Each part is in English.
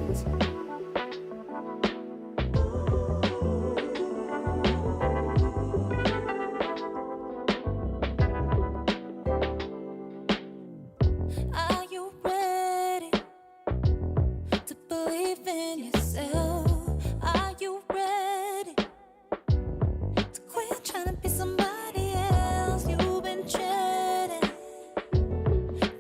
Are you ready to believe in yourself? Are you ready to quit trying to be somebody else? You've been treading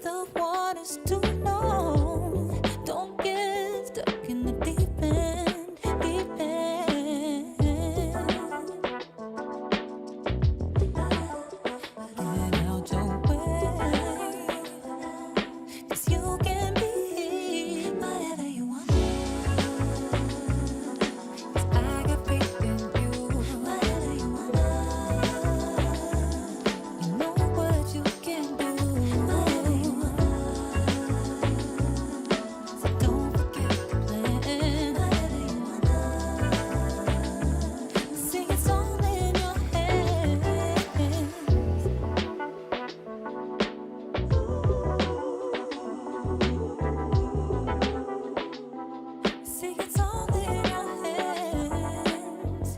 the waters too long. Don't get stuck in the deep end, deep end. Get out your way, 'cause you can be whatever you want. 'Cause I got faith in you. Whatever you want, you know what you can do. Whatever you want, so don't forget the plan. Whatever you want, see it's all in your hands. See it's all in your hands.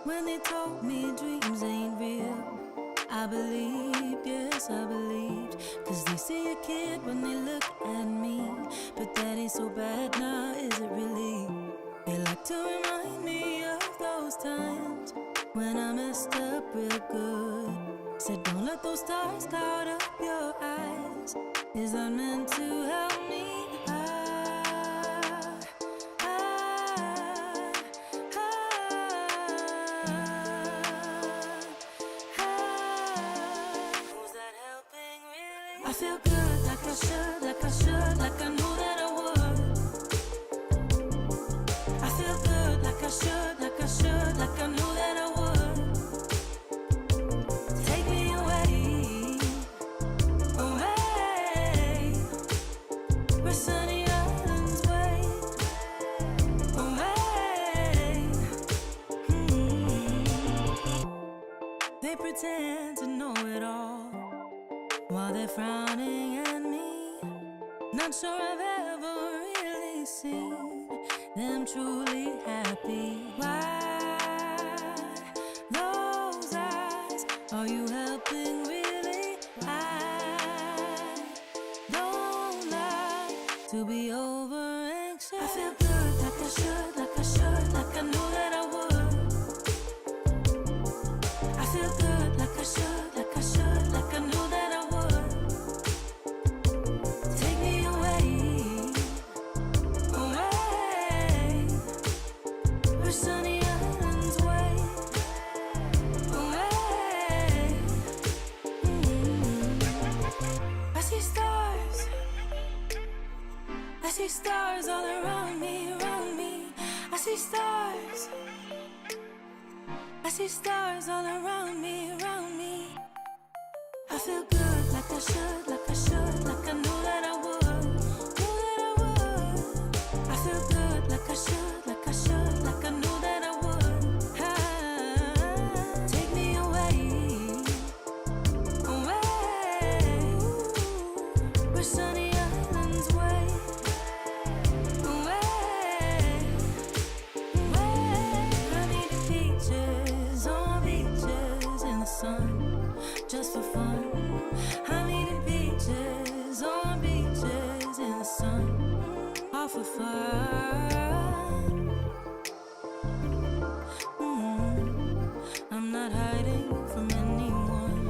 When they told me dreams ain't real, I believed, yes I believed. 'Cause they see a kid when they look at me, but that ain't so bad now, is it really? They like to remind me of those times when I messed up real good. Said don't let those stars cloud up your eyes. Is that meant to help me? Who's that helping really? I feel good, like I should, like I should, like I knew that I would. I feel good, like I should, like I should, like I knew that I would. Take me away, away, where sunny islands wait, away. They pretend to know it all while they're frowning at me. Not sure I've ever really seen them truly happy. Why those eyes? Are you helping really? I don't like to be over anxious. I feel good, like I should, like I should, like I knew that I would. I feel good, like I should, like I should, like I knew that I would. Take me away, away, where sunny islands wait, away. I see stars, I see stars all around me, around me. I see stars, I see stars all around me, around me. I feel good, like I should, like I should, like I knew that I would, knew that I would. I feel good, like I should, like I should, like I knew that I would. Take me away, away, where sunny islands wait, away, away. I need beaches on beaches in the sun, just for fun. I needed beaches on beaches in the sun, all for fun. I'm not hiding from anyone.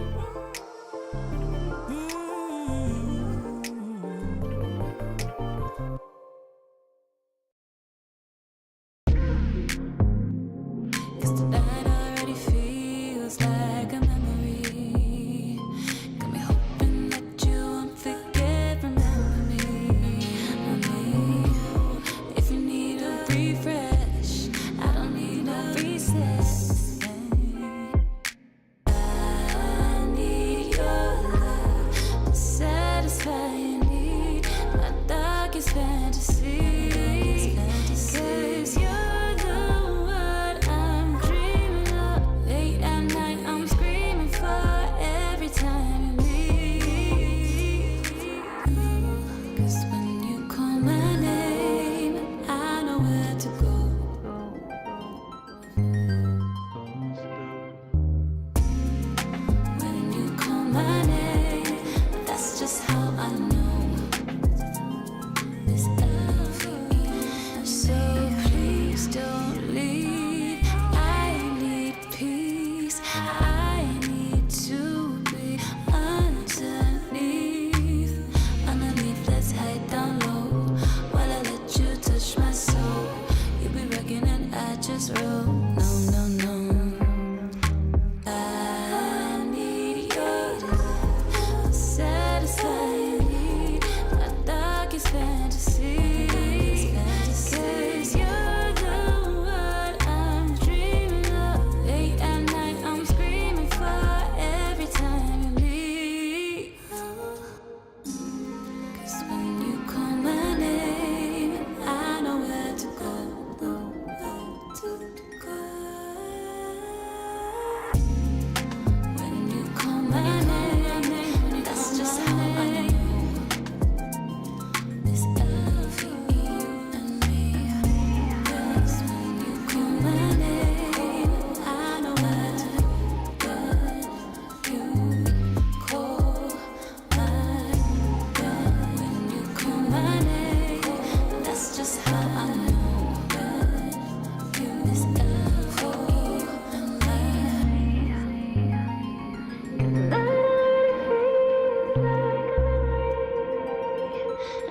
Cause tonight already feels like a memory. no, no, no. I need you to satisfy my darkest fantasies. 'Cause you're the one I'm dreaming of. Late at night I'm screaming for every time you leave. 'Cause when you call my name, I know where to go. When you call my name, that's just how I know this love for you and me. 'Cause when you call my name, I know where to go. You call my name. When you call my name, that's just how I know this love for you and me.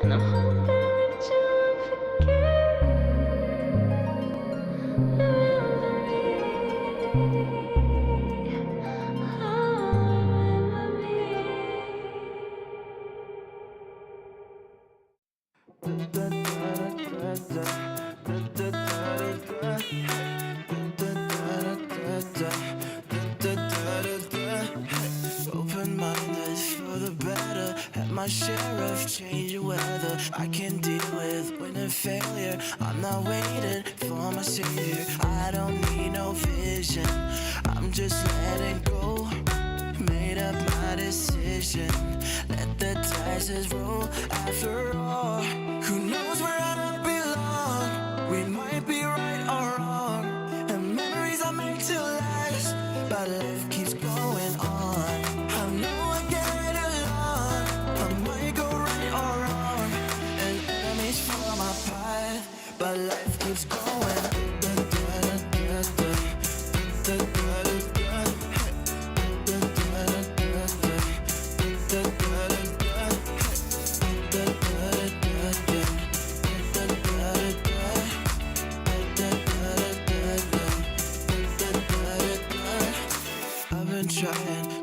And I'm hoping that you'll forget. Remember me. Oh, remember Open-minded for the better. Had my share of change and weather. I can deal with win and failure. I'm not waiting for my savior. I don't need no vision. I'm just letting go. Made up my decision. Let the dice roll. After all, who knows where I belong? We might be right or wrong, and memories are made to last. But life keeps going on. I know I get along. I might go right or wrong, and enemies for my path. But life keeps going.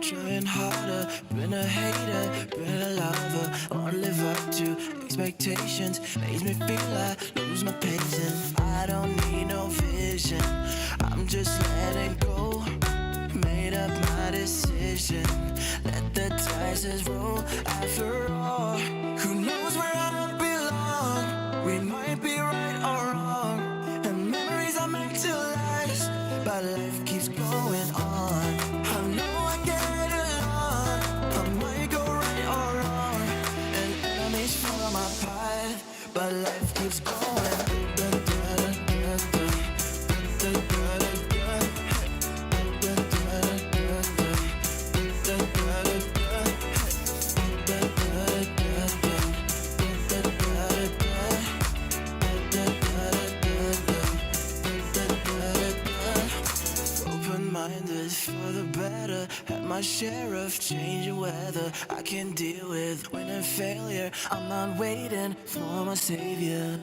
Trying harder, been a hater, been a lover. Wanna live up to expectations, makes me feel I lose my patience. I don't need no vision, I'm just letting go. Made up my decision, let the dice roll. After all, who knows where I belong? We might be right or wrong, and memories are meant to last. But life keeps going on. I know I get along. I might go right or wrong, and enemies follow my path. But life keeps going. Open-minded for the better. Had my share of change and weather. I can deal with win and failure. I'm not waiting for my savior.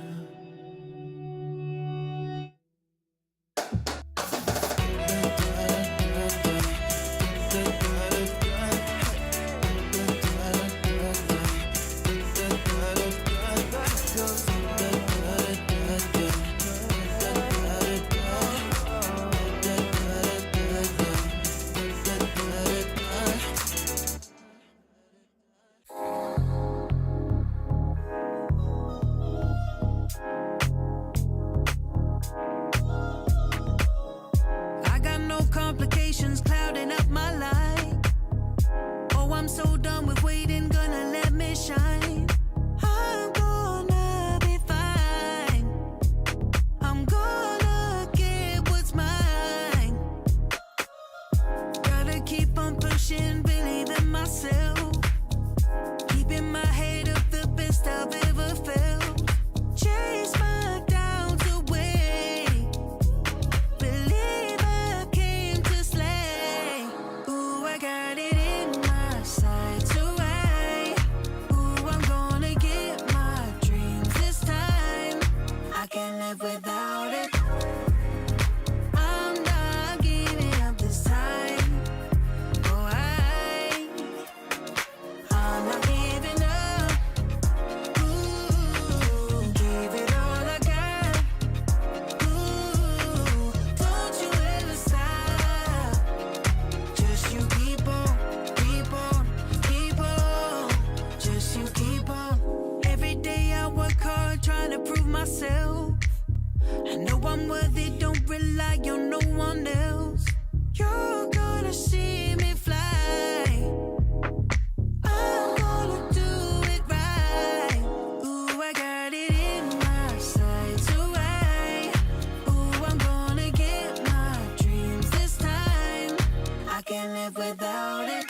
without it.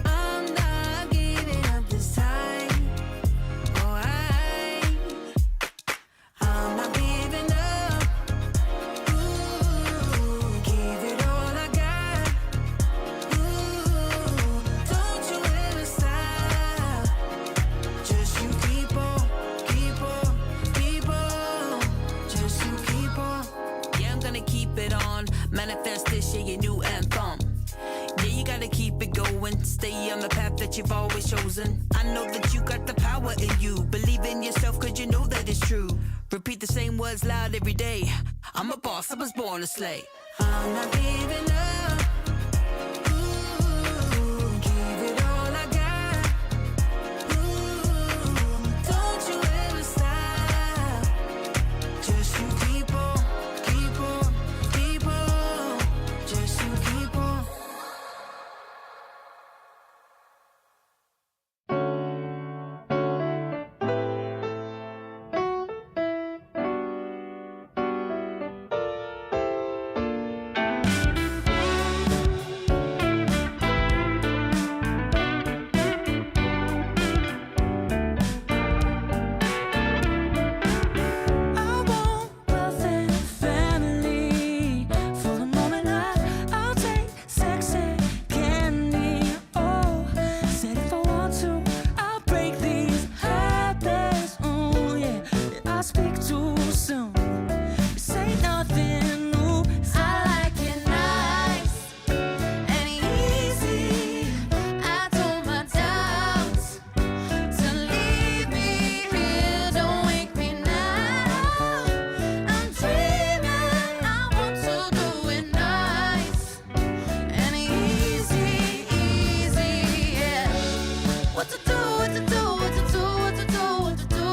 I'm not giving up this time. Oh, I'm not giving up. Ooh, give it all I got. Ooh, don't you ever stop. Just you keep on, keep on, keep on. Just you keep on. Yeah, I'm gonna keep it on. Manifest this year, your new anthem. Yeah, you gotta keep it going. Stay on the path that you've always chosen. I know that you got the power in you. Believe in yourself, cause you know that it's true. Repeat the same words loud every day. I'm a boss, I was born to slay. I'm not giving up. Ooh, give it all I got. Ooh, don't you ever stop. Just you keep on, keep on, keep on. Just you keep on. I want wealth and family. For the moment, I'll take sex and candy. Oh, said if I want to, I'll break these habits. Oh yeah, did I speak too soon? This ain't nothing new. I like it nice and easy. I told my doubts to leave me here. Don't wake me now. I'm dreaming. I want to do it nice and easy, easy. Yeah. What to do? What to do? What to do? What to do? What to do?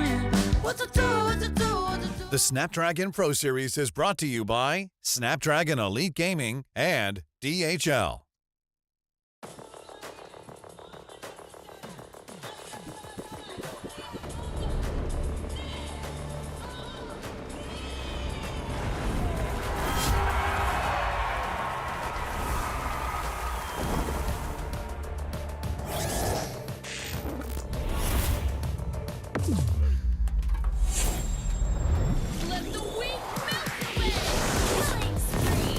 Yeah. What to do? What to do? What to do? The Snapdragon Pro Series is brought to you by Snapdragon Elite Gaming and DHL. Let the weak melt away. Killing spree.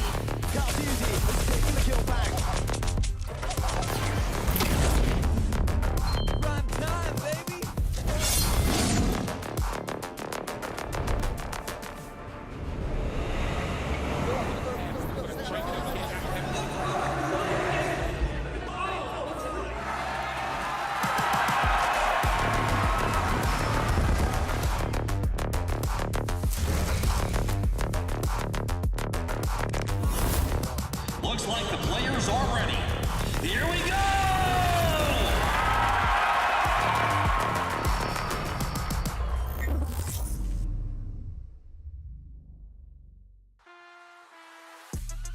Looks like the players are ready. Here we go!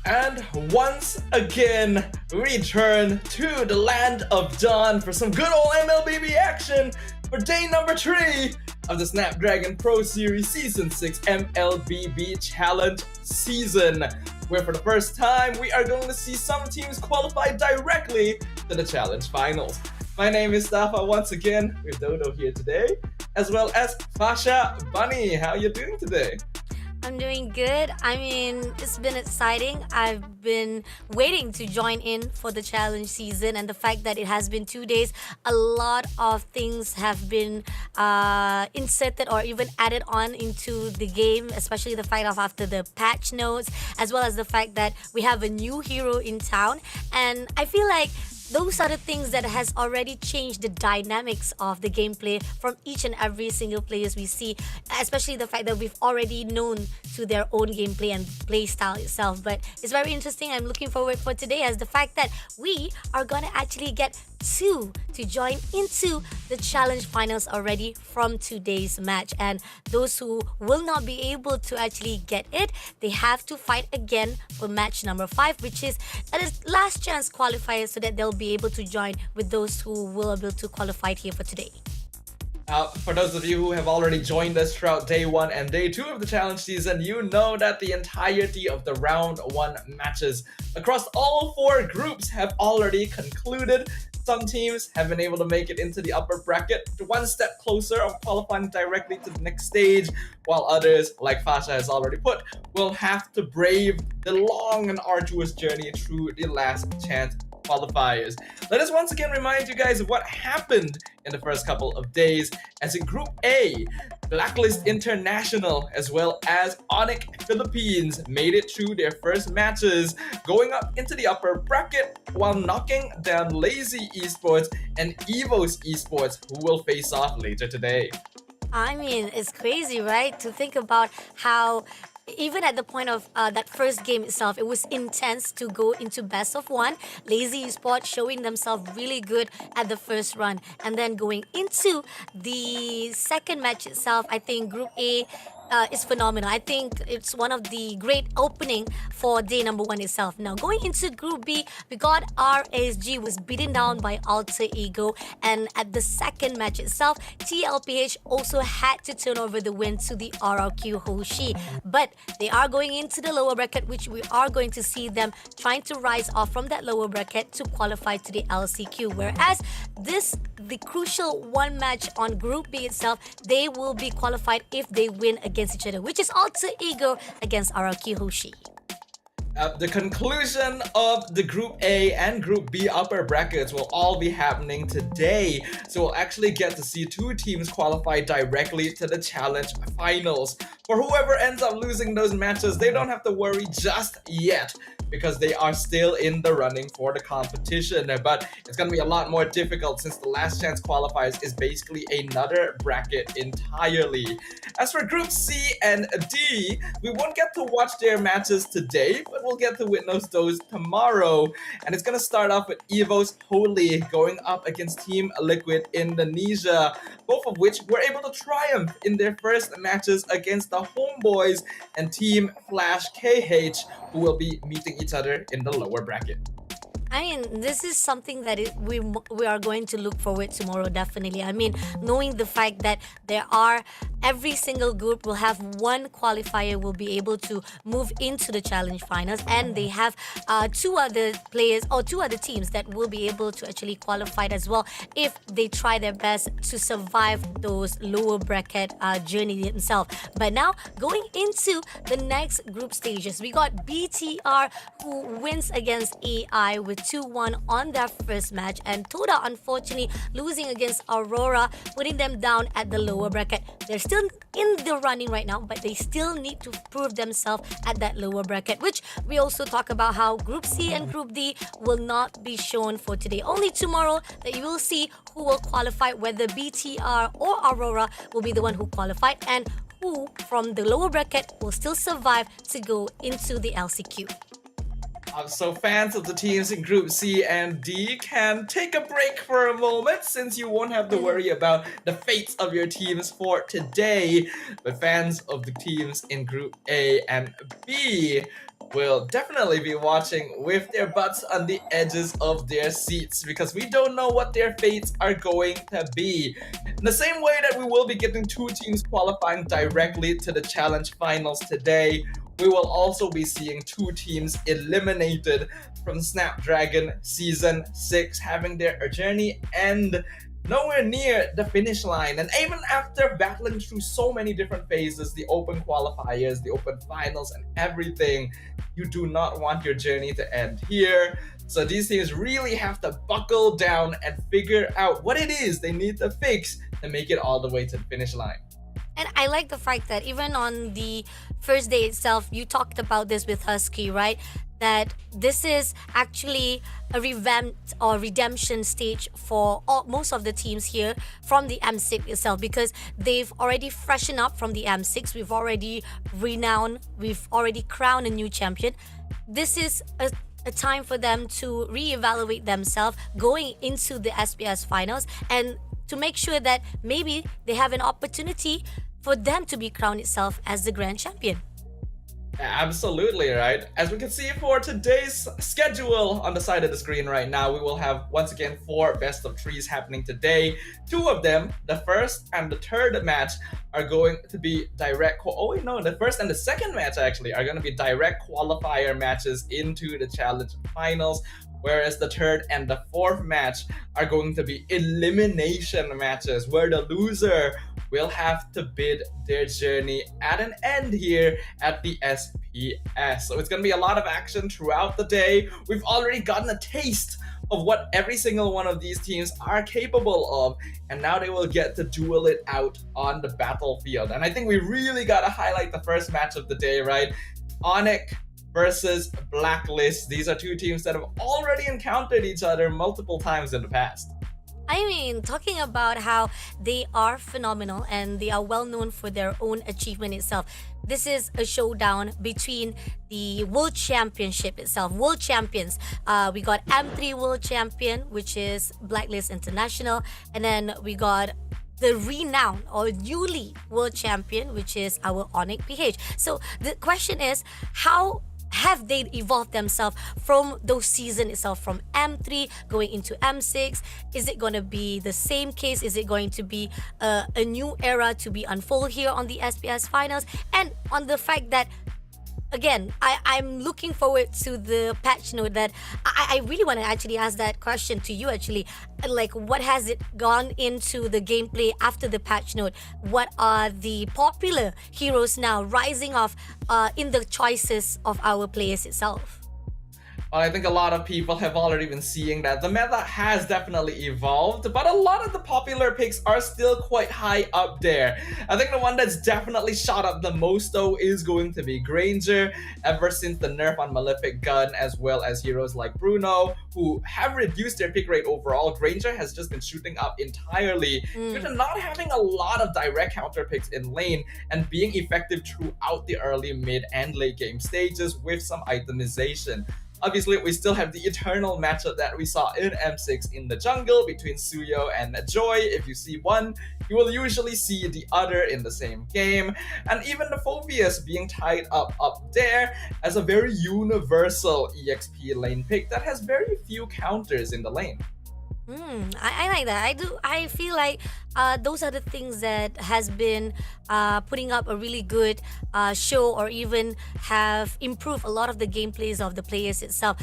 And once again, return to the land of dawn for some good old MLBB action for day number 3 of the Snapdragon Pro Series Season 6 MLBB Challenge season, where for the first time we are going to see some teams qualify directly to the challenge finals. My name is Stafa once again with Dodo here today, as well as Fasha Bunny. How you doing today? I'm doing good. I mean, it's been exciting. I've been waiting to join in for the challenge season, and the fact that it has been 2 days, a lot of things have been inserted or even added on into the game, especially the fact of after the patch notes, as well as the fact that we have a new hero in town. And I feel like those are the things that has already changed the dynamics of the gameplay from each and every single players we see, especially the fact that we've already known to their own gameplay and play style itself. But it's very interesting. I'm looking forward for today, as the fact that we are gonna actually get two to join into the challenge finals already from today's match. And those who will not be able to actually get it, they have to fight again for match number 5, which is a last chance qualifier, so that they'll be able to join with those who will be able to qualify here for today. For those of you who have already joined us throughout day 1 and day 2 of the challenge season, you know that the entirety of the round 1 matches across all 4 groups have already concluded. Some teams have been able to make it into the upper bracket, one step closer of qualifying directly to the next stage, while others, like Fasha has already put, will have to brave the long and arduous journey through the last chance qualifiers. Let us once again remind you guys of what happened in the first couple of days, as in Group A, Blacklist International as well as Onyx Philippines made it through their first matches, going up into the upper bracket while knocking down Lazy Esports and Evos Esports, who will face off later today. I mean, it's crazy, right? To think about how even at the point of that first game itself, it was intense to go into best of 1. Lazy Esports showing themselves really good at the first run. And then going into the second match itself, I think Group A is phenomenal. I think it's one of the great opening for day number 1 itself. Now going into Group B, we got RSG was beaten down by Alter Ego, and at the second match itself, TLPH also had to turn over the win to the RRQ Hoshi. But they are going into the lower bracket, which we are going to see them trying to rise off from that lower bracket to qualify to the LCQ. Whereas the crucial one match on Group B itself, they will be qualified if they win against each other, which is Alter Ego against RRQ Hoshi. The conclusion of the Group A and Group B upper brackets will all be happening today. So we'll actually get to see 2 teams qualify directly to the challenge finals. For whoever ends up losing those matches, they don't have to worry just yet, because they are still in the running for the competition. But it's going to be a lot more difficult since the last chance qualifiers is basically another bracket entirely. As for Group C and D, we won't get to watch their matches today, but we'll get to witness those tomorrow. And it's going to start off with Evos Holy going up against Team Liquid Indonesia, both of which were able to triumph in their first matches against the Homeboys and Team Flash KH, who will be meeting each other in the lower bracket. I mean, this is something that we are going to look forward tomorrow, definitely. I mean, knowing the fact that every single group will have one qualifier will be able to move into the challenge finals, and they have 2 other players or 2 other teams that will be able to actually qualify as well if they try their best to survive those lower bracket journey themselves. But now, going into the next group stages, we got BTR, who wins against AI with 2-1 on their first match, and Toda unfortunately losing against Aurora, putting them down at the lower bracket. They're still in the running right now, but they still need to prove themselves at that lower bracket, which we also talk about how Group C and Group D will not be shown for today. Only tomorrow that you will see who will qualify, whether BTR or Aurora will be the one who qualified, and who from the lower bracket will still survive to go into the LCQ. So fans of the teams in Group C and D can take a break for a moment, since you won't have to worry about the fates of your teams for today. But fans of the teams in Group A and B will definitely be watching with their butts on the edges of their seats, because we don't know what their fates are going to be. In the same way that we will be getting 2 teams qualifying directly to the challenge finals today, we will also be seeing 2 teams eliminated from Snapdragon Season 6, having their journey end nowhere near the finish line. And even after battling through so many different phases, the open qualifiers, the open finals, and everything, you do not want your journey to end here. So these teams really have to buckle down and figure out what it is they need to fix to make it all the way to the finish line. And I like the fact that even on the first day itself, you talked about this with Husky, right? That this is actually a revamped or redemption stage for most of the teams here from the M6 itself, because they've already freshened up from the M6. We've already crowned a new champion. This is a time for them to reevaluate themselves going into the SPS finals, and to make sure that maybe they have an opportunity for them to be crowned itself as the grand champion. Absolutely, right. As we can see for today's schedule on the side of the screen right now, we will have once again 4 best of 3s happening today. 2 of them, the first and the third match, are going to be the first and the second match actually are going to be direct qualifier matches into the challenge finals. Whereas the third and the fourth match are going to be elimination matches where the loser will have to bid their journey at an end here at the SPS. So it's going to be a lot of action throughout the day. We've already gotten a taste of what every single one of these teams are capable of, and now they will get to duel it out on the battlefield. And I think we really got to highlight the first match of the day, right? Onyx versus Blacklist. These are 2 teams that have already encountered each other multiple times in the past. I mean, talking about how they are phenomenal and they are well known for their own achievement itself. This is a showdown between the World Championship itself, World Champions. We got M3 World Champion, which is Blacklist International, and then we got the renowned or newly World Champion, which is our Onyx PH. So the question is, how have they evolved themselves from those season itself, from M3 going into M6? Is it going to be the same case? Is it going to be a new era to be unfold here on the SPS finals? And on the fact that, again, I'm looking forward to the patch note that I really want to actually ask that question to you actually. Like, what has it gone into the gameplay after the patch note? What are the popular heroes now rising off in the choices of our players itself? Well, I think a lot of people have already been seeing that the meta has definitely evolved, but a lot of the popular picks are still quite high up there. I think the one that's definitely shot up the most though is going to be Granger, ever since the nerf on Malefic Gun, as well as heroes like Bruno, who have reduced their pick rate overall. Granger has just been shooting up entirely due to not having a lot of direct counter picks in lane and being effective throughout the early, mid, and late game stages with some itemization. Obviously, we still have the eternal matchup that we saw in M6 in the jungle between Suyo and Joy. If you see one, you will usually see the other in the same game. And even the Phobius being tied up there as a very universal EXP lane pick that has very few counters in the lane. I like that. I feel like those are the things that has been putting up a really good show, or even have improved a lot of the gameplays of the players itself.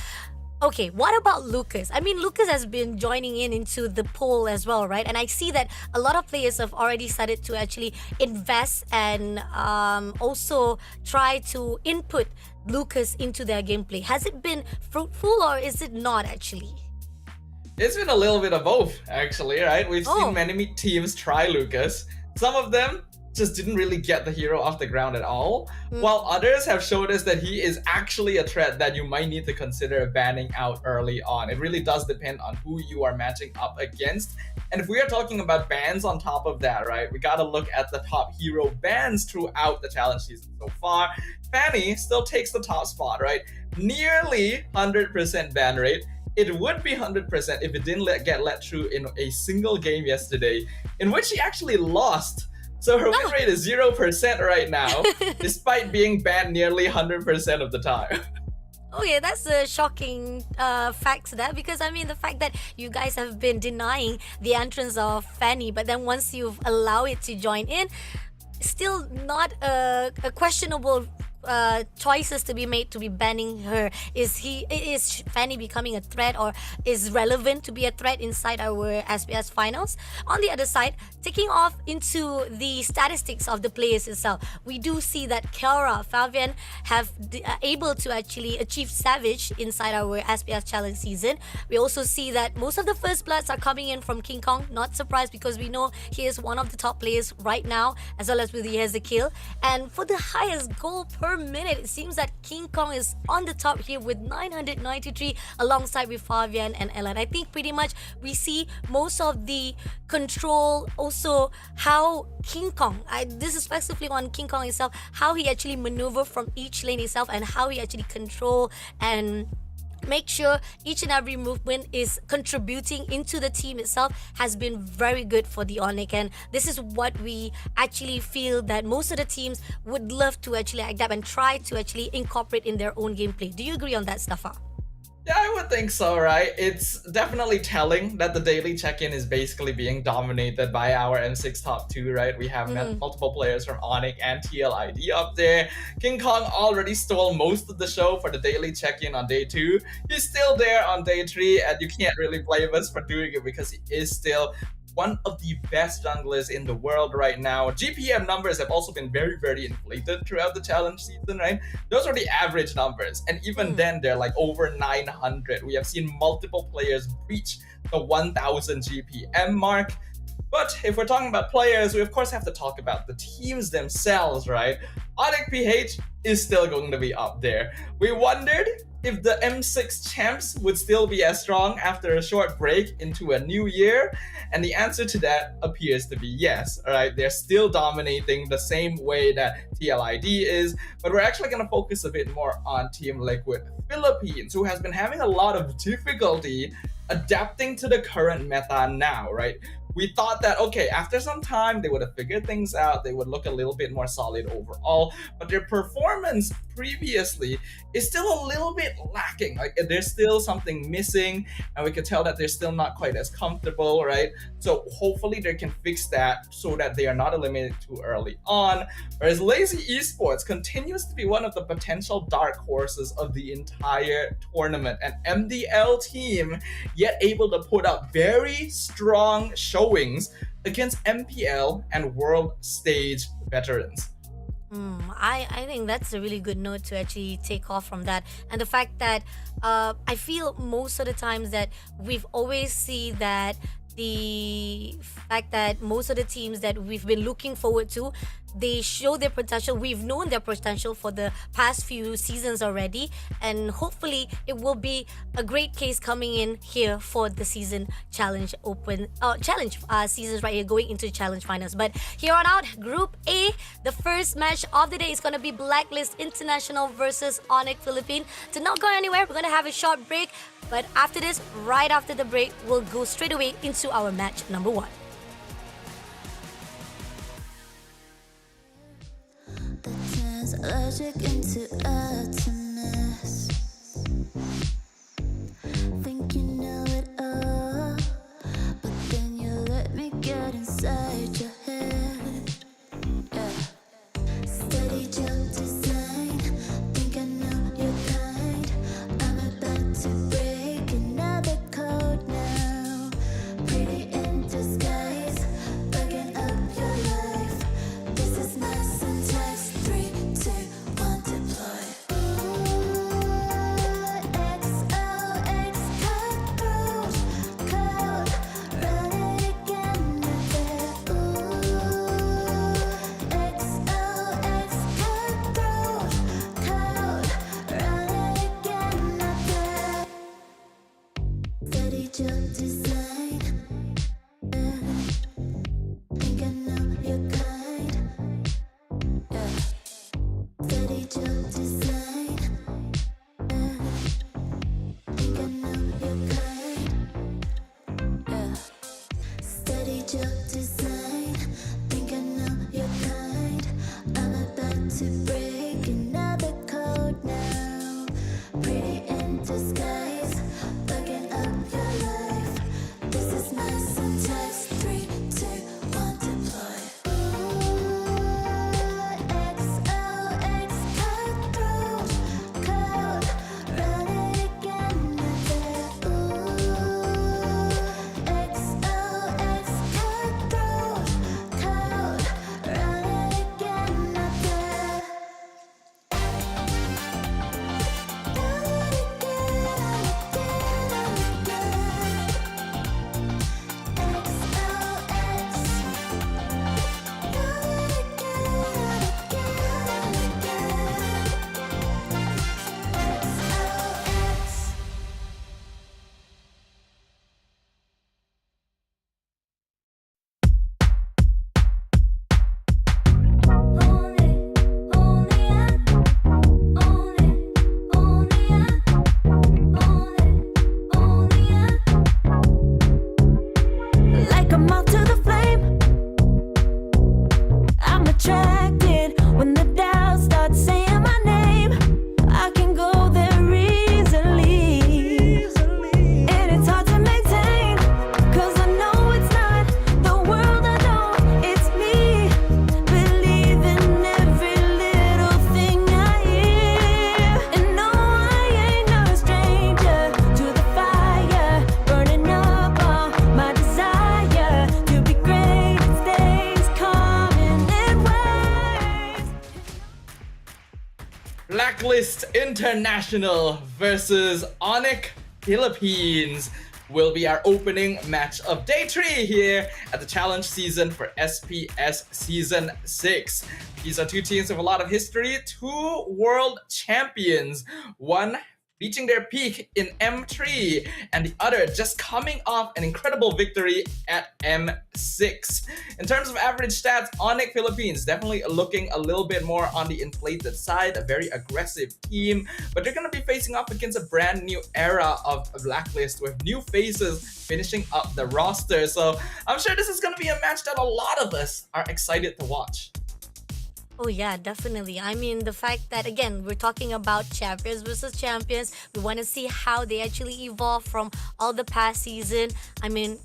Okay, what about Lucas? I mean, Lucas has been joining into the poll as well, right? And I see that a lot of players have already started to actually invest and also try to input Lucas into their gameplay. Has it been fruitful, or is it not actually? It's been a little bit of both, actually, right? We've seen many teams try Lucas. Some of them just didn't really get the hero off the ground at all, while others have showed us that he is actually a threat that you might need to consider banning out early on. It really does depend on who you are matching up against. And if we are talking about bans on top of that, right, we gotta look at the top hero bans throughout the challenge season so far. Fanny still takes the top spot, right? Nearly 100% ban rate. It would be 100% if it didn't get let through in a single game yesterday, in which she actually lost. So her win rate is 0% right now, despite being banned nearly 100% of the time. Okay, that's a shocking fact to that, because I mean the fact that you guys have been denying the entrance of Fanny, but then once you've allowed it to join in, still not a questionable choices to be made to be banning her. Is Fanny becoming a threat, or is relevant to be a threat inside our SPS finals? On the other side, taking off into the statistics of the players itself, we do see that Kiara, Fabian have able to actually achieve Savage inside our SPS challenge season. We also see that most of the first bloods are coming in from King Kong. Not surprised, because we know he is one of the top players right now, as well as with he has a kill. And for the highest goal per minute, it seems that King Kong is on the top here with 993, alongside with Fabian and Ellen. I think pretty much we see most of the control, also how King Kong, this is specifically on King Kong itself, how he actually maneuver from each lane itself, and how he actually control and make sure each and every movement is contributing into the team itself has been very good for the Onyx, and this is what we actually feel that most of the teams would love to actually adapt and try to actually incorporate in their own gameplay. Do you agree on that, Stafa? Yeah, I would think so, right? It's definitely telling that the daily check-in is basically being dominated by our M6 top 2, right? We have multiple players from Onyx and TLID up there. King Kong already stole most of the show for the daily check-in on day 2. He's still there on day 3, and you can't really blame us for doing it because he is still one of the best junglers in the world right now. GPM numbers have also been very, very inflated throughout the challenge season, right? Those are the average numbers, and even then they're like over 900. We have seen multiple players breach the 1000 GPM mark. But if we're talking about players, we of course have to talk about the teams themselves, right? Onyx PH is still going to be up there. We wondered if the M6 champs would still be as strong after a short break into a new year, and the answer to that appears to be yes. All right, they're still dominating the same way that TLID is, but we're actually going to focus a bit more on Team Liquid Philippines, who has been having a lot of difficulty adapting to the current meta now, right? We thought that, okay, after some time, they would have figured things out. They would look a little bit more solid overall, but their performance previously is still a little bit lacking. Like, there's still something missing, and we can tell that they're still not quite as comfortable, right? So hopefully they can fix that so that they are not eliminated too early on. Whereas Lazy Esports continues to be one of the potential dark horses of the entire tournament, an MDL team, yet able to put up very strong showings against MPL and world stage veterans. I think that's a really good note to actually take off from that. And the fact that I feel most of the times that we've always seen that the fact that most of the teams that we've been looking forward to, they show their potential. We've known their potential for the past few seasons already, and hopefully it will be a great case coming in here for the season challenge seasons right here, going into challenge finals. But here on out, Group A, the first match of the day is going to be Blacklist International versus Onyx Philippines. Do not go anywhere. We're going to have a short break, but after this, right after the break, we'll go straight away into our match number 1. Allergic into atoms. Think you know it all, but then you let me get inside your head. Yeah. Steady jump design. Think I know your kind. I'm about to break another code now. Pretty in disguise, bugging up your life. This is my syntax. 3, 2, 1, deploy. XOX cutthroat code, run it again with it. XOX cutthroat code, run it again with it. Steady jump design. Think I know your kind. Yeah. Steady jump design. Think I know your kind. Yeah. Steady jump design. Think I know your kind. I'm about to break another code now. Pretty in disguise, bugging up your life. Blacklist International versus Onyx Philippines will be our opening match of day 3 here at the challenge season for SPS Season 6. These are two teams with a lot of history, two world champions, one reaching their peak in M3 and the other just coming off an incredible victory at M6. In terms of average stats, Onyx Philippines definitely looking a little bit more on the inflated side, a very aggressive team, but they're going to be facing off against a brand new era of Blacklist with new faces finishing up the roster. So I'm sure this is going to be a match that a lot of us are excited to watch. Oh yeah, definitely. I mean, the fact that again, we're talking about champions versus champions. We want to see how they actually evolve from all the past season. I mean,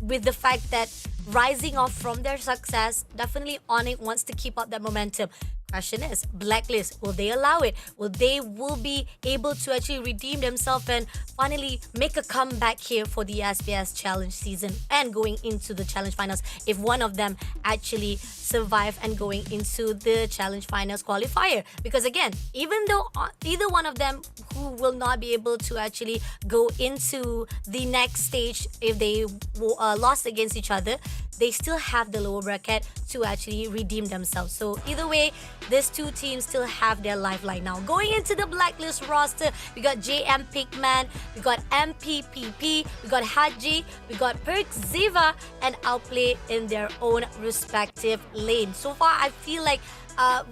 with the fact that rising off from their success, definitely Onyx wants to keep up that momentum. Question is, Blacklist, will they allow it? Will they be able to actually redeem themselves and finally make a comeback here for the SPS Challenge season and going into the Challenge Finals if one of them actually survive and going into the Challenge Finals qualifier? Because again, even though either one of them who will not be able to actually go into the next stage if they lost against each other, they still have the lower bracket to actually redeem themselves. So either way, these two teams still have their lifeline now. Going into the Blacklist roster, we got JM Pigman, we got MPPP, we got Haji, we got Perk Ziva, and Outplay in their own respective lane. So far, I feel like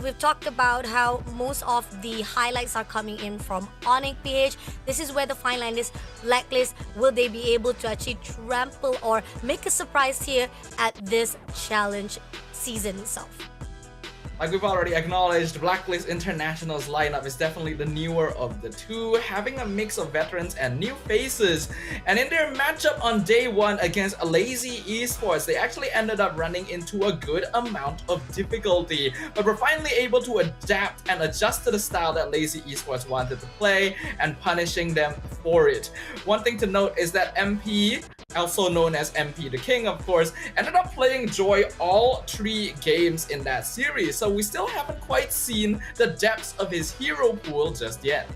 we've talked about how most of the highlights are coming in from Onyx PH. This is where the fine line is. Blacklist, will they be able to actually trample or make a surprise here at this challenge season itself? Like we've already acknowledged, Blacklist International's lineup is definitely the newer of the two, having a mix of veterans and new faces. And in their matchup on day 1 against Lazy Esports, they actually ended up running into a good amount of difficulty, but were finally able to adapt and adjust to the style that Lazy Esports wanted to play and punishing them for it. One thing to note is that MP, also known as MP the King of course, ended up playing Joy all 3 games in that series, so we still haven't quite seen the depths of his hero pool just yet.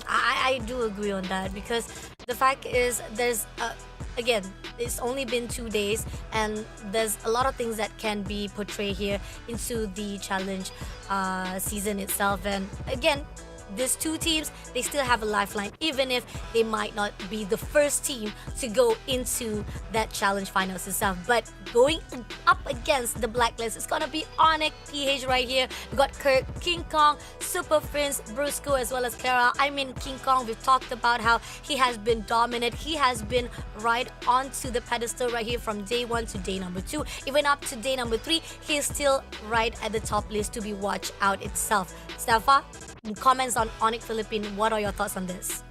I do agree on that, because the fact is there's again, it's only been 2 days and there's a lot of things that can be portrayed here into the challenge season itself. And again, these two teams, they still have a lifeline, even if they might not be the first team to go into that challenge finals itself. But going up against the Blacklist, it's gonna be Onyx PH right here. We got Kirk, King Kong, Super Prince, Brusco, as well as Kara. I mean, King Kong, we've talked about how he has been dominant. He has been right onto the pedestal right here from day 1 to day number 2. Even up to day number 3, he is still right at the top list to be watched out itself. Stafa, comments on Onyx Philippines, what are your thoughts on this?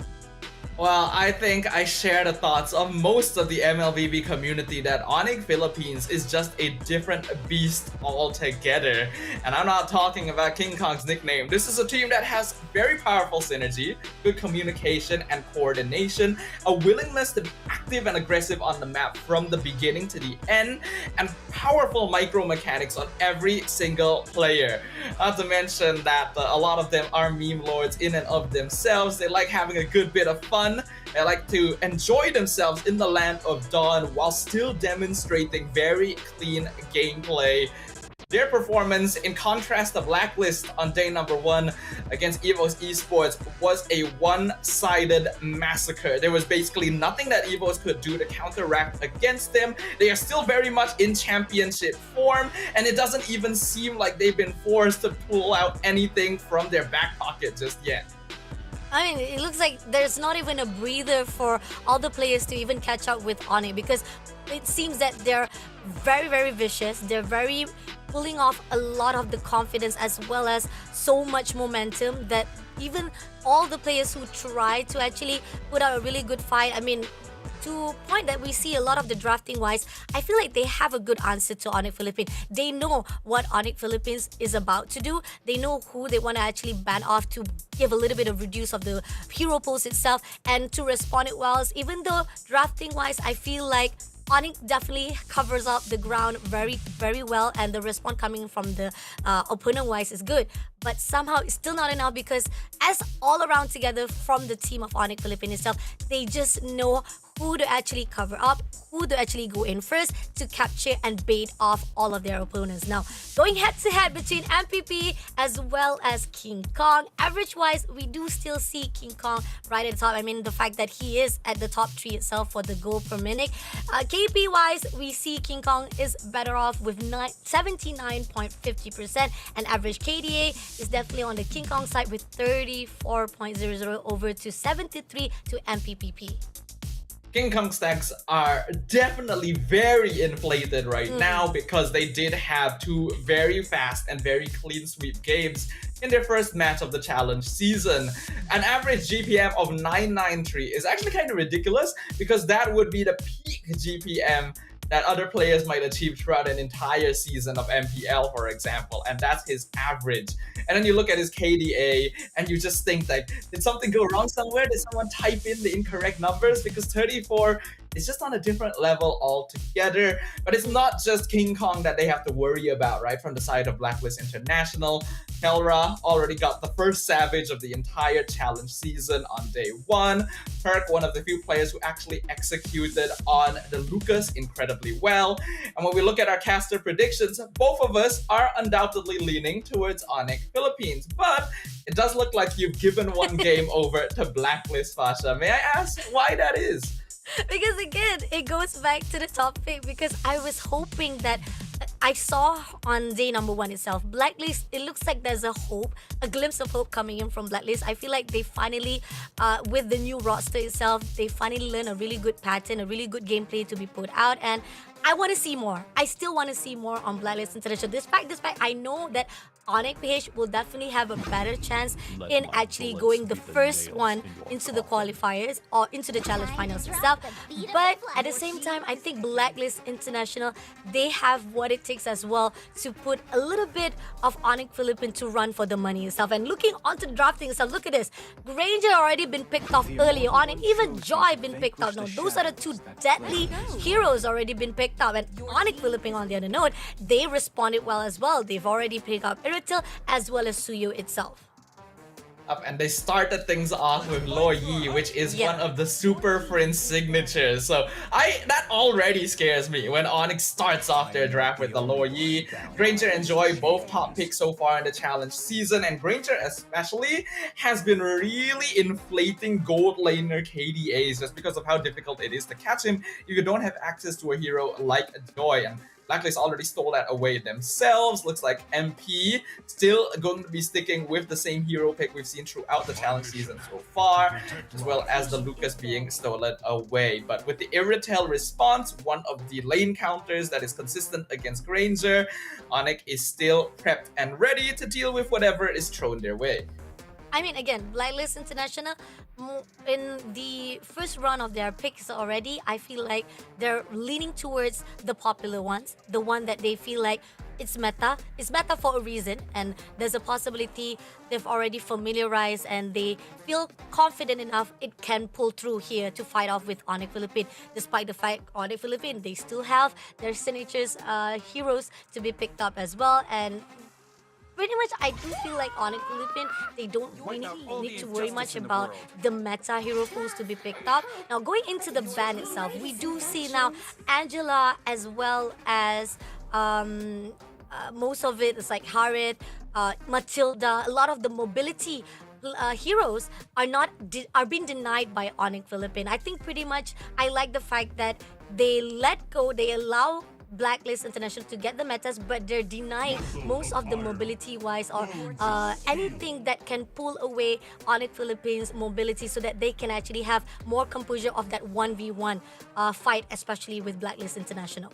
Well, I think I share the thoughts of most of the MLBB community that Onyx Philippines is just a different beast altogether. And I'm not talking about King Kong's nickname. This is a team that has very powerful synergy, good communication and coordination, a willingness to be active and aggressive on the map from the beginning to the end, and powerful micro mechanics on every single player. Not to mention that a lot of them are meme lords in and of themselves. They like having a good bit of fun. They like to enjoy themselves in the land of Dawn while still demonstrating very clean gameplay. Their performance, in contrast to Blacklist on day number 1 against EVOS Esports, was a one-sided massacre. There was basically nothing that EVOS could do to counteract against them. They are still very much in championship form, and it doesn't even seem like they've been forced to pull out anything from their back pocket just yet. I mean, it looks like there's not even a breather for all the players to even catch up with Onyx, because it seems that they're very, very vicious. They're very pulling off a lot of the confidence as well as so much momentum that even all the players who try to actually put out a really good fight, I mean, to point that we see a lot of the drafting wise, I feel like they have a good answer to Onyx Philippines. They know what Onyx Philippines is about to do. They know who they want to actually ban off to give a little bit of reduce of the hero pools itself and to respond it well. Even though drafting wise, I feel like Onyx definitely covers up the ground very, very well, and the response coming from the opponent-wise is good. But somehow it's still not enough because as all around together from the team of Onyx Philippines itself, they just know who to actually cover up, who to actually go in first to capture and bait off all of their opponents. Now, going head-to-head between MPP as well as King Kong, average-wise, we do still see King Kong right at the top. I mean, the fact that he is at the top 3 itself for the goal per minute. KP-wise, we see King Kong is better off with 79.50%, and average KDA is definitely on the King Kong side with 34.00 over to 73 to MPPP. King Kong stacks are definitely very inflated right now because they did have 2 very fast and very clean sweep games in their first match of the challenge season. An average GPM of 993 is actually kind of ridiculous because that would be the peak GPM that other players might achieve throughout an entire season of MPL, for example, and that's his average. And then you look at his KDA and you just think like, did something go wrong somewhere? Did someone type in the incorrect numbers? Because 34 is just on a different level altogether. But it's not just King Kong that they have to worry about, right? From the side of Blacklist International, Kelra already got the first Savage of the entire challenge season on day 1. Perk, one of the few players who actually executed on the Lucas incredibly well. And when we look at our caster predictions, both of us are undoubtedly leaning towards Onyx Philippines. But it does look like you've given one game over to Blacklist, Fasha. May I ask why that is? Because again, it goes back to the top pick because I was hoping that I saw on day number 1 itself, Blacklist, it looks like there's a hope, a glimpse of hope coming in from Blacklist. I feel like they finally, with the new roster itself, they finally learned a really good pattern, a really good gameplay to be put out, and I want to see more. I still want to see more on Blacklist International. Despite I know that Onyx PH will definitely have a better chance in actually going the first one into the qualifiers or into the challenge finals itself. But at the same time, I think Blacklist International, they have what it takes as well to put a little bit of Onyx Philippines to run for the money itself. And looking onto the drafting itself, look at this. Granger already been picked off earlier on, and even Joy been picked out. Now, those are the 2 deadly heroes already been picked up. And Onyx Philippines, on the other note, they responded well as well. They've already picked up Iritil as well as Suyo itself. And they started things off with Lo Yi, which is one of the Super Friends signatures. So that already scares me when Onyx starts off their draft with the Lo Yi. Granger and Joy, both top picks so far in the challenge season, and Granger especially has been really inflating gold laner KDAs just because of how difficult it is to catch him if you don't have access to a hero like Joy. And Blacklist already stole that away themselves. Looks like MP still going to be sticking with the same hero pick we've seen throughout the challenge season so far, as well as the Lucas being stolen away. But with the Iritel response, one of the lane counters that is consistent against Granger, Onyx is still prepped and ready to deal with whatever is thrown their way. I mean, again, Blacklist International, in the first run of their picks already, I feel like they're leaning towards the popular ones, the one that they feel like it's meta. It's meta for a reason, and there's a possibility they've already familiarized and they feel confident enough it can pull through here to fight off with Onyx Philippines. Despite the fact Onyx Philippines, they still have their signatures heroes to be picked up as well, and pretty much, I do feel like Onyx Philippines, they don't really need to worry much about the meta hero pools to be picked up. Now, going into the ban itself, we do see now Angela as well as most of it is like Harit, Matilda. A lot of the mobility heroes are being denied by Onyx Philippines. I think pretty much I like the fact that they let go, they allow Blacklist International to get the metas, but they're denying most of the mobility wise or anything that can pull away Onyx Philippines mobility so that they can actually have more composure of that 1v1 fight, especially with Blacklist International.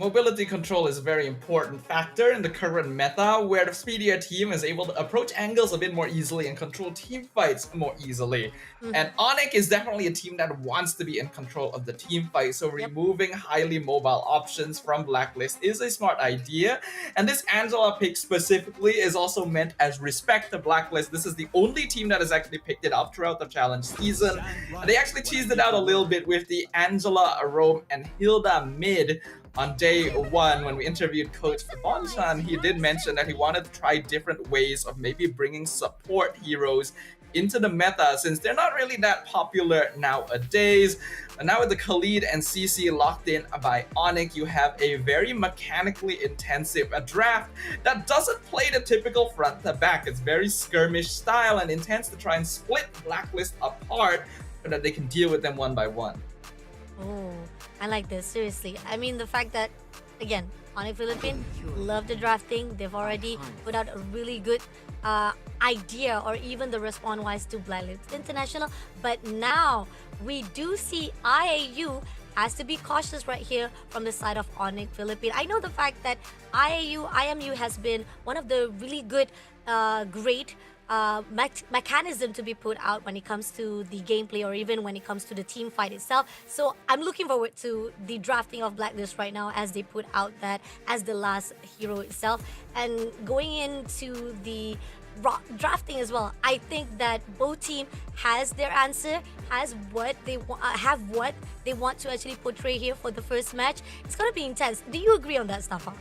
Mobility control is a very important factor in the current meta, where the speedier team is able to approach angles a bit more easily and control team fights more easily. And Onyx is definitely a team that wants to be in control of the team fight, so removing highly mobile options from Blacklist is a smart idea. And this Angela pick specifically is also meant as respect to Blacklist. This is the only team that has actually picked it up throughout the challenge season. And they actually cheesed it out a little bit with the Angela, Arome, and Hilda mid. On day one, when we interviewed Coach Bonchan, he did mention that he wanted to try different ways of maybe bringing support heroes into the meta, since they're not really that popular nowadays. But now with the Khalid and CC locked in by Onyx, you have a very mechanically intensive draft that doesn't play the typical front to back. It's very skirmish style and intends to try and split Blacklist apart so that they can deal with them one by one. Oh, I like this, seriously. I mean, the fact that, again, Onyx Philippines love the drafting. They've already put out a really good idea, or even the response-wise to Blacklist International. But now we do see IAU has to be cautious right here from the side of Onyx Philippines. I know the fact that IMU has been one of the really good, great mechanism to be put out when it comes to the gameplay, or even when it comes to the team fight itself. So I'm looking forward to the drafting of Blacklist right now, as they put out that as the last hero itself. And going into the drafting as well, I think that both team has their answer, has what they have what they want to actually portray here for the first match. It's gonna be intense. Do you agree on that, Stafa?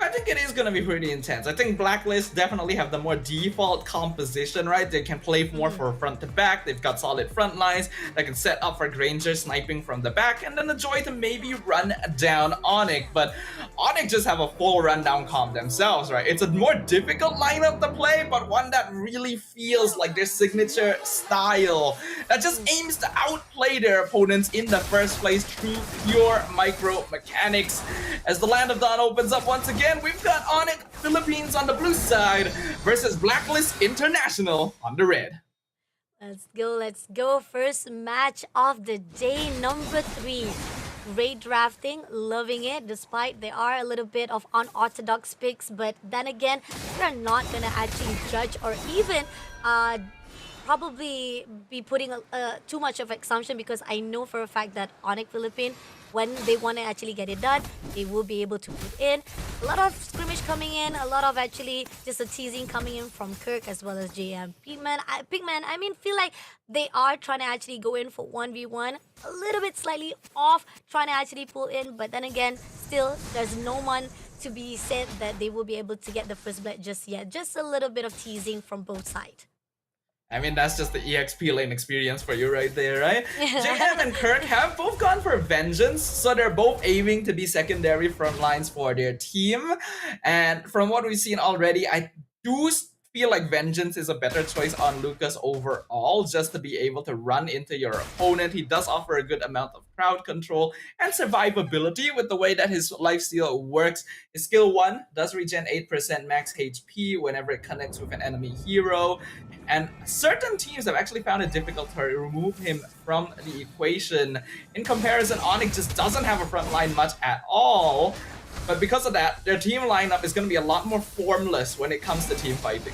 I think it is going to be pretty intense. I think Blacklist definitely have the more default composition, right? They can play more for front to back. They've got solid front lines that can set up for Granger sniping from the back, and then the Joy to maybe run down Onyx. But Onyx just have a full rundown comp themselves, right? It's a more difficult lineup to play, but one that really feels like their signature style that just aims to outplay their opponents in the first place through pure micro mechanics. As the Land of Dawn opens up once again, we've got Onyx Philippines on the blue side versus Blacklist International on the red. Let's go. First match of the day, number 3. Great drafting, loving it, despite they are a little bit of unorthodox picks. But then again, we're not gonna actually judge or even probably be putting too much of assumption, because I know for a fact that Onyx Philippines, when they want to actually get it done, they will be able to put in a lot of scrimmage coming in, a lot of actually just a teasing coming in from Kirk as well as JM. Pigman, I mean, feel like they are trying to actually go in for 1v1, a little bit slightly off, trying to actually pull in, but then again, still, there's no one to be said that they will be able to get the first blood just yet. Just a little bit of teasing from both sides. I mean, that's just the EXP lane experience for you right there, right? JM and Kirk have both gone for Vengeance, so they're both aiming to be secondary front lines for their team. And from what we've seen already, I do feel like Vengeance is a better choice on Lucas overall, just to be able to run into your opponent. He does offer a good amount of crowd control and survivability with the way that his lifesteal works. His skill 1 does regen 8% max HP whenever it connects with an enemy hero. And certain teams have actually found it difficult to remove him from the equation. In comparison, Onyx just doesn't have a front line much at all. But because of that, their team lineup is going to be a lot more formless when it comes to team fighting.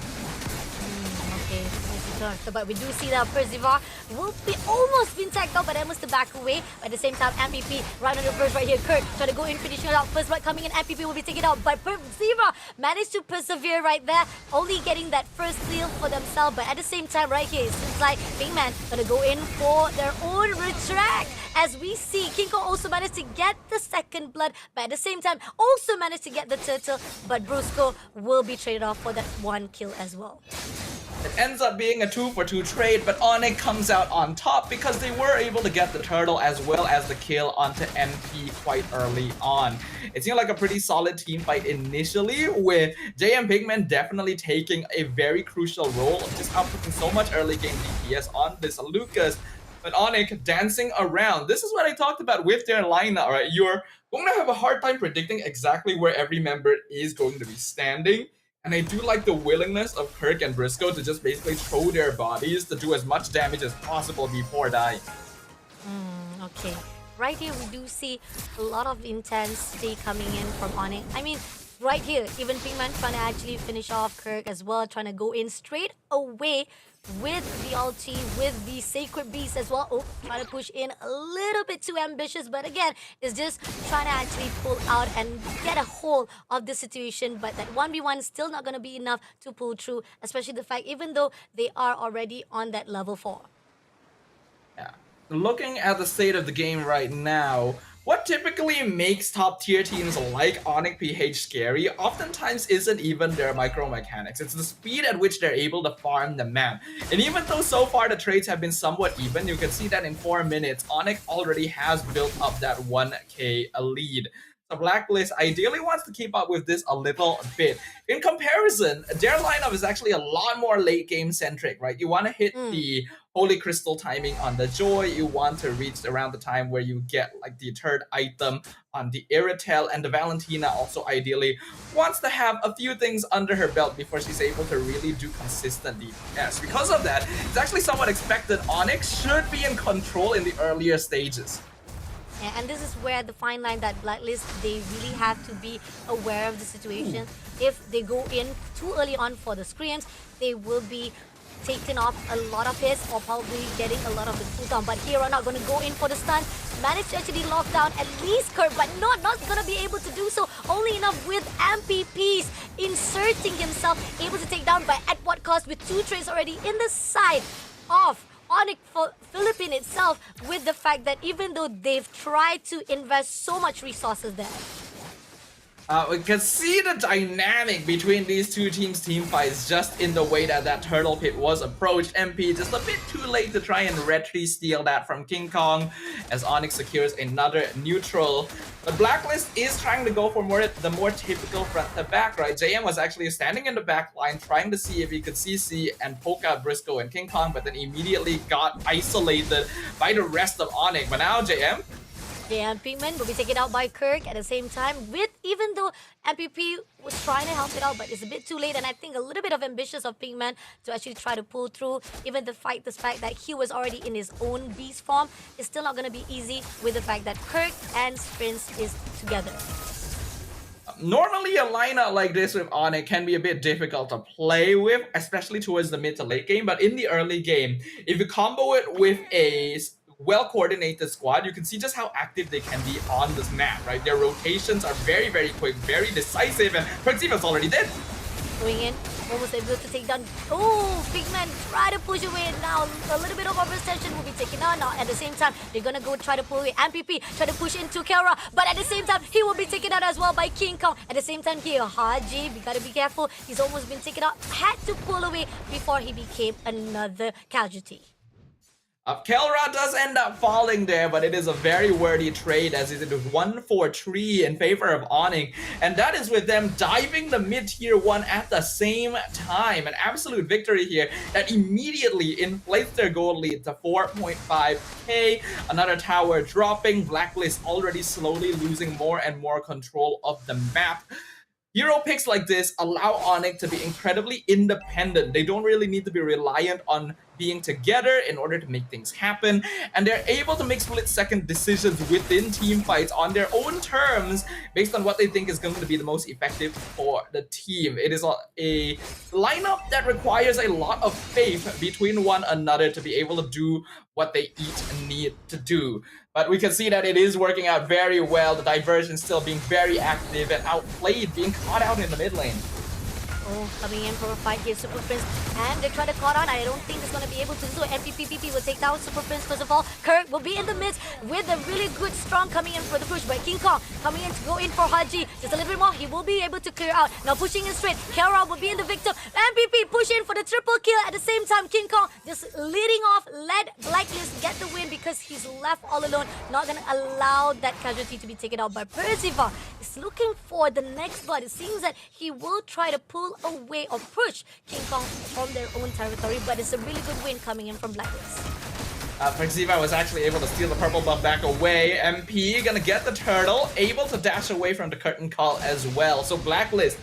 Okay, but we do see that Percival will be almost been tagged out, but that must back away. But at the same time, MPP right on the first right here. Kurt trying to go in, finishing it out. First blood coming in, MPP will be taken out. But Percival managed to persevere right there, only getting that first kill for themselves. But at the same time, right here, it seems like Pinkman gonna go in for their own retract. As we see, Kinko also managed to get the second blood, but at the same time, also managed to get the turtle. But Brusco will be traded off for that one kill as well. It ends up being a 2-for-2 trade, but Onyx comes out on top because they were able to get the turtle as well as the kill onto MP quite early on. It seemed like a pretty solid team fight initially, with JM Pigman definitely taking a very crucial role, just outputting so much early game DPS on this Lucas. But Onyx dancing around. This is what I talked about with their lineup, right? You're going to have a hard time predicting exactly where every member is going to be standing. And I do like the willingness of Kirk and Briscoe to just basically throw their bodies to do as much damage as possible before dying. Okay. right here we do see a lot of intensity coming in from Onyx. I mean, right here, even Pinkman trying to actually finish off Kirk as well, trying to go in straight away with the ulti, with the Sacred Beast as well. Oh, trying to push in a little bit too ambitious, but again, it's just trying to actually pull out and get a hold of the situation. But that 1v1 is still not going to be enough to pull through, especially the fact even though they are already on that level 4. Yeah. Looking at the state of the game right now, what typically makes top tier teams like Onyx PH scary oftentimes isn't even their micro mechanics. It's the speed at which they're able to farm the map. And even though so far the trades have been somewhat even, you can see that in 4 minutes, Onyx already has built up that 1k lead. The Blacklist ideally wants to keep up with this a little bit. In comparison, their lineup is actually a lot more late game centric, right? You want to hit the Holy Crystal timing on the Joy. You want to reach around the time where you get like the third item on the Iritel, and the Valentina also ideally wants to have a few things under her belt before she's able to really do consistent DPS. Because of that, it's actually somewhat expected Onyx should be in control in the earlier stages. Yeah, and this is where the fine line that Blacklist, they really have to be aware of the situation. If they go in too early on for the screams, they will be taking off a lot of hits or probably getting a lot of the cooldown. But here are not going to go in for the stun. Managed to actually lock down at least Kurt, but not going to be able to do so. Only enough with MPPs inserting himself, able to take down, but at what cost? With 2 trades already in the side of Onyx for Philippine itself, with the fact that even though they've tried to invest so much resources there, we can see the dynamic between these two teams' team fights just in the way that that turtle pit was approached. MP just a bit too late to try and retry steal that from King Kong as Onyx secures another neutral. But Blacklist is trying to go for the more typical front to back, right? JM was actually standing in the back line trying to see if he could CC and poke out Briscoe and King Kong, but then immediately got isolated by the rest of Onyx. But now JM, and Pinkman will be taken out by Kirk at the same time, with even though MPP was trying to help it out, but it's a bit too late, and I think a little bit of ambitious of Pinkman to actually try to pull through. Even the fact that he was already in his own beast form is still not going to be easy with the fact that Kirk and Sprints is together. Normally a lineup like this with Onyx can be a bit difficult to play with, especially towards the mid to late game, but in the early game, if you combo it with a well-coordinated squad, you can see just how active they can be on this map, right? Their rotations are very, very quick, very decisive, and Persiva's already dead. Going in, almost able to take down. Oh, Pinkman try to push away now. A little bit of overextension will be taken out now. At the same time, they're gonna go try to pull away. MPP try to push into Kelra, but at the same time, he will be taken out as well by King Kong. At the same time here, Haji, we gotta be careful. He's almost been taken out. Had to pull away before he became another casualty. Kelra does end up falling there, but it is a very worthy trade as it is 1-4-3 in favor of Onyx, and that is with them diving the mid-tier 1 at the same time. An absolute victory here that immediately inflates their gold lead to 4.5k. Another tower dropping. Blacklist already slowly losing more and more control of the map. Hero picks like this allow Onyx to be incredibly independent. They don't really need to be reliant on being together in order to make things happen, and they're able to make split-second decisions within team fights on their own terms based on what they think is going to be the most effective for the team. It is a lineup that requires a lot of faith between one another to be able to do what they each need to do. But we can see that it is working out very well. The diversion still being very active and outplayed, being caught out in the mid lane. Oh, coming in for a fight here, Super Prince, and they try to caught on. I don't think it's going to be able to do so. MPPP will take down Super Prince first of all. Kirk will be in the midst with a really good strong coming in for the push, but King Kong coming in to go in for Haji. Just a little bit more, he will be able to clear out. Now pushing in straight, Kara will be in the victim. MPP push in for the triple kill at the same time. King Kong just leading off, let Blacklist get the win because he's left all alone. Not going to allow that casualty to be taken out by Persiva. Is looking for the next blood. It seems that he will try to pull away or push King Kong from their own territory, but it's a really good win coming in from Blacklist. Preshow was actually able to steal the purple buff back away. MP gonna get the turtle, able to dash away from the curtain call as well. So Blacklist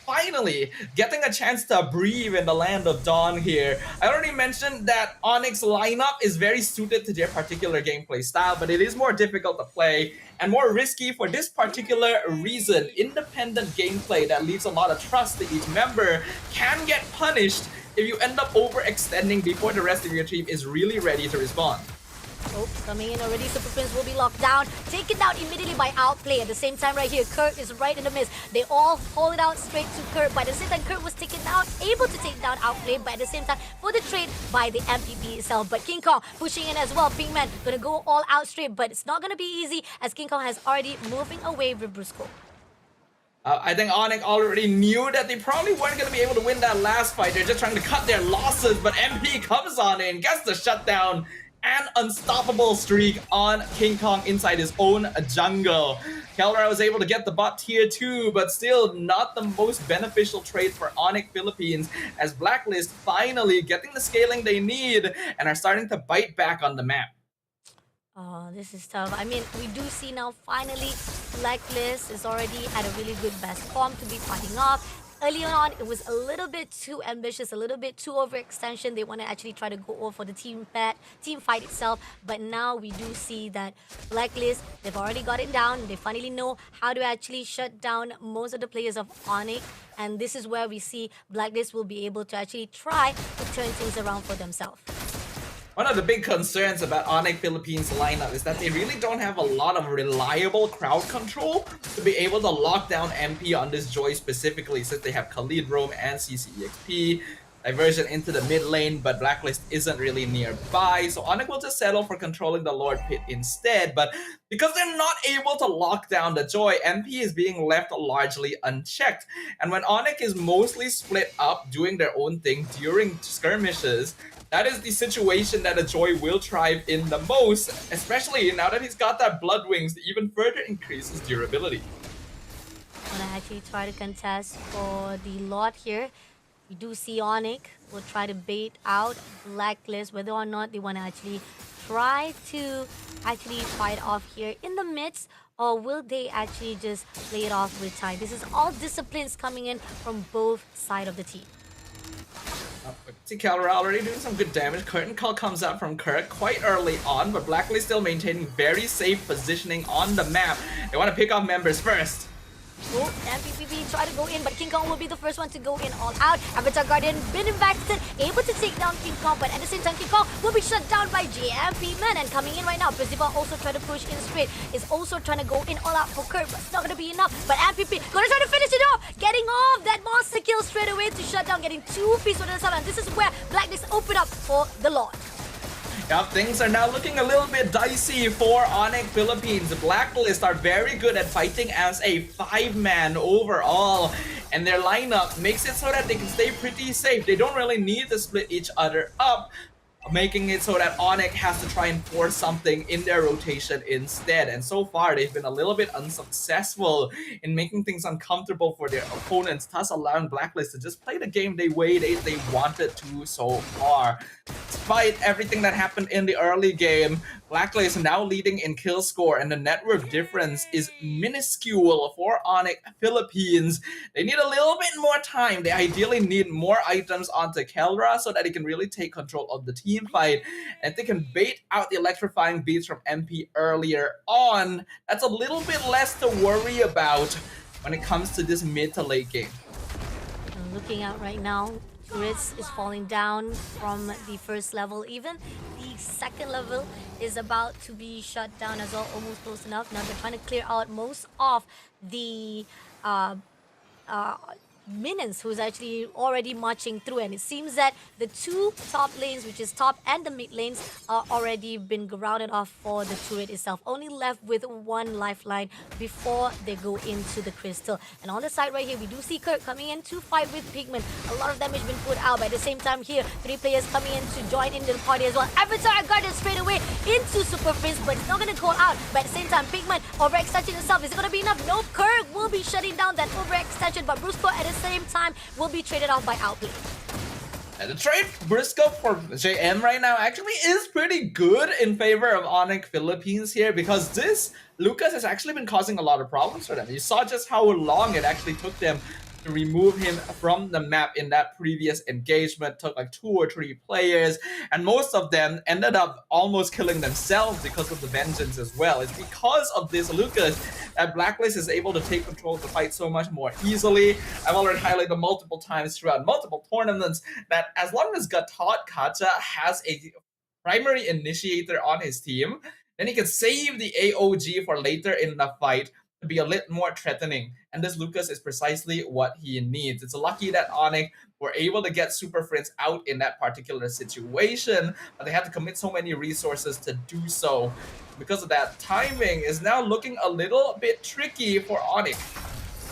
finally getting a chance to breathe in the land of Dawn here. I already mentioned that Onyx lineup is very suited to their particular gameplay style, but it is more difficult to play and more risky for this particular reason. Independent gameplay that leaves a lot of trust to each member can get punished if you end up overextending before the rest of your team is really ready to respond. Oh, coming in already. Super Prince will be locked down. Taken down immediately by Outplay. At the same time right here, Kurt is right in the midst. They all hold it out straight to Kurt. By the same time, Kurt was taken down, able to take down Outplay. But at the same time, for the trade by the MPP itself. But King Kong pushing in as well. Pinkman gonna go all out straight. But it's not gonna be easy as King Kong has already moving away with Brusco. I think Onyx already knew that they probably weren't going to be able to win that last fight. They're just trying to cut their losses, but MP comes on in, gets the shutdown, and unstoppable streak on King Kong inside his own jungle. Kelra was able to get the bot tier 2, but still not the most beneficial trade for Onyx Philippines, as Blacklist finally getting the scaling they need and are starting to bite back on the map. Oh, this is tough. I mean, we do see now finally Blacklist is already at a really good best form to be fighting off. Early on, it was a little bit too ambitious, a little bit too overextension. They want to actually try to go all for the team fight itself. But now we do see that Blacklist, they've already got it down. They finally know how to actually shut down most of the players of Onyx. And this is where we see Blacklist will be able to actually try to turn things around for themselves. One of the big concerns about Onyx Philippines lineup is that they really don't have a lot of reliable crowd control to be able to lock down MP on this Joy specifically, since they have Khalid, Rome, and CCEXP. Diversion into the mid lane, but Blacklist isn't really nearby, so Onyx will just settle for controlling the Lord Pit instead. But because they're not able to lock down the Joy, MP is being left largely unchecked. And when Onyx is mostly split up doing their own thing during skirmishes, that is the situation that a Joy will thrive in the most, especially now that he's got that Blood Wings to even further increase his durability. I'm gonna actually try to contest for the lot here. We do see Onyx will try to bait out Blacklist, whether or not they want to actually try to fight off here in the midst, or will they actually just play it off with time? This is all disciplines coming in from both sides of the team. See Calra already doing some good damage. Curtain Call comes out from Kirk quite early on, but Blacklist still maintaining very safe positioning on the map. They want to pick off members first. Oh, MPPP try to go in, but King Kong will be the first one to go in all out. Avatar Guardian been invested, able to take down King Kong, but at the same time, King Kong will be shut down by JMP Man. And coming in right now, Percival also try to push in straight. Is also trying to go in all out for Kurt, but it's not going to be enough. But MPP gonna try to finish it off, getting off that monster kill straight away to shut down, getting 2 pieces for the side. And this is where Blacklist open up for the Lord. Yep, things are now looking a little bit dicey for Onyx Philippines. Blacklist are very good at fighting as a 5-man overall, and their lineup makes it so that they can stay pretty safe. They don't really need to split each other up, making it so that Onyx has to try and force something in their rotation instead. And so far, they've been a little bit unsuccessful in making things uncomfortable for their opponents, thus allowing Blacklist to just play the game they wanted to so far. Despite everything that happened in the early game, Blacklist now leading in kill score, and the network difference is minuscule for Onyx Philippines. They need a little bit more time. They ideally need more items onto Kelra so that they can really take control of the team fight. And if they can bait out the electrifying beats from MP earlier on, that's a little bit less to worry about when it comes to this mid to late game. I'm looking out right now. Turrets is falling down from the first level. Even the second level is about to be shut down as well, almost close enough. Now they're trying to clear out most of the minions who's actually already marching through, and it seems that the 2 top lanes, which is top and the mid lanes, are already been grounded off for the turret itself, only left with 1 lifeline before they go into the crystal. And on the side right here, we do see Kirk coming in to fight with Pigment. A lot of damage been put out, but at the same time here, 3 players coming in to join into the party as well. Avatar Guardian straight away into Super Prince, but it's not going to call out. But at the same time, Pigment overextension itself, is it going to be enough? No, Kirk will be shutting down that overextension, but Brusco at the same time will be traded off by Outplay. And the trade Briscoe for JM right now actually is pretty good in favor of Onyx Philippines here, because this Lucas has actually been causing a lot of problems for them. You saw just how long it actually took them to remove him from the map in that previous engagement. Took like 2 or 3 players, and most of them ended up almost killing themselves because of the vengeance as well. It's because of this, Lucas, that Blacklist is able to take control of the fight so much more easily. I've already highlighted multiple times throughout multiple tournaments that as long as Gatot Kacha has a primary initiator on his team, then he can save the AOG for later in the fight to be a little more threatening. And this Lucas is precisely what he needs. It's lucky that Onyx were able to get Super Friends out in that particular situation, but they had to commit so many resources to do so. Because of that, timing is now looking a little bit tricky for Onyx.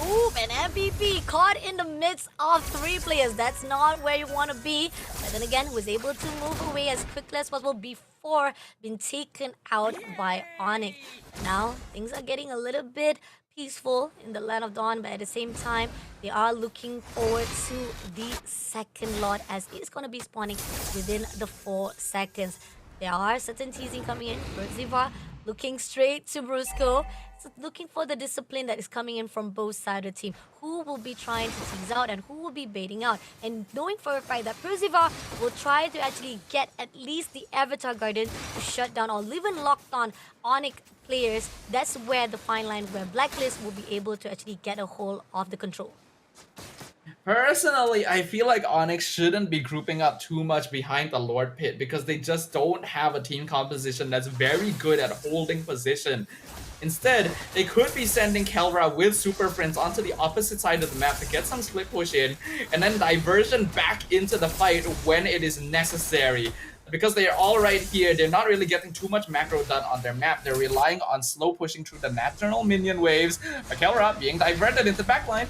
Ooh, an MVP caught in the midst of 3 players. That's not where you want to be. But then again, was able to move away as quickly as possible before being taken out by Onyx. Now, things are getting a little bit peaceful in the Land of Dawn, but at the same time, they are looking forward to the second lot as it's going to be spawning within the 4 seconds. There are certain teasing coming in. Ziva looking straight to Brusco. So looking for the discipline that is coming in from both sides of the team. Who will be trying to tease out and who will be baiting out. And knowing for a fact that Persiva will try to actually get at least the Avatar Guardian to shut down or even locked on Onyx players. That's where the fine line where Blacklist will be able to actually get a hold of the control. Personally, I feel like Onyx shouldn't be grouping up too much behind the Lord Pit because they just don't have a team composition that's very good at holding position. Instead, they could be sending Kelra with Super Friends onto the opposite side of the map to get some split push in, and then diversion back into the fight when it is necessary. Because they are all right here, they're not really getting too much macro done on their map. They're relying on slow pushing through the natural minion waves. Kelra being diverted into backline.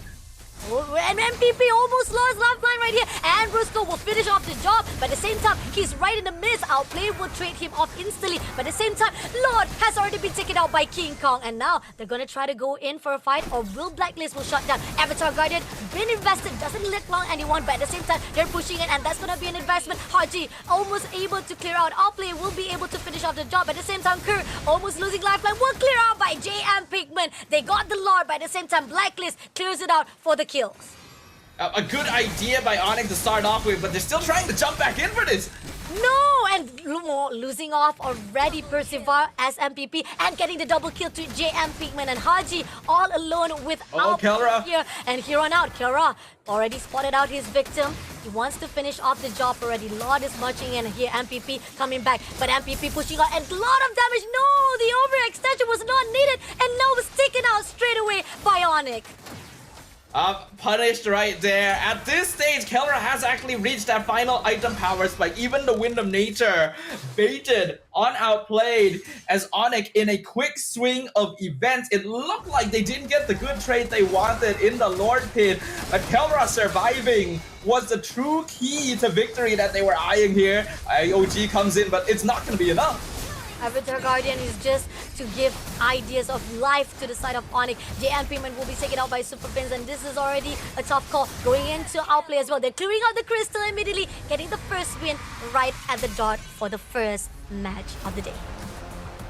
Oh, and MPP almost lost lifeline right here. And Brusco will finish off the job. But at the same time, he's right in the midst. Outplay will trade him off instantly. But at the same time, Lord has already been taken out by King Kong. And now they're going to try to go in for a fight. Or will Blacklist will shut down. Avatar Guardian, been invested, doesn't let long anyone. But at the same time, they're pushing it. And that's going to be an investment. Haji almost able to clear out. Outplay will be able to finish off the job. At the same time, Kerr almost losing lifeline. Will clear out by JM Pigman. They got the Lord. But at the same time, Blacklist clears it out for the kills. A good idea by Onyx to start off with, but they're still trying to jump back in for this. No, and losing off already Percival as MPP and getting the double kill to JM Pigman and Haji all alone without Kelra here. And here on out, Kelra already spotted out his victim. He wants to finish off the job already. Lord is marching in here. MPP coming back, but MPP pushing out and a lot of damage. No, the overextension was not needed and now was taken out straight away by Onyx. Punished right there. At this stage, Kelra has actually reached that final item power spike. Even the Wind of Nature baited on outplayed as Onyx in a quick swing of events. It looked like they didn't get the good trade they wanted in the Lord Pit, but Kelra surviving was the true key to victory that they were eyeing here. IOG comes in, but it's not going to be enough. Avatar Guardian is just to give ideas of life to the side of Onyx. JM Payment will be taken out by Super Pins, and this is already a tough call going into outplay as well. They're clearing out the crystal immediately, getting the first win right at the dot for the first match of the day.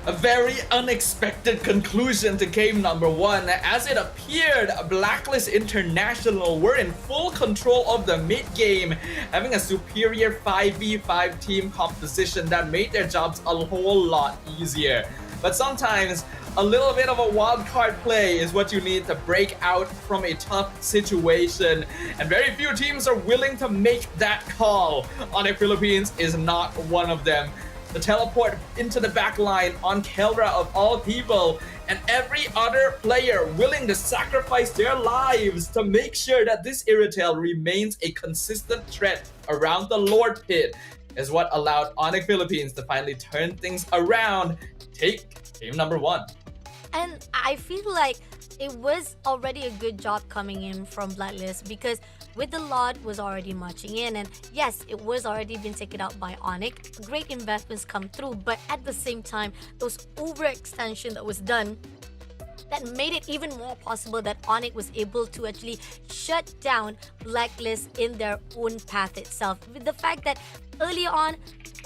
A very unexpected conclusion to game number 1. As it appeared, Blacklist International were in full control of the mid-game, having a superior 5v5 team composition that made their jobs a whole lot easier. But sometimes, a little bit of a wild card play is what you need to break out from a tough situation. And very few teams are willing to make that call. Onyx Philippines is not one of them. The teleport into the back line on Kelra of all people, and every other player willing to sacrifice their lives to make sure that this Irritel remains a consistent threat around the Lord Pit is what allowed Onyx Philippines to finally turn things around, take game number 1. And I feel like it was already a good job coming in from Blacklist because with the Lord was already marching in, and yes, it was already been taken out by Onyx. Great investments come through, but at the same time, those overextension that was done that made it even more possible that Onyx was able to actually shut down Blacklist in their own path itself. With the fact that early on,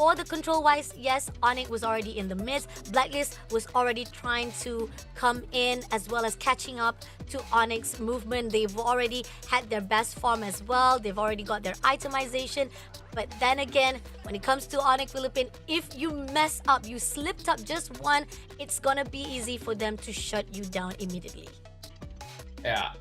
For the control wise, yes, Onyx was already in the midst. Blacklist was already trying to come in as well as catching up to Onyx movement. They've already had their best form as well. They've already got their itemization. But then again, when it comes to Onyx Philippines, if you mess up, you slipped up just one, it's gonna be easy for them to shut you down immediately. Yeah,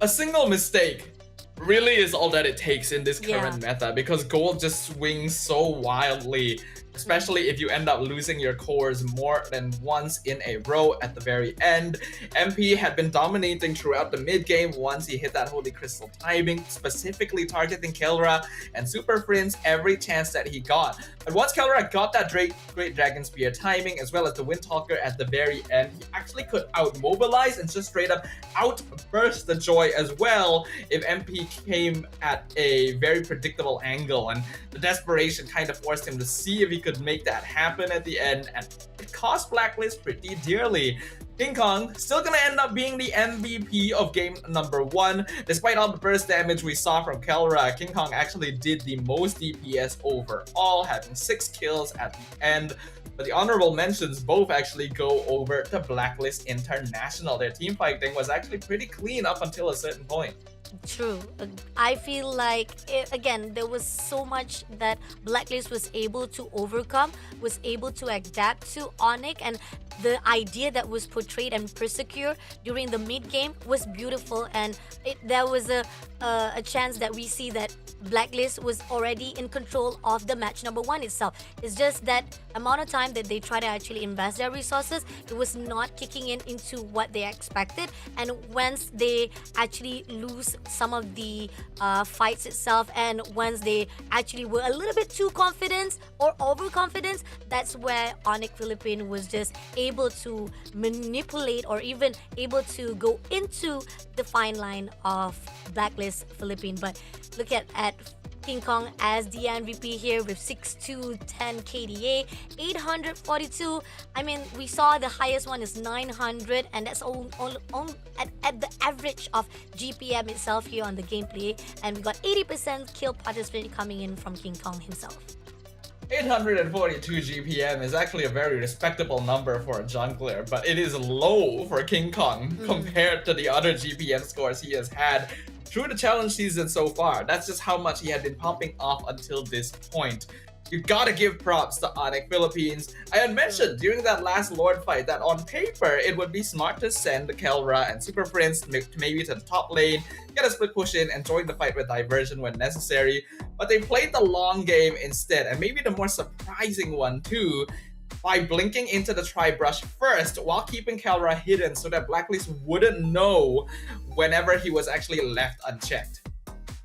a single mistake really is all that it takes in this current meta, because gold just swings so wildly, especially if you end up losing your cores more than once in a row at the very end. MP had been dominating throughout the mid game once he hit that Holy Crystal timing, specifically targeting Kelra and Super Prince every chance that he got. But once Kelra got that Great Dragon Spear timing as well as the Windtalker at the very end, he actually could out-mobilize and just straight up outburst the Joy as well if MP came at a very predictable angle, and the desperation kind of forced him to see if he could make that happen at the end, and it cost Blacklist pretty dearly. King Kong still gonna end up being the MVP of game number 1. Despite all the burst damage we saw from Kelra, King Kong actually did the most DPS overall, having 6 kills at the end. But the honorable mentions both actually go over to Blacklist International. Their team fighting was actually pretty clean up until a certain point. True. I feel like, again, there was so much that Blacklist was able to overcome, was able to adapt to Onyx, and the idea that was portrayed and Persecure during the mid game was beautiful, and there was a chance that we see that Blacklist was already in control of the match number 1 itself. It's just that amount of time that they try to actually invest their resources, it was not kicking into what they expected, and once they actually lose some of the fights itself, and once they actually were a little bit too confident or overconfident, that's where Onyx Philippines was just able to manipulate or even able to go into the fine line of Blacklist Philippines. But look at King Kong as the MVP here with 6,210 KDA, 842. I mean, we saw the highest one is 900, and that's all at the average of GPM itself here on the gameplay. And we got 80% kill participation coming in from King Kong himself. 842 GPM is actually a very respectable number for a jungler, but it is low for King Kong compared to the other GPM scores he has had through the challenge season so far. That's just how much he had been pumping off until this point. You gotta give props to Onyx Philippines. I had mentioned during that last Lord fight that on paper it would be smart to send the Kelra and Super Prince maybe to the top lane, get a split push in and join the fight with diversion when necessary, but they played the long game instead, and maybe the more surprising one too, by blinking into the Tri-Brush first while keeping Kelra hidden so that Blacklist wouldn't know whenever he was actually left unchecked.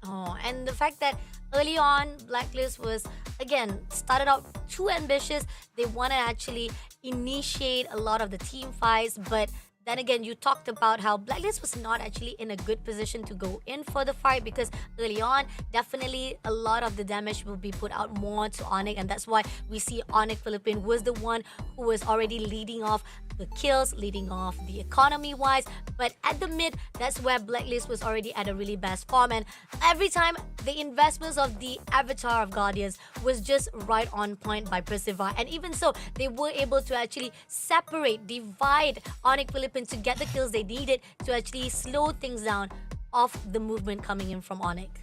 Oh, and the fact that early on, Blacklist was, again, started out too ambitious. They want to actually initiate a lot of the team fights, but then again, you talked about how Blacklist was not actually in a good position to go in for the fight, because early on, definitely a lot of the damage will be put out more to Onyx, and that's why we see Onyx Philippines was the one who was already leading off the kills, leading off the economy wise. But at the mid, that's where Blacklist was already at a really best form, and every time the investments of the Avatar of Guardians was just right on point by Persevere, and even so, they were able to actually separate, divide Onyx Philippines to get the kills they needed to actually slow things down of the movement coming in from Onyx.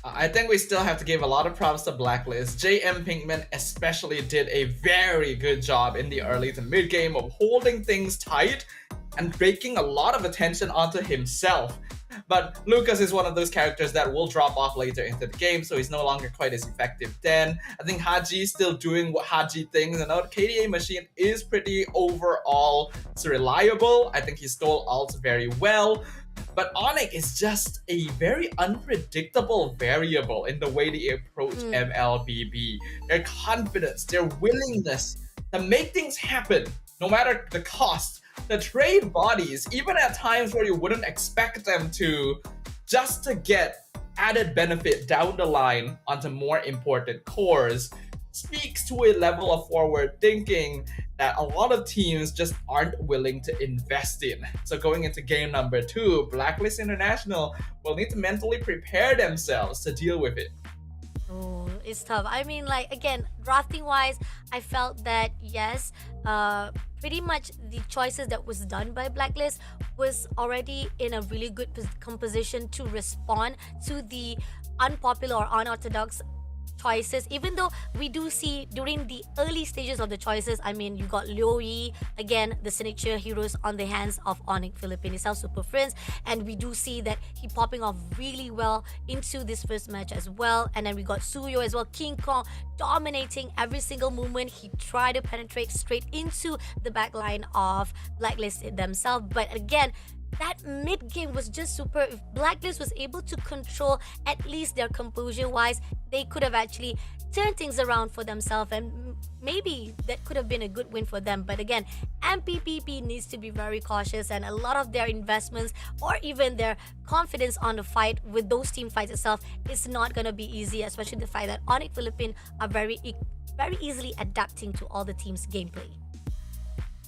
I think we still have to give a lot of props to Blacklist. JM Pinkman especially did a very good job in the early to mid game of holding things tight and breaking a lot of attention onto himself. But Lucas is one of those characters that will drop off later into the game, so he's no longer quite as effective then. I think Haji is still doing what Haji things, and our KDA machine is pretty overall reliable. I think he stole ults very well. But Onyx is just a very unpredictable variable in the way they approach MLBB. Their confidence, their willingness to make things happen, no matter the cost, to trade bodies, even at times where you wouldn't expect them to, just to get added benefit down the line onto more important cores, speaks to a level of forward thinking that a lot of teams just aren't willing to invest in. So going into game number 2, Blacklist International will need to mentally prepare themselves to deal with it. Oh, It's tough. I mean, like, again, drafting wise, I felt that yes, pretty much the choices that was done by Blacklist was already in a really good composition to respond to the unpopular or unorthodox choices, even though we do see during the early stages of the choices, I mean, you got Liu Yi, again, the signature heroes on the hands of Onyx Philippines itself, Super Friends, and we do see that he popping off really well into this first match as well. And then we got Suyo as well, King Kong dominating every single movement. He tried to penetrate straight into the back line of Blacklist themselves, but again, that mid game was just super. If Blacklist was able to control at least their composure wise, they could have actually turned things around for themselves, and maybe that could have been a good win for them. But again, MPPP needs to be very cautious, and a lot of their investments or even their confidence on the fight with those team fights itself is not going to be easy, especially the fact that Onyx Philippines are very easily adapting to all the team's gameplay.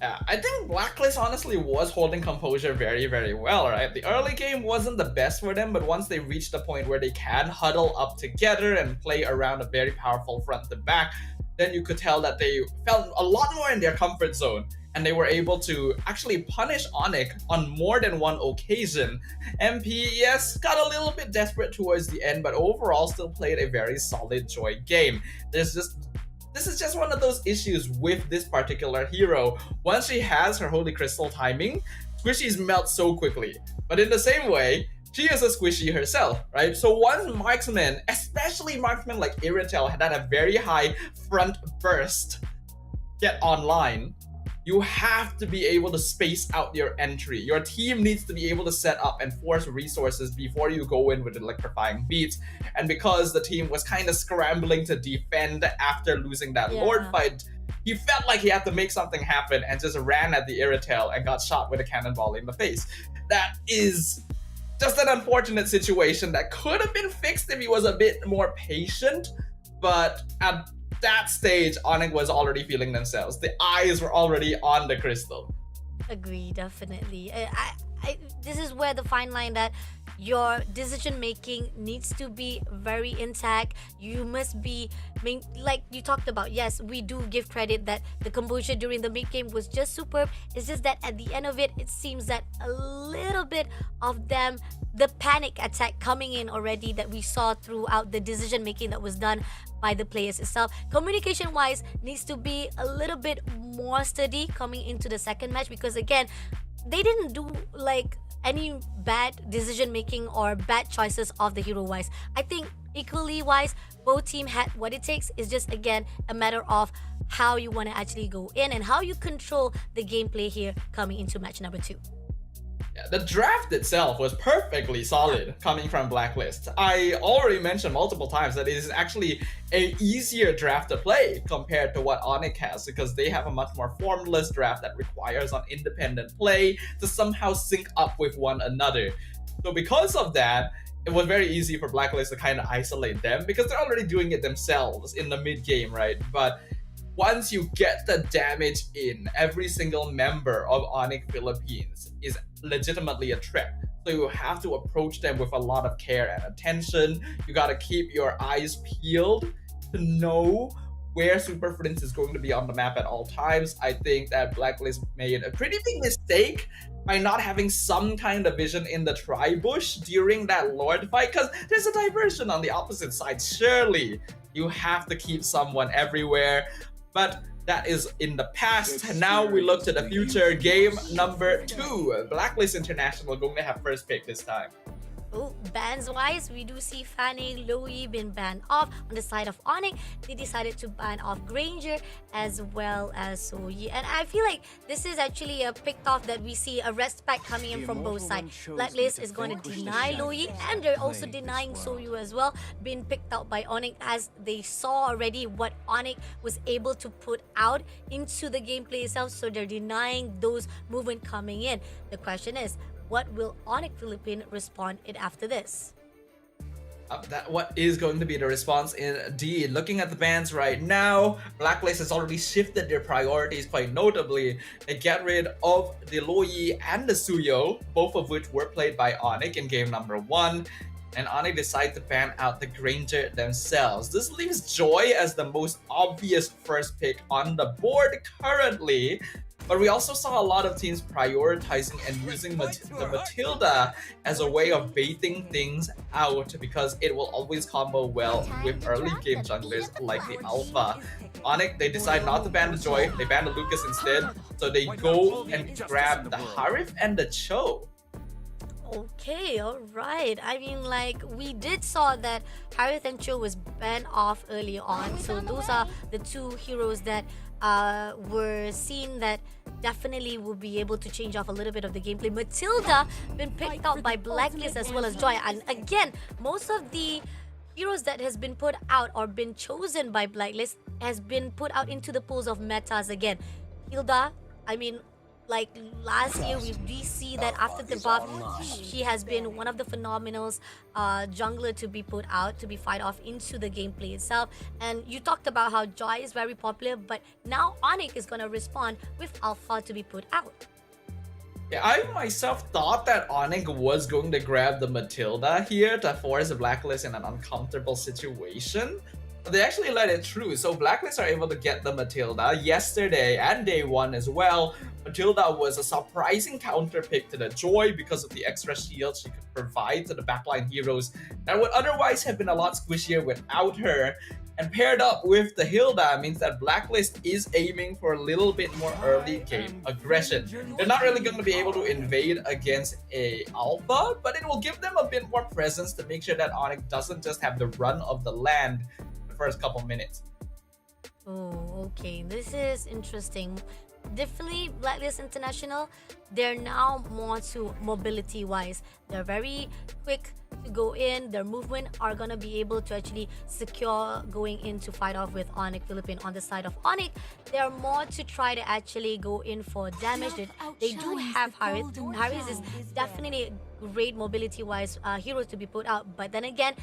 Yeah, I think Blacklist honestly was holding composure very, very well, right? The early game wasn't the best for them, but once they reached the point where they can huddle up together and play around a very powerful front to back, then you could tell that they felt a lot more in their comfort zone, and they were able to actually punish Onyx on more than one occasion. MP, yes, got a little bit desperate towards the end, but overall still played a very solid Joy game. This is just one of those issues with this particular hero. Once she has her Holy Crystal timing, squishies melt so quickly. But in the same way, she is a squishy herself, right? So once marksmen, especially marksmen like Iritel, that have very high front burst, get online, you have to be able to space out your entry. Your team needs to be able to set up and force resources before you go in with electrifying beats. And because the team was kind of scrambling to defend after losing that Lord fight, he felt like he had to make something happen and just ran at the Iritel and got shot with a cannonball in the face. That is just an unfortunate situation that could have been fixed if he was a bit more patient, but at that stage, Onyx was already feeling themselves. The eyes were already on the crystal. Agree, definitely. This is where the fine line that your decision making needs to be very intact. You must be, like you talked about, yes, we do give credit that the composure during the mid game was just superb. It's just that at the end of it, it seems that a little bit of them, the panic attack coming in already that we saw throughout the decision making that was done by the players itself. Communication wise needs to be a little bit more steady coming into the second match, because again, they didn't do like any bad decision making or bad choices of the hero wise. I think equally wise, both team had what it takes. It's just again a matter of how you want to actually go in and how you control the gameplay here coming into match number 2. Yeah, the draft itself was perfectly solid coming from Blacklist. I already mentioned multiple times that it is actually an easier draft to play compared to what Onyx has, because they have a much more formless draft that requires an independent play to somehow sync up with one another. So because of that, it was very easy for Blacklist to kind of isolate them because they're already doing it themselves in the mid game, right? But once you get the damage in, every single member of Onyx Philippines is legitimately a threat. So you have to approach them with a lot of care and attention. You gotta keep your eyes peeled to know where Super Prince is going to be on the map at all times. I think that Blacklist made a pretty big mistake by not having some kind of vision in the tri-bush during that Lord fight, because there's a diversion on the opposite side. Surely you have to keep someone everywhere. But that is in the past. Now we look to the future. Game number 2. Blacklist International going to have first pick this time. Oh, bans wise, we do see Fanny Louie been banned off. On the side of Onyx, they decided to ban off Granger as well as Soyi. And I feel like this is actually a picked off that we see a rest pack coming in from both sides. Blacklist is going to deny Louie, and they're also denying Soyu as well, being picked out by Onyx, as they saw already what Onyx was able to put out into the gameplay itself. So they're denying those movement coming in. The question is, what will Onyx Philippines respond it after this? What is going to be the response indeed? Looking at the bans right now, Blacklist has already shifted their priorities quite notably. They get rid of the Loyi and the Suyo, both of which were played by Onyx in game number 1. and Onyx decide to ban out the Granger themselves. This leaves Joy as the most obvious first pick on the board currently. But we also saw a lot of teams prioritizing and using the Matilda as a way of baiting things out because it will always combo well with early game junglers like the Alpha. Onyx, they decide not to ban the Joy, they ban the Lucas instead, so they go and grab the Harif and the Cho. Okay, all right. I mean, like, we did saw that Harith and Cho was banned off early on. So those are the two heroes that were seen that definitely will be able to change off a little bit of the gameplay. Matilda been picked out by Blacklist as well as Joy. And again, most of the heroes that has been put out or been chosen by Blacklist has been put out into the pools of metas again. Hilda, I mean, like last year we see that after the buff she has been one of the phenomenals jungler to be put out, to be fight off into the gameplay itself. And you talked about how Joy is very popular, but now Onyx is gonna respond with Alpha to be put out. Yeah, I myself thought that Onyx was going to grab the Matilda here to force the Blacklist in an uncomfortable situation. But they actually let it through, so Blacklist are able to get the Matilda yesterday and day one as well. Matilda was a surprising counter pick to the Joy because of the extra shield she could provide to the backline heroes that would otherwise have been a lot squishier without her. And paired up with the Hilda means that Blacklist is aiming for a little bit more early game aggression. They're not really going to be able to invade against a Alpha, but it will give them a bit more presence to make sure that Onyx doesn't just have the run of the land the first couple minutes. Oh, okay. This is interesting. Definitely, Blacklist International, they're now more to mobility wise. They're very quick to go in. Their movement are gonna be able to actually secure going in to fight off with Onyx Philippine. On the side of Onyx, they're more to try to actually go in for damage. They do have Harith. Harith is definitely a great mobility wise hero to be put out, but then again,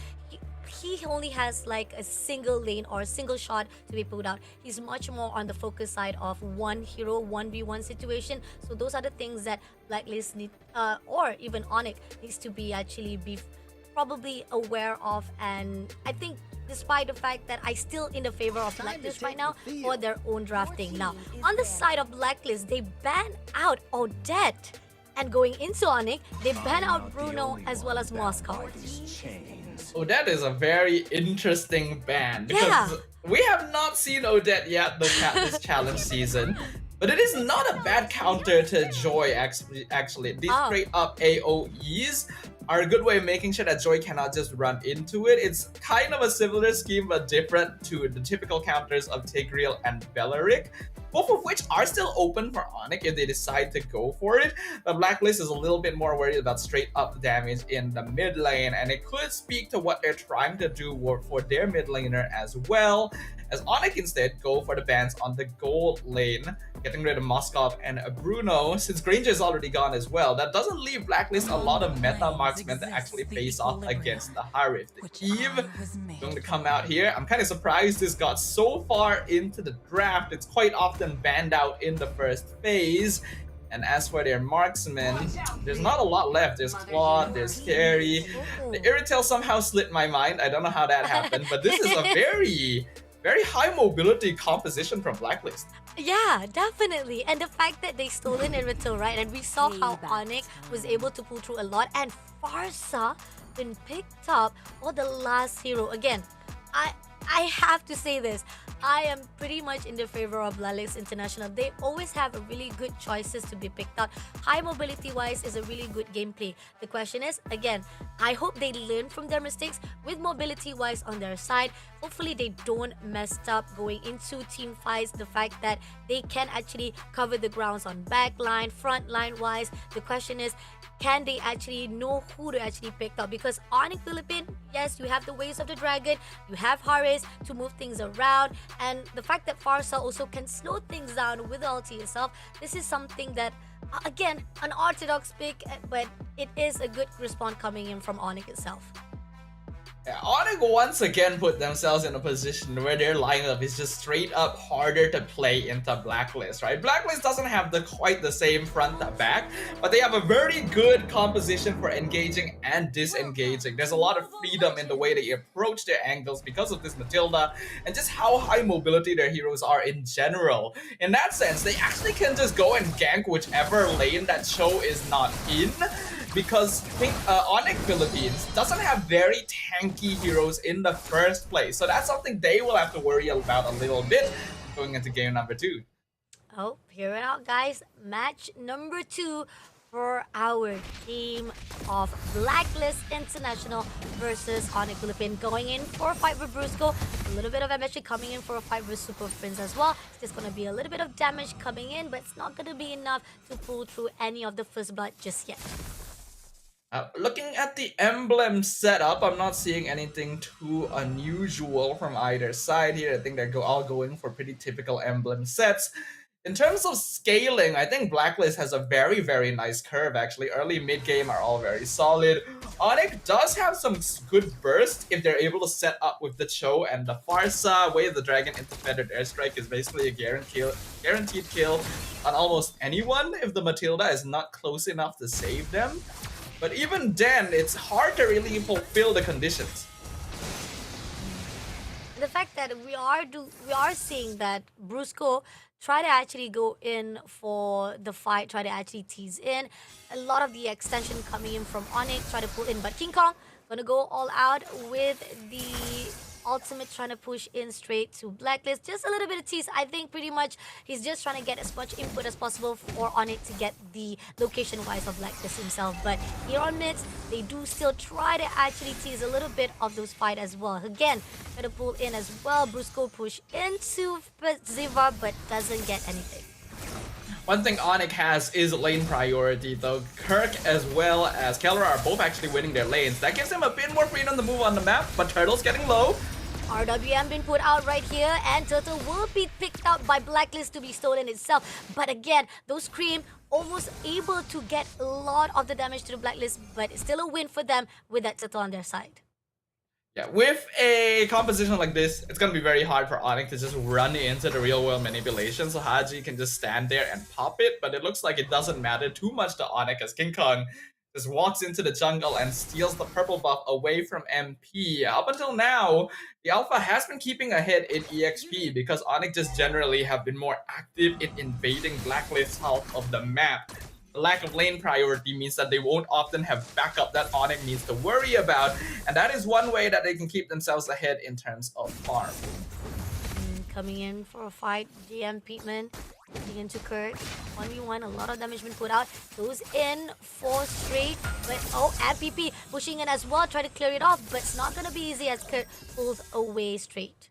he only has like a single lane or a single shot to be put out. He's much more on the focus side of one hero 1v1 situation. So those are the things that Blacklist need or even Onyx needs to be probably aware of. And I think despite the fact that I still in the favor of Blacklist right now for their own drafting. Now on the side of Blacklist, they ban out Odette, and going into Onyx, they ban out Bruno as well as Moscow. Odette is a very interesting ban because we have not seen Odette yet this challenge season. But it is not a bad counter to Joy, actually. These straight up AoEs are a good way of making sure that Joy cannot just run into it. It's kind of a similar scheme but different to the typical counters of Tigreal and Beleric, both of which are still open for Onyx if they decide to go for it. The Blacklist is a little bit more worried about straight up damage in the mid lane, and it could speak to what they're trying to do for their mid laner as well, as Onyx instead go for the bans on the gold lane, getting rid of Moskov and Bruno. Since Granger is already gone as well, that doesn't leave Blacklist a lot of meta marksmen to actually face off against the Harith. The Eve going to come out here. I'm kind of surprised this got so far into the draft. It's quite often banned out in the first phase. And as for their marksmen, there's not a lot left. There's Claude, there's Carry. The Irritel somehow slipped my mind. I don't know how that happened, but this is a very high mobility composition from Blacklist. Yeah, definitely. And the fact that they stole in Irritel, right? And we saw how Onyx was able to pull through a lot. And Farsa been picked up for the last hero. Again, I have to say this. I am pretty much in the favor of Blacklist International. They always have a really good choices to be picked out. High mobility wise is a really good gameplay. The question is, again, I hope they learn from their mistakes with mobility wise on their side. Hopefully they don't mess up going into team fights. The fact that they can actually cover the grounds on back line, front line wise. The question is, can they actually know who to actually pick up? Because Onyx Philippine, yes, you have the Waves of the Dragon, you have Haris to move things around, and the fact that Farsa also can slow things down with the ulti itself. This is something that, again, an orthodox pick, but it is a good response coming in from Onyx itself. Yeah, Onyx once again put themselves in a position where their lineup is just straight up harder to play into Blacklist, right? Blacklist doesn't have quite the same front to back, but they have a very good composition for engaging and disengaging. There's a lot of freedom in the way they approach their angles because of this Matilda and just how high mobility their heroes are in general. In that sense, they actually can just go and gank whichever lane that Cho is not in, because Onyx Philippines doesn't have very tanky heroes in the first place. So that's something they will have to worry about a little bit going into game number 2. Oh, hear it out, guys. Match number 2 for our team of Blacklist International versus Onyx Philippines. Going in for a fight with Brusco. A little bit of MSG coming in for a fight with Super Prince as well. It's just going to be a little bit of damage coming in, but it's not going to be enough to pull through any of the first blood just yet. Looking at the emblem setup, I'm not seeing anything too unusual from either side here. I think they're all going for pretty typical emblem sets. In terms of scaling, I think Blacklist has a very, very nice curve, actually. Early, mid-game are all very solid. Onyx does have some good burst if they're able to set up with the Cho and the Farsa. Wave the Dragon into Feathered Airstrike is basically a guaranteed kill on almost anyone if the Matilda is not close enough to save them. But even then, it's hard to really fulfill the conditions. The fact that we are seeing that Brusco try to actually go in for the fight, try to actually tease in. A lot of the extension coming in from Onyx, try to pull in, but King Kong gonna go all out with the ultimate, trying to push in straight to Blacklist. Just a little bit of tease. I think pretty much he's just trying to get as much input as possible for Onyx to get the location-wise of Blacklist himself. But here on mids, they do still try to actually tease a little bit of those fight as well. Again, try to pull in as well. Brusco push into Ziva, but doesn't get anything. One thing Onyx has is lane priority, though. Kirk as well as Keller are both actually winning their lanes. That gives him a bit more freedom to move on the map, but Turtle's getting low. RWM been put out right here, and Turtle will be picked out by Blacklist to be stolen itself. But again, those Cream almost able to get a lot of the damage to the Blacklist, but it's still a win for them with that Turtle on their side. Yeah, with a composition like this, it's going to be very hard for Onyx to just run into the real-world manipulation, so Haji can just stand there and pop it, but it looks like it doesn't matter too much to Onyx as King Kong just walks into the jungle and steals the purple buff away from MP. Up until now, the Alpha has been keeping ahead in EXP because Onyx just generally have been more active in invading Blacklist's half of the map. The lack of lane priority means that they won't often have backup that Onyx needs to worry about, and that is one way that they can keep themselves ahead in terms of farm. Coming in for a fight, GM Peatman getting into Kurt. 1v1, a lot of damage been put out. Goes in for straight, but and PP pushing in as well, try to clear it off, but it's not gonna be easy as Kurt pulls away straight.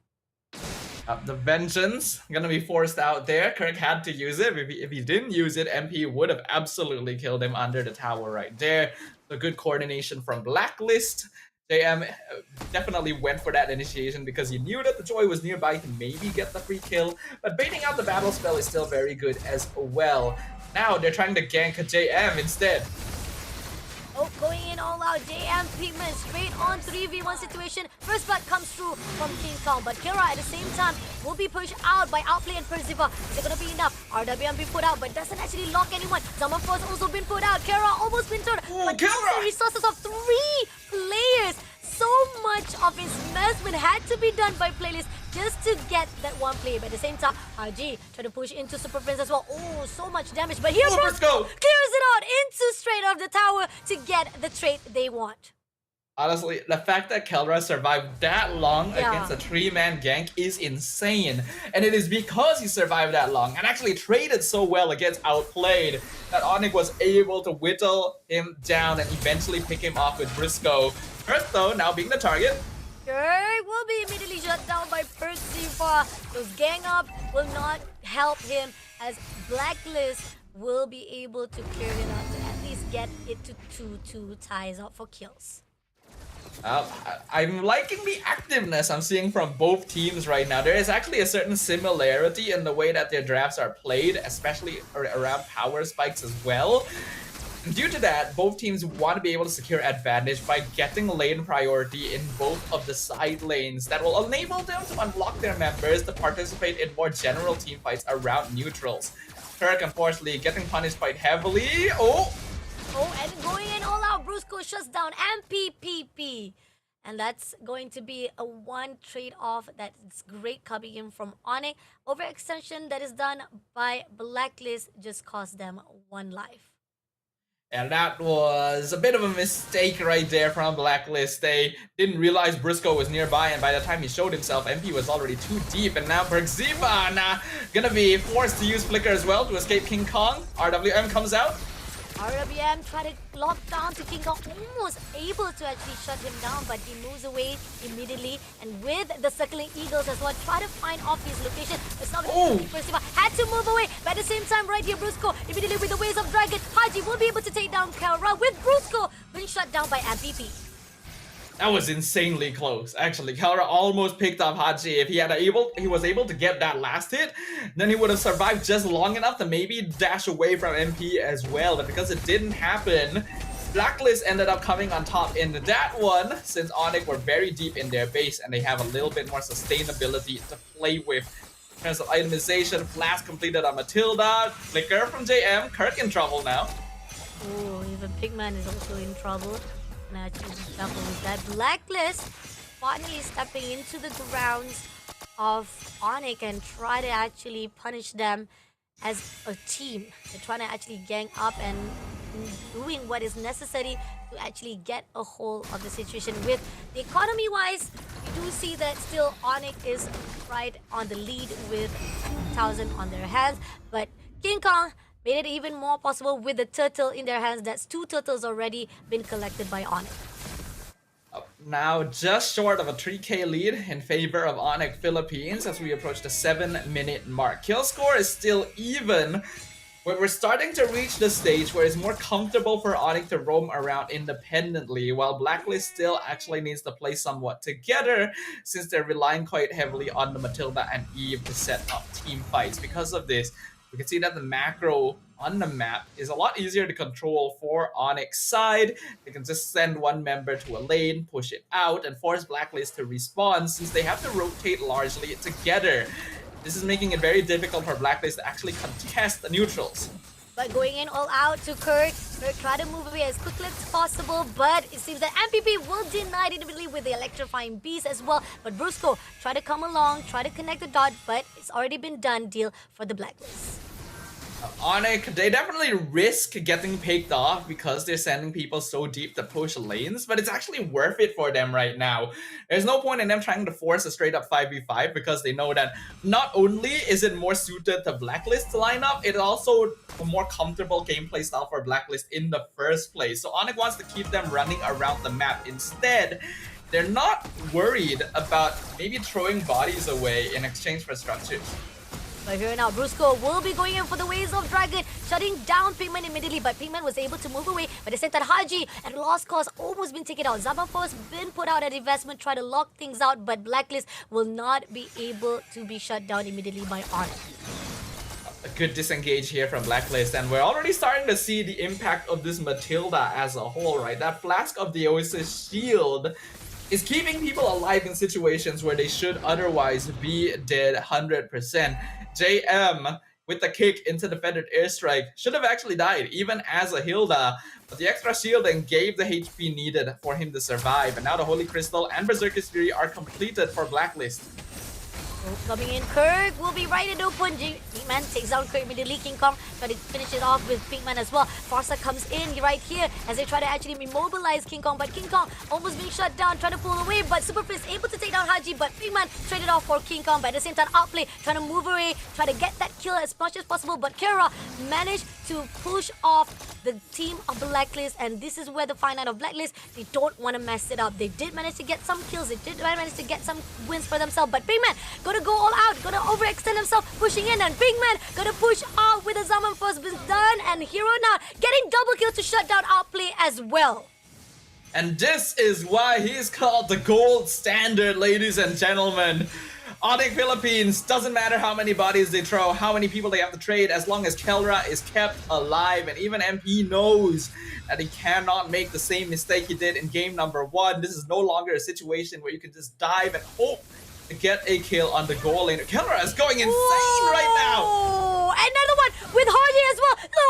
The vengeance gonna be forced out there. Kirk had to use it. If he didn't use it, MP would have absolutely killed him under the tower right there. So good coordination from Blacklist. JM definitely went for that initiation because he knew that the Joy was nearby to maybe get the free kill, but baiting out the battle spell is still very good as well. Now they're trying to gank JM instead. Going in all out, JM Pigment straight on 3v1 situation. First blood comes through from King Kong, but Kira at the same time will be pushed out by Outplay and Persiva. Is it gonna be enough? RWM been put out, but doesn't actually lock anyone. Summer Force also been put out. Kira almost been turned, but the resources of 3 players. So much of investment had to be done by Playlist just to get that one play. But at the same time, RG tried to push into Super Prince as well. Oh, so much damage. But here, Brusco clears it out into straight off the tower to get the trait they want. Honestly, the fact that Keldra survived that long against a 3-man gank is insane. And it is because he survived that long and actually traded so well against Outplayed that Onyx was able to whittle him down and eventually pick him off with Brusco. First though, now being the target. Kirk will be immediately shut down by Persiva. Those gang up will not help him as Blacklist will be able to clear it out to at least get it to 2-2 ties up for kills. I'm liking the activeness I'm seeing from both teams right now. There is actually a certain similarity in the way that their drafts are played, especially around power spikes as well. Due to that, both teams want to be able to secure advantage by getting lane priority in both of the side lanes that will enable them to unlock their members to participate in more general team fights around neutrals. Kirk, unfortunately, getting punished quite heavily. Oh, and going in all out, Brusco shuts down MPPP. And that's going to be a one trade-off that's great coming in from Onyx. Overextension that is done by Blacklist just cost them one life. and that was a bit of a mistake right there from Blacklist. They didn't realize Briscoe was nearby, and by the time he showed himself, MP was already too deep. And now Bergziban gonna be forced to use Flicker as well to escape King Kong. RWM comes out. RWM tried to lock down to King Kong, almost able to actually shut him down, but he moves away immediately. And with the circling eagles as well, try to find off his location. It's not going to be Persada. Had to move away, but at the same time, right here, Brusco immediately with the waves of dragon. Haji will be able to take down Kara with Brusco being shut down by MPP. That was insanely close. Actually, Kara almost picked up Haji. If he was able to get that last hit, then he would have survived just long enough to maybe dash away from MP as well. But because it didn't happen, Blacklist ended up coming on top in that one, since Onyx were very deep in their base and they have a little bit more sustainability to play with. In terms of itemization, Flash completed on Matilda, Flicker from JM, Kirk in trouble now. Oh, even Pigman is also in trouble. Now choosing double with that. Blacklist finally stepping into the grounds of Onyx and try to actually punish them as a team. They're trying to actually gang up and doing what is necessary to actually get a hold of the situation. With the economy wise, we do see that still Onyx is right on the lead with 2,000 on their hands, but King Kong made it even more possible with the turtle in their hands. That's 2 turtles already been collected by Onyx. Now just short of a 3k lead in favor of Onyx Philippines as we approach the 7-minute mark. Kill score is still even, but we're starting to reach the stage where it's more comfortable for Onyx to roam around independently, while Blacklist still actually needs to play somewhat together since they're relying quite heavily on the Matilda and Eve to set up team fights. Because of this, we can see that the macro on the map is a lot easier to control for Onyx side. They can just send one member to a lane, push it out, and force Blacklist to respawn since they have to rotate largely together. This is making it very difficult for Blacklist to actually contest the neutrals. But going in all out to Kirk. Kirk try to move away as quickly as possible, but it seems that MPP will deny it immediately with the electrifying beast as well. But Brusco try to come along, try to connect the dot, but it's already been done deal for the Blacklist. Onyx, they definitely risk getting picked off because they're sending people so deep to push lanes, but it's actually worth it for them right now. There's no point in them trying to force a straight up 5v5 because they know that not only is it more suited to Blacklist to line up, it's also a more comfortable gameplay style for Blacklist in the first place. So Onyx wants to keep them running around the map. Instead, they're not worried about maybe throwing bodies away in exchange for structures. But here now, Brusco will be going in for the Waves of Dragon, shutting down Pigman immediately, but Pigman was able to move away. But they said that Haji at lost cause almost been taken out. Zamanfo's been put out at investment, try to lock things out, but Blacklist will not be able to be shut down immediately by Onyx. A good disengage here from Blacklist, and we're already starting to see the impact of this Matilda as a whole, right? That Flask of the Oasis shield is keeping people alive in situations where they should otherwise be dead 100%. JM with the kick into the feathered airstrike should have actually died even as a Hilda, but the extra shielding gave the HP needed for him to survive. And now the Holy Crystal and Berserker's Fury are completed for Blacklist. Coming in, Kirk will be right in open. Pinkman takes down Kirk immediately. King Kong try to finish it off with Pinkman as well. Farsa comes in right here as they try to actually immobilize King Kong, but King Kong almost being shut down, trying to pull away, but Super is able to take down Haji, but Pinkman traded off for King Kong, but at the same time outplay, trying to move away, try to get that kill as much as possible, but Kara managed to push off the team of Blacklist, and this is where the fine line of Blacklist, they don't want to mess it up. They did manage to get some kills, they did manage to get some wins for themselves, but Pinkman gonna go all out, gonna overextend himself, pushing in, and Pinkman gonna push out with the Zaman first been done, and Hero now getting double kill to shut down outplay as well. And this is why he's called the gold standard, ladies and gentlemen. Onyx Philippines, doesn't matter how many bodies they throw, how many people they have to trade, as long as Kelra is kept alive. And even MP knows that he cannot make the same mistake he did in game number 1. This is no longer a situation where you can just dive and hope to get a kill on the goal lane. Kelra is going insane right now. Oh, another one with Hardy as well. No,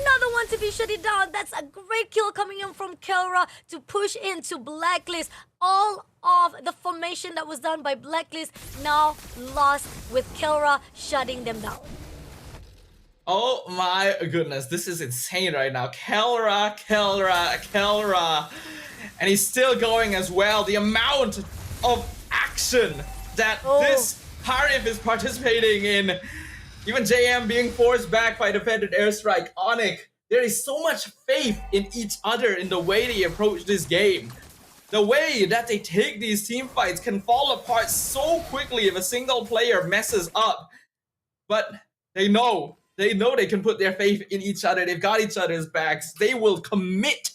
another one to be shutting down. That's a great kill coming in from Kelra to push into Blacklist. All of the formation that was done by Blacklist now lost with Kelra shutting them down. Oh my goodness, this is insane right now. Kelra. And he's still going as well. The amount of action that this Harif is participating in. Even JM being forced back by defended airstrike. Onyx, there is so much faith in each other in the way they approach this game. The way that they take these team fights can fall apart so quickly if a single player messes up. But they know they can put their faith in each other. They've got each other's backs. They will commit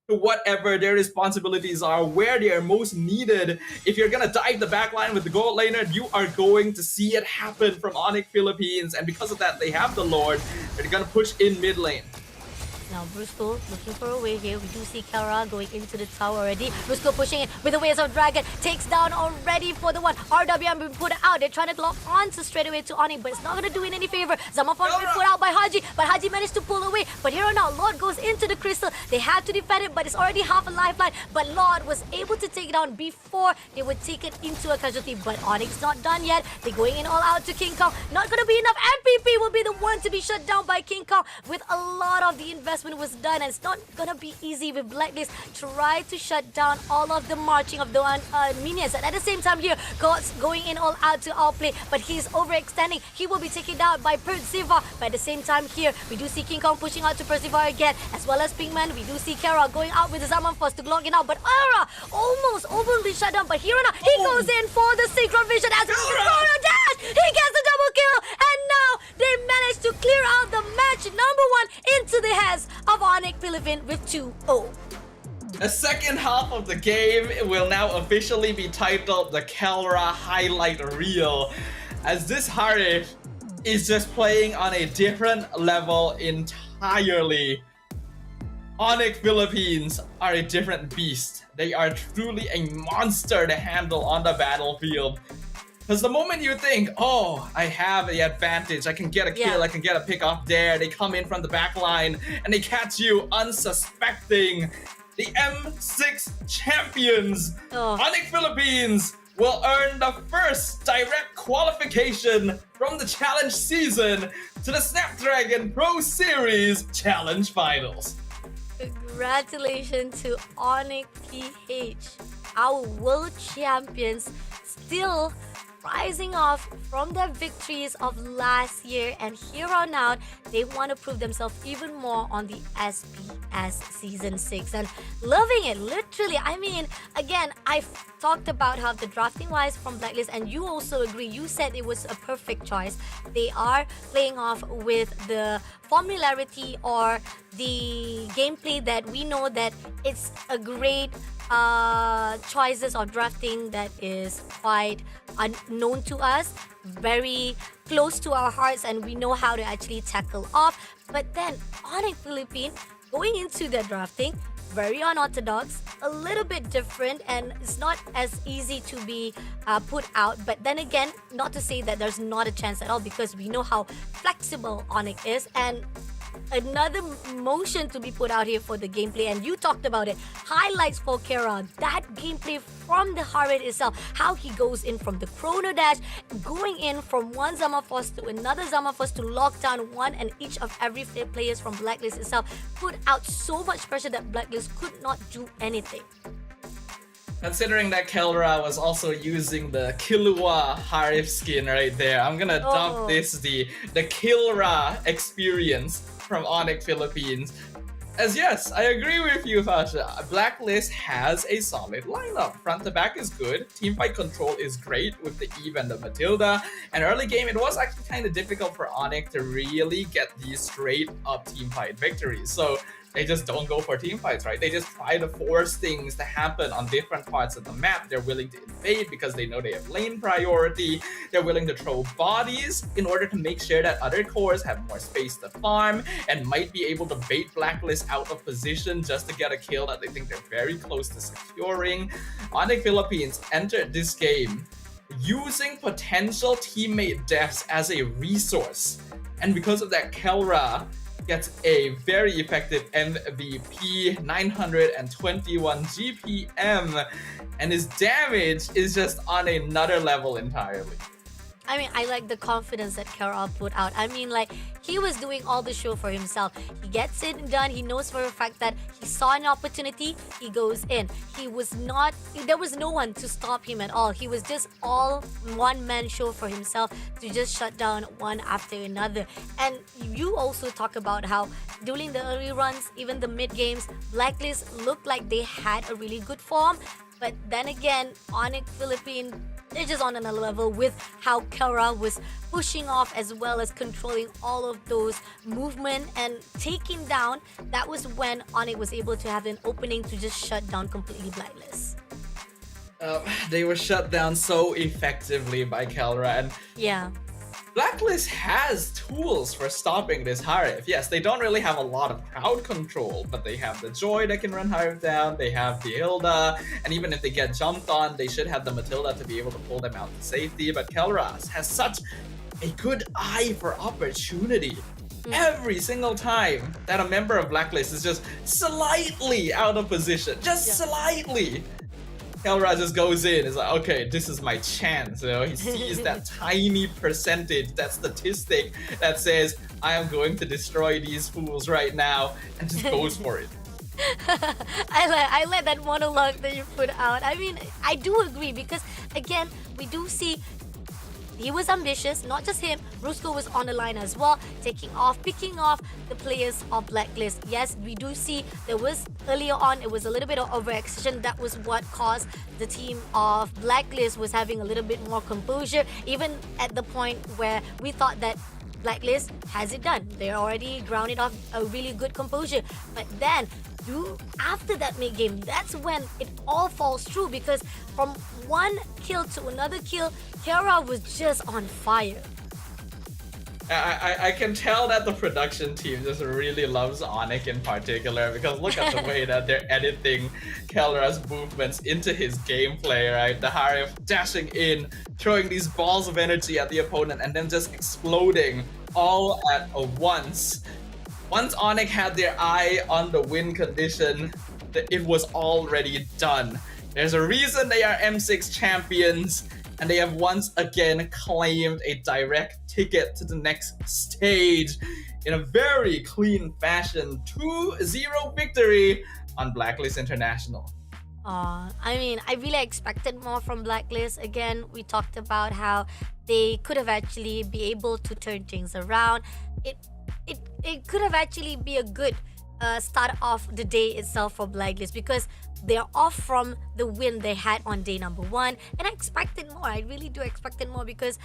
to whatever their responsibilities are, where they are most needed. If you're gonna dive the backline with the gold laner, you are going to see it happen from Onyx Philippines, and because of that, they have the Lord. They're gonna push in mid lane. Now Brusco looking for a way here. We do see Kelra going into the tower already. Brusco pushing it with the Waves of Dragon. Takes down already for the one. RWM been put out. They're trying to lock onto straight away to Onyx, but it's not going to do it any favor. Zamafon been put out by Haji, but Haji managed to pull away. But here on out, Lord goes into the crystal. They have to defend it, but it's already half a lifeline. But Lord was able to take it down before they would take it into a casualty. But Onyx not done yet. They're going in all out to King Kong. Not going to be enough. MPP will be the one to be shut down by King Kong with a lot of the investment was done, and it's not gonna be easy with Blacklist try to shut down all of the marching of the minions. And at the same time here, God's going in all out to outplay, but he's overextending. He will be taken down by Perseva. But at the same time here, we do see King Kong pushing out to Perseva again, as well as Pinkman. We do see Kara going out with the Zaman Force to log in out, but Ara almost overly shut down. But here now, he goes in for the synchron vision as a dash. He gets the double kill, and now they manage to clear out the match number 1 into the hands of Onyx Philippines with 2-0. The second half of the game will now officially be titled the Kelra Highlight Reel, as this Harif is just playing on a different level entirely. Onyx Philippines are a different beast. They are truly a monster to handle on the battlefield. Because the moment you think, oh, I have the advantage, I can get a kill, I can get a pick off there, they come in from the back line and they catch you unsuspecting. The M6 champions, Onyx Philippines, will earn the first direct qualification from the challenge season to the Snapdragon Pro Series Challenge Finals. Congratulations to Onyx PH, our world champions, still rising off from their victories of last year, and here on out they want to prove themselves even more on the SPS Season 6 and loving it, literally. I mean, again, I've talked about how the drafting wise from Blacklist, and you also agree, you said it was a perfect choice. They are playing off with the formularity or the gameplay that we know that it's a great choices of drafting that is quite unknown to us, very close to our hearts, and we know how to actually tackle off. But then Onyx Philippines going into their drafting, very unorthodox, a little bit different, and it's not as easy to be put out. But then again, not to say that there's not a chance at all, because we know how flexible Onyx is. And another motion to be put out here for the gameplay, and you talked about it, highlights for Kara, that gameplay from the Harvard itself, how he goes in from the Chrono Dash, going in from one Zamaforce to another Zamaforce to lock down one and each of every players from Blacklist itself, put out so much pressure that Blacklist could not do anything. Considering that Kelra was also using the Killua Harif skin right there, I'm gonna dub this the Kilra experience from Onyx Philippines. As yes, I agree with you, Fasha. Blacklist has a solid lineup. Front to back is good. Teamfight control is great with the Eve and the Matilda. And early game, it was actually kind of difficult for Onyx to really get these straight up teamfight victories. So They just don't go for team fights, right? They just try to force things to happen on different parts of the map. They're willing to invade because they know they have lane priority. They're willing to throw bodies in order to make sure that other cores have more space to farm and might be able to bait Blacklist out of position just to get a kill that they think they're very close to securing. Onyx Philippines entered this game using potential teammate deaths as a resource. And because of that, Kelra gets a very effective MVP, 921 GPM, and his damage is just on another level entirely. I mean, I like the confidence that Kara put out. I mean, like, he was doing all the show for himself. He gets it done. He knows for a fact that he saw an opportunity. He goes in. There was no one to stop him at all. He was just all one-man show for himself to just shut down one after another. And you also talk about how during the early runs, even the mid games, Blacklist looked like they had a really good form. But then again, Onyx Philippines, they're just on another level with how Kara was pushing off as well as controlling all of those movement and taking down. That was when Onyx was able to have an opening to just shut down completely Blacklist. They were shut down so effectively by Kelra, and Yeah. Blacklist has tools for stopping this Harif. Yes, they don't really have a lot of crowd control, but they have the Joy that can run Harif down, they have the Hilda, and even if they get jumped on, they should have the Matilda to be able to pull them out to safety. But Kelras has such a good eye for opportunity. Every single time that a member of Blacklist is just slightly out of position, just slightly, Kelra just goes in. It's like, okay, this is my chance. You know, he sees that tiny percentage, that statistic that says, I am going to destroy these fools right now, and just goes for it. I like that monologue that you put out. I mean, I do agree because again, we do see he was ambitious, not just him. Rusco was on the line as well, picking off the players of Blacklist. Yes, we do see there was earlier on, it was a little bit of overextension. That was what caused the team of Blacklist was having a little bit more composure, even at the point where we thought that Blacklist has it done. They're already grounded off a really good composure. But then, after that mid-game, that's when it all falls through because from one kill to another kill, Kara was just on fire. I can tell that the production team just really loves Onyx in particular because look at the way that they're editing Kelra's movements into his gameplay, right? The Harif dashing in, throwing these balls of energy at the opponent and then just exploding all at once. Once Onyx had their eye on the win condition, it was already done. There's a reason they are M6 champions, and they have once again claimed a direct ticket to the next stage in a very clean fashion. 2-0 victory on Blacklist International. I mean, I really expected more from Blacklist. Again, we talked about how they could have actually be able to turn things around. It could have actually be a good start off the day itself for Blacklist because they're off from the win they had on day number 1, and I expected more. I really do expected more because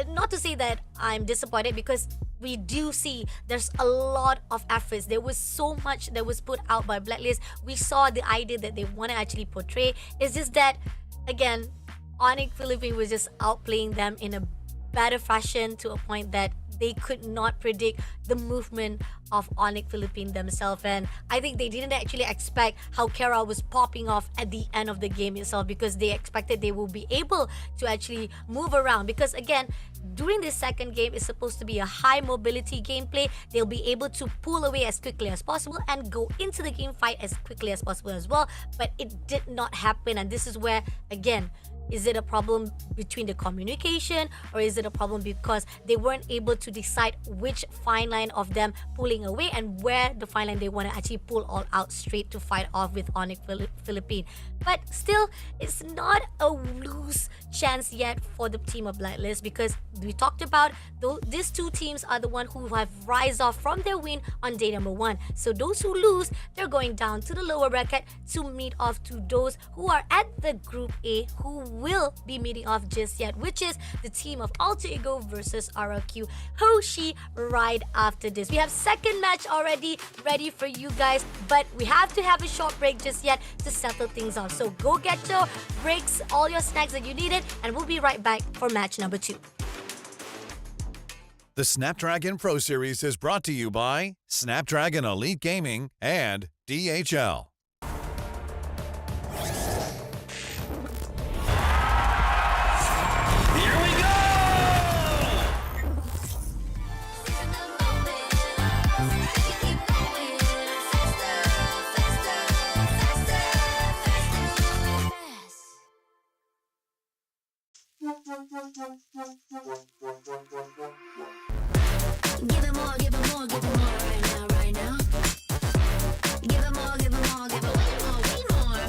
not to say that I'm disappointed because we do see there's a lot of efforts. There was so much that was put out by Blacklist. We saw the idea that they want to actually portray. It's just that again, Onyx Philippines was just outplaying them in a better fashion to a point that they could not predict the movement of Onyx Philippines themselves, and I think they didn't actually expect how Kara was popping off at the end of the game itself because they expected they will be able to actually move around because again, during this second game it's supposed to be a high mobility gameplay. They'll be able to pull away as quickly as possible and go into the game fight as quickly as possible as well, but it did not happen, and this is where again, is it a problem between the communication or is it a problem because they weren't able to decide which fine line of them pulling away and where the fine line they want to actually pull all out straight to fight off with Onyx Philippines? But still, it's not a lose chance yet for the team of Blacklist because we talked about these two teams are the one who have rise off from their win on day number 1. So those who lose, they're going down to the lower bracket to meet off to those who are at the Group A who will be meeting off just yet, which is the team of Alter Ego versus RRQ Hoshi right after this. We have second match already ready for you guys, but we have to have a short break just yet to settle things off. So go get your breaks, all your snacks that you needed, and we'll be right back for match number 2. The Snapdragon Pro Series is brought to you by Snapdragon Elite Gaming and DHL. Here we go! Give it more, give it more, give it more right now, right now. Give it more, give it more, give it way more.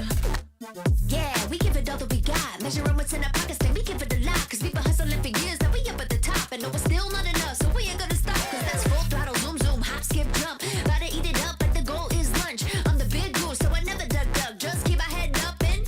Yeah, we give it all that we got. Measuring what's in our pockets, then we give it a lot. Cause we've been hustling for years, now we up at the top. And no, it's still not enough, so we ain't gonna stop. Cause that's full throttle, zoom, zoom, hop, skip, jump. Gotta eat it up, like the goal is lunch. I'm the big goose, so I never duck, duck. Just keep our head up and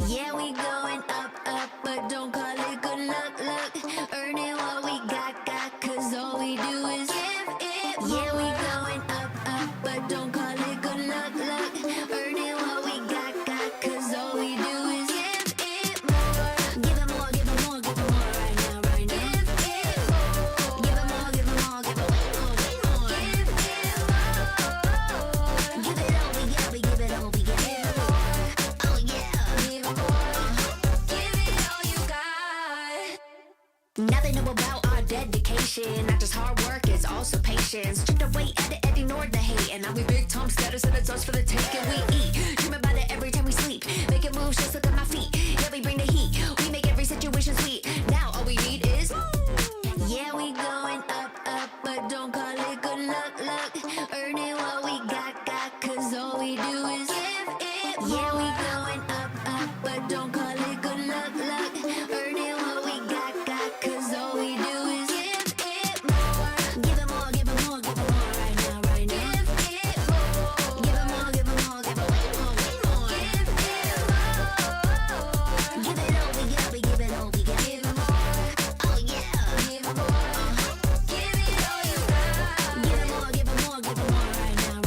yeah, we going up, up. But don't call it good luck, luck. Earning what we got, cause all we do is give it more. Yeah, we going up, up. But don't call it good luck, luck. Earning what we got, cause all we do is give it more. Give it more, give it more, give it more right now, right now. Give it more. Give it more, give it more, give it way more, way more. Give it more. Give it all we got, we give it all we got. Give it more. Oh yeah. Give it more. Give it all you got. Now they know about our dedication. Not just hard work, it's also patience. Stripped away at it and ignored the hate. And now we big time status and it's us for the taking. We eat, dream about it every time we sleep. Making moves, just look at my feet. Yeah, we bring the heat. We make every situation sweet. Now all we need is yeah, we going up, up. But don't call it good luck, luck. Earning what we got, cause all we do is give it more. Yeah, we going up, up. But don't call it good luck, luck. Earning what we got, cause all we do is give it more. Give it more, give it more, give it more right now, right now. Give it more. Give it more, give it more, give it way more, way more. Give it more. Give it all we got, we give it all we got. Give it more. Oh yeah. Give it more. Give it all you got. Give it more, give it more, give it more right now,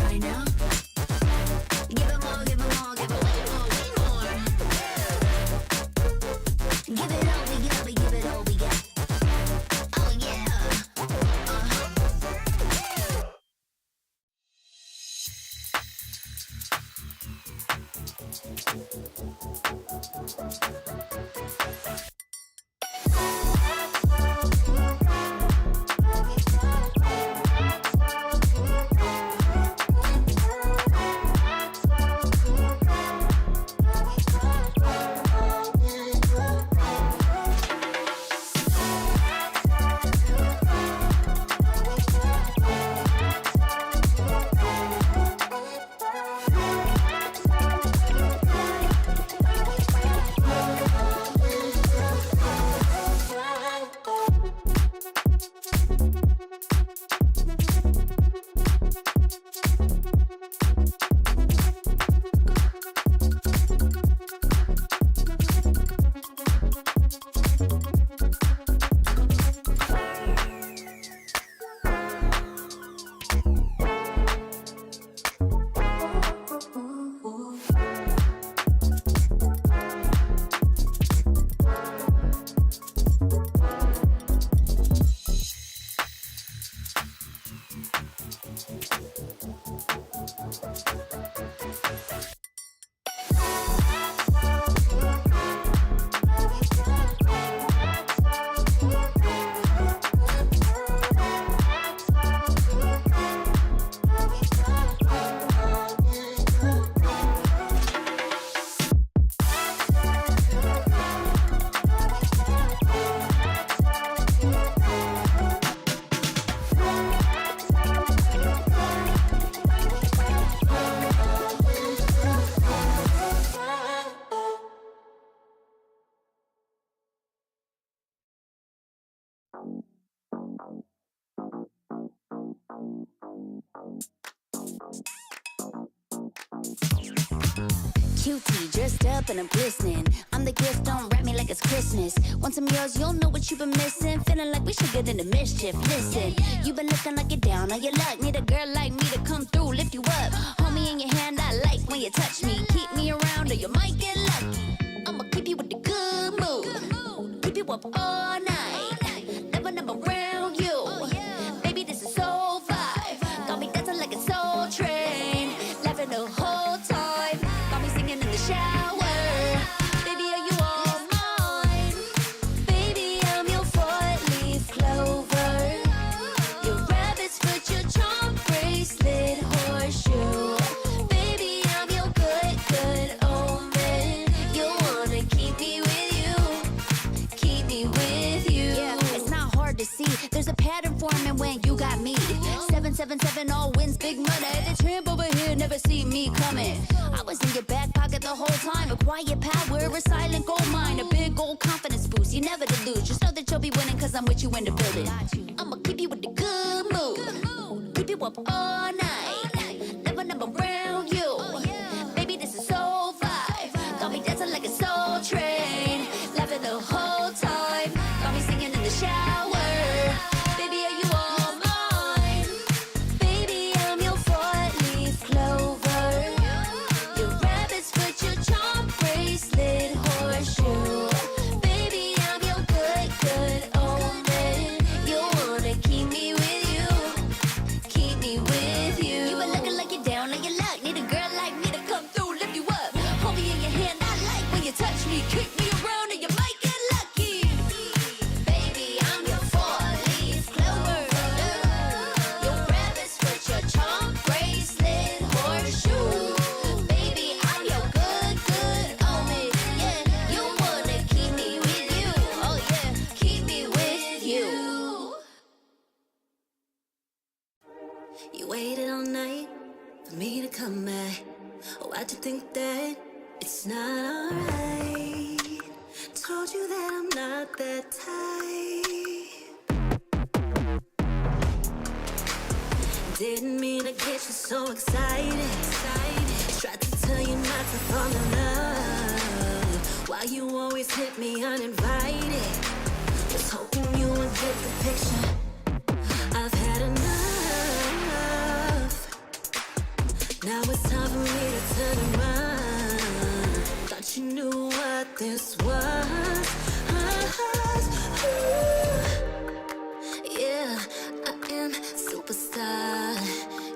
cutie, dressed up and I'm glistening. I'm the gift, don't wrap me like it's Christmas. Once I'm yours, you'll know what you've been missing. Feeling like we should get into mischief. Listen, you've been looking like you're down on your luck. Need a girl like me to come through, lift you up. Hold me in your hand, I like when you touch me. Keep me around or you might get lucky. I'ma keep you with the good mood. Keep you up all night. Never around you. Baby, this is so vibe. Got me dancing like a soul train. Laughing the whole time. Got me singing in the shower. Baby, are you all mine? Baby, I'm your four-leaf clover. Your rabbit's foot, your charm bracelet, horseshoe. Baby, I'm your good omen. You wanna keep me with you. Keep me with you. Yeah, it's not hard to see. There's a pattern forming when you got me. 777 all wins big money. The tramp over here never see me coming. I was in your back pocket the whole time. A quiet power, a silent gold mine, a big old confidence boost. You never delude. Just know that you'll be winning cause I'm with you in the building. I'ma keep you with the good mood. Keep you up all night. Never around you. Baby, this is so vibe. Got me dancing like a soul train. Laughing the whole time. Got me singing in the shower. Baby, are you all mine? Baby, I'm your four-leaf clover. Your rabbit's foot, your charm bracelet, horseshoe. Baby, I'm your good omen. You wanna keep me with you. Keep me with you. You been looking like you're down on your luck. Need a girl like me to come through, lift you up. Hold me in your hand, I like when you touch me. Kick me around and you might get lucky. Baby, I'm your four-leaf clover. Your rabbit's foot, your charm bracelet, horseshoe. Baby, I'm your good omen. Yeah, you wanna keep me with you. Oh yeah, keep me with you. You waited all night for me to come back. Why'd you think that it's not alright? Told you that I'm not that type. Didn't mean to get you so excited. Tried to tell you not to fall in love. Why you always hit me uninvited? Was hoping you would get the picture. I've had enough. Now it's time for me to turn around. Thought you knew what this was. Yeah, I am superstar.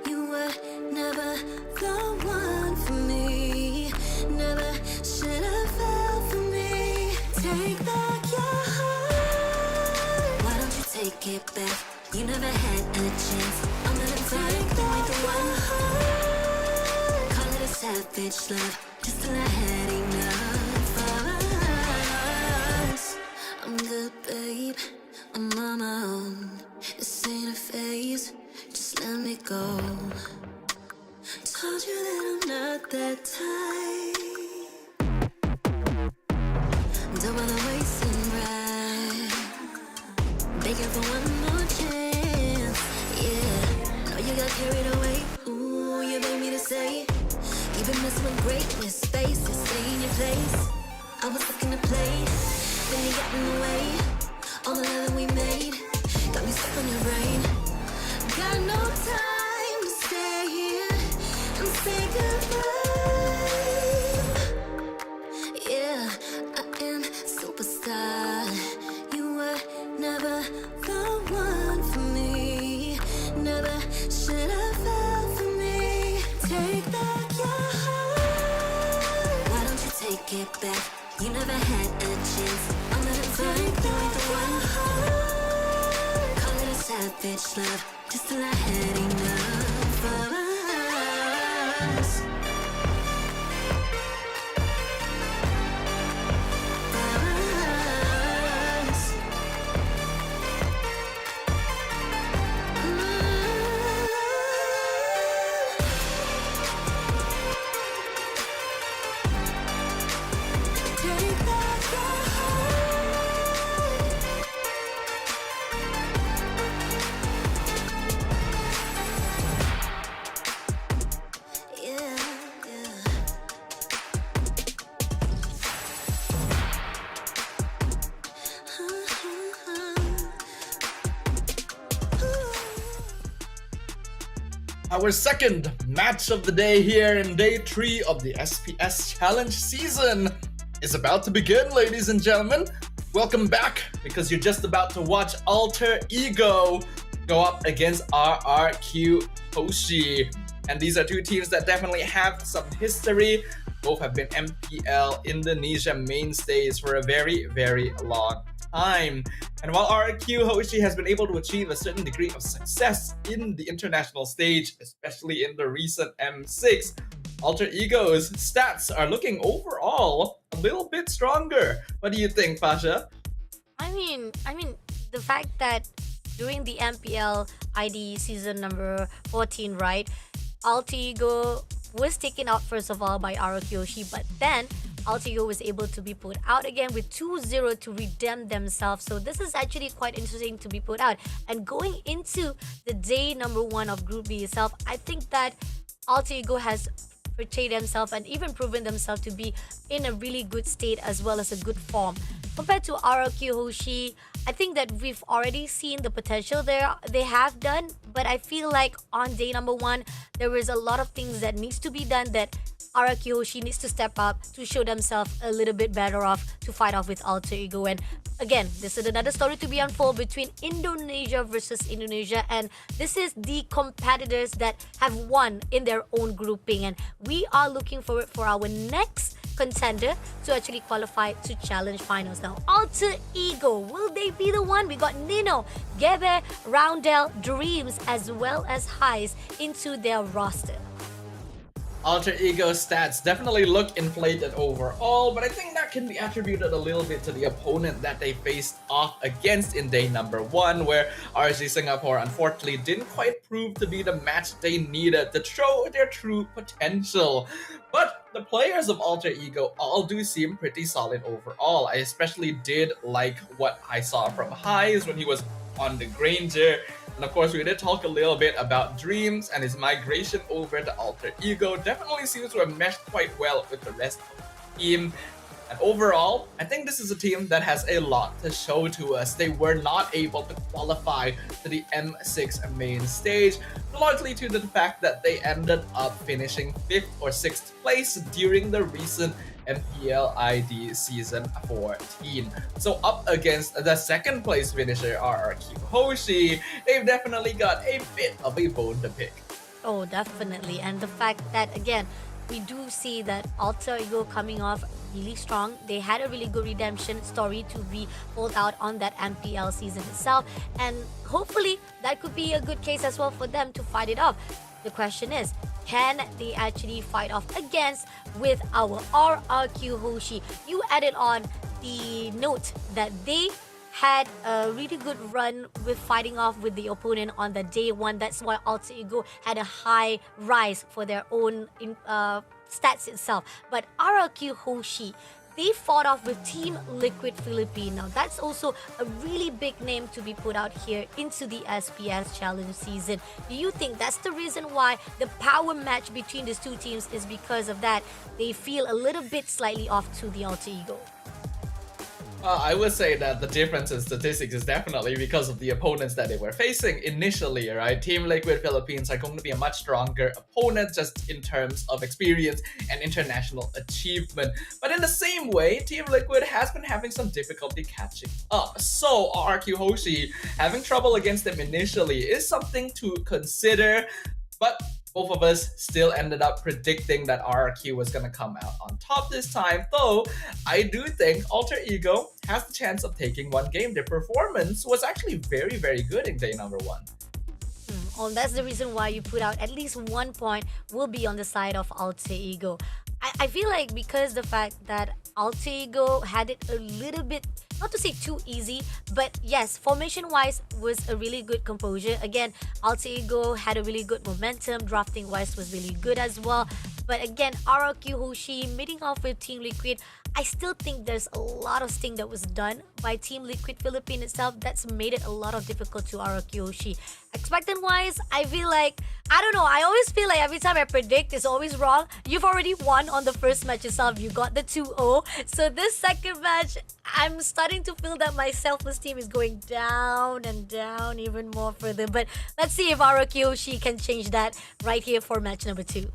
You were never the one for me. Never should have fell for me. Take back your heart. Why don't you take it back? You never had a chance. I'm gonna take back the one. Call it a savage love. Just till I had enough of us. I'm good, babe. I'm on my own. This ain't a phase. Just let me go. Told you that I'm not that type. Don't wanna waste and ride. Begging for one more chance. Yeah, know you got carried away. Ooh, you made me to say. You've been messing with greatness, faces, stay in your place. I was looking to play, then you got in the way. All the love that we made got me stuck on your brain. Got no time to stay here and say goodbye. Yeah, I am superstar. You were never the one for me. Never should have fell for me. Take back your heart. Why don't you take it back? You never had a chance. I'm gonna take back the one. Call it a savage love. Just till I had enough of us. Our second match of the day here in day 3 of the SPS Challenge season is about to begin, ladies and gentlemen. Welcome back, because you're just about to watch Alter Ego go up against RRQ Hoshi. And these are two teams that definitely have some history. Both have been MPL Indonesia mainstays for a very, very long time. And while RRQ Hoshi has been able to achieve a certain degree of success in the international stage, especially in the recent M6, Alter Ego's stats are looking overall a little bit stronger. What do you think, Pasha? I mean, the fact that during the MPL ID season number 14, right, Alter Ego was taken out first of all by RRQ Hoshi, but then Alter Ego was able to be put out again with 2-0 to redeem themselves. So this is actually quite interesting to be put out. And going into the day number 1 of Group B itself, I think that Alter Ego has portrayed themselves and even proven themselves to be in a really good state as well as a good form. Compared to RRQ Hoshi, I think that we've already seen the potential they have done, but I feel like on day number 1, there is a lot of things that needs to be done that RRQ Hoshi needs to step up to show themselves a little bit better off to fight off with Alter Ego. And again, this is another story to be unfold between Indonesia versus Indonesia, and this is the competitors that have won in their own grouping, and we are looking forward for our next contender to actually qualify to challenge finals. Now, Alter Ego, will they be the one? We got Nino, Gebe, Roundel, Dreams, as well as Highs into their roster. Alter Ego stats definitely look inflated overall, but I think that can be attributed a little bit to the opponent that they faced off against in day number 1, where RG Singapore unfortunately didn't quite prove to be the match they needed to show their true potential. But the players of Alter Ego all do seem pretty solid overall. I especially did like what I saw from Highs when he was on the Granger. And of course, we did talk a little bit about Dreams, and his migration over to Alter Ego definitely seems to have meshed quite well with the rest of the team. And overall, I think this is a team that has a lot to show to us. They were not able to qualify to the M6 main stage, largely due to the fact that they ended up finishing 5th or 6th place during the recent MPL ID season 14. So up against the second place finisher RRQ Hoshi, they've definitely got a bit of a bone to pick. Oh, definitely. And the fact that, again, we do see that Alter Ego coming off really strong. They had a really good redemption story to be pulled out on that MPL season itself. And hopefully that could be a good case as well for them to fight it off. The question is, can they actually fight off against with our RRQ Hoshi? You added on the note that they had a really good run with fighting off with the opponent on the day 1. That's why Alter Ego had a high rise for their own stats itself. But RRQ Hoshi, they fought off with Team Liquid Philippines. Now, that's also a really big name to be put out here into the SPS Challenge season. Do you think that's the reason why the power match between these two teams is because of that? They feel a little bit slightly off to the Alter Ego. I would say that the difference in statistics is definitely because of the opponents that they were facing initially, right? Team Liquid Philippines are going to be a much stronger opponent just in terms of experience and international achievement. But in the same way, Team Liquid has been having some difficulty catching up. So RRQ Hoshi having trouble against them initially is something to consider. But both of us still ended up predicting that RRQ was going to come out on top this time, though I do think Alter Ego has the chance of taking one game. Their performance was actually very, very good in day number 1. Oh, that's the reason why you put out at least 1 point will be on the side of Alter Ego. I feel like because the fact that Alter Ego had it a little bit, not to say too easy, but yes, formation-wise was a really good composure. Again, Alter Ego had a really good momentum. Drafting-wise was really good as well. But again, RRQ Hoshi meeting off with Team Liquid, I still think there's a lot of sting that was done by Team Liquid Philippines itself that's made it a lot of difficult to RRQ Hoshi. Expectant wise, I feel like, I don't know, I always feel like every time I predict, it's always wrong. You've already won on the first match itself. You got the 2-0. So this second match, I'm starting to feel that my self-esteem is going down and down even more further. But let's see if RRQ Hoshi can change that right here for match number 2.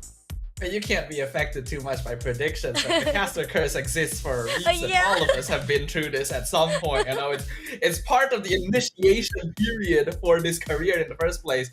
You can't be affected too much by predictions. Like, the caster curse exists for a reason. Yeah. All of us have been through this at some point. You know, it's part of the initiation period for this career in the first place.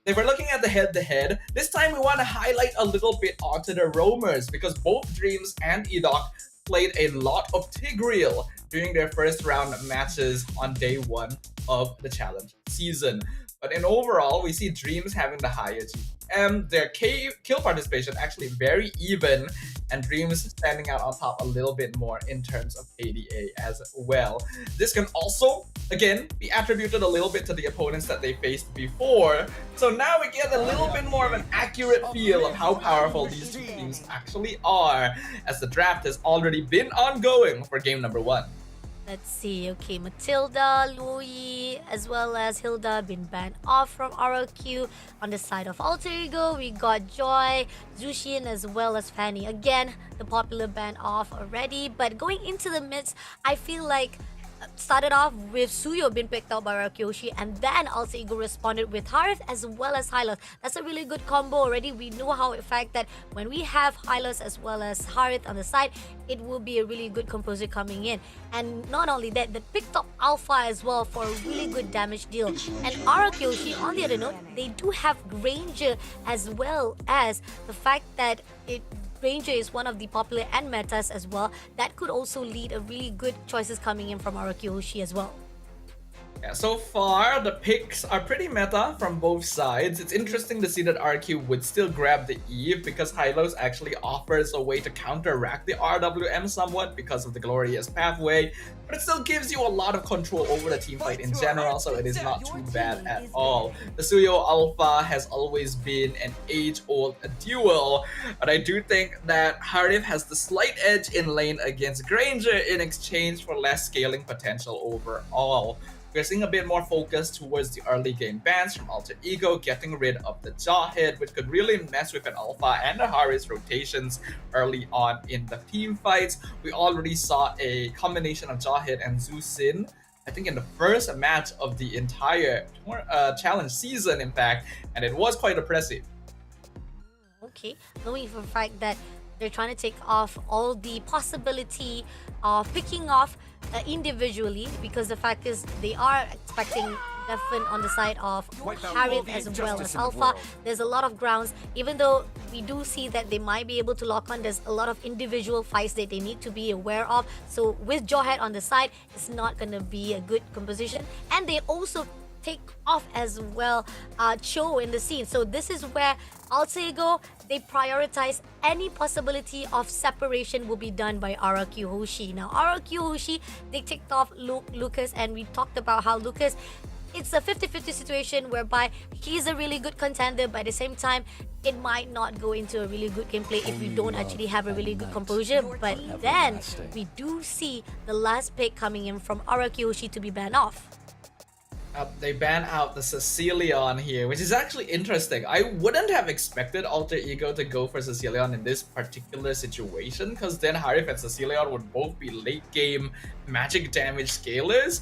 They were looking at the head-to-head. This time we want to highlight a little bit onto the roamers because both Dreams and Edoc played a lot of Tigreal during their first round matches on day 1 of the challenge season. But in overall, we see Dreams having the higher GPM, their kill participation actually very even, and Dreams standing out on top a little bit more in terms of ADA as well. This can also, again, be attributed a little bit to the opponents that they faced before. So now we get a little bit more of an accurate feel of how powerful these two teams actually are, as the draft has already been ongoing for game number 1. Let's see. Okay, Matilda, Louis, as well as Hilda been banned off from RLQ. On the side of Alter Ego, we got Joy, Zushin, as well as Fanny. Again, the popular banned off already. But going into the midst, I feel like started off with Suyo being picked out by Rakyoshi, and then Alter Ego responded with Harith as well as Hylos. That's a really good combo already. We know how in fact that when we have Hylos as well as Harith on the side, it will be a really good composer coming in. And not only that, they picked up Alpha as well for a really good damage deal. And Arakyoshi, on the other note, they do have Granger as well as the fact that Ranger is one of the popular end metas as well. That could also lead a really good choices coming in from Arakyoshi as well. Yeah, so far, the picks are pretty meta from both sides. It's interesting to see that RQ would still grab the Eve because Hylos actually offers a way to counteract the RWM somewhat because of the glorious pathway, but it still gives you a lot of control over the team fight in general, so it is not too bad at all. The Suyo Alpha has always been an age-old duel, but I do think that Harith has the slight edge in lane against Granger in exchange for less scaling potential overall. We're seeing a bit more focus towards the early game bans from Alter Ego, getting rid of the Jawhead, which could really mess with an Alpha and a Harith rotations early on in the team fights. We already saw a combination of Jawhead and Zusin, I think in the first match of the entire challenge season, in fact, and it was quite impressive. Okay, knowing for a fact that they're trying to take off all the possibility of picking off individually, because the fact is they are expecting Defin on the side of Harith as well as Alpha. There's a lot of grounds, even though we do see that they might be able to lock on, there's a lot of individual fights that they need to be aware of. So with Jawhead on the side, it's not going to be a good composition. And they also take off as well Cho in the scene. So this is where Alter Ego, they prioritize any possibility of separation will be done by RRQ Hoshi. Now RRQ Hoshi, they ticked off Lucas, and we talked about how Lucas, it's a 50-50 situation whereby he's a really good contender, but at the same time, it might not go into a really good gameplay if we don't actually have a really good composure. But then we do see the last pick coming in from RRQ Hoshi to be banned off. They ban out the Cecilion here, which is actually interesting. I wouldn't have expected Alter Ego to go for Cecilion in this particular situation, because then Harith and Cecilion would both be late game magic damage scalers.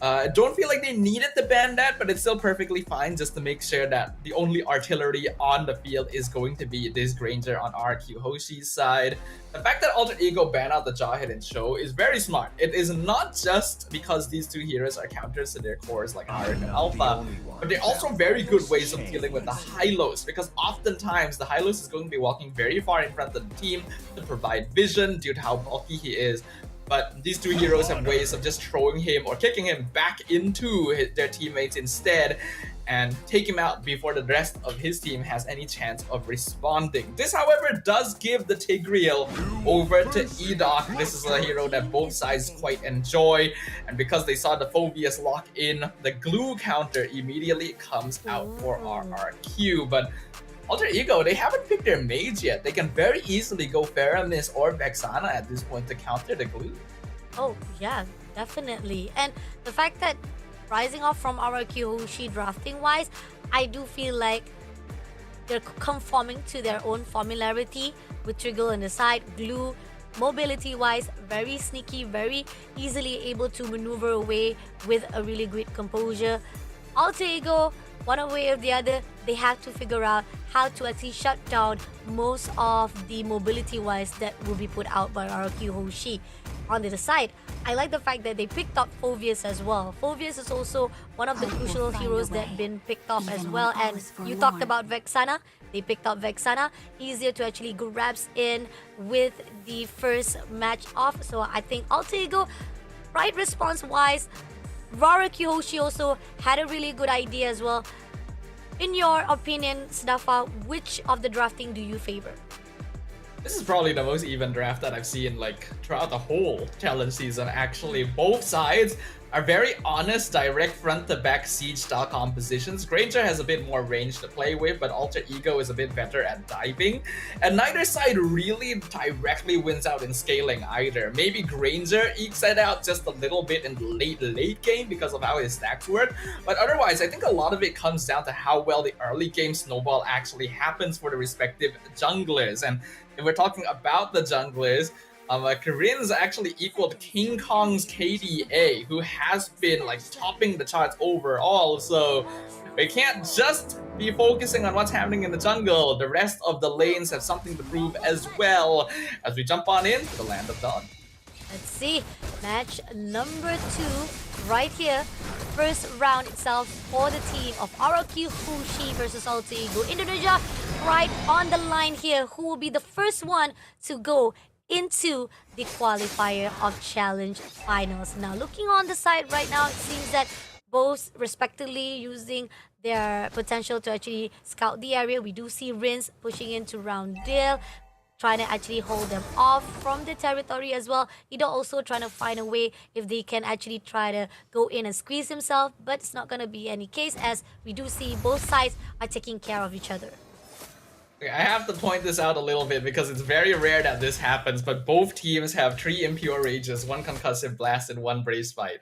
I don't feel like they needed to ban that, but it's still perfectly fine just to make sure that the only artillery on the field is going to be this Granger on RQ Hoshi's side. The fact that Alter Ego ban out the Jawhead and Show is very smart. It is not just because these two heroes are counters to their cores like Harith and Alpha, but they're also very good ways of dealing with the Hylos, because oftentimes the Hylos is going to be walking very far in front of the team to provide vision due to how bulky he is. But these two heroes have ways of just throwing him or kicking him back into their teammates instead and take him out before the rest of his team has any chance of responding. This, however, does give the Tigreal over to Edoc. This is a hero that both sides quite enjoy, and because they saw the Phobius lock in, the glue counter immediately comes out for RRQ. But Alter Ego, they haven't picked their mage yet. They can very easily go Faramis or Vexana at this point to counter the glue. Oh, yeah, definitely. And the fact that rising off from our Kyoshi drafting wise, I do feel like they're conforming to their own formularity with Triggle on the side, glue. Mobility wise, very sneaky, very easily able to maneuver away with a really great composure. Alter Ego, one way or the other, they have to figure out how to actually shut down most of the mobility wise that will be put out by RQ Hoshi. On the other side, I like the fact that they picked up Phoveus as well. Phoveus is also one of the crucial heroes that been picked up as well. And you talked about Vexana. They picked up Vexana. Easier to actually grabs in with the first match off. So I think Alter Ego, right response wise, Rara Kyoshi also had a really good idea as well. In your opinion, Snafa, which of the drafting do you favor? This is probably the most even draft that I've seen like throughout the whole challenge season. Actually, both sides are very honest, direct front-to-back siege-style compositions. Granger has a bit more range to play with, but Alter Ego is a bit better at diving. And neither side really directly wins out in scaling either. Maybe Granger ekes it out just a little bit in the late game because of how his stacks work. But otherwise, I think a lot of it comes down to how well the early game snowball actually happens for the respective junglers. And if we're talking about the junglers, Karin's actually equaled King Kong's KDA, who has been like topping the charts overall. So we can't just be focusing on what's happening in the jungle. The rest of the lanes have something to prove as well. As we jump on in to the Land of Dawn. Let's see. Match number 2 right here. First round itself for the team of RQ Fushi versus Alter Ego. Indonesia right on the line here. Who will be the first one to go into the qualifier of challenge finals? Now looking on the side right now, it seems that both respectively using their potential to actually scout the area. We do see Rins pushing into Roundale, trying to actually hold them off from the territory as well. Ido also trying to find a way if they can actually try to go in and squeeze himself, but it's not going to be any case as we do see both sides are taking care of each other. I have to point this out a little bit because it's very rare that this happens, but both teams have 3 Impure Rages, 1 Concussive Blast, and 1 Brace Fight.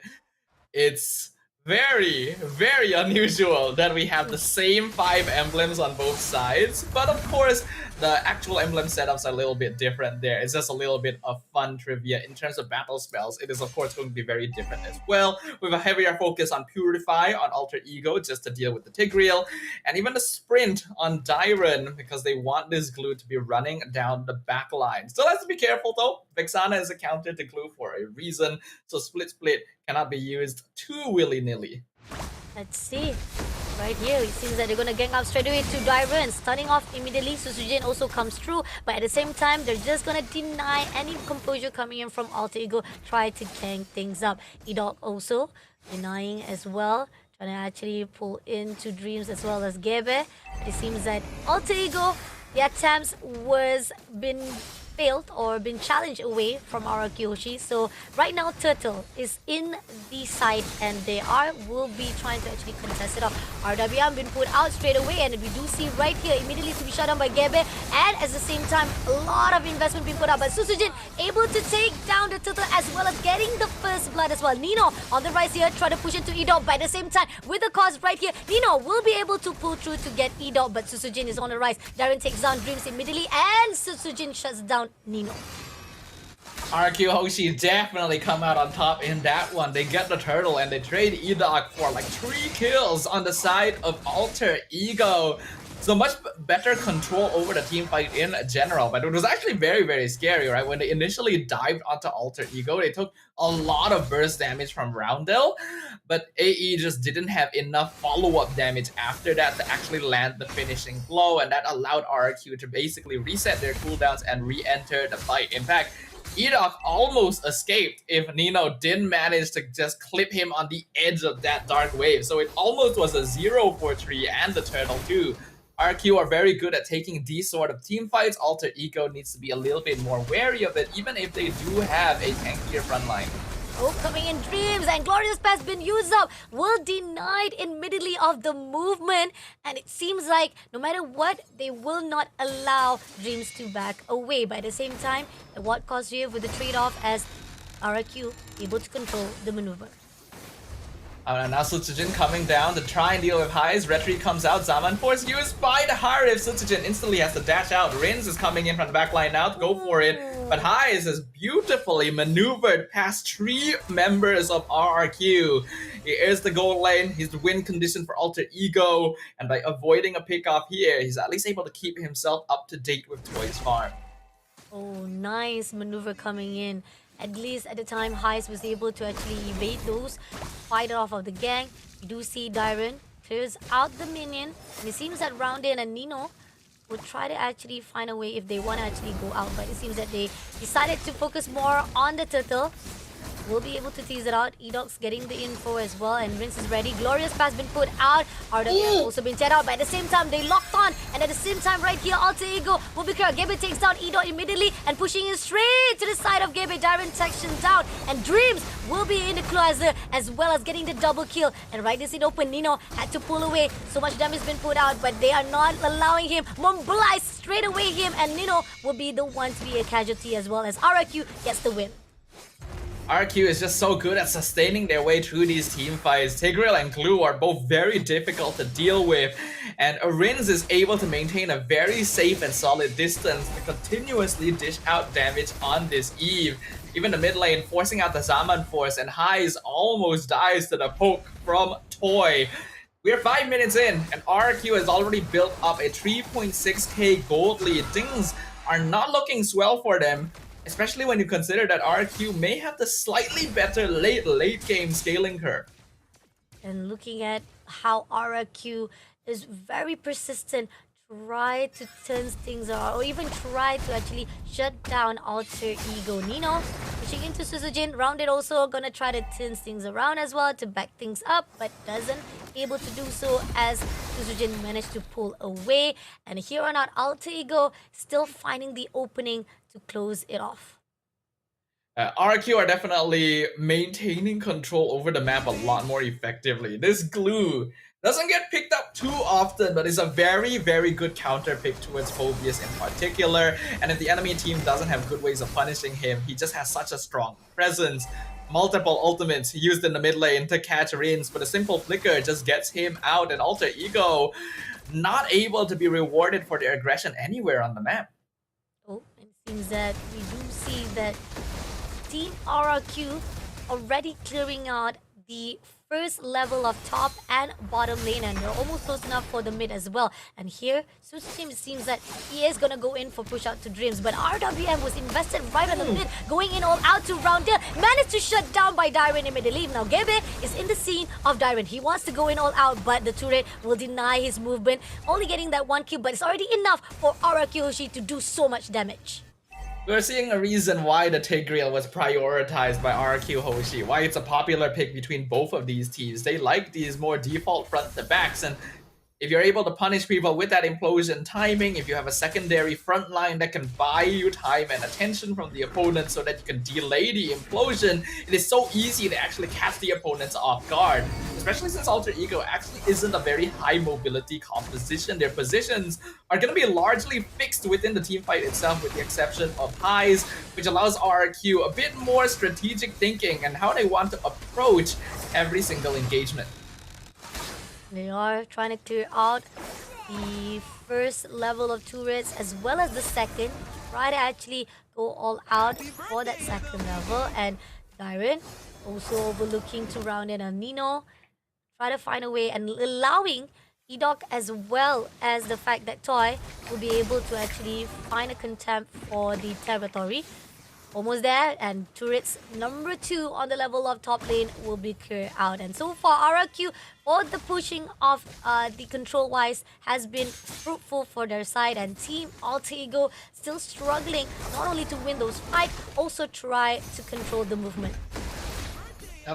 It's very, very unusual that we have the same 5 emblems on both sides, but of course, the actual emblem setups are a little bit different there. It's just a little bit of fun trivia. In terms of battle spells, it is of course going to be very different as well, with a heavier focus on Purify on Alter Ego just to deal with the Tigreal, and even the Sprint on Dyron because they want this glue to be running down the back line. Still has to be careful though. Vexana is a counter to glue for a reason, so Split cannot be used too willy-nilly. Let's see. Right here, it seems that they're going to gang up straight away to Dyron. Stunning off immediately, Susujin also comes through. But at the same time, they're just going to deny any composure coming in from Alter Ego. Try to gang things up. Edok also denying as well. Trying to actually pull into Dreams as well as Gebe. It seems that Alter Ego, the attempts was been failed or been challenged away from our Kyoshi. So right now Turtle is in the side and they will be trying to actually contest it off. RWM been put out straight away and we do see right here immediately to be shut down by Gebe, and at the same time a lot of investment being put out by Susujin, able to take down the Turtle as well as getting the first blood as well. Nino on the rise here, try to push into Edok, but at the same time with the cause right here, Nino will be able to pull through to get Edok, but Susujin is on the rise. Darren takes down Dreams immediately and Susujin shuts down Nino. RQ Hoshi definitely come out on top in that one. They get the turtle and they trade Edok for like 3 kills on the side of Alter Ego. So much better control over the team fight in general, but it was actually very, very scary, right? When they initially dived onto Alter Ego, they took a lot of burst damage from Roundel, but AE just didn't have enough follow-up damage after that to actually land the finishing blow, and that allowed RQ to basically reset their cooldowns and re-enter the fight. In fact, Edok almost escaped if Nino didn't manage to just clip him on the edge of that dark wave. So it almost was a 0-4-3 and the turtle too. RQ are very good at taking these sort of team fights. Alter Ego needs to be a little bit more wary of it, even if they do have a tankier front line. Oh, coming in Dreams, and Glorious Pass been used up. Will denied immediately of the movement, and it seems like no matter what, they will not allow Dreams to back away. But at the same time, the Watt cost here with the trade-off as RRQ able to control the maneuver. And now Sutsujin coming down to try and deal with highs. Retri comes out. Zaman Force used by the Harif. Sutsujin instantly has to dash out. Rins is coming in from the back line now to go for it. But Highs is beautifully maneuvered past 3 members of RRQ. He is the gold lane. He's the win condition for Alter Ego. And by avoiding a pickoff here, he's at least able to keep himself up to date with Toy's farm. Oh, nice maneuver coming in. At least at the time, Heist was able to actually evade those, fight it off of the gang. You do see Dyron clears out the minion. And it seems that Roundin and Nino would try to actually find a way if they want to actually go out. But it seems that they decided to focus more on the turtle. We'll be able to tease it out. Edoc's getting the info as well, and Rinse is ready. Glorious Pass been put out. RWF also been set out, but at the same time, they locked on. And at the same time, right here, Alter Ego will be clear. Gabe takes down Edoc immediately and pushing him straight to the side of Gabe. Darren section down, and Dreams will be in the closer as well as getting the double kill. And right this in open, Nino had to pull away. So much damage been put out, but they are not allowing him. Mobilize straight away him, and Nino will be the one to be a casualty as well as RRQ gets the win. RQ is just so good at sustaining their way through these team fights. Tigreal and Glue are both very difficult to deal with, and Arins is able to maintain a very safe and solid distance to continuously dish out damage on this Eve. Even the mid lane forcing out the Zaman Force, and Highs almost dies to the poke from Toy. We're 5 minutes in, and RQ has already built up a 3.6k gold lead. Things are not looking swell for them, especially when you consider that RQ may have the slightly better late game scaling curve. And looking at how RRQ is very persistent, try to turn things around, or even try to actually shut down Alter Ego. Nino pushing into Suzujin. Rounded also gonna try to turn things around as well to back things up, but doesn't able to do so as Suzujin managed to pull away. And here on out, Alter Ego still finding the opening to close it off. RQ are definitely maintaining control over the map a lot more effectively. This Glue doesn't get picked up too often, but is a very, very good counter pick towards Phobius in particular. And if the enemy team doesn't have good ways of punishing him, he just has such a strong presence. Multiple ultimates used in the mid lane to catch Rins, but a simple flicker just gets him out, and Alter Ego not able to be rewarded for their aggression anywhere on the map. Oh, it seems that we do see that Team RRQ already clearing out the first level of top and bottom lane, and they're almost close enough for the mid as well. And here, Sushi seems that he is gonna go in for push out to Dreams, but RWM was invested right on the mid, going in all out to Roundel, managed to shut down by Dyron immediately. Now Gebe is in the scene of Dyron. He wants to go in all out, but the turret will deny his movement, only getting that 1 kill, but it's already enough for RRQ Hoshi to do so much damage. We're seeing a reason why the Tigreal was prioritized by RQ Hoshi, why it's a popular pick between both of these teams. They like these more default front to backs, and if you're able to punish people with that implosion timing, if you have a secondary front line that can buy you time and attention from the opponent so that you can delay the implosion, it is so easy to actually catch the opponents off guard. Especially since Alter Ego actually isn't a very high mobility composition. Their positions are going to be largely fixed within the teamfight itself, with the exception of Highs, which allows RQ a bit more strategic thinking and how they want to approach every single engagement. They are trying to clear out the first level of turrets as well as the second. Try to actually go all out for that second level. And Dyron also overlooking to round in on Nino. Try to find a way and allowing Edoc as well as the fact that Toy will be able to actually find a contempt for the territory. Almost there, and turrets number 2 on the level of top lane will be cleared out. And so far, RRQ for the pushing of the control-wise has been fruitful for their side, and Team Alter Ego still struggling not only to win those fights, also try to control the movement.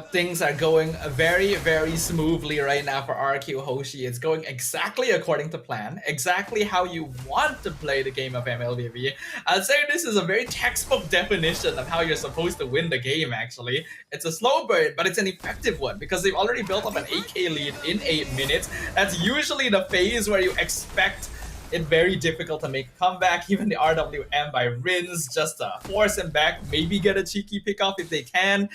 Things are going very, very smoothly right now for RQ Hoshi. It's going exactly according to plan, exactly how you want to play the game of MLBB. I'd say this is a very textbook definition of how you're supposed to win the game, actually. It's a slow burn, but it's an effective one because they've already built up an 8K lead in 8 minutes. That's usually the phase where you expect it very difficult to make a comeback. Even the RWM by Rins just to force him back, maybe get a cheeky pick off if they can.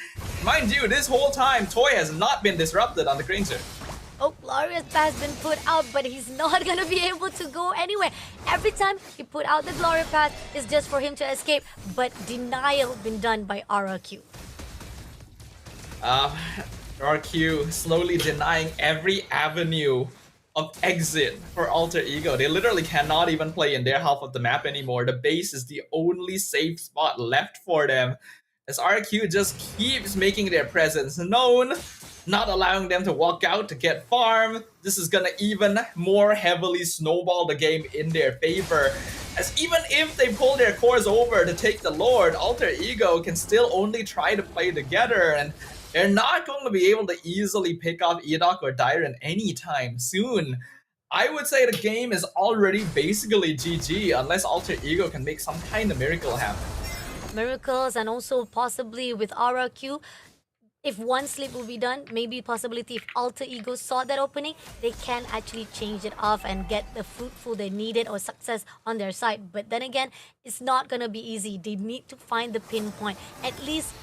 Mind you, this whole time, Toy has not been disrupted on the crane surf. Oh, Glorious Pass has been put out, but he's not going to be able to go anywhere. Every time he put out the Glorious Pass, it's just for him to escape, but denial been done by RRQ. RQ slowly denying every avenue of exit for Alter Ego. They literally cannot even play in their half of the map anymore. The base is the only safe spot left for them, as RQ just keeps making their presence known, not allowing them to walk out to get farm. This is gonna even more heavily snowball the game in their favor, as even if they pull their cores over to take the Lord, Alter Ego can still only try to play together, and they're not going to be able to easily pick off Edok or Dyron anytime soon. I would say the game is already basically GG unless Alter Ego can make some kind of miracle happen. Miracles, and also possibly with RRQ, if one slip will be done, maybe possibility if Alter Ego saw that opening, they can actually change it off and get the fruitful they needed or success on their side. But then again, it's not going to be easy. They need to find the pinpoint. At least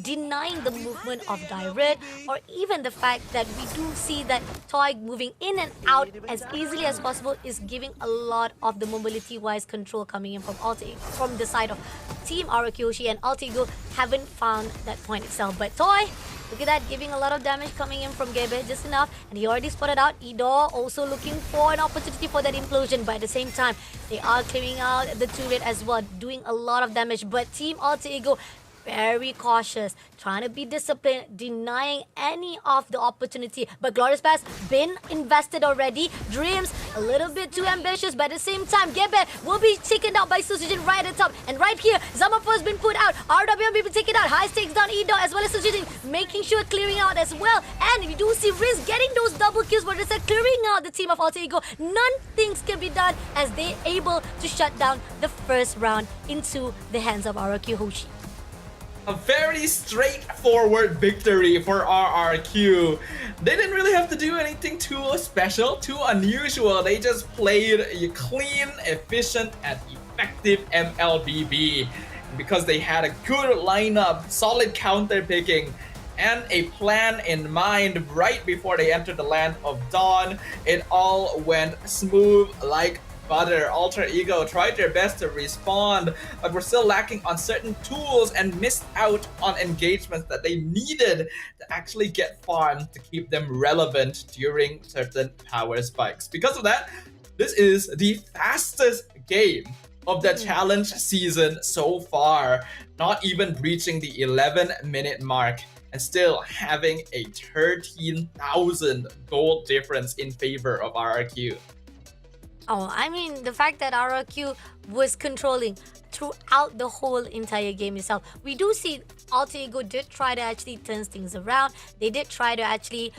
denying the movement of Direct, or even the fact that we do see that Toy moving in and out as easily as possible is giving a lot of the mobility-wise control coming in from the side of Team Arakyoshi, and Alter Ego haven't found that point itself. But Toy, look at that, giving a lot of damage coming in from Gebe, just enough, and he already spotted out Edo, also looking for an opportunity for that implosion, but at the same time, they are clearing out the turret as well, doing a lot of damage. But Team Alter Ego very cautious, trying to be disciplined, denying any of the opportunity. But Glorious Pass been invested already. Dreams a little bit too ambitious, but at the same time, Gebe will be taken out by Susujin right at the top. And right here, Zamafo has been put out. RWM will be taken out. High stakes down Edo as well as Susujin, making sure clearing out as well. And we do see Riz getting those double kills, but it's clearing out the team of Alter Ego. None things can be done as they able to shut down the first round into the hands of RRQ Hoshi. A very straightforward victory for RRQ. They didn't really have to do anything too special, too unusual. They just played a clean, efficient, and effective MLBB. Because they had a good lineup, solid counter picking, and a plan in mind right before they entered the land of Dawn, it all went smooth like butter. Alter Ego tried their best to respond, but were still lacking on certain tools and missed out on engagements that they needed to actually get farm to keep them relevant during certain power spikes. Because of that, this is the fastest game of the challenge season so far, not even breaching the 11-minute mark, and still having a 13,000 gold difference in favor of RRQ. Oh, I mean, the fact that RRQ was controlling throughout the whole entire game itself. We do see Alter Ego did try to actually turn things around. They did try to actually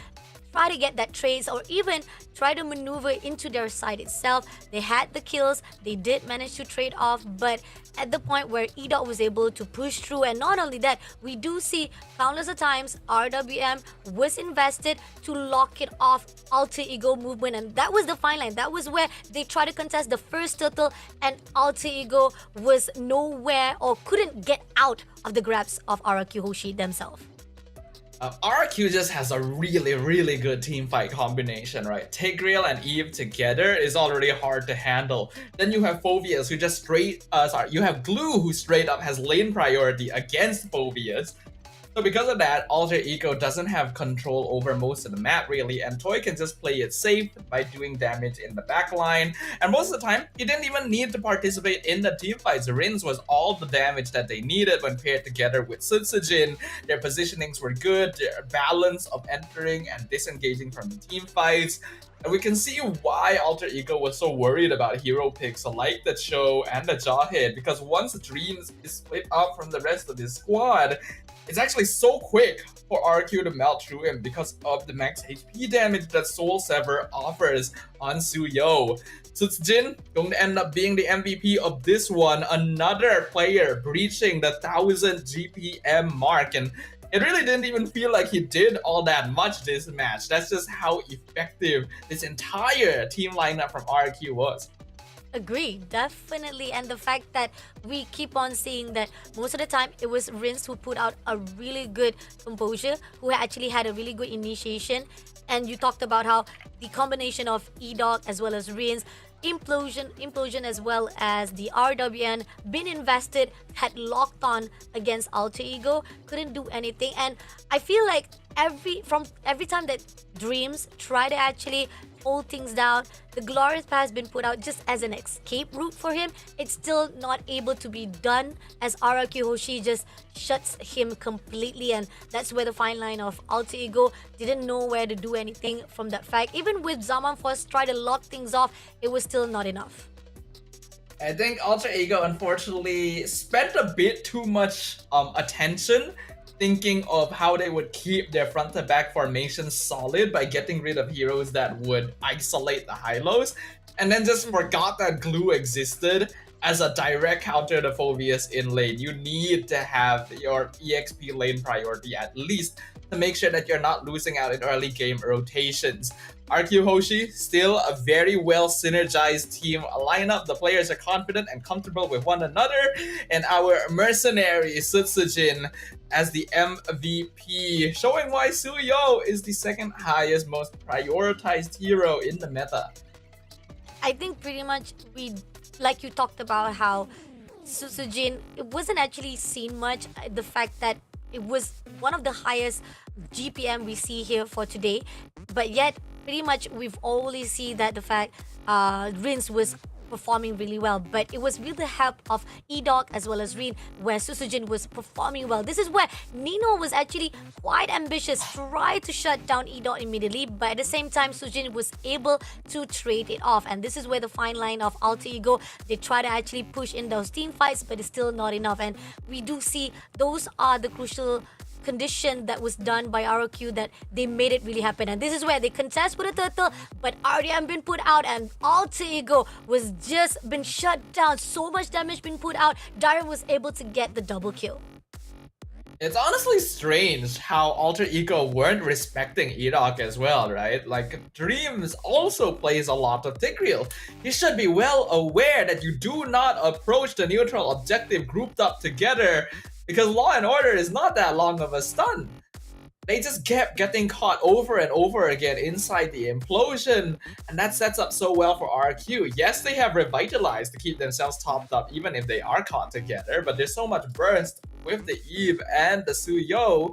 get that trace, or even try to maneuver into their side itself. They had the kills, they did manage to trade off, but at the point where EDOT was able to push through, and not only that, we do see countless of times RWM was invested to lock it off Alter Ego movement, and that was the fine line. That was where they tried to contest the first turtle, and Alter Ego was nowhere or couldn't get out of the grabs of RRQ Hoshi themselves. RQ just has a really good team fight combination, right? Tigreal and Eve together is already hard to handle. Then you have Phobius who just you have Glue who straight up has lane priority against Phobius. So because of that, Alter Ego doesn't have control over most of the map really, and Toy can just play it safe by doing damage in the backline. And most of the time, he didn't even need to participate in the team fights. Rins was all the damage that they needed when paired together with Sutsujin. Their positionings were good, their balance of entering and disengaging from the team fights. And we can see why Alter Ego was so worried about hero picks like the Cho and the Jawhead, because once Dreams is split up from the rest of his squad, it's actually so quick for RQ to melt through him because of the max HP damage that Soul Sever offers on Suyo. Jin going to end up being the MVP of this one. Another player breaching the 1000 GPM mark, and it really didn't even feel like he did all that much this match. That's just how effective this entire team lineup from RQ was. Agree, definitely. And the fact that we keep on seeing that most of the time it was Rince who put out a really good composure, who actually had a really good initiation. And you talked about how the combination of E-Dog as well as Rince, implosion as well as the RWN been invested, had locked on against Alter Ego, couldn't do anything. And I feel like every time that Dreams try to actually hold things down, the Glorious Path has been put out just as an escape route for him. It's still not able to be done as RRQ Hoshi just shuts him completely, and that's where the fine line of Alter Ego didn't know where to do anything from that fact. Even with Zaman Force try to lock things off, it was still not enough. I think Alter Ego unfortunately spent a bit too much attention thinking of how they would keep their front to back formation solid by getting rid of heroes that would isolate the high-lows, and then just forgot that glue existed as a direct counter to Phobius in lane. You need to have your EXP lane priority at least to make sure that you're not losing out in early game rotations. RQ Hoshi, still a very well synergized team lineup. The players are confident and comfortable with one another, and our mercenary Sutsujin as the MVP, showing why Suyo is the second highest, most prioritized hero in the meta. I think pretty much like you talked about how Sutsujin, it wasn't actually seen much. The fact that it was one of the highest GPM we see here for today, but yet pretty much we've always seen that the fact Rince was performing really well, but it was with the help of E-Dog as well as Rin where Susujin was performing well. This is where Nino was actually quite ambitious, tried to shut down E-Dog immediately, but at the same time Susujin was able to trade it off, and this is where the fine line of Alter Ego, they try to actually push in those team fights, but it's still not enough, and we do see those are the crucial condition that was done by ROQ that they made it really happen. And this is where they contest with a turtle, but RDM been put out and Alter Ego was just been shut down. So much damage been put out. Darren was able to get the double kill. It's honestly strange how Alter Ego weren't respecting Edok as well, right? Like, Dreams also plays a lot of Tigreal. He should be well aware that you do not approach the neutral objective grouped up together, because Law and Order is not that long of a stun. They just kept getting caught over and over again inside the implosion, and that sets up so well for RQ. Yes, they have revitalized to keep themselves topped up even if they are caught together, but there's so much burst with the Eve and the Suyo,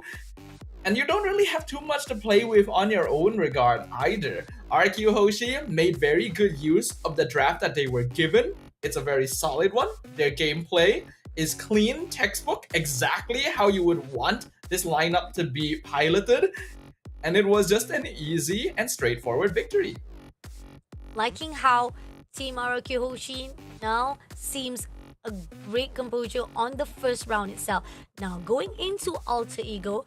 and you don't really have too much to play with on your own regard either. RQ Hoshi made very good use of the draft that they were given. It's a very solid one. Their gameplay is clean, textbook, exactly how you would want this lineup to be piloted, and it was just an easy and straightforward victory. Liking how Team ROQ Hoshi now seems a great composure on the first round itself. Now going into Alter Ego,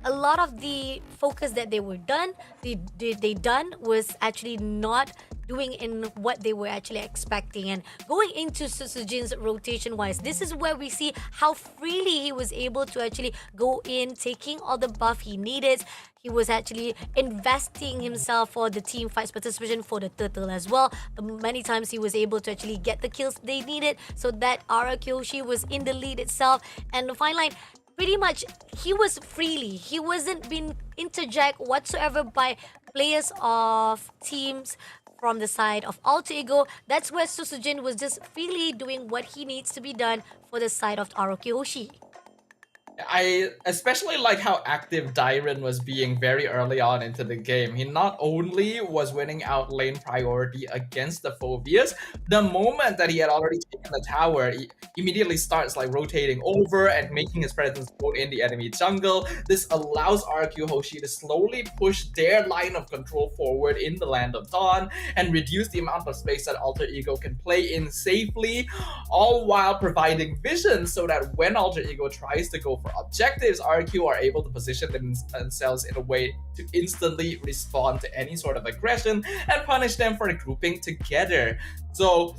a lot of the focus that they done was actually not doing in what they were actually expecting. And going into Susujin's rotation wise, this is where we see how freely he was able to actually go in, taking all the buff he needed. He was actually investing himself for the team fights participation for the turtle as well. Many times he was able to actually get the kills they needed so that Arakyoshi was in the lead itself. And the fine line, pretty much he was freely. He wasn't being interject whatsoever by players of teams from the side of Alter Ego. That's where Susujin was just freely doing what he needs to be done for the side of ROQ Hoshi. I especially like how active Dairon was being very early on into the game. He not only was winning out lane priority against the Phobias, the moment that he had already taken the tower, he immediately starts like rotating over and making his presence known in the enemy jungle. This allows RQ Hoshi to slowly push their line of control forward in the Land of Dawn and reduce the amount of space that Alter Ego can play in safely, all while providing vision so that when Alter Ego tries to go for for objectives, RQ are able to position themselves in a way to instantly respond to any sort of aggression and punish them for grouping together. So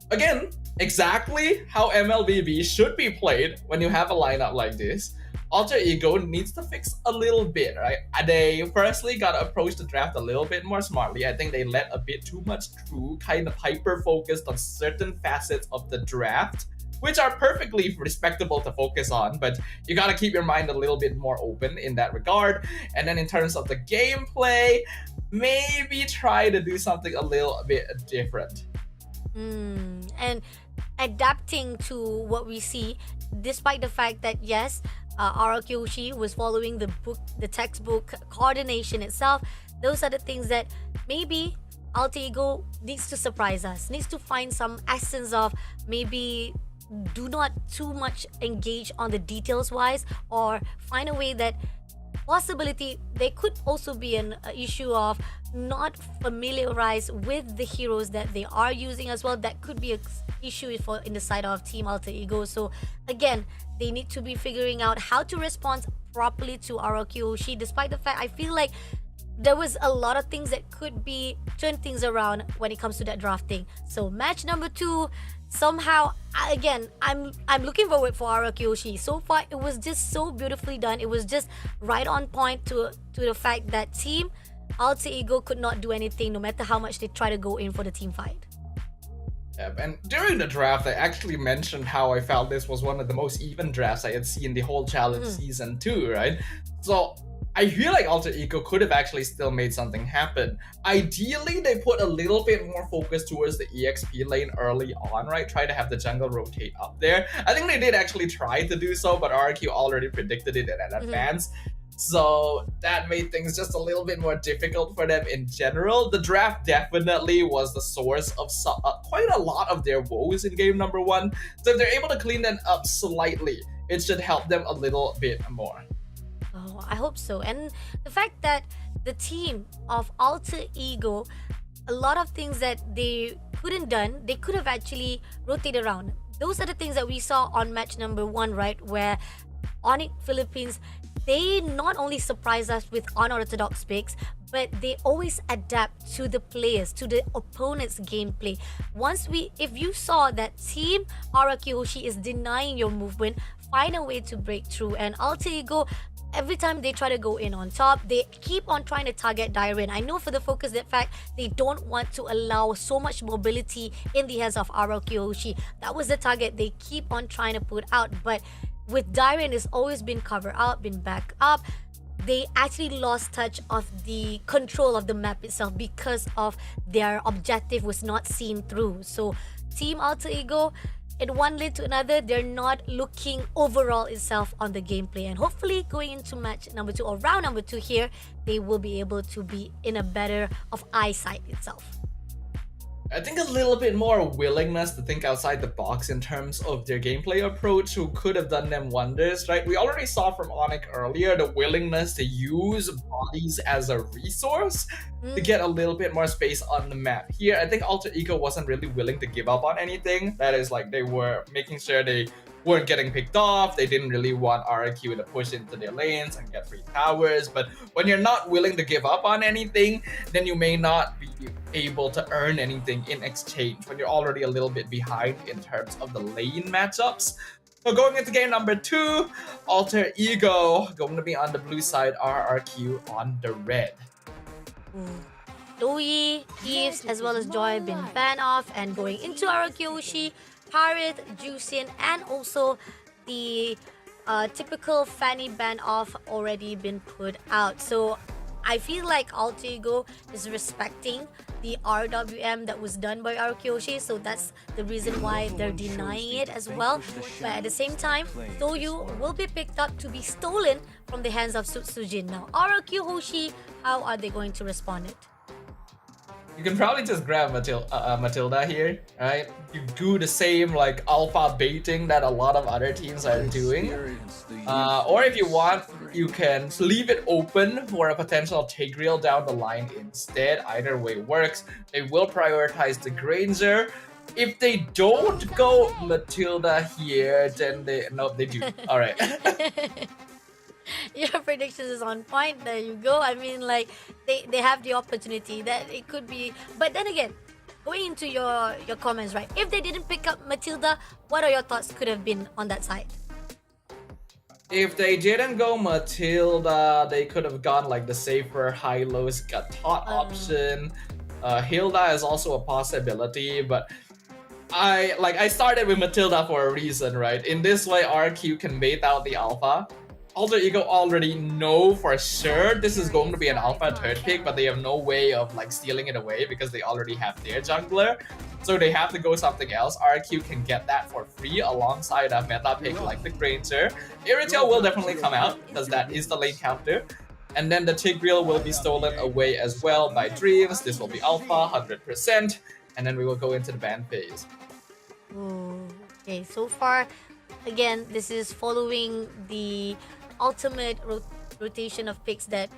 again, exactly how MLBB should be played when you have a lineup like this. Alter Ego needs to fix a little bit, right? They firstly got to approach the draft a little bit more smartly. I think they let a bit too much through, kind of hyper-focused on certain facets of the draft, which are perfectly respectable to focus on, but you gotta keep your mind a little bit more open in that regard. And then in terms of the gameplay, maybe try to do something a little bit different. And adapting to what we see, despite the fact that yes, Arakiyoshi was following the textbook coordination itself. Those are the things that maybe Alter Ego needs to surprise us, needs to find some essence of maybe do not too much engage on the details wise, or find a way that possibility there could also be an issue of not familiarized with the heroes that they are using as well. That could be an issue for in the side of Team Alter Ego. So again, they need to be figuring out how to respond properly to Arakiyoshi, despite the fact I feel like there was a lot of things that could be turn things around when it comes to that drafting. So match number 2, somehow again I'm looking forward for Arakiyoshi. So far it was just so beautifully done. It was just right on point to the fact that Team Alter Ego could not do anything no matter how much they try to go in for the team fight. And during the draft, I actually mentioned how I felt this was one of the most even drafts I had seen the whole challenge season 2, right? So I feel like Alter Ego could have actually still made something happen. Ideally, they put a little bit more focus towards the EXP lane early on, right? Try to have the jungle rotate up there. I think they did actually try to do so, but RQ already predicted it in advance. So that made things just a little bit more difficult for them in general. The draft definitely was the source of quite a lot of their woes in game number 1. So if they're able to clean them up slightly, it should help them a little bit more. Oh, I hope so. And the fact that the team of Alter Ego, a lot of things that they couldn't done, they could have actually rotated around. Those are the things that we saw on match number 1, right? Where Onyx Philippines, they not only surprise us with unorthodox picks, but they always adapt to the players, to the opponent's gameplay. If you saw that Team Arakiyoshi is denying your movement, find a way to break through. And Alter Ego, every time they try to go in on top, they keep on trying to target Dairin. I know for the focus that fact they don't want to allow so much mobility in the hands of Arakiyoshi. That was the target they keep on trying to put out, but with Dairin, it's always been covered up, been back up. They actually lost touch of the control of the map itself because of their objective was not seen through. So Team Alter Ego, in one lane to another, they're not looking overall itself on the gameplay. And hopefully going into match number 2 or round number 2 here, they will be able to be in a better of eyesight itself. I think a little bit more willingness to think outside the box in terms of their gameplay approach who could have done them wonders, right? We already saw from Onyx earlier the willingness to use bodies as a resource to get a little bit more space on the map. Here, I think Alter Ego wasn't really willing to give up on anything. That is, like, they were making sure they weren't getting picked off. They didn't really want RQ to push into their lanes and get free towers. But when you're not willing to give up on anything, then you may not be able to earn anything in exchange when you're already a little bit behind in terms of the lane matchups. So going into game number 2, Alter Ego going to be on the blue side, RRQ on the red. Louis, Eves, as well as Joy have been banned off, and going into Arakiyoshi, Parith, Jusin, and also the typical Fanny ban off already been put out. So I feel like Alter Ego is respecting the RWM that was done by Arakiyoshi, so that's the reason why they're denying it as well. But at the same time, Toyu will be picked up to be stolen from the hands of Sutsujin. Now, Arakiyoshi, how are they going to respond it? You can probably just grab Matilda here, right? You do the same like alpha baiting that a lot of other teams are doing. Or if you want, you can leave it open for a potential Tigreal down the line instead. Either way works. They will prioritize the Granger. if they don't go Matilda here, then they do. All right. Your predictions is on point. There you go. I mean, like they have the opportunity that it could be. But then again, going into your comments, right? If they didn't pick up Matilda, what are your thoughts could have been on that side? If they didn't go Matilda, they could have gone like the safer high-low Gatot option. Hilda is also a possibility, but I started with Matilda for a reason, right? In this way, RQ can bait out the alpha. Alter Ego already know for sure this is going to be an alpha third pick, but they have no way of like stealing it away because they already have their jungler. So they have to go something else. RQ can get that for free alongside a meta pick like the Granger. Irritail will definitely come out because that is the lane counter. And then the Tigreal will be stolen away as well by Dreams. This will be alpha 100%. And then we will go into the ban phase. Ooh, okay, so far, again, this is following the ultimate rotation of picks that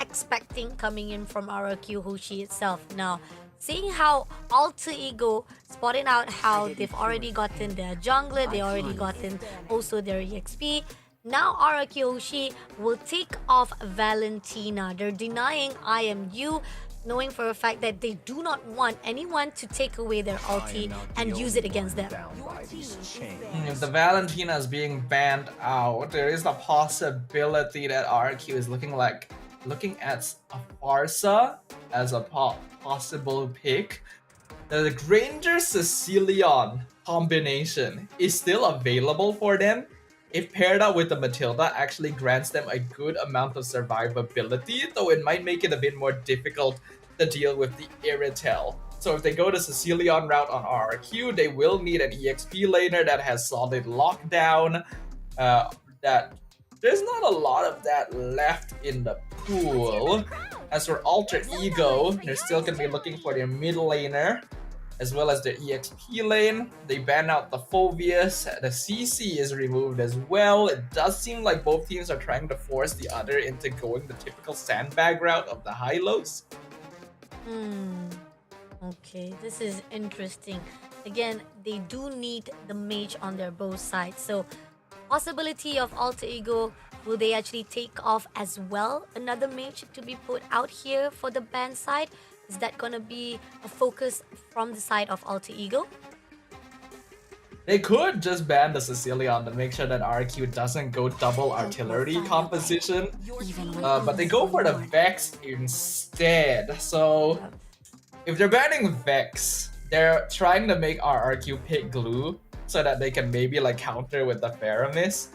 expecting coming in from RQ Hoshi itself. Now, seeing how Alter Ego spotting out how they've already gotten their jungler, they already gotten also their EXP. Now RQ Hoshi will take off Valentina. They're denying IMU, knowing for a fact that they do not want anyone to take away their ulti and use it against them. If the Valentina is being banned out, there is the possibility that RQ is looking at a Farsa as a possible pick. The Granger Cecilion combination is still available for them. If paired up with the Matilda, actually grants them a good amount of survivability, though it might make it a bit more difficult to deal with the Irritail. So if they go the Cecilion route on RQ, they will need an EXP laner that has solid lockdown. That there's not a lot of that left in the pool. As for Alter Ego, they're still going to be looking for their mid laner, as well as their EXP lane. They ban out the Phobius. The CC is removed as well. It does seem like both teams are trying to force the other into going the typical sandbag route of the high-lows. Okay, this is interesting. Again, they do need the mage on their both sides. So, possibility of Alter Ego, will they actually take off as well another mage to be put out here for the ban side? Is that going to be a focus from the side of Alter Ego? They could just ban the Cecilion to make sure that RQ doesn't go double artillery composition. But they go for the Vex instead. So if they're banning Vex, they're trying to make RQ pick Glue so that they can maybe like counter with the Faramis.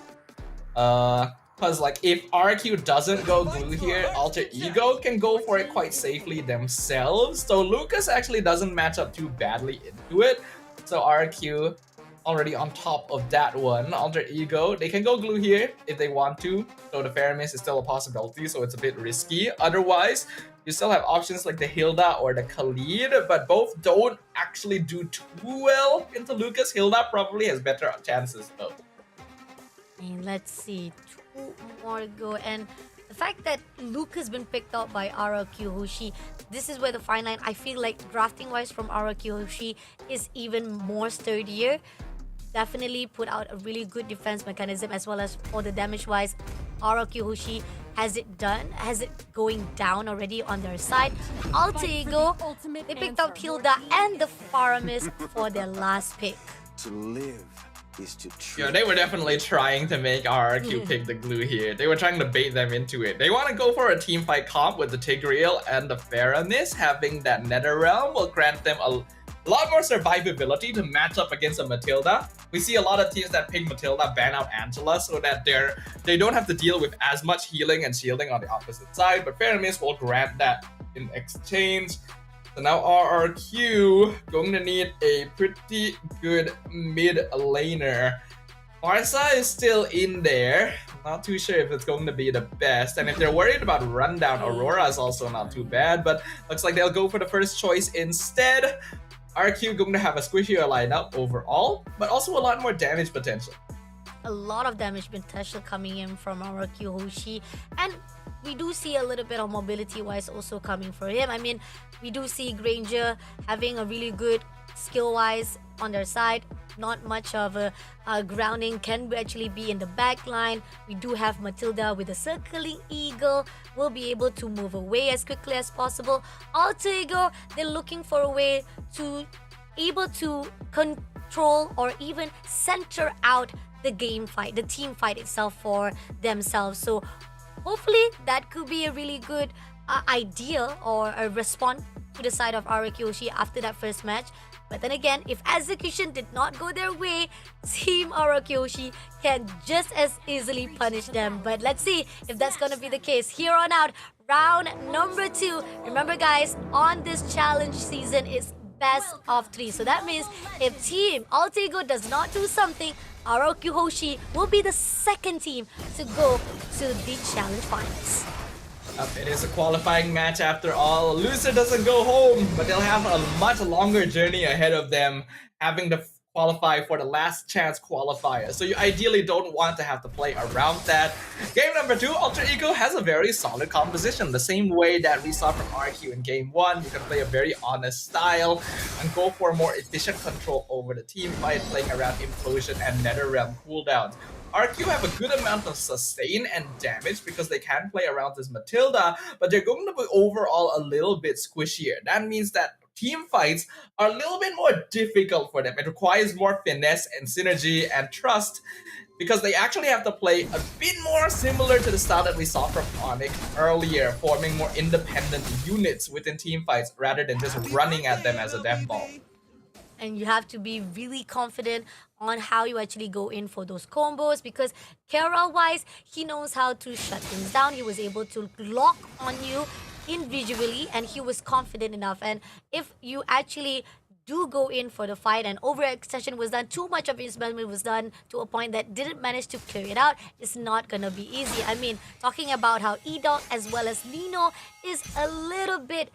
Because like if RQ doesn't go Glue here, Alter Ego can go for it quite safely themselves. So Lucas actually doesn't match up too badly into it. So RQ already on top of that one. Alter Ego, they can go Glue here if they want to. So the Faramis is still a possibility, so it's a bit risky. Otherwise, you still have options like the Hilda or the Khalid, but both don't actually do too well into Lucas. Hilda probably has better chances though. And let's see, 2 more to go. And the fact that Luke has been picked out by RQ Hoshi, this is where the fine line, I feel like drafting wise from RQ Hoshi is even more sturdier. Definitely put out a really good defense mechanism, as well as for the damage wise, RQ Hoshi has it going down already on their side. Alter Ego, they picked out Hilda and the Faramis for their last pick. To live is to Yeah, they were definitely trying to make RQ pick the Glue here. They were trying to bait them into it. They want to go for a teamfight comp with the Tigreal and the Faramis. Having that Netherrealm will grant them a lot more survivability to match up against a Matilda. We see a lot of teams that pick Matilda ban out Angela so that they don't have to deal with as much healing and shielding on the opposite side, but Faramis will grant that in exchange. So now RRQ going to need a pretty good mid laner. Farsa is still in there. Not too sure if it's going to be the best. And if they're worried about rundown, Aurora is also not too bad. But looks like they'll go for the first choice instead. RQ going to have a squishier lineup overall, but also a lot more damage potential. A lot of damage potential coming in from RQ Hoshi. And we do see a little bit of mobility wise also coming for him. I mean, we do see Granger having a really good skill-wise on their side. Not much of a grounding can actually be in the back line. We do have Matilda with a circling eagle. Will be able to move away as quickly as possible. Alter Ego, they're looking for a way to able to control or even center out the game fight, the team fight itself for themselves. So hopefully that could be a really good idea or a response to the side of Arakyoshi after that first match. But then again, if execution did not go their way, Team Arakyoshi can just as easily punish them. But let's see if that's gonna be the case. Here on out, round number 2. Remember guys, on this challenge season, it's best of 3. So that means if Team Alter Ego does not do something, Arakyoshi will be the second team to go to the challenge finals. It is a qualifying match after all. Loser doesn't go home, but they'll have a much longer journey ahead of them, having to qualify for the last chance qualifier. So you ideally don't want to have to play around that. Game number 2, Alter Ego has a very solid composition. The same way that we saw from RQ in game 1, you can play a very honest style and go for more efficient control over the team fight, playing around implosion and NetherRealm cooldowns. RQ have a good amount of sustain and damage because they can play around this Matilda, but they're going to be overall a little bit squishier. That means that team fights are a little bit more difficult for them. It requires more finesse and synergy and trust because they actually have to play a bit more similar to the style that we saw from Onyx earlier, forming more independent units within team fights rather than just running at them as a death ball. And you have to be really confident on how you actually go in for those combos because Kara-wise, he knows how to shut things down. He was able to lock on you individually and he was confident enough. And if you actually do go in for the fight and overextension was done, too much of his movement was done to a point that didn't manage to clear it out, it's not gonna be easy. I mean, talking about how E-Dog as well as Nino is a little bit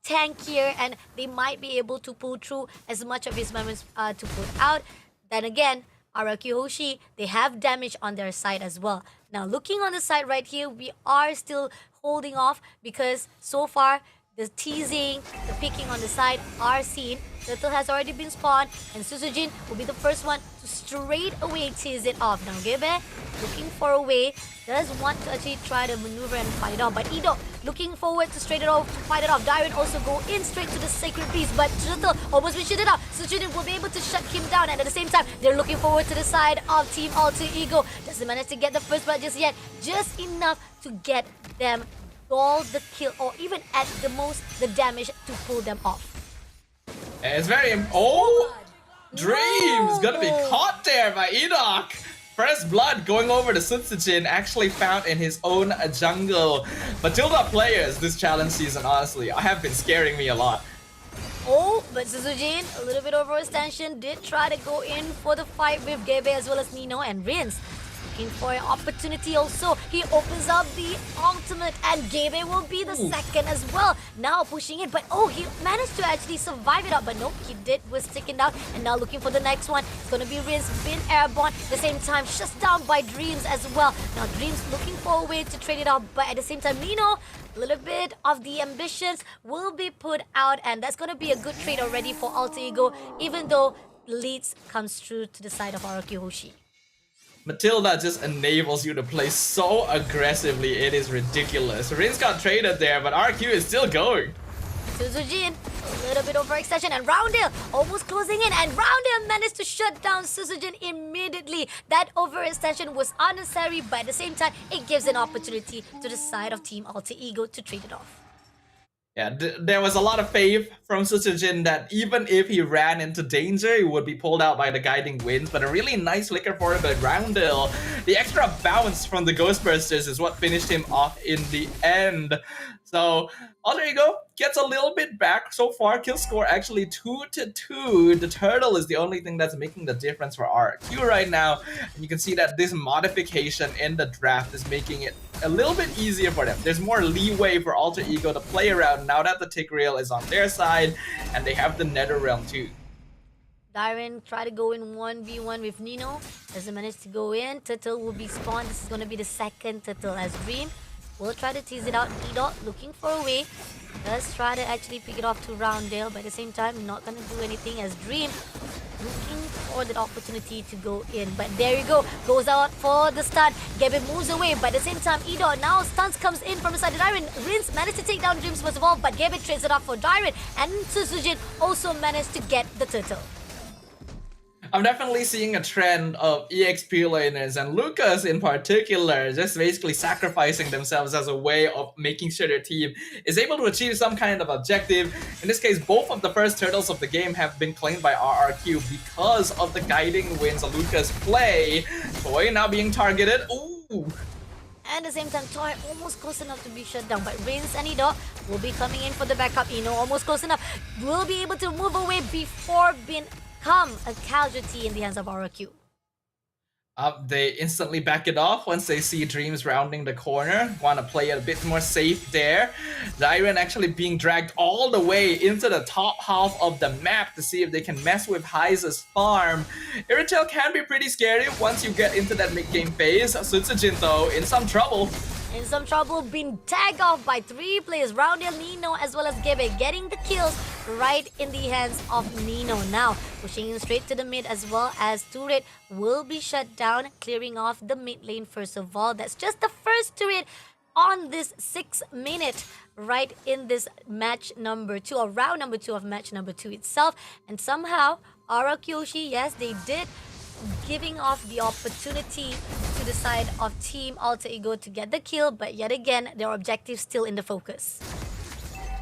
tankier and they might be able to pull through as much of his movements to put out. Then again, Arakyoshi, they have damage on their side as well. Now looking on the side right here, we are still holding off because so far the teasing, the picking on the side are seen. Turtle has already been spawned and Suzujin will be the first one to straight away tease it off. Now Gebe looking for a way, does want to actually try to maneuver and fight it off. But Ido looking forward to straight it off, to fight it off. Darren also go in straight to the Sacred Beast, but Turtle almost shut it off. Suzujin will be able to shut him down and at the same time, they're looking forward to the side of Team Alter Ego. Doesn't manage to get the first blood just yet, just enough to get them all the kill or even at the most the damage to pull them off. And it's very Dreams gonna be caught there by Enoch. First blood going over to Sutsujin, actually found in his own jungle. Matilda players this challenge season, honestly, have been scaring me a lot. Oh, but Suzujin, a little bit overextension, did try to go in for the fight with Gebe as well as Nino and Rince. Looking for an opportunity also. He opens up the ultimate and Gebe will be the second as well. Now pushing it, but he managed to actually survive it up. But nope, he was taken down and now looking for the next one. It's gonna be Rince, been airborne. At the same time, shuts down by Dreams as well. Now Dreams looking for a way to trade it out, but at the same time, Nino, a little bit of the ambitions will be put out and that's gonna be a good trade already for Alter Ego, even though leads comes through to the side of Arakyoshi. Matilda just enables you to play so aggressively, it is ridiculous. Rince got traded there, but RQ is still going. Suzujin, a little bit overextension and Roundale almost closing in and Roundale managed to shut down Suzujin immediately. That overextension was unnecessary, but at the same time, it gives an opportunity to the side of Team Alter Ego to trade it off. Yeah, there was a lot of faith from Sutsujin that even if he ran into danger, he would be pulled out by the guiding winds. But a really nice flicker for him at Roundale. The extra bounce from the Ghostbusters is what finished him off in the end. So, Alter Ego gets a little bit back. So far, kill score actually 2-2. The turtle is the only thing that's making the difference for RQ right now. And you can see that this modification in the draft is making it a little bit easier for them. There's more leeway for Alter Ego to play around now that the tick rail is on their side and they have the NetherRealm too. Darren try to go in 1v1 with Nino. Doesn't manage to go in. Turtle will be spawned. This is going to be the second Turtle as Dream. We'll try to tease it out. E-Dot looking for a way. Does try to actually pick it off to Roundale, but at the same time, not gonna do anything as Dream looking for that opportunity to go in. But there you go, goes out for the stun. Gabby moves away, but at the same time, Edo now stuns comes in from the side of Dairen. Rins managed to take down Dreams first of all, but Gabby trades it off for Dairen, and Suzujin also managed to get the turtle. I'm definitely seeing a trend of EXP laners and Lucas in particular just basically sacrificing themselves as a way of making sure their team is able to achieve some kind of objective. In this case, both of the first turtles of the game have been claimed by RRQ because of the guiding winds Lucas play. Toy now being targeted. Ooh! And at the same time, Toy almost close enough to be shut down. But Rins and Edo will be coming in for the backup. Ino almost close enough. Will be able to move away before being a casualty in the hands of RRQ. They instantly back it off once they see Dreams rounding the corner. Want to play it a bit more safe there. Dairen actually being dragged all the way into the top half of the map to see if they can mess with Heise's farm. Irritel can be pretty scary once you get into that mid-game phase. Sutsujin though, in some trouble. In some trouble, being tagged off by 3 players, Roundel, Nino, as well as Gebe, getting the kills right in the hands of Nino. Now, pushing in straight to the mid as well as turret will be shut down, clearing off the mid lane first of all. That's just the first turret on this 6 minute, right in this match number 2, or round number 2 of match number 2 itself. And somehow, Arakyoshi, yes, they did giving off the opportunity to the side of Team Alter Ego to get the kill, but yet again, their objective still in the focus.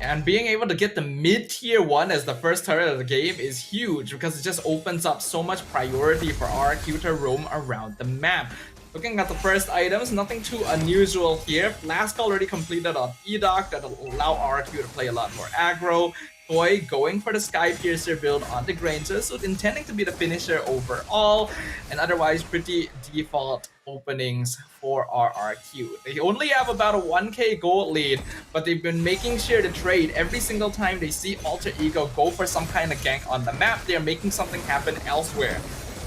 And being able to get the mid-tier 1 as the first turret of the game is huge because it just opens up so much priority for RRQ to roam around the map. Looking at the first items, nothing too unusual here. Last call already completed on Edoc that'll allow RRQ to play a lot more aggro. Toy going for the Sky Piercer build on the Granger, so intending to be the finisher overall, and otherwise pretty default openings for RRQ. They only have about a 1k gold lead, but they've been making sure to trade every single time they see Alter Ego go for some kind of gank on the map. They're making something happen elsewhere.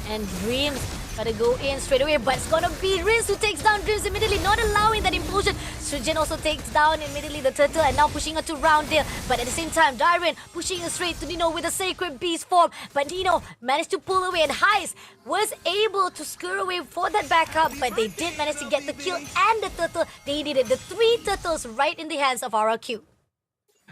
And Dreams gotta go in straight away, but it's gonna be Riz who takes down Dreams immediately, not allowing that implosion. Sujin also takes down immediately the turtle and now pushing her to Roundale. But at the same time, Dairen pushing her straight to Nino with a Sacred Beast form. But Nino managed to pull away, and Heis was able to scare away for that backup, but they did manage to get the kill and the turtle. They needed the 3 turtles right in the hands of RRQ.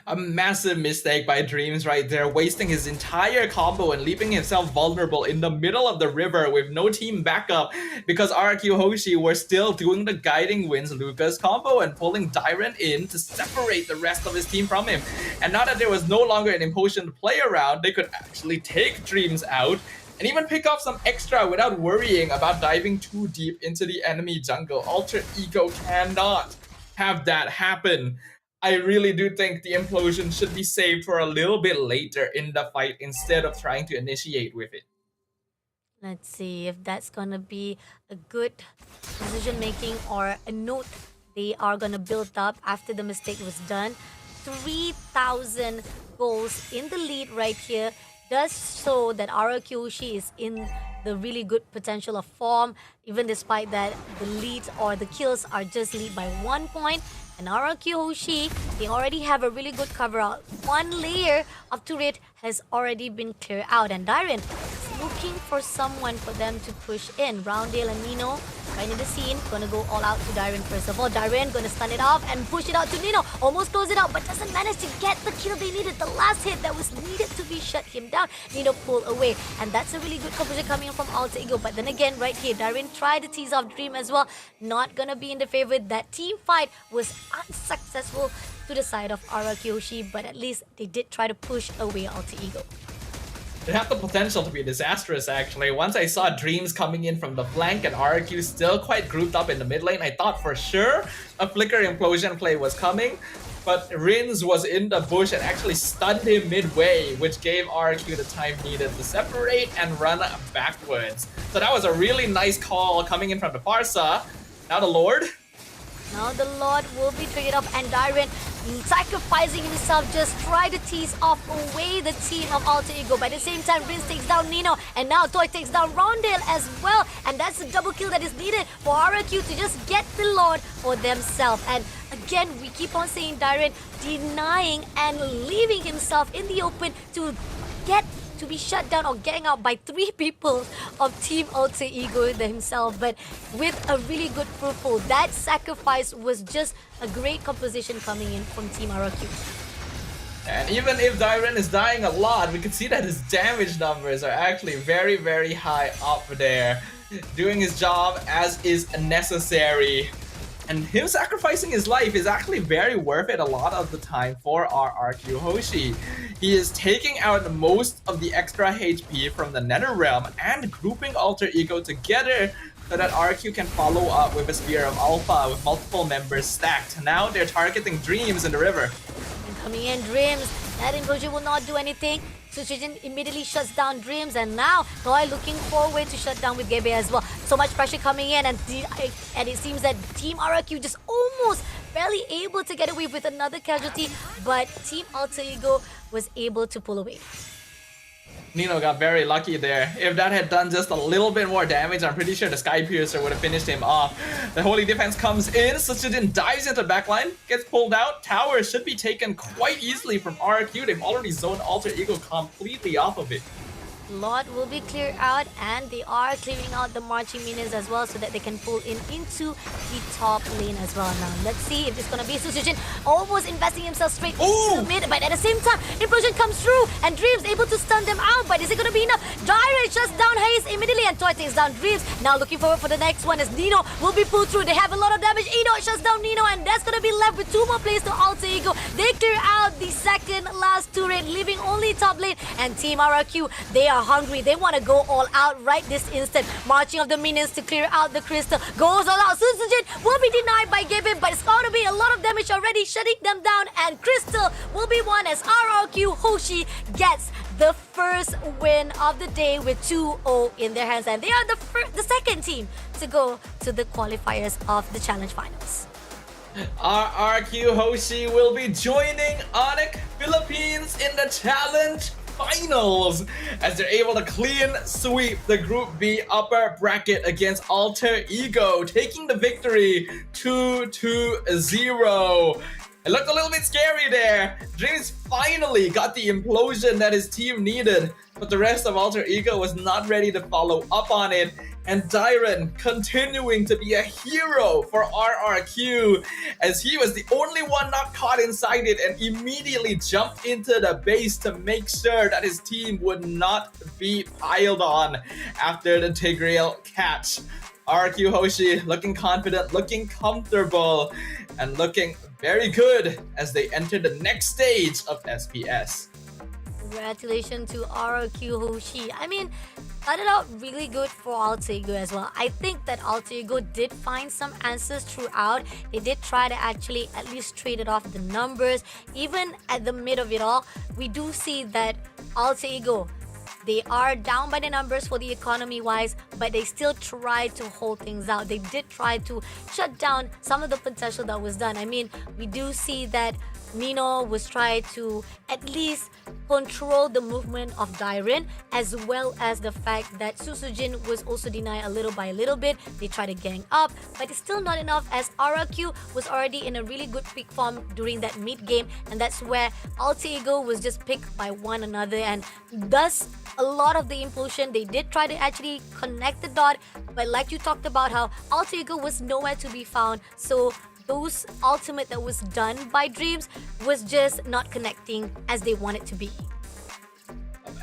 A massive mistake by Dreams right there, wasting his entire combo and leaving himself vulnerable in the middle of the river with no team backup because RQ Hoshi were still doing the guiding winds Lucas combo and pulling Dairen in to separate the rest of his team from him. And now that there was no longer an implosion to play around, they could actually take Dreams out and even pick off some extra without worrying about diving too deep into the enemy jungle. Alter Ego cannot have that happen. I really do think the implosion should be saved for a little bit later in the fight instead of trying to initiate with it. Let's see if that's gonna be a good decision making or a note they are gonna build up after the mistake was done. 3,000 goals in the lead right here does show that RRQ is in the really good potential of form, even despite that the leads or the kills are just lead by 1 point. And RRQ Hoshi, they already have a really good cover out. 1 layer of turret has already been cleared out. And Dairen is looking for someone for them to push in. Roundale and Nino right in the scene. Gonna go all out to Dairen first of all. Dairen gonna stun it off and push it out to Nino. Almost close it out, but doesn't manage to get the kill they needed. The last hit that was needed to be shut him down. Nino pull away. And that's a really good composition coming from Alter Ego. But then again, right here, Dairen tried to tease off Dream as well. Not gonna be in the favor. That team fight was unsuccessful to the side of RRQ Hoshi, but at least they did try to push away Alter Ego. It had the potential to be disastrous actually. Once I saw Dreams coming in from the flank and RRQ still quite grouped up in the mid lane, I thought for sure a flicker implosion play was coming. But Rins was in the bush and actually stunned him midway, which gave RRQ the time needed to separate and run backwards. So that was a really nice call coming in from the Farsa. Now the Lord. Now the Lord will be triggered off, and Dairen sacrificing himself just try to tease off away the team of Alter Ego. But at the same time, Rins takes down Nino, and now Toy takes down Roundale as well. And that's the double kill that is needed for RRQ to just get the Lord for themselves. And again, we keep on saying Darren denying and leaving himself in the open to be shut down or getting out by 3 people of Team Alter Ego himself. But with a really good proof pull, that sacrifice was just a great composition coming in from Team RRQ. And even if Darren is dying a lot, we can see that his damage numbers are actually very, very high up there, doing his job as is necessary. And him sacrificing his life is actually very worth it a lot of the time for RRQ Hoshi. He is taking out most of the extra HP from the Netherrealm and grouping Alter Ego together so that RRQ can follow up with a Spear of Alpha with multiple members stacked. Now they're targeting Dreams in the river. And coming in, Dreams. That implosion will not do anything. Sushijin immediately shuts down Dreams, and now Toy looking forward to shut down with Gebe as well. So much pressure coming in, and it seems that Team RRQ just almost barely able to get away with another casualty, but Team Alter Ego was able to pull away. Nino got very lucky there. If that had done just a little bit more damage, I'm pretty sure the Sky Piercer would have finished him off. The Holy Defense comes in, Sushijin dives into the backline, gets pulled out. Tower should be taken quite easily from RRQ. They've already zoned Alter Ego completely off of it. Lot will be cleared out, and they are clearing out the marching minions as well so that they can pull in into the top lane as well. Now let's see if it's gonna be Sushijin almost investing himself straight into the mid, but at the same time implosion comes through and Dreams able to stun them out, but is it gonna be enough? Direct shuts down Haze immediately, and Toy takes down Dreams. Now looking forward for the next one as Nino will be pulled through. They have a lot of damage. Eno shuts down Nino, and that's gonna be left with 2 more players to Alter Ego. They clear out the second last turret, leaving only top lane, and Team RRQ, they are hungry. They want to go all out right this instant. Marching of the minions to clear out the crystal. Goes all out. Sushijin will be denied by Gavin, but it's going to be a lot of damage already, shutting them down. And crystal will be won as RRQ Hoshi gets the first win of the day with 2-0 in their hands. And they are the second team to go to the qualifiers of the Challenge Finals. RRQ Hoshi will be joining Onyx Philippines in the Challenge Finals as they're able to clean sweep the Group B upper bracket against Alter Ego, taking the victory 2-0. It looked a little bit scary there. Dreams finally got the implosion that his team needed, but the rest of Alter Ego was not ready to follow up on it. And Dyron continuing to be a hero for RRQ as he was the only one not caught inside it and immediately jumped into the base to make sure that his team would not be piled on after the Tigreal catch. RRQ Hoshi looking confident, looking comfortable, and looking very good as they enter the next stage of SPS. Congratulations to RRQ Hoshi. I mean, started out really good for Alter Ego as well. I think that Alter Ego did find some answers throughout. They did try to actually at least trade it off the numbers. Even at the mid of it all, we do see that Alter Ego, they are down by the numbers for the economy wise, but they still try to hold things out. They did try to shut down some of the potential that was done. I mean, we do see that Nino was trying to at least control the movement of Dyron, as well as the fact that Susujin was also denied a little by a little bit. They try to gang up, but it's still not enough as RRQ was already in a really good peak form during that mid game, and that's where Alter Ego was just picked by one another, and thus a lot of the implosion. They did try to actually connect the dot, but like you talked about how Alter Ego was nowhere to be found, so those ultimate that was done by Dreams was just not connecting as they want it to be.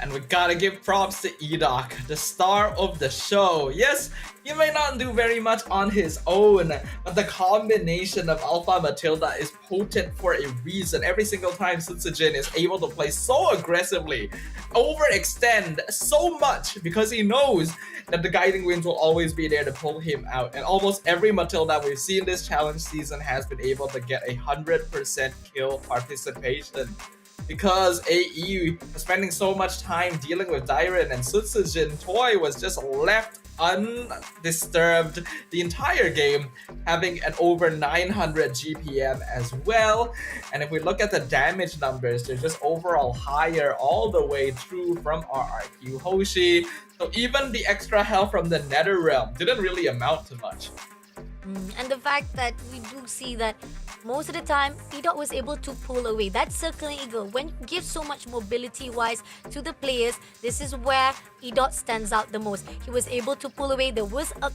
And we gotta give props to Edoc, the star of the show. Yes, he may not do very much on his own, but the combination of Alpha Matilda is potent for a reason. Every single time Sutsujin is able to play so aggressively, overextend so much because he knows that the guiding winds will always be there to pull him out. And almost every Matilda we've seen this challenge season has been able to get 100% kill participation. Because AE was spending so much time dealing with Dyron and Sutsujin, Toy was just left undisturbed the entire game, having an over 900 GPM as well. And if we look at the damage numbers, they're just overall higher all the way through from RRQ Hoshi. So even the extra health from the Netherrealm didn't really amount to much. And the fact that we do see that most of the time, Edot was able to pull away. That circling eagle, when you give so much mobility-wise to the players, this is where Edot stands out the most. He was able to pull away. There was a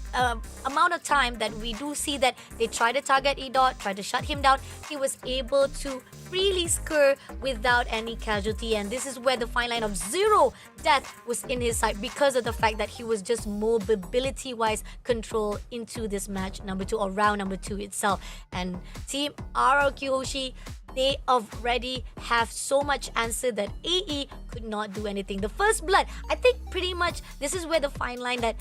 amount of time that we do see that they try to target Edot, try to shut him down. He was able to freely skirt without any casualty, and this is where the fine line of 0 death was in his side because of the fact that he was just mobility-wise controlled into this match number 2 or round number 2 itself. And Team RRQ Hoshi, they already have so much answer that AE could not do anything. The first blood, I think pretty much this is where the fine line that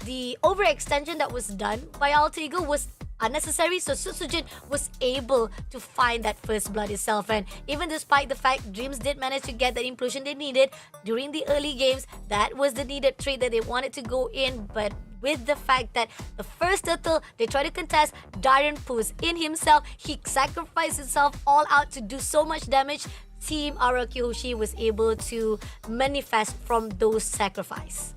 the overextension that was done by Alter Ego was unnecessary, so Sutsujin was able to find that first blood itself. And even despite the fact Dreams did manage to get the implosion they needed during the early games, that was the needed trade that they wanted to go in. But with the fact that the first turtle they tried to contest, Darren Poos in himself, he sacrificed himself all out to do so much damage. Team RRQ Hoshi was able to manifest from those sacrifices.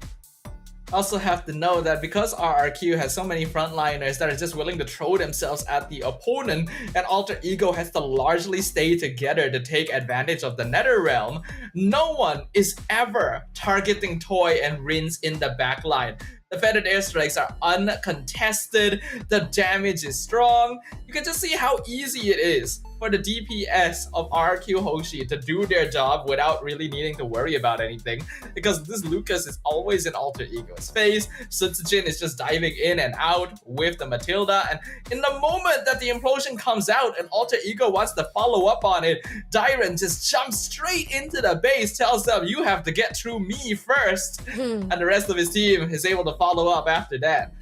Also have to know that because RRQ has so many frontliners that are just willing to throw themselves at the opponent, and Alter Ego has to largely stay together to take advantage of the Nether Realm, no one is ever targeting Toy and Rins in the backline. The feathered airstrikes are uncontested, the damage is strong. You can just see how easy it is for the DPS of RQ Hoshi to do their job without really needing to worry about anything, because this Lucas is always in Alter Ego's face. Sutsujin is just diving in and out with the Matilda, and in the moment that the implosion comes out and Alter Ego wants to follow up on it, Dyron just jumps straight into the base, tells them, you have to get through me first, and the rest of his team is able to follow up after that.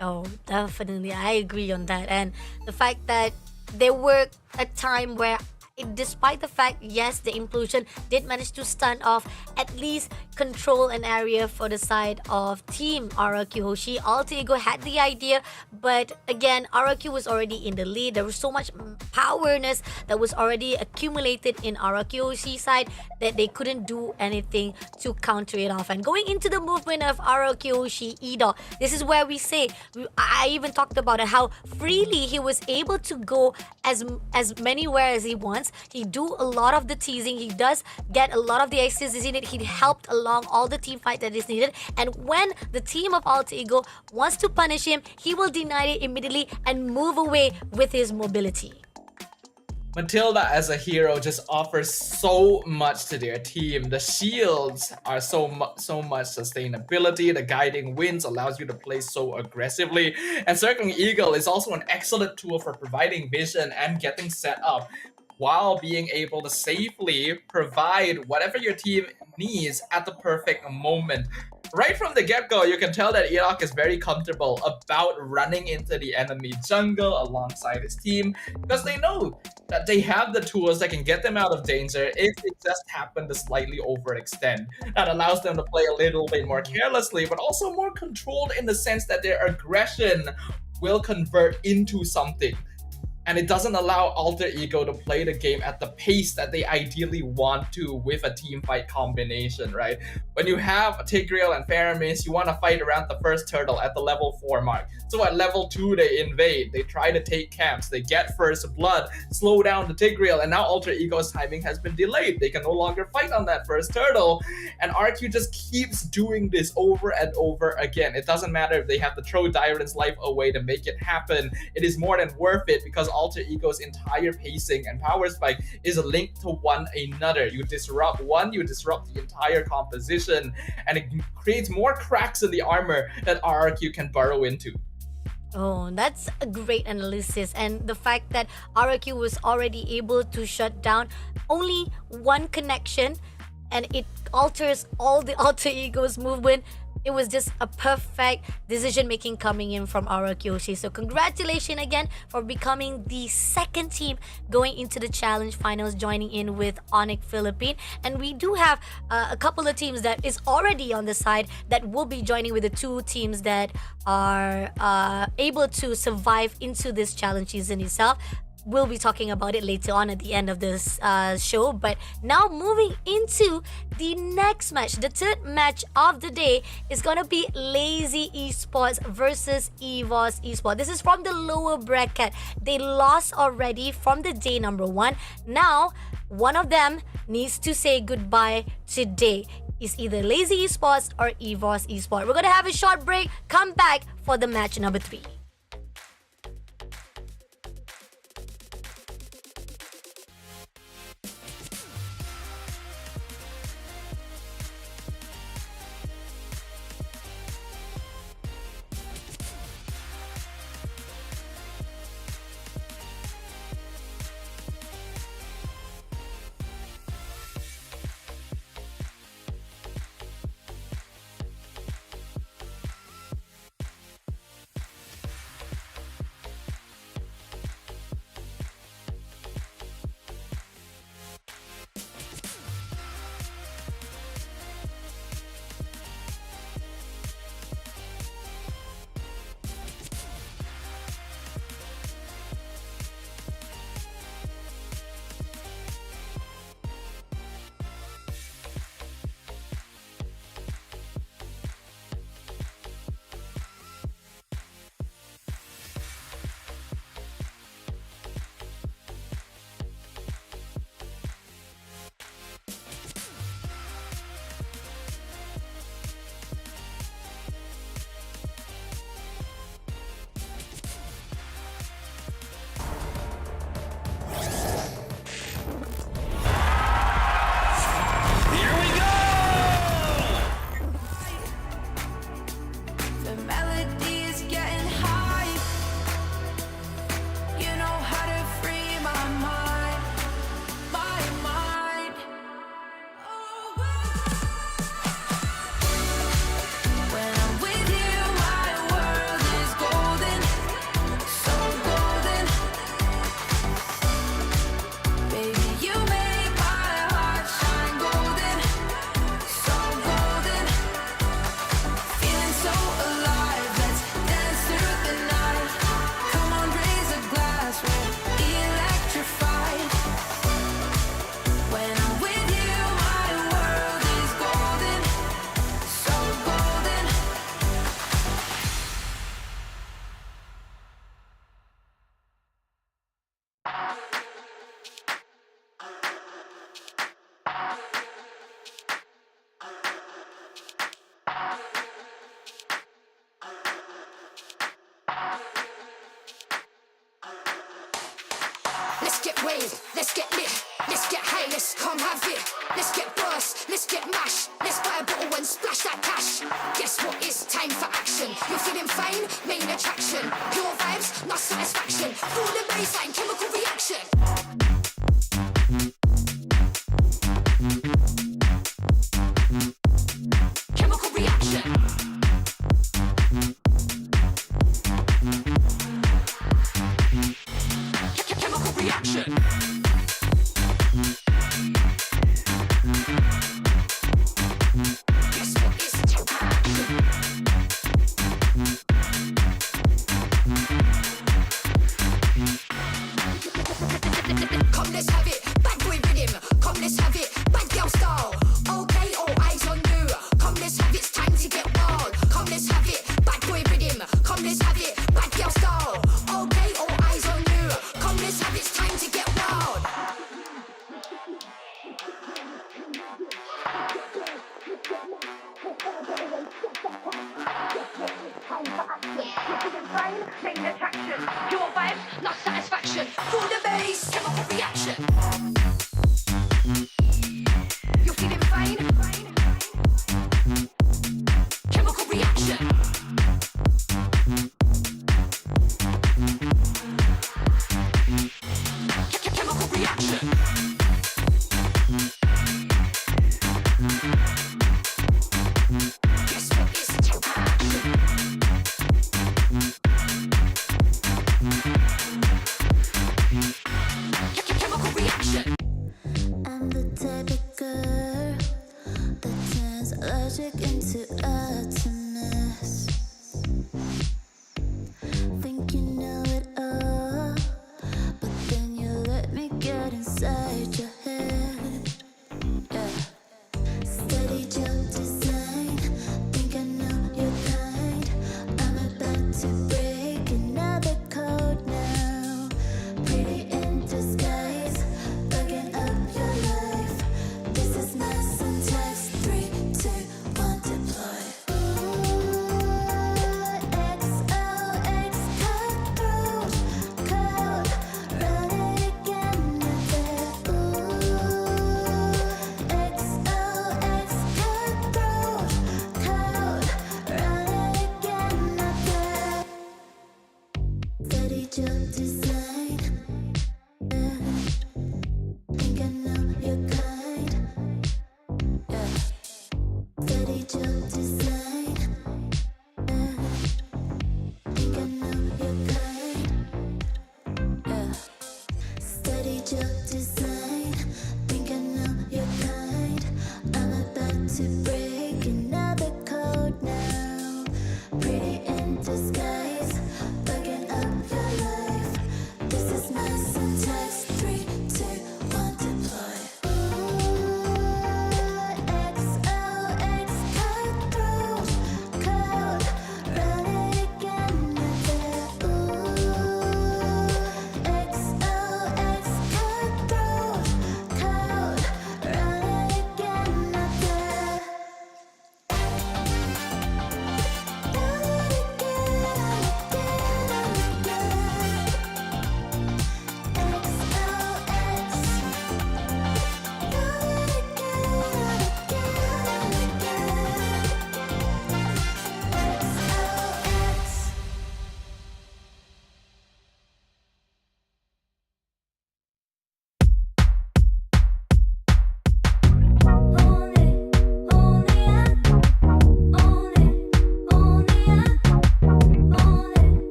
Oh, definitely. I agree on that. And the fact that there were a time where, despite the fact, yes, the implosion did manage to stand off, at least control an area for the side of Team RRQ Hoshi. Alter Ego had the idea, but again, RRQ was already in the lead. There was so much powerness that was already accumulated in RRQ Hoshi's side that they couldn't do anything to counter it off. And going into the movement of RRQ Hoshi Edo, this is where we say, I even talked about it, how freely he was able to go as manywhere as he wants. He do a lot of the teasing. He does get a lot of the assists in it. He helped along all the team fight that is needed. And when the team of Alter Ego wants to punish him, he will deny it immediately and move away with his mobility. Matilda as a hero just offers so much to their team. The shields are so much sustainability. The guiding winds allows you to play so aggressively. And Circling Eagle is also an excellent tool for providing vision and getting set up, while being able to safely provide whatever your team needs at the perfect moment. Right from the get-go, you can tell that Iraq is very comfortable about running into the enemy jungle alongside his team, because they know that they have the tools that can get them out of danger if they just happen to slightly overextend. That allows them to play a little bit more carelessly, but also more controlled in the sense that their aggression will convert into something. And it doesn't allow Alter Ego to play the game at the pace that they ideally want to with a team fight combination, right? When you have Tigreal and Faramis, you want to fight around the first turtle at the level 4 mark. So at level 2, they invade, they try to take camps, they get first blood, slow down the Tigreal, and now Alter Ego's timing has been delayed. They can no longer fight on that first turtle, and RQ just keeps doing this over and over again. It doesn't matter if they have to throw Dyron's life away to make it happen. It is more than worth it, because Alter Ego's entire pacing and power spike is linked to one another. You disrupt one, you disrupt the entire composition, and it creates more cracks in the armor that RRQ can burrow into. Oh, that's a great analysis. And the fact that RRQ was already able to shut down only one connection, and it alters all the Alter Ego's movement. It was just a perfect decision making coming in from RRQ Hoshi. So congratulations again for becoming the second team going into the challenge finals, joining in with Onyx Philippine. And we do have a couple of teams that is already on the side that will be joining with the two teams that are able to survive into this challenge season itself. we'll be talking about it later on at the end of this show. But now moving into the next match, the third match of the day is gonna be Lazy Esports versus EVOS Esports. This is from the lower bracket. They lost already from the day number 1. Now, one of them needs to say goodbye today. It's either Lazy Esports or EVOS Esports. We're gonna have a short break, come back for the match number 3. Let's get waved, let's get lit, let's get high, let's come have it. Let's get burst, let's get mashed, let's buy a bottle and splash that cash. Guess what, it's time for action. You're feeling fine, main attraction. Pure vibes, not satisfaction. Feel the baseline, chemical reaction. Chemical reaction. Chemical reaction. Guess what is Come, let's have it. Bad boy rhythm. Come, let's have it. Bad girl style. Okay, all eyes on you. Come, let's have it. It's time to get wild. Come, let's have it. Bad boy rhythm. Come, let's have it. Bad girl style. Okay, all eyes on you. Come, let's have it. It's time to get wild. Main attraction. Pure vibes, not satisfaction. Feel the bass, chemical reaction. You're feeling fine. Chemical reaction. Chemical reaction. Guess what is chemical reaction. I'm the type of girl that turns logic into atoms. Think you know it all, but then Steady jump design. Think I know your kind. Yeah. Steady jump design. Think I know your kind. I'm about to break another code now. Pretty in disguise, bugging up your life. This is my syntax. 3, 2, 1, deploy. XOX cutthroat code. Run it again, not there. XOX cutthroat code. Run it again, not there.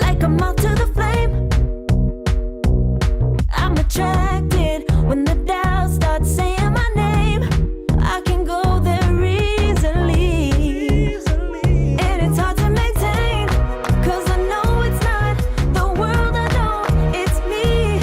Like a moth to the flame, I'm attracted when the dial starts saying my name. I can go there easily, and it's hard to maintain, 'cause I know it's not the world I know, it's me.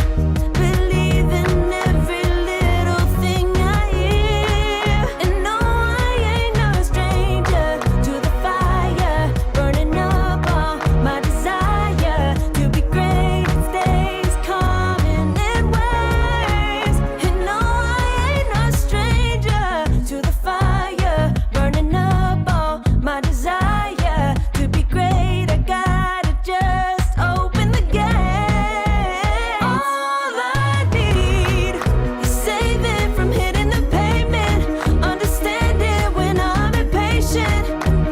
Believe in every little thing I hear, and no, I ain't no stranger to the fire, burning up all my desire to be great. It stays coming in waves, and no, I ain't no stranger to the fire, burning up all my desire to be great. I gotta just open the gate. All I need is saving from hitting the pavement, understanding when I'm impatient,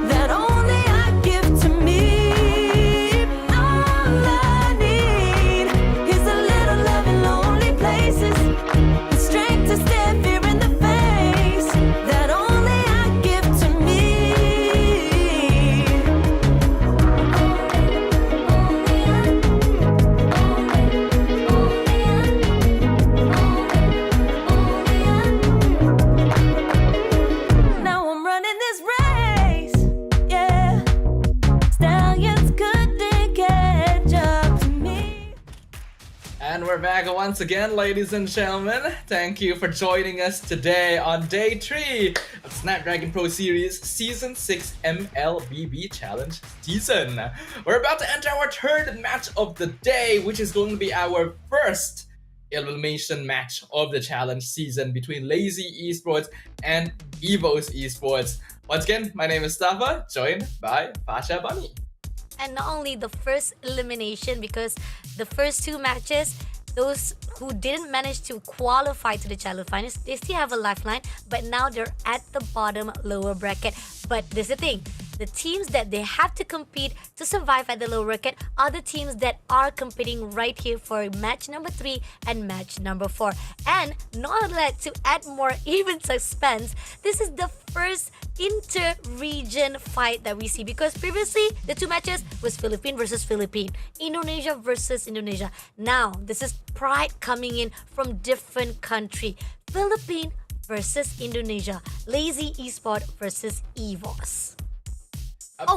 that only I give to me. All I need is a little love in lonely places, the strength to stare fear in the face, that only I give to me. Now I'm running this race, yeah. Stallions couldn't catch up to me. And we're back once again, ladies and gentlemen. Thank you for joining us today on day 3 of Snapdragon Pro Series Season 6 MLBB Challenge Season. We're about to enter our third match of the day, which is going to be our first elimination match of the challenge season between Lazy Esports and Evo's Esports. Once again, my name is Stafa, joined by Pasha Bunny. And not only the first elimination, because the first 2 matches, those who didn't manage to qualify to the challenge finals, they still have a lifeline, but now they're at the bottom lower bracket. But this is the thing, the teams that they have to compete to survive at the lower bracket are the teams that are competing right here for match number 3 and match number 4. And not let to add more even suspense, this is the first inter-region fight that we see, because previously the 2 matches was Philippine versus Philippine, Indonesia versus Indonesia. Now this is pride coming in from different country, Philippine versus Indonesia, Lazy Esport versus Evos.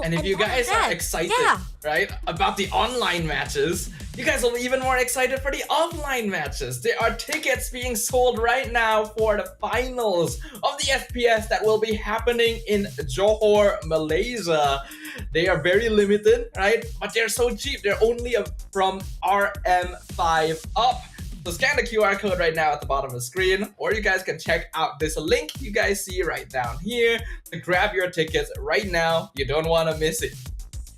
And if you not guys only are that, excited, yeah, right, about the online matches, you guys will be even more excited for the offline matches. There are tickets being sold right now for the finals of the FPS that will be happening in Johor, Malaysia. They are very limited, right? But they're so cheap. They're only from RM5 up. So scan the QR code right now at the bottom of the screen, or you guys can check out this link you guys see right down here to grab your tickets right now. You don't want to miss it.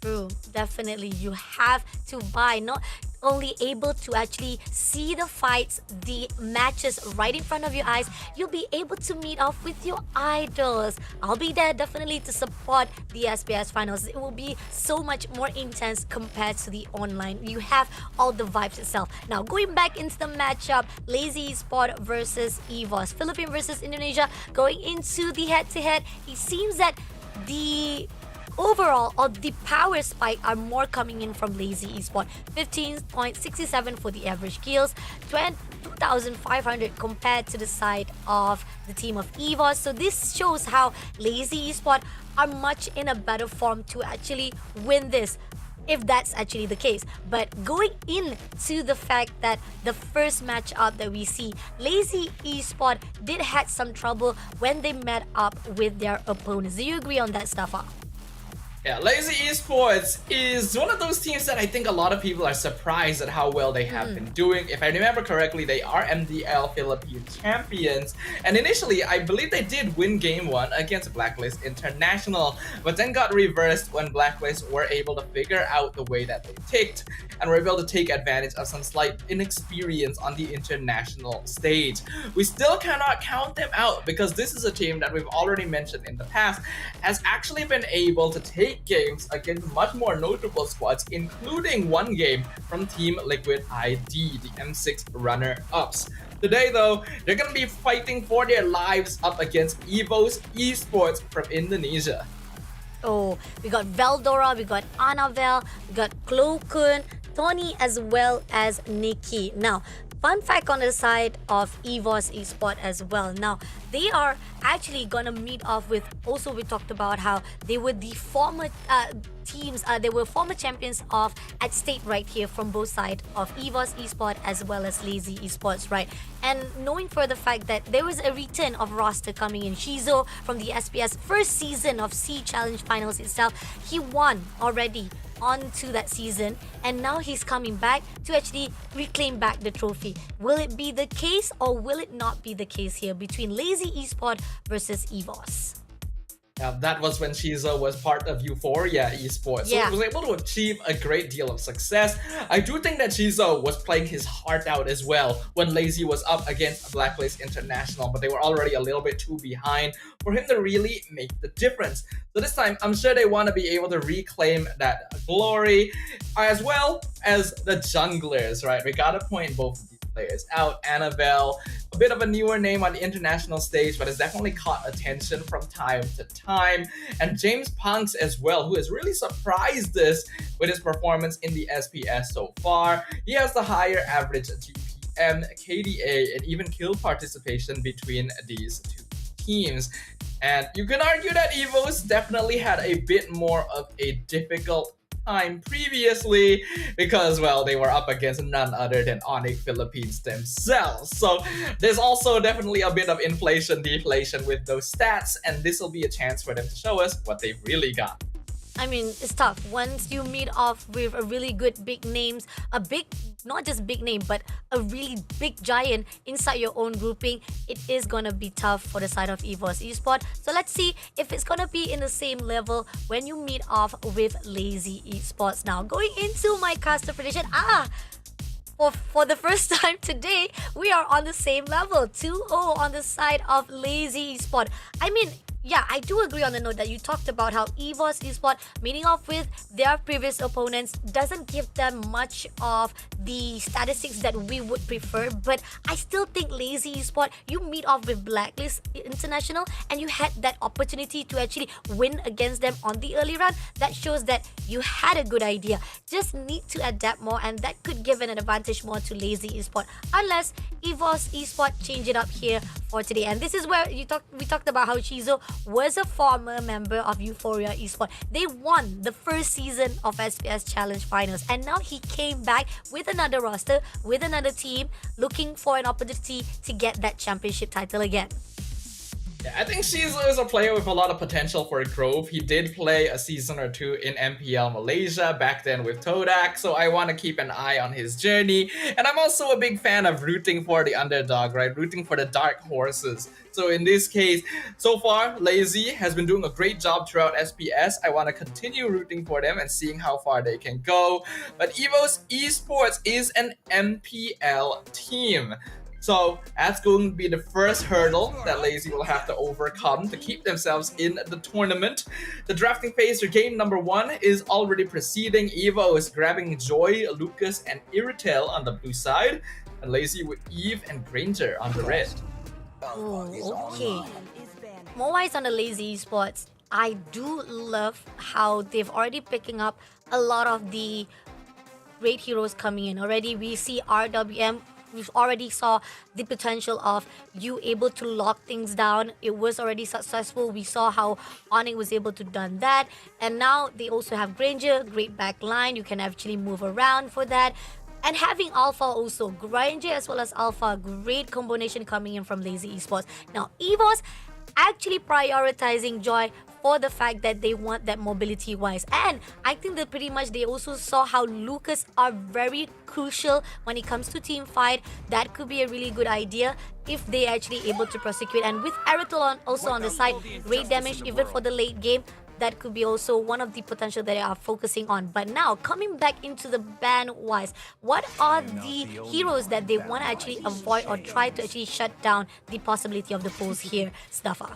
True, definitely. You have to buy. Not only able to actually see the fights, the matches right in front of your eyes, you'll be able to meet off with your idols. I'll be there definitely to support the SPS finals. It will be so much more intense compared to the online. You have all the vibes itself. Now, going back into the matchup, Lazy Esport versus EVOS, Philippines versus Indonesia, going into the head-to-head, it seems that the overall or the power spike are more coming in from Lazy Esport. 15.67 for the average kills, 2,500 compared to the side of the team of EVOS. So this shows how Lazy Esport are much in a better form to actually win this, if that's actually the case. But going into the fact that the first matchup that we see, Lazy Esport did had some trouble when they met up with their opponents. Do you agree on that, Stafa? Yeah, Lazy Esports is one of those teams that I think a lot of people are surprised at how well they have been doing. If I remember correctly, they are MDL Philippine champions. And initially, I believe they did win game 1 against Blacklist International, but then got reversed when Blacklist were able to figure out the way that they ticked and were able to take advantage of some slight inexperience on the international stage. We still cannot count them out because this is a team that we've already mentioned in the past has actually been able to take games against much more notable squads, including one game from Team Liquid ID, the M6 runner-ups. Today though, they're gonna be fighting for their lives up against EVOS Esports from Indonesia. Oh, we got Veldora, we got Annabelle, we got Klokun, Tony, as well as Nikki. Now, fun fact on the side of EVOS Esport as well. Now, they are actually gonna meet off with, also we talked about how they were the former teams, they were former champions of at state right here from both sides of EVOS Esport as well as Lazy Esports, right? And knowing for the fact that there was a return of roster coming in, Shizo from the SPS first season of C Challenge Finals itself, he won already onto that season, and now he's coming back to actually reclaim back the trophy. Will it be the case or will it not be the case here between Lazy Esport versus EVOS? That was when Shizo was part of Euphoria Esports, so Yeah. he was able to achieve a great deal of success. I do think that Shizo was playing his heart out as well when Lazy was up against Blacklist International, but they were already a little bit too behind for him to really make the difference. So this time, I'm sure they want to be able to reclaim that glory, as well as the junglers, right? We gotta point both of these players out. Annabelle, a bit of a newer name on the international stage, but has definitely caught attention from time to time. And James Punks as well, who has really surprised us with his performance in the SPS so far. He has the higher average GPM, KDA, and even kill participation between these two teams. And you can argue that EVOS definitely had a bit more of a difficult time previously because, well, they were up against none other than Onyx Philippines themselves. So there's also definitely a bit of inflation, deflation with those stats, and this will be a chance for them to show us what they've really got. I mean, it's tough. Once you meet off with a really good big names, a big, not just big name, but a really big giant inside your own grouping, it is gonna be tough for the side of EVOS Esport. So let's see if it's gonna be in the same level when you meet off with Lazy Esports. Now, going into my caster prediction, for the first time today, we are on the same level. 2-0 on the side of Lazy Esport. I mean, yeah, I do agree on the note that you talked about how EVOS Esport meeting off with their previous opponents doesn't give them much of the statistics that we would prefer, but I still think Lazy Esport, you meet off with Blacklist International and you had that opportunity to actually win against them on the early run. That shows that you had a good idea. Just need to adapt more, and that could give an advantage more to Lazy Esport, unless EVOS Esport change it up here for today. And this is where we talked about how Shizo was a former member of Euphoria Esport. They won the first season of SPS Challenge Finals, and now he came back with another roster, with another team, looking for an opportunity to get that championship title again. Yeah, I think Shizu is a player with a lot of potential for growth. He did play a season or two in MPL Malaysia back then with Todak, so I want to keep an eye on his journey. And I'm also a big fan of rooting for the underdog, right? Rooting for the dark horses. So in this case, so far, Lazy has been doing a great job throughout SPS. I want to continue rooting for them and seeing how far they can go. But EVOS Esports is an MPL team. So that's going to be the first hurdle that Lazy will have to overcome to keep themselves in the tournament. The drafting phase for game number 1 is already proceeding. Evo is grabbing Joy, Lucas, and Iritel on the blue side, and Lazy with Eve and Granger on the red. Oh, okay. More eyes on the Lazy Esports. I do love how they've already picking up a lot of the great heroes coming in. Already we see RWM. We've already saw the potential of you able to lock things down. It was already successful. We saw how Onyx was able to done that. And now they also have Granger, great back line. You can actually move around for that. And having Alpha also, Granger as well as Alpha, great combination coming in from Lazy Esports. Now EVOS actually prioritizing Joy for the fact that they want that mobility wise, and I think that pretty much they also saw how Lucas are very crucial when it comes to team fight. That could be a really good idea if they actually able to prosecute, and with Aritel also on the side, great damage even for the late game. That could be also one of the potential that they are focusing on. But now, coming back into the ban wise, what are the heroes that they want to actually avoid or try to actually shut down the possibility of the pulls here, Stuffer?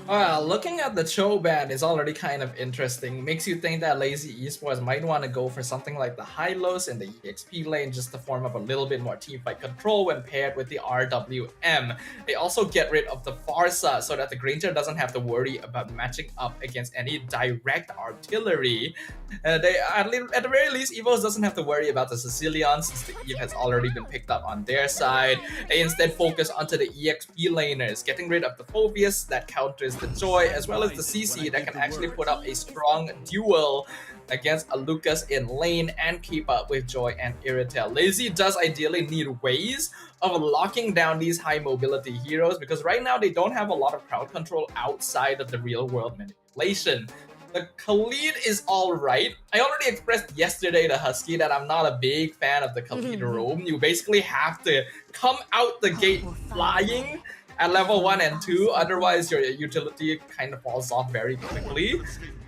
Well, looking at the Cho ban is already kind of interesting. Makes you think that Lazy Esports might want to go for something like the Hylos in the EXP lane just to form up a little bit more teamfight control when paired with the RWM. They also get rid of the Farsa so that the Granger doesn't have to worry about matching up against any direct artillery. At the very least, EVOS doesn't have to worry about the Sicilians since the Eve has already been picked up on their side. They instead focus onto the EXP laners, getting rid of the Phobius that counters the Joy, as well as the CC that can actually put up a strong duel against a Lucas in lane and keep up with Joy and Iritel. Lazy does ideally need ways of locking down these high mobility heroes because right now they don't have a lot of crowd control outside of the real world manipulation. The Khalid is alright. I already expressed yesterday to Husky that I'm not a big fan of the Khalid roam. You basically have to come out the gate flying at level 1 and 2, otherwise your utility kind of falls off very quickly.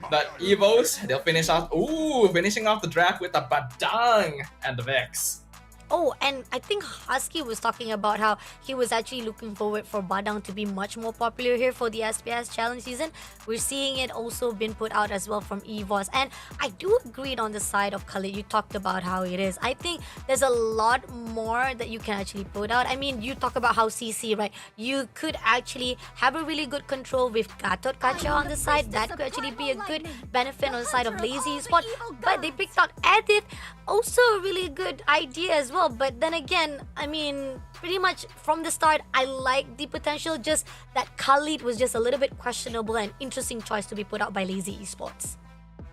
But EVOS, they'll finishing off the draft with a Badang and the Vex. Oh, and I think Husky was talking about how he was actually looking forward for Badang to be much more popular here for the SPS Challenge season. We're seeing it also been put out as well from EVOS. And I do agree on the side of Khalid. You talked about how it is. I think there's a lot more that you can actually put out. I mean, you talk about how CC, right? You could actually have a really good control with Gatot Kacha on the side. That could actually be a good benefit on the side of Lazy Spot. But they picked out Edith. Also a really good idea as well. But then again, I mean, pretty much from the start, I like the potential. Just that Khalid was just a little bit questionable and interesting choice to be put out by Lazy Esports.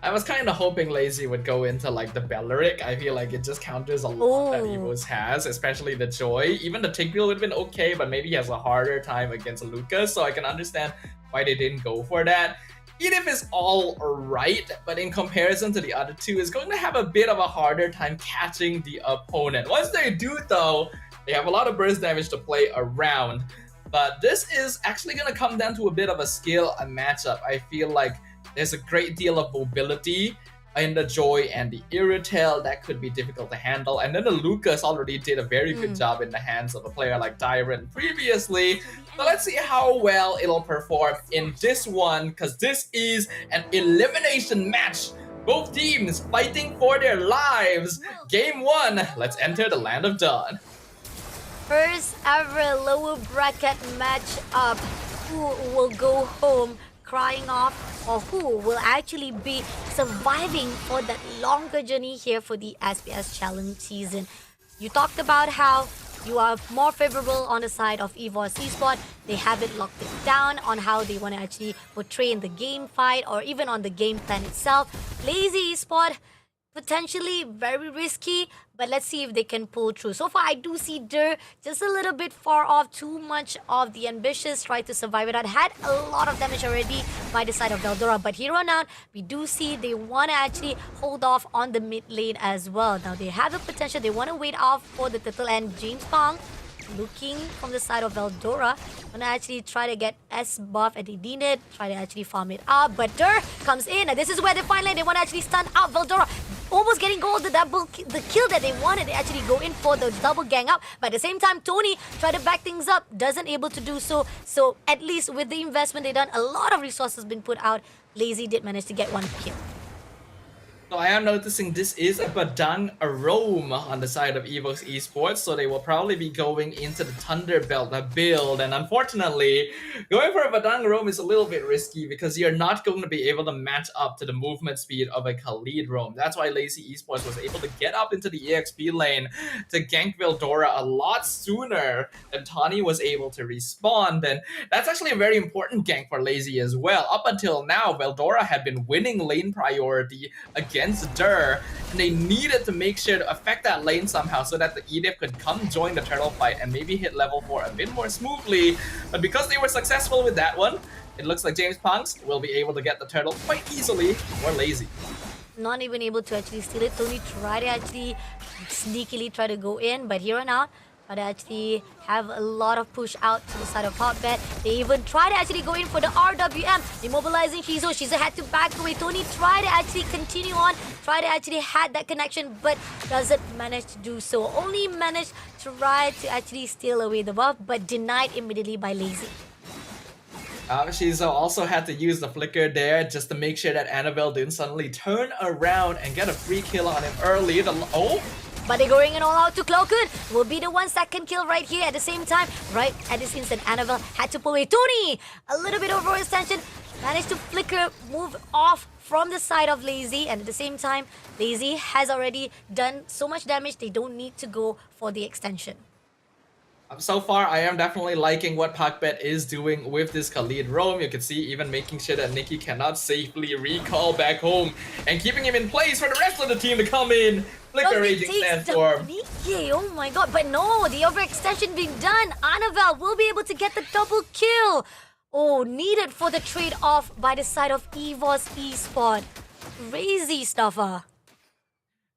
I was kind of hoping Lazy would go into like the Belleric. I feel like it just counters a lot that EVOS has, especially the Joy. Even the Tigreal would have been okay, but maybe he has a harder time against Lucas, so I can understand why they didn't go for that. Edith is alright, but in comparison to the other two, is going to have a bit of a harder time catching the opponent. Once they do though, they have a lot of burst damage to play around. But this is actually going to come down to a bit of a skill matchup. I feel like there's a great deal of mobility in the Joy and the Iritel that could be difficult to handle. And then the Lucas already did a very good job in the hands of a player like Dyron previously. So let's see how well it'll perform in this one, because this is an elimination match. Both teams fighting for their lives. Game 1, let's enter the Land of Dawn. First ever lower bracket match up. Who will go home crying off, or who will actually be surviving for that longer journey here for the SPS Challenge season? You talked about how you are more favorable on the side of EVOS Esports. They haven't locked it down on how they want to actually portray in the game fight or even on the game plan itself. Lazy Esports, potentially very risky, but let's see if they can pull through. So far, I do see Dur just a little bit far off. Too much of the ambitious try to survive it out. Had a lot of damage already by the side of Veldora, but here on out, we do see they want to actually hold off on the mid lane as well. Now, they have the potential. They want to wait off for the Turtle and James Pong. Looking from the side of Veldora, want to actually try to get S buff and they need it, try to actually farm it up, but Dur comes in and this is where they finally, they want to actually stun out Veldora, almost getting gold, the kill that they wanted. They actually go in for the double gang up, but at the same time Tony tried to back things up, doesn't able to do so. So at least with the investment they done, a lot of resources been put out. Lazy did manage to get one kill. So I am noticing this is a Badang Arome on the side of Evo's Esports, so they will probably be going into the Thunderbelt build, and unfortunately, going for a Badang Arome is a little bit risky because you're not going to be able to match up to the movement speed of a Khalid Roam. That's why Lazy Esports was able to get up into the EXP lane to gank Veldora a lot sooner than Tawny was able to respawn, and that's actually a very important gank for Lazy as well. Up until now, Veldora had been winning lane priority against Dur, and they needed to make sure to affect that lane somehow so that the EDIF could come join the turtle fight and maybe hit level 4 a bit more smoothly. But because they were successful with that one, it looks like James Punks will be able to get the turtle quite easily or Lazy. Not even able to actually steal it. Tony tried to actually sneakily try to go in, but here on out, but actually have a lot of push out to the side of Hotbed. They even try to actually go in for the RWM, immobilizing Shizo. Shizo had to back away. Tony tried to actually continue on, try to actually had that connection, but doesn't manage to do so. Only managed to try to actually steal away the buff, but denied immediately by Lazy. Shizo also had to use the flicker there just to make sure that Annabelle didn't suddenly turn around and get a free kill on him early. But they're going in all out to Cloakun. Will be the 1 second kill right here at the same time. Right at this instant, Annabelle had to pull away. Tony, a little bit overextension. Managed to flicker, move off from the side of Lazy. And at the same time, Lazy has already done so much damage. They don't need to go for the extension. So far, I am definitely liking what Pakbet is doing with this Khalid Roam. You can see even making sure that Nikki cannot safely recall back home and keeping him in place for the rest of the team to come in. Flicker Raging Sandstorm. Nikki, oh my god, but no, the overextension being done. Annabelle will be able to get the double kill. Oh, needed for the trade-off by the side of Evo's Esport. Crazy stuffer.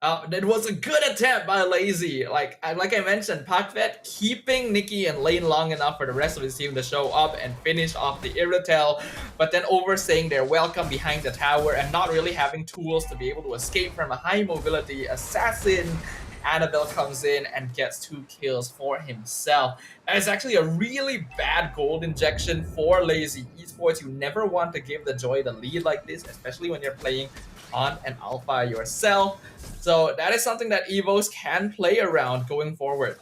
It was a good attempt by Lazy. Like I mentioned, Pakvet keeping Nikki in lane long enough for the rest of his team to show up and finish off the Irritel, but then overstaying their welcome behind the tower and not really having tools to be able to escape from a high mobility assassin. Annabelle comes in and gets 2 kills for himself. That is actually a really bad gold injection for Lazy Esports. You never want to give the Joy the lead like this, especially when you're playing on an alpha yourself. So that is something that Evos can play around going forward.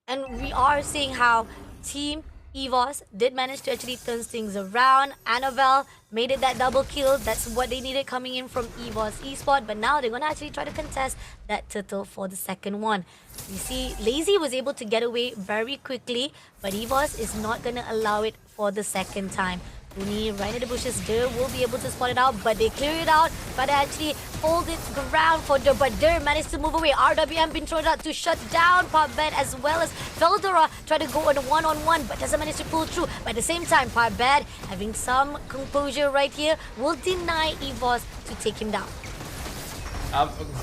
And we are seeing how Team Evos did manage to actually turn things around. Annabelle made it that double kill. That's what they needed coming in from Evos Esport. But now they're going to actually try to contest that turtle for the second one. You see, Lazy was able to get away very quickly, but Evos is not going to allow it for the second time. Uni right in the bushes. Dur will be able to spot it out, but they clear it out. But actually hold it ground for Dur. But Dur managed to move away. RWM been thrown out to shut down Parbet as well as Veldora try to go on a one-on-one, but doesn't manage to pull through. But at the same time, Parbet having some composure right here will deny Evos to take him down.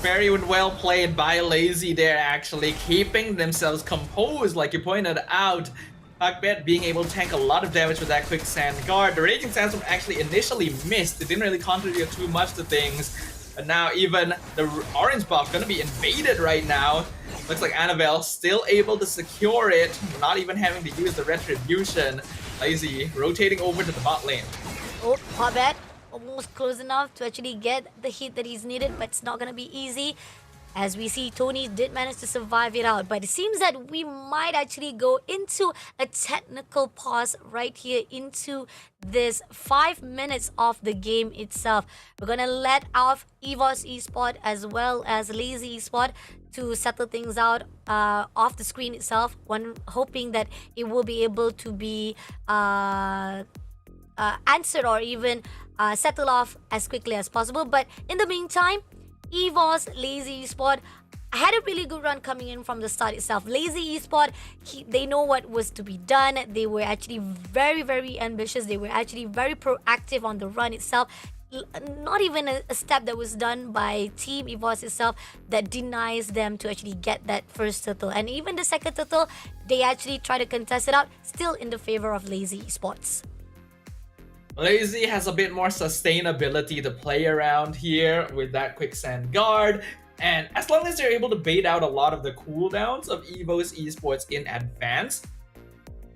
Very well played by Lazy there, actually keeping themselves composed, like you pointed out. Pakbet being able to tank a lot of damage with that quick sand guard. The Raging Sandstorm actually initially missed. It didn't really contribute too much to things. But now even the orange buff gonna be invaded right now. Looks like Annabelle still able to secure it, not even having to use the retribution. Lazy rotating over to the bot lane. Oh, Parbet almost close enough to actually get the hit that he's needed, but it's not gonna be easy. As we see, Tony did manage to survive it out, but it seems that we might actually go into a technical pause right here into this 5 minutes of the game itself. We're gonna let off Evos Esport as well as Lazy Esport to settle things out off the screen itself. One hoping that it will be able to be answered or even settle off as quickly as possible. But in the meantime, EVOS, Lazy Esport, had a really good run coming in from the start itself. Lazy Esport, they know what was to be done. They were actually very, very ambitious. They were actually very proactive on the run itself. Not even a step that was done by Team EVOS itself that denies them to actually get that first turtle. And even the second turtle, they actually try to contest it out, still in the favor of Lazy Esports. Lazy has a bit more sustainability to play around here with that quicksand guard. And as long as they're able to bait out a lot of the cooldowns of EVOS Esports in advance,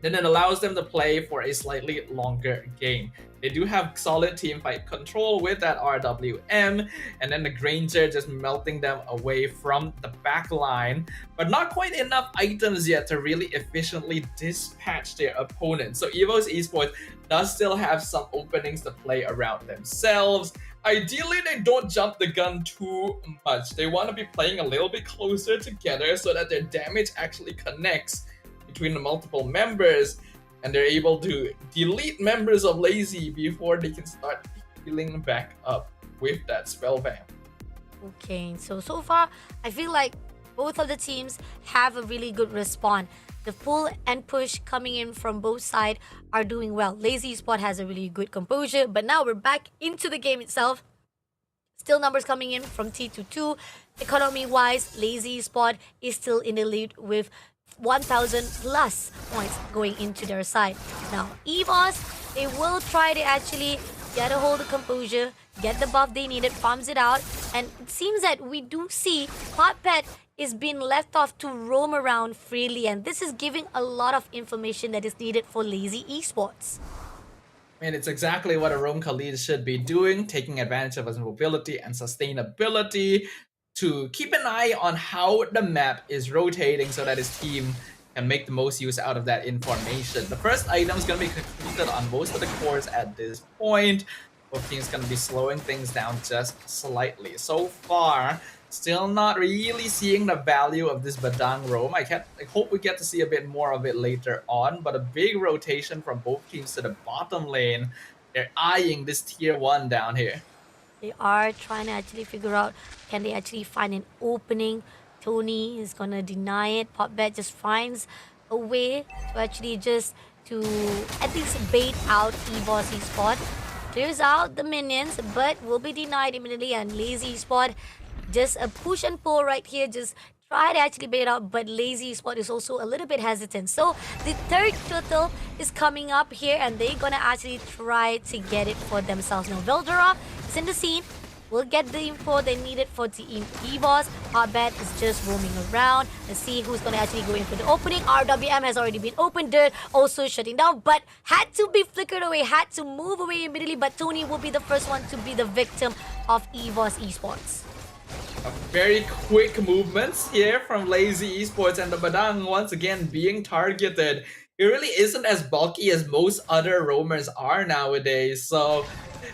then it allows them to play for a slightly longer game. They do have solid teamfight control with that RWM, and then the Granger just melting them away from the back line, but not quite enough items yet to really efficiently dispatch their opponents. So EVOS Esports does still have some openings to play around themselves. Ideally, they don't jump the gun too much. They want to be playing a little bit closer together so that their damage actually connects between the multiple members, and they're able to delete members of Lazy before they can start healing back up with that spell vamp. Okay, so far, I feel like both of the teams have a really good response. The pull and push coming in from both sides are doing well. Lazy Spot has a really good composure, but now we're back into the game itself. Still numbers coming in from T22. Economy-wise, Lazy Spot is still in the lead with 1,000 plus points going into their side. Now, EVOS, they will try to actually get a hold of composure, get the buff they needed, farms it out, and it seems that we do see Potpet is being left off to roam around freely, and this is giving a lot of information that is needed for Lazy Esports. And it's exactly what a roam Khalid should be doing, taking advantage of his mobility and sustainability to keep an eye on how the map is rotating so that his team can make the most use out of that information. The first item is going to be completed on most of the cores at this point. Both teams going to be slowing things down just slightly. So far, still not really seeing the value of this Badang roam. I hope we get to see a bit more of it later on, but a big rotation from both teams to the bottom lane. They're eyeing this tier 1 down here. They are trying to actually figure out, can they actually find an opening? Tony is gonna deny it. Popbet just finds a way to actually just to at least bait out EVOS Esport. Clears out the minions, but will be denied immediately, and Lazy Esport just a push and pull right here, just try to actually bait out, but Lazy Esport is also a little bit hesitant. So the third turtle is coming up here, and they're gonna actually try to get it for themselves. Now Veldorov is in the scene, will get the info they needed for Team EVOS. Hotbed is just roaming around. Let's see who's gonna actually go in for the opening. RWM has already been opened, Dirt also shutting down, but had to be flickered away, had to move away immediately, but Tony will be the first one to be the victim of EVOS Esports. Very quick movements here from Lazy Esports, and the Badang once again being targeted. It really isn't as bulky as most other roamers are nowadays, so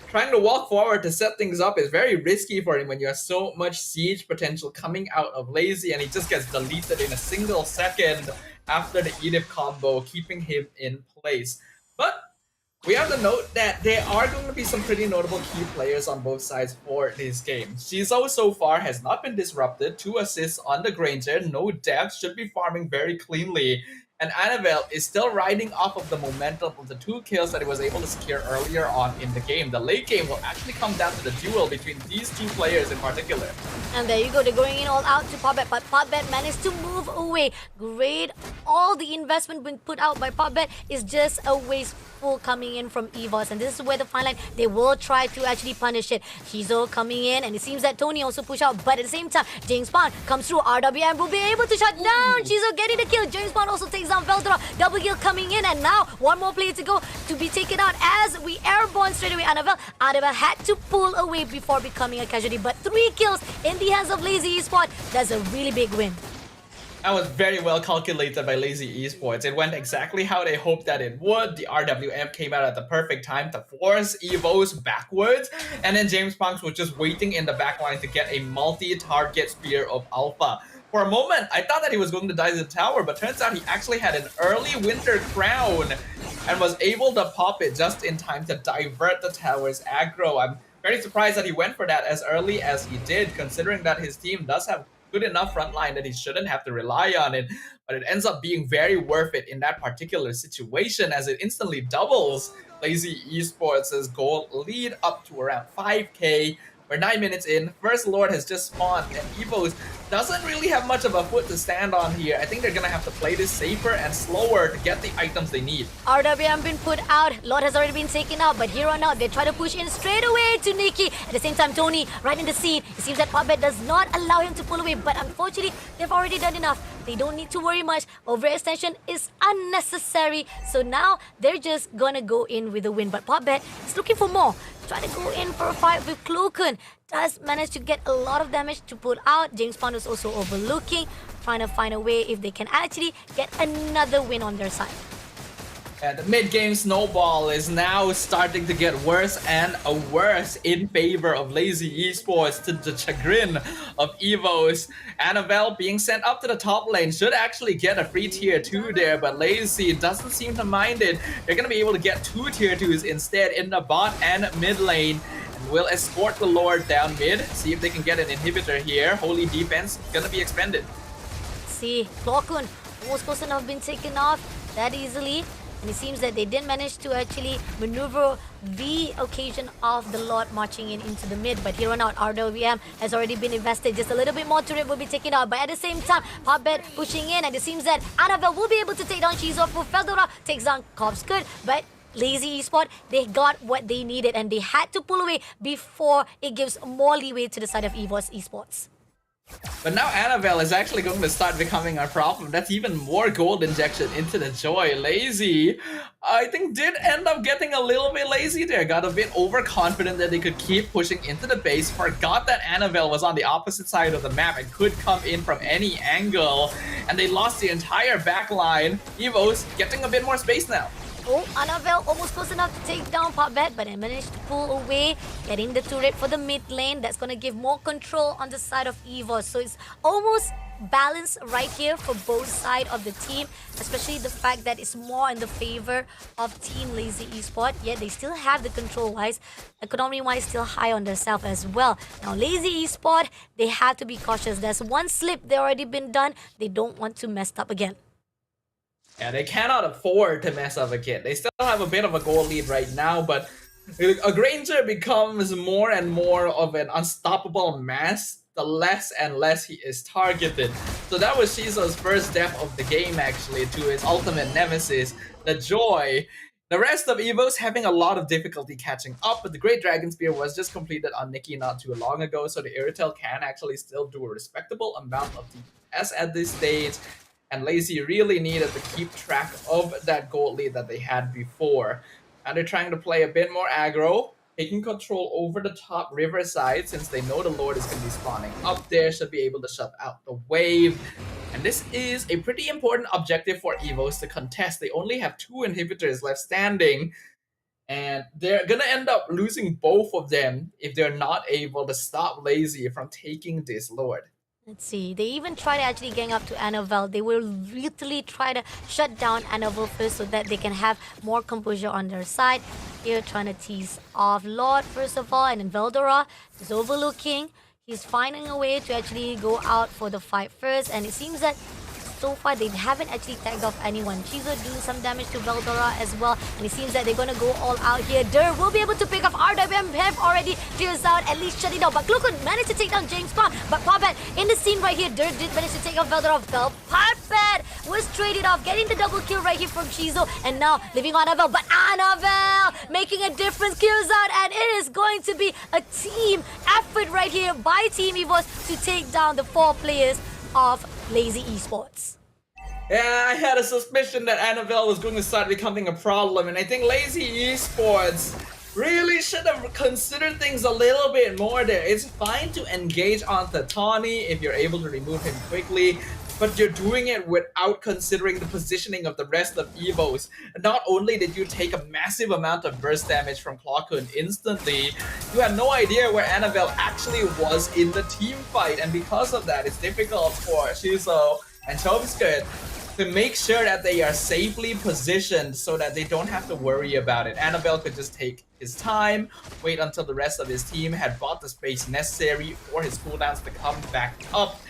trying to walk forward to set things up is very risky for him when you have so much siege potential coming out of Lazy, and he just gets deleted in a single second after the Edith combo, keeping him in place. But we have to note that there are going to be some pretty notable key players on both sides for this game. Shizo so far has not been disrupted, 2 assists on the Granger, no deaths, should be farming very cleanly. And Annabelle is still riding off of the momentum of the 2 kills that he was able to secure earlier on in the game. The late game will actually come down to the duel between these 2 players in particular. And there you go, they're going in all out to Popbet, but Popbet managed to move away. Great, all the investment being put out by Popbet is just a wasteful coming in from EVOS, and this is where the fine line, they will try to actually punish it. Shizo coming in, and it seems that Tony also pushed out, but at the same time, James Bond comes through, RWM will be able to shut down Shizo, getting the kill. James Bond also takes down Veldora, double kill coming in, and now one more player to go to be taken out as we airborne straight away. Annabelle had to pull away before becoming a casualty, but 3 kills in the hands of Lazy Esport. That's a really big win. That was very well calculated by Lazy Esports. It went exactly how they hoped that it would. The RWM came out at the perfect time to force Evo's backwards, and then James Punks was just waiting in the backline to get a multi-target spear of Alpha. For a moment, I thought that he was going to die to the tower, but turns out he actually had an early winter crown and was able to pop it just in time to divert the tower's aggro. I'm very surprised that he went for that as early as he did, considering that his team does have good enough front line that he shouldn't have to rely on it, but it ends up being very worth it in that particular situation as it instantly doubles Lazy Esports' goal lead up to around 5k. We're 9 minutes in, First Lord has just spawned, and Evos doesn't really have much of a foot to stand on here. I think they're gonna have to play this safer and slower to get the items they need. RWM been put out, Lord has already been taken out, but here on out, they try to push in straight away to Nikki. At the same time, Tony right in the scene. It seems that Popbet does not allow him to pull away, but unfortunately, they've already done enough. They don't need to worry much. Overextension is unnecessary. So now they're just gonna go in with a win. But Popbet is looking for more. Trying to go in for a fight with Cloakun. Does manage to get a lot of damage to put out. James Bond is also overlooking. Trying to find a way if they can actually get another win on their side. And the mid-game snowball is now starting to get worse and worse in favor of Lazy Esports, to the chagrin of Evos. Annabelle being sent up to the top lane should actually get a free tier 2 there, but Lazy doesn't seem to mind it. They're going to be able to get 2 tier 2s instead in the bot and mid lane. And will escort the Lord down mid, see if they can get an inhibitor here. Holy defense going to be expended. See, Cloakun almost close enough been taken off that easily. And it seems that they didn't manage to actually maneuver the occasion of the Lord marching into the mid. But here on out, RWM has already been invested. Just a little bit more turret will be taken out. But at the same time, Popbet pushing in. And it seems that Annabelle will be able to take down Shizo. Feldora takes down Kopskut. But Lazy Esport, they got what they needed. And they had to pull away before it gives more leeway to the side of EVOS Esports. But now Annabelle is actually going to start becoming our problem. That's even more gold injection into the Joy. Lazy, I think, did end up getting a little bit lazy there. Got a bit overconfident that they could keep pushing into the base. Forgot that Annabelle was on the opposite side of the map and could come in from any angle. And they lost the entire back line. Evo's getting a bit more space now. Oh, Annabelle almost close enough to take down Popbet, but they managed to pull away, getting the turret for the mid lane. That's going to give more control on the side of EVOS. So it's almost balanced right here for both sides of the team, especially the fact that it's more in the favor of Team Lazy Esport. Yet they still have the control-wise, economy-wise still high on themselves as well. Now, Lazy Esport, they have to be cautious. There's one slip they already been done. They don't want to mess up again. Yeah, they cannot afford to mess up again. They still have a bit of a goal lead right now, but a Granger becomes more and more of an unstoppable mass the less and less he is targeted. So that was Shizo's first death of the game, actually, to his ultimate nemesis, the Joy. The rest of Evo's having a lot of difficulty catching up, but the Great Dragon Spear was just completed on Nikki not too long ago, so the Irritel can actually still do a respectable amount of DPS at this stage. And Lazy really needed to keep track of that gold lead that they had before. And they're trying to play a bit more aggro, taking control over the top river side since they know the Lord is going to be spawning up there, should be able to shut out the wave. And this is a pretty important objective for Evos to contest. They only have 2 inhibitors left standing, and they're going to end up losing both of them if they're not able to stop Lazy from taking this Lord. Let's see. They even try to actually gang up to Annabelle. They will literally try to shut down Annabelle first so that they can have more composure on their side. Here trying to tease off Lord first of all, and then Veldora is overlooking. He's finding a way to actually go out for the fight first, and it seems that so far they haven't actually tagged off anyone. Chizo doing some damage to Veldora as well, and it seems that they're gonna go all out here. Dur will be able to pick up RWM, have already clears out, at least shut it down. But Klukun managed to take down James Bond. But Popbet in the scene right here, Dur did manage to take off Veldora. Popbet was traded off, getting the double kill right here from Chizo, and now living on Annabelle. But Annabelle making a difference, clears out, and it is going to be a team effort right here by Team Evos to take down the 4 players of Lazy Esports. Yeah, I had a suspicion that Annabelle was going to start becoming a problem, and I think Lazy Esports really should have considered things a little bit more there. It's fine to engage on Tawny if you're able to remove him quickly, but you're doing it without considering the positioning of the rest of Evos. Not only did you take a massive amount of burst damage from Clockhood instantly, you had no idea where Annabelle actually was in the team fight, and because of that, it's difficult for Shizo and Chomskut to make sure that they are safely positioned so that they don't have to worry about it. Annabelle could just take his time, wait until the rest of his team had bought the space necessary for his cooldowns to come back up,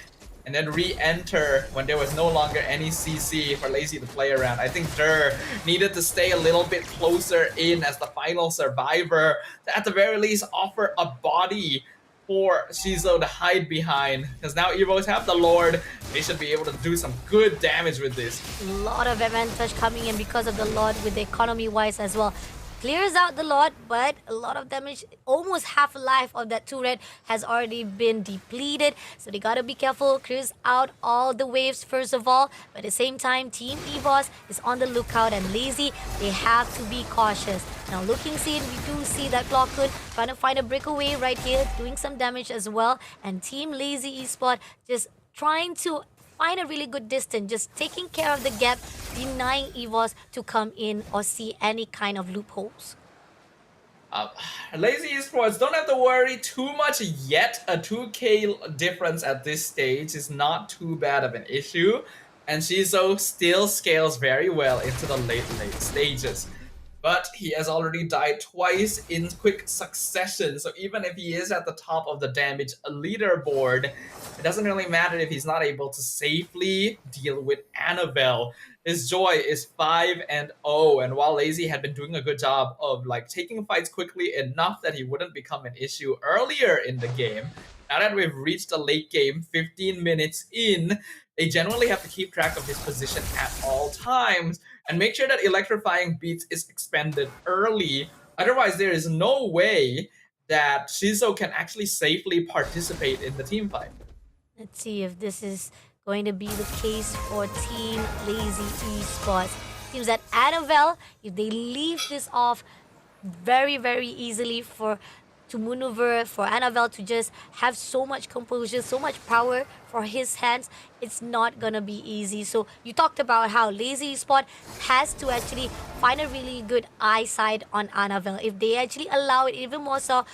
and then re-enter when there was no longer any CC for Lazy to play around. I think Dur needed to stay a little bit closer in as the final survivor to at the very least offer a body for Shizo to hide behind, because now Evos have the Lord. They should be able to do some good damage with this. A lot of advantage coming in because of the Lord with the economy wise as well. Clears out the Lord, but a lot of damage, almost half life of that turret has already been depleted. So they gotta be careful, clears out all the waves first of all. But at the same time, Team EVOS is on the lookout, and Lazy, they have to be cautious. Now looking scene, we do see that Clockhood trying to find a breakaway right here, doing some damage as well. And Team Lazy Esport just trying to find a really good distance, just taking care of the gap, denying EVOS to come in or see any kind of loopholes. Lazy Esports don't have to worry too much yet. A 2k difference at this stage is not too bad of an issue, and Shizo still scales very well into the late stages. But he has already died twice in quick succession, so even if he is at the top of the damage leaderboard, it doesn't really matter if he's not able to safely deal with Annabelle. His joy is 5-0, and while Lazy had been doing a good job of taking fights quickly enough that he wouldn't become an issue earlier in the game, now that we've reached the late game, 15 minutes in, they generally have to keep track of his position at all times and make sure that electrifying beats is expended early. Otherwise, there is no way that Shizo can actually safely participate in the team fight. Let's see if this is going to be the case for Team Lazy Esports. Seems that Annabelle, if they leave this off very, very easily to maneuver, for Annabelle to just have so much composure, so much power for his hands, it's not gonna be easy. So you talked about how Lazy Spot has to actually find a really good eyesight on Annabelle. If they actually allow it even more so,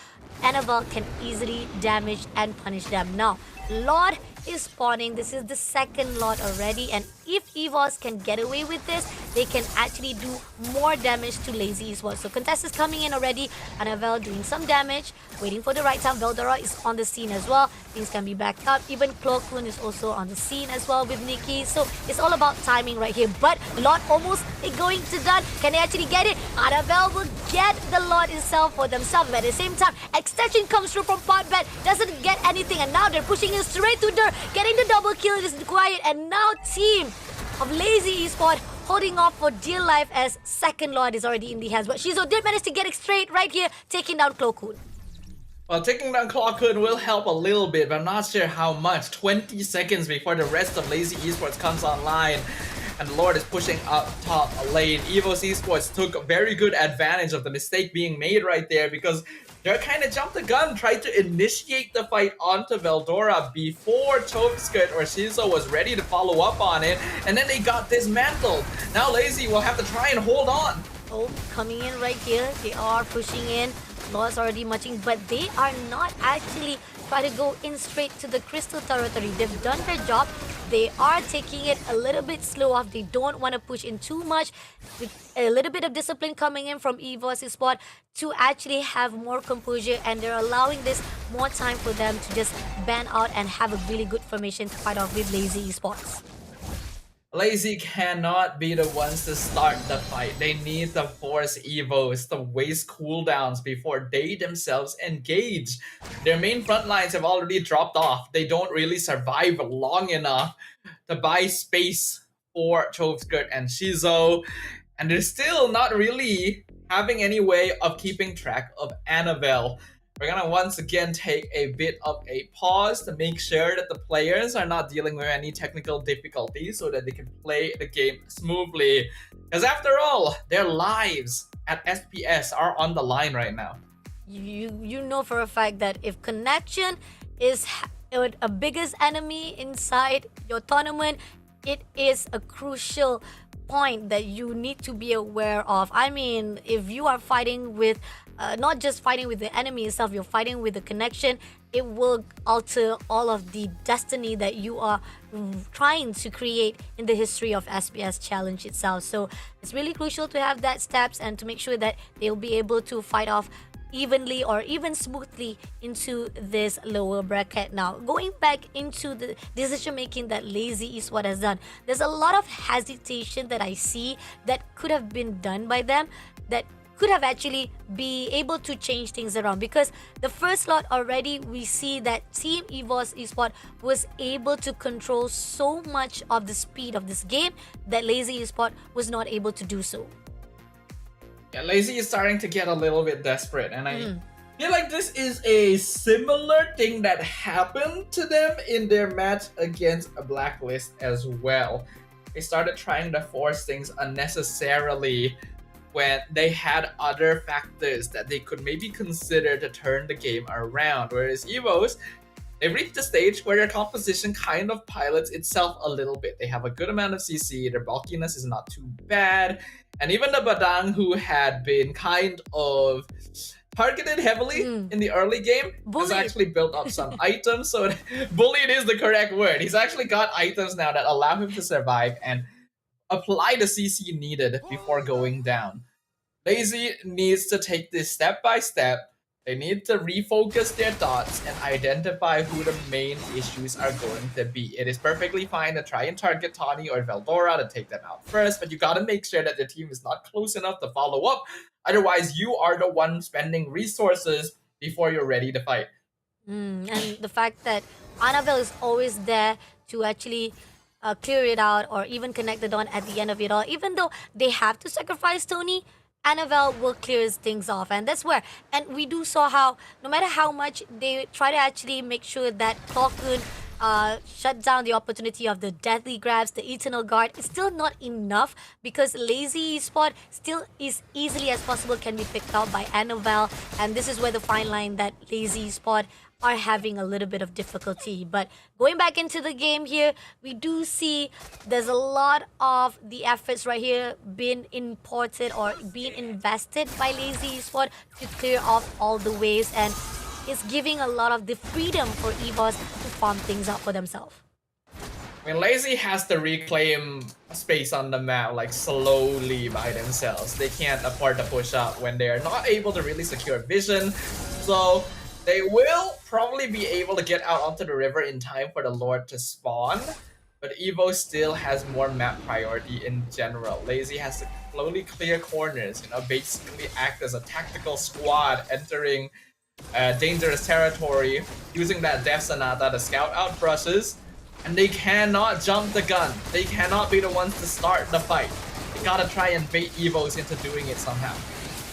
Annabelle can easily damage and punish them. Now, Lord is spawning. This is the second Lord already, and if EVOS can get away with this, they can actually do more damage to Lazy Esports. So Contest is coming in already. Annabelle doing some damage, waiting for the right time. Veldora is on the scene as well. Things can be backed up. Even Cloakun is also on the scene as well with Nikki. So it's all about timing right here. But Lord almost going to done. Can they actually get it? Annabelle will get the Lord itself for themselves. But at the same time, extension comes through from Potbet, doesn't get anything, and now they're pushing it straight to Dur. Getting the double kill is required, and now team of Lazy Esport holding off for dear life as second Lord is already in the hands. But Shizo did manage to get it straight right here, taking down Cloakhood. Well, taking down Clockhood will help a little bit, but I'm not sure how much. 20 seconds before the rest of Lazy Esports comes online, and Lord is pushing up top lane. Evos Esports took very good advantage of the mistake being made right there, because they kind of jumped the gun, tried to initiate the fight onto Veldora before Tovskirt or Shizo was ready to follow up on it, and then they got dismantled. Now Lazy will have to try and hold on. Oh, coming in right here. They are pushing in. Lord's already marching, but they are not actually trying to go in straight to the crystal territory. They've done their job. They are taking it a little bit slow off. They don't want to push in too much. With a little bit of discipline coming in from EVOS Spot to actually have more composure, and they're allowing this more time for them to just ban out and have a really good formation to fight off with Lazy Esports. Lazy cannot be the ones to start the fight. They need to force Evos to waste cooldowns before they themselves engage. Their main front lines have already dropped off. They don't really survive long enough to buy space for Tovskirt and Shizo. And they're still not really having any way of keeping track of Annabelle. We're gonna once again take a bit of a pause to make sure that the players are not dealing with any technical difficulties so that they can play the game smoothly. Because after all, their lives at SPS are on the line right now. You know for a fact that if connection is a biggest enemy inside your tournament, it is a crucial point that you need to be aware of. I mean, if you are fighting with not just fighting with the enemy itself, you're fighting with the connection, it will alter all of the destiny that you are trying to create in the history of SBS Challenge itself. So it's really crucial to have that steps and to make sure that they'll be able to fight off evenly or even smoothly into this lower bracket. Now, going back into the decision making that Lazy Esports has done, there's a lot of hesitation that I see that could have been done by them, that could have actually be able to change things around, because the first slot already we see that Team EVOS Esports was able to control so much of the speed of this game that Lazy Esports was not able to do so. Yeah, Lazy is starting to get a little bit desperate, and I feel like this is a similar thing that happened to them in their match against a Blacklist as well. They started trying to force things unnecessarily when they had other factors that they could maybe consider to turn the game around. Whereas EVOS, they've reached a stage where their composition kind of pilots itself a little bit. They have a good amount of CC, their bulkiness is not too bad, and even the Badang, who had been kind of targeted heavily in the early game, has actually built up some items. So bullied is the correct word. He's actually got items now that allow him to survive and apply the CC needed before going down. Lazy needs to take this step by step. They need to refocus their thoughts and identify who the main issues are going to be. It is perfectly fine to try and target Tawny or Veldora to take them out first, but you gotta make sure that the team is not close enough to follow up. Otherwise, you are the one spending resources before you're ready to fight. And the fact that Annabelle is always there to actually clear it out or even connect the Dawn at the end of it all. Even though they have to sacrifice Tony, Annabelle will clear things off, and that's where. And we do saw how, no matter how much they try to actually make sure that Klokun shut down the opportunity of the Deathly Grabs, the Eternal Guard, it's still not enough, because Lazy Esports still is easily as possible can be picked out by Annabelle, and this is where the fine line that Lazy Esports are having a little bit of difficulty. But going back into the game here, we do see there's a lot of the efforts right here being imported or being invested by Lazy Esports to clear off all the waves, and it's giving a lot of the freedom for EVOS to farm things out for themselves. I mean, Lazy has to reclaim space on the map like slowly by themselves. They can't afford to push up when they are not able to really secure vision. So they will probably be able to get out onto the river in time for the Lord to spawn, but Evo still has more map priority in general. Lazy has to slowly clear corners, basically act as a tactical squad entering dangerous territory, using that Death Sonata to scout out brushes, and they cannot jump the gun. They cannot be the ones to start the fight. They gotta try and bait Evos into doing it somehow.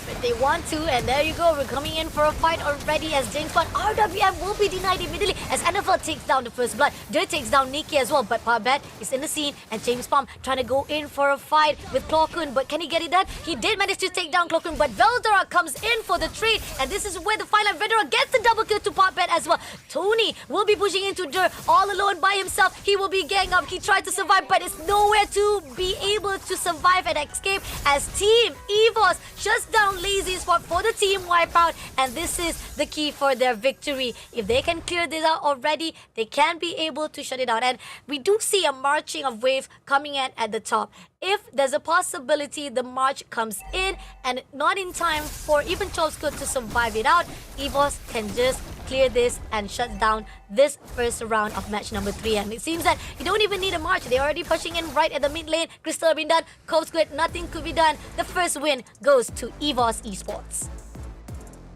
But they want to, and there you go. We're coming in for a fight already as James Bond. RWM will be denied immediately as NFL takes down the first blood. Dirt takes down Nikki as well, but Parbet is in the scene, and James Bond trying to go in for a fight with Klokun, but can he get it done? He did manage to take down Klokun, but Veldora comes in for the trade, and this is where the fine line. Veldora gets the double kill to Parbet as well. Tony will be pushing into Dirt all alone by himself. He will be gang up. He tried to survive, but it's nowhere to be able to survive and escape as Team EVOS shuts down Lazy Esports for the team wipeout, and this is the key for their victory. If they can clear this out already, they can be able to shut it out. And we do see a marching of wave coming in at the top. If there's a possibility the march comes in and not in time for even Cholsko to survive it out, EVOS can just clear this and shut down this first round of match number 3. And it seems that you don't even need a march. They're already pushing in right at the mid lane. Crystal been done. Cove Squid, nothing could be done. The first win goes to EVOS Esports.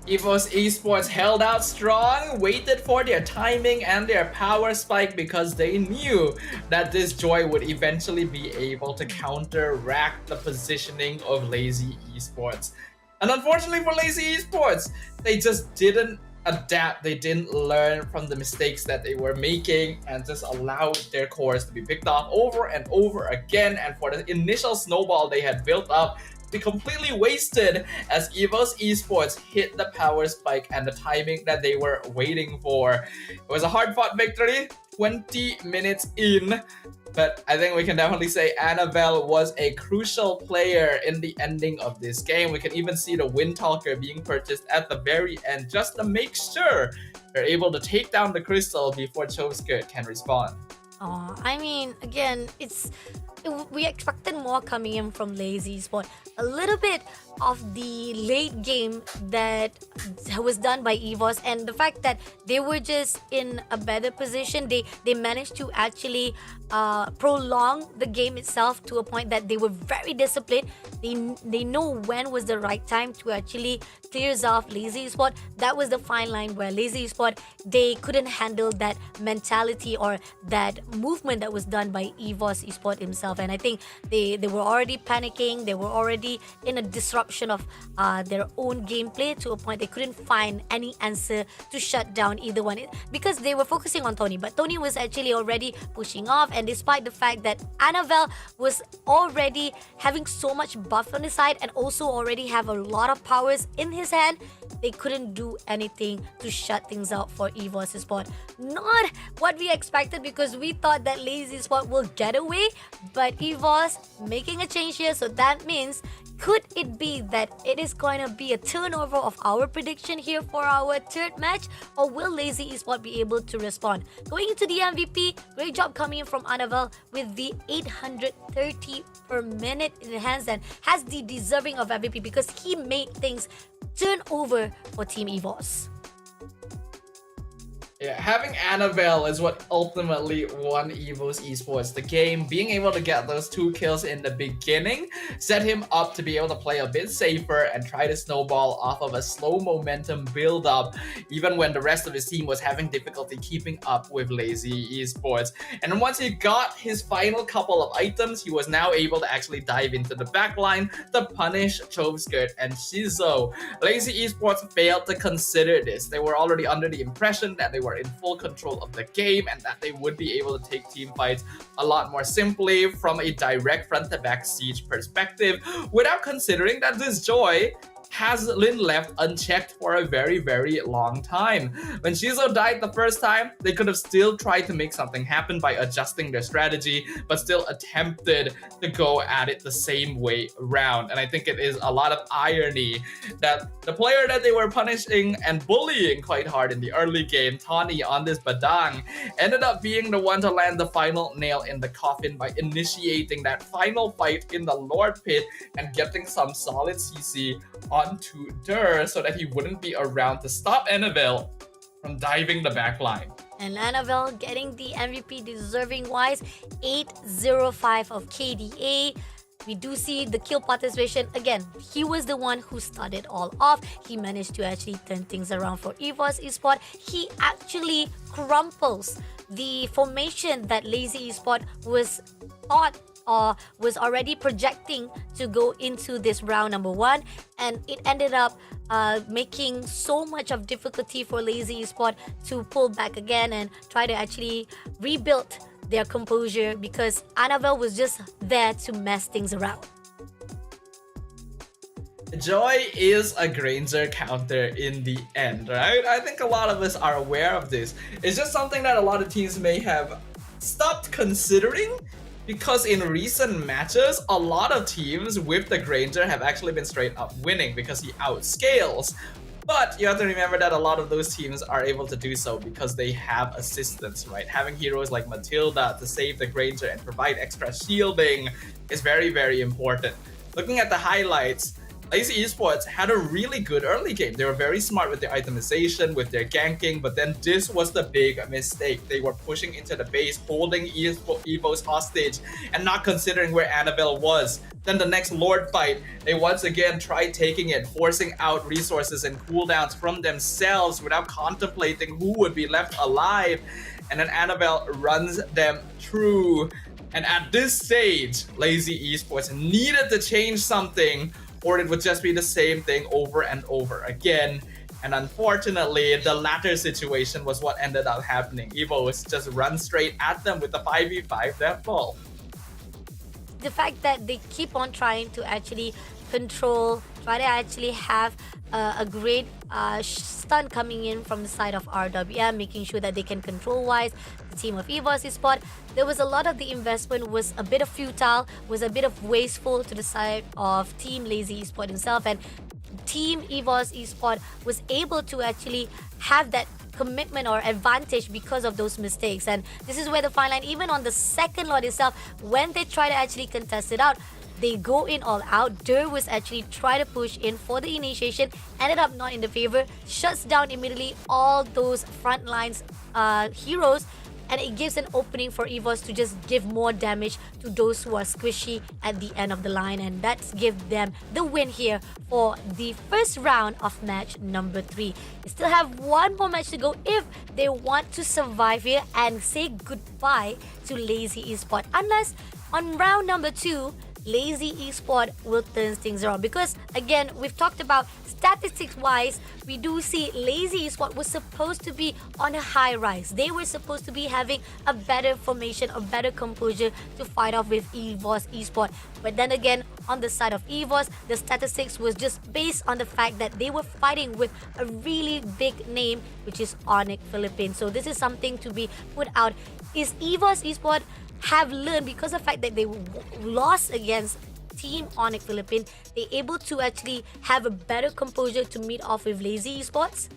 EVOS Esports held out strong, waited for their timing and their power spike because they knew that this Joy would eventually be able to counteract the positioning of Lazy Esports. And unfortunately for Lazy Esports, they just didn't adapt. They didn't learn from the mistakes that they were making and just allowed their cores to be picked off over and over again. And for the initial snowball they had built up, be completely wasted as EVOS Esports hit the power spike and the timing that they were waiting for. It was a hard-fought victory, 20 minutes in, but I think we can definitely say Annabelle was a crucial player in the ending of this game. We can even see the Wind Talker being purchased at the very end just to make sure they're able to take down the crystal before Choveskirt can respond. I mean, again, we expected more coming in from Lazy Sport. A little bit of the late game that was done by EVOS, and the fact that they were just in a better position. They managed to actually prolong the game itself to a point that they were very disciplined. They know when was the right time to actually clears off Lazy Sport. That was the fine line where Lazy Sport, they couldn't handle that mentality or that movement that was done by EVOS Esport himself. And I think they were already panicking. They were already in a disruption of their own gameplay to a point they couldn't find any answer to shut down either one, because they were focusing on Tony, but Tony was actually already pushing off. And despite the fact that Annabelle was already having so much buff on his side and also already have a lot of powers in his hand, they couldn't do anything to shut things out for EVOS Sport. Not what we expected, because we thought that Lazy Sport will get away, but EVOS making a change here. So that means, could it be that it is going to be a turnover of our prediction here for our third match, or will Lazy Esport be able to respond? Going into the MVP, great job coming in from Annabelle with the 830 per minute in hands, and has the deserving of MVP because he made things turn over for Team EVOS. Yeah, having Annabelle is what ultimately won EVOS Esports the game. Being able to get those 2 kills in the beginning set him up to be able to play a bit safer and try to snowball off of a slow momentum build up, even when the rest of his team was having difficulty keeping up with Lazy Esports. And then once he got his final couple of items, he was now able to actually dive into the backline to punish Choveskirt and Shizo. Lazy Esports failed to consider this. They were already under the impression that they were in full control of the game and that they would be able to take team fights a lot more simply from a direct front-to-back siege perspective, without considering that this Joy has been left unchecked for a very, very long time. When Shizo died the first time, they could have still tried to make something happen by adjusting their strategy, but still attempted to go at it the same way around. And I think it is a lot of irony that the player that they were punishing and bullying quite hard in the early game, Tawny on this Badang, ended up being the one to land the final nail in the coffin by initiating that final fight in the Lord Pit and getting some solid CC onto Dur so that he wouldn't be around to stop Annabelle from diving the backline. And Annabelle getting the MVP deserving wise, 805 of KDA. We do see the kill participation. Again, he was the one who started all off. He managed to actually turn things around for EVOS Esport. He actually crumples the formation that Lazy Esport was thought was already projecting to go into this round number 1, and it ended up making so much of difficulty for Lazy Esport to pull back again and try to actually rebuild their composure, because Annabelle was just there to mess things around. Joy is a Granger counter in the end, right? I think a lot of us are aware of this. It's just something that a lot of teams may have stopped considering, because in recent matches, a lot of teams with the Granger have actually been straight up winning because he outscales. But you have to remember that a lot of those teams are able to do so because they have assistance, right? Having heroes like Matilda to save the Granger and provide extra shielding is very, very important. Looking at the highlights, Lazy Esports had a really good early game. They were very smart with their itemization, with their ganking, but then this was the big mistake. They were pushing into the base, holding EVOS hostage, and not considering where Annabelle was. Then the next Lord fight, they once again tried taking it, forcing out resources and cooldowns from themselves without contemplating who would be left alive. And then Annabelle runs them through. And at this stage, Lazy Esports needed to change something, or it would just be the same thing over and over again. And unfortunately, the latter situation was what ended up happening. EVOS just run straight at them with the 5v5 death ball. the fact that they keep on trying to actually control, try to actually have a great stun coming in from the side of RWM, making sure that they can control wise the team of EVOS Esport. There was a lot of the investment was a bit of futile, was a bit of wasteful to the side of Team Lazy Esport himself, and Team EVOS Esport was able to actually have that commitment or advantage because of those mistakes. And this is where the fine line, even on the second lot itself, when they try to actually contest it out, they go in all out. Dur was actually try to push in for the initiation, ended up not in the favor, shuts down immediately all those front lines heroes, and it gives an opening for EVOS to just give more damage to those who are squishy at the end of the line, and that's give them the win here for the first round of match number 3. They still have one more match to go if they want to survive here and say goodbye to Lazy Esport, unless on round number 2 Lazy Esport will turn things around, because again, we've talked about statistics wise, we do see Lazy Esport was supposed to be on a high rise. They were supposed to be having a better formation, a better composure to fight off with EVOS Esport. But then again, on the side of EVOS, the statistics was just based on the fact that they were fighting with a really big name, which is Onyx Philippines. So this is something to be put out. Is EVOS Esport have learned, because of the fact that they lost against Team Onyx Philippines, they able to actually have a better composure to meet off with Lazy Esports?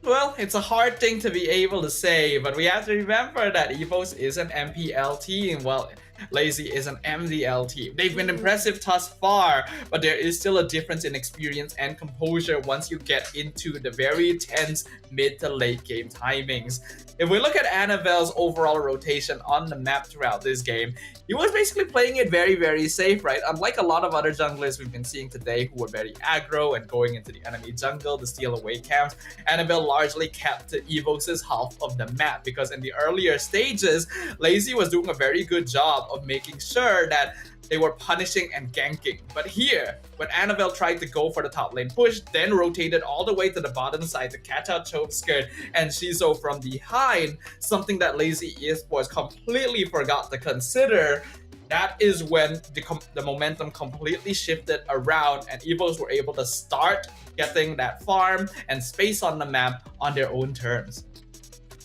Well, it's a hard thing to be able to say, but we have to remember that EVOS is an MPL team, while Lazy is an MDL team. They've been impressive thus far, but there is still a difference in experience and composure once you get into the very tense mid to late game timings. If we look at Annabelle's overall rotation on the map throughout this game, he was basically playing it very, very safe, right? Unlike a lot of other junglers we've been seeing today who were very aggro and going into the enemy jungle to steal away camps, Annabelle largely kept to EVOS' half of the map, because in the earlier stages, Lazy was doing a very good job of making sure that they were punishing and ganking. But here, when Annabelle tried to go for the top lane push, then rotated all the way to the bottom side to catch out Chope Skirt and Shizo from behind, something that Lazy Esports completely forgot to consider, that is when the momentum completely shifted around and EVOS were able to start getting that farm and space on the map on their own terms.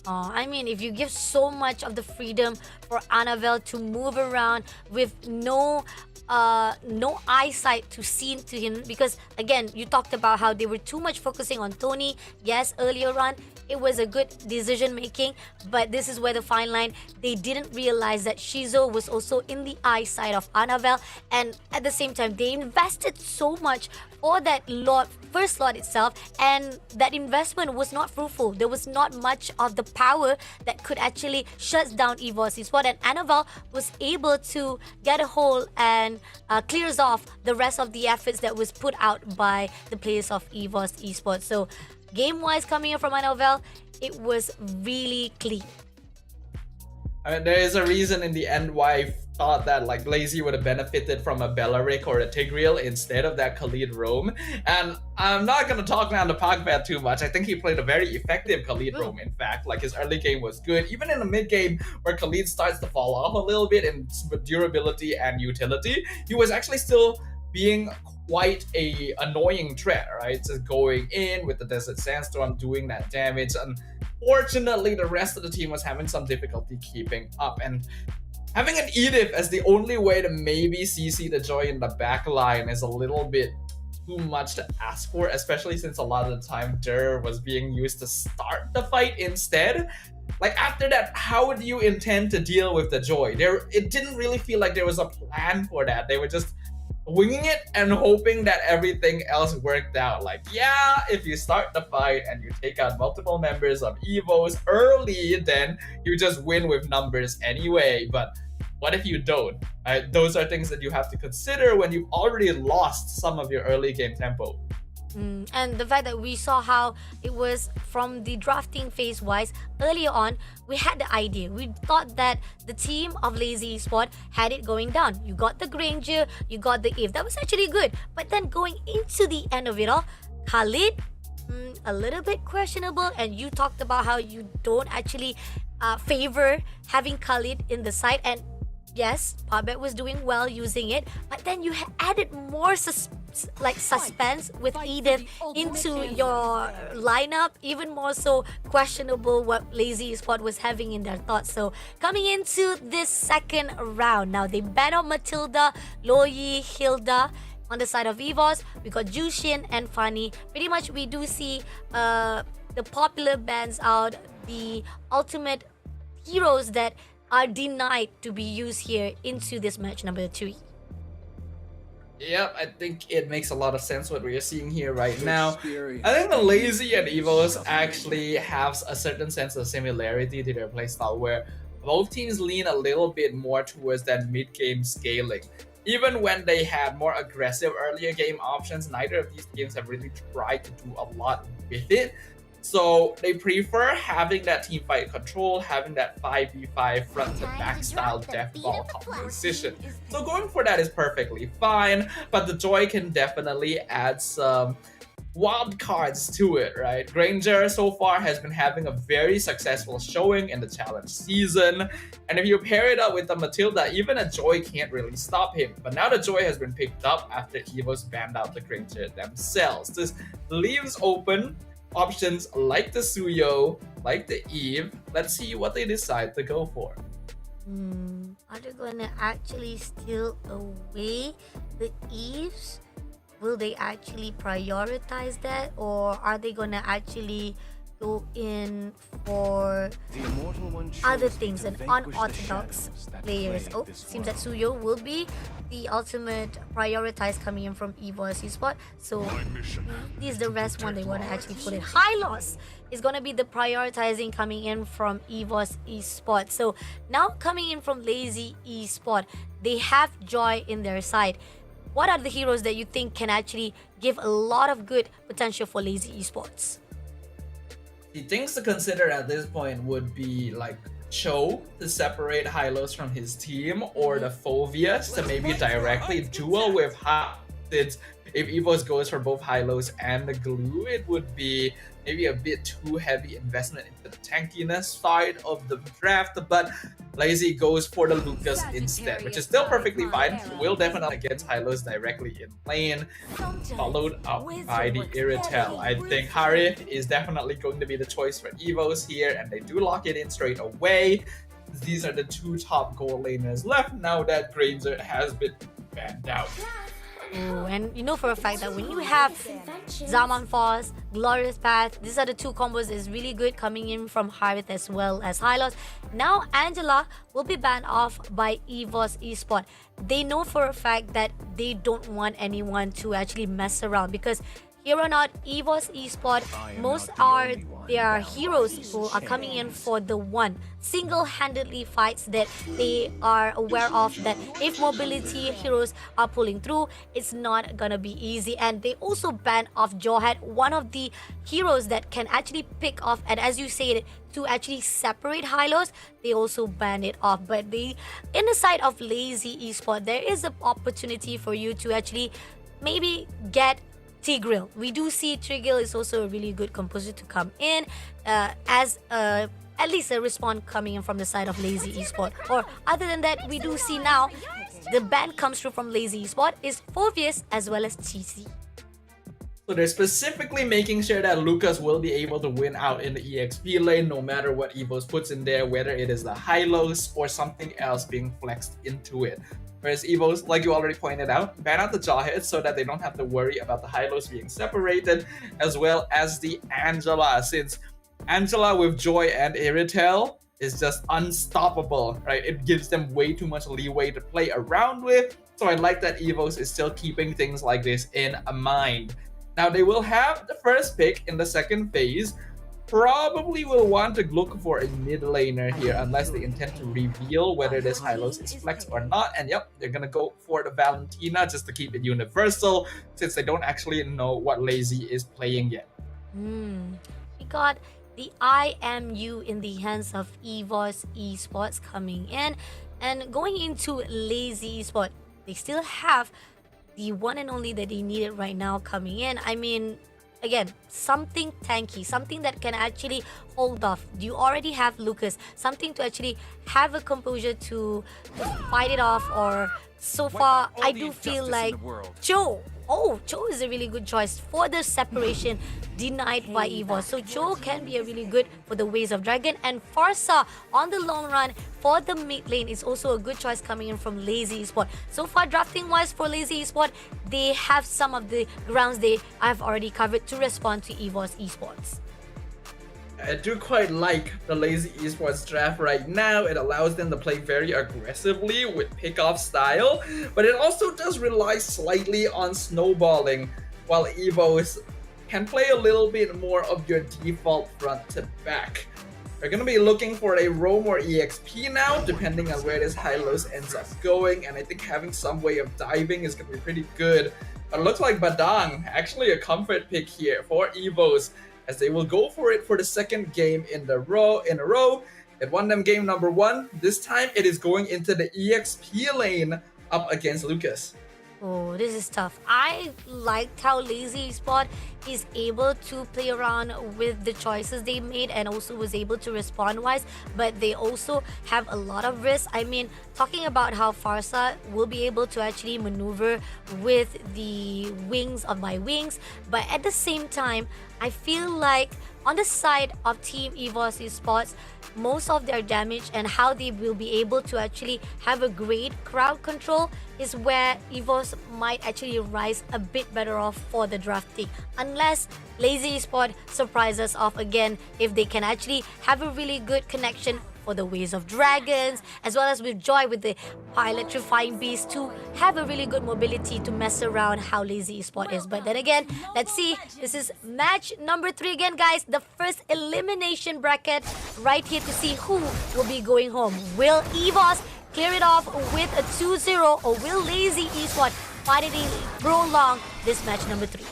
I mean, if you give so much of the freedom for Annabelle to move around with no eyesight to see to him, because again, you talked about how they were too much focusing on Tony. Yes, earlier on, it was a good decision making, but this is where the fine line, they didn't realize that Shizo was also in the eyesight of Annabelle, and at the same time, they invested so much for that first lot itself, and that investment was not fruitful. There was not much of the power that could actually shut down EVOS Esport, and Annabelle was able to get a hold and clears off the rest of the efforts that was put out by the players of EVOS Esport. So game-wise, coming in from Annabelle, it was really clean. I mean, there is a reason in the end why I thought that like Lazy would have benefited from a Bellaric or a Tigreal instead of that Khalid roam. And I'm not going to talk down the Pogbat too much. I think he played a very effective Khalid roam, in fact. Like, his early game was good. Even in the mid game where Khalid starts to fall off a little bit in durability and utility, he was actually still being quite a annoying threat, right? Just going in with the Desert Sandstorm, doing that damage. Unfortunately, the rest of the team was having some difficulty keeping up, and having an Edith as the only way to maybe CC the Joy in the back line is a little bit too much to ask for, especially since a lot of the time Dur was being used to start the fight instead. Like, after that, how do you intend to deal with the Joy? It didn't really feel like there was a plan for that. They were just winging it and hoping that everything else worked out. Like, yeah, if you start the fight and you take out multiple members of EVOS early, then you just win with numbers anyway. But what if you don't? Those are things that you have to consider when you've already lost some of your early game tempo. And the fact that we saw how it was from the drafting phase wise earlier on, we had the idea. We thought that the team of Lazy Esport had it going down. You got the Granger, you got the Eve. That was actually good. But then going into the end of it all, Khalid, a little bit questionable. And you talked about how you don't actually favor having Khalid in the side. And yes, Parbet was doing well using it, but then you added more suspense with Edith into your lineup. Even more so questionable what Lazy Esport was having in their thoughts. So coming into this second round, now they banned out Matilda, Loyi, Hilda. On the side of EVOS, we got Jushin and Fanny. Pretty much we do see the popular bans out, the ultimate heroes that are denied to be used here into this match number 3. Yep, I think it makes a lot of sense what we're seeing here right now. I think the Lazy and Evos actually have a certain sense of similarity to their playstyle, where both teams lean a little bit more towards that mid-game scaling. Even when they had more aggressive earlier game options, neither of these teams have really tried to do a lot with it. So they prefer having that team fight control, having that 5v5 front to back style death ball composition. So going for that is perfectly fine, but the Joy can definitely add some wild cards to it, right? Granger so far has been having a very successful showing in the challenge season, and if you pair it up with the Matilda, even a Joy can't really stop him. But now the Joy has been picked up after EVOs banned out the Granger themselves. This leaves open options like the Suyo, like the Eve. Let's see what they decide to go for. Are they gonna actually steal away the Eves? Will they actually prioritize that, or are they gonna actually go in for other things and unorthodox players? Oh, seems that Suyo will be the ultimate prioritized coming in from EVOS Esport. So this is the rest one they want to actually put in. Hylos is going to be the prioritizing coming in from EVOS Esport. So now coming in from Lazy Esport, they have Joy in their side. What are the heroes that you think can actually give a lot of good potential for Lazy Esports? The things to consider at this point would be like Cho to separate Hylos from his team, or the Phovias to maybe directly duel with Since if EVOS goes for both Hylos and the Glue, it would be maybe a bit too heavy investment into the tankiness side of the draft, but Lazy goes for the Lucas instead, which is still perfectly fine. Will definitely against Hylos directly in lane, followed up by the Iritel. I think Harith is definitely going to be the choice for EVOS here, and they do lock it in straight away. These are the two top goal laners left now that Granger has been banned out. Ooh, and you know for a fact that when you have Zaman Force, Glorious Path, these are the two combos that is really good coming in from Harith as well as Hylos. Now Angela will be banned off by EVOS Esport. They know for a fact that they don't want anyone to actually mess around, because here on out, EVOS Esport, most are their heroes who are coming in for the one single-handedly fights that they are aware of, that if mobility heroes are pulling through, it's not gonna be easy. And they also ban off Johor, one of the heroes that can actually pick off, and as you said, to actually separate Hylos, they also ban it off. But they, in the side of Lazy Esport, there is an opportunity for you to actually maybe get Tigreal. We do see Tigreal is also a really good composer to come in as at least a respawn coming in from the side of Lazy Esport. Or other than that, we do see now the ban comes through from Lazy Esport is Phovius as well as TC. So they're specifically making sure that Lucas will be able to win out in the EXP lane no matter what EVOS puts in there, whether it is the Hylos or something else being flexed into it. Whereas EVOS, like you already pointed out, ban out the Jawhead so that they don't have to worry about the Hylos being separated, as well as the Angela, since Angela with Joy and Iritel is just unstoppable, right? It gives them way too much leeway to play around with, so I like that EVOS is still keeping things like this in mind. Now they will have the first pick in the second phase. Probably will want to look for a mid laner here unless they intend to reveal whether this Hylos is flexed or not. And yep, they're gonna go for the Valentina just to keep it universal, since they don't actually know what Lazy is playing yet. We got the IMU in the hands of EVOS Esports coming in, and going into Lazy Esport, they still have the one and only that they needed right now coming in. I mean, again, something tanky, something that can actually hold off. You already have Lucas, something to actually have a composure to fight it off. Or so far, I do feel like Joe. Oh, Joe is a really good choice for the separation denied by EVOS. So Joe can be a really good for the Ways of Dragon. And Farsa on the long run for the mid lane is also a good choice coming in from Lazy Esport. So far, drafting wise for Lazy Esport, they have some of the grounds they have already covered to respond to EVOS Esports. I do quite like the Lazy Esports draft right now. It allows them to play very aggressively with pickoff style, but it also does rely slightly on snowballing, while EVOs can play a little bit more of your default front to back. They're going to be looking for a roam or EXP now, depending on where this Hylos ends up going, and I think having some way of diving is going to be pretty good. But it looks like Badang, actually a comfort pick here for EVOs, as they will go for it for the second game in a row. It won them game number 1. This time it is going into the EXP lane up against Lucas. Oh, this is tough. I liked how Lazy Esport is able to play around with the choices they made and also was able to respond wise, but they also have a lot of risk. I mean, talking about how Farsa will be able to actually maneuver with the wings of my wings, but at the same time, I feel like on the side of Team EVOS Esports, most of their damage and how they will be able to actually have a great crowd control is where EVOS might actually rise a bit better off for the drafting. Unless Lazy Esport surprises off again, if they can actually have a really good connection for the Ways of Dragons, as well as with Joy with the electrifying beast to have a really good mobility to mess around how Lazy Esport is. But then again, let's see. This is match number 3 again, guys. The first elimination bracket right here to see who will be going home. Will EVOS clear it off with a 2-0, or will Lazy Esport finally prolong this match number 3?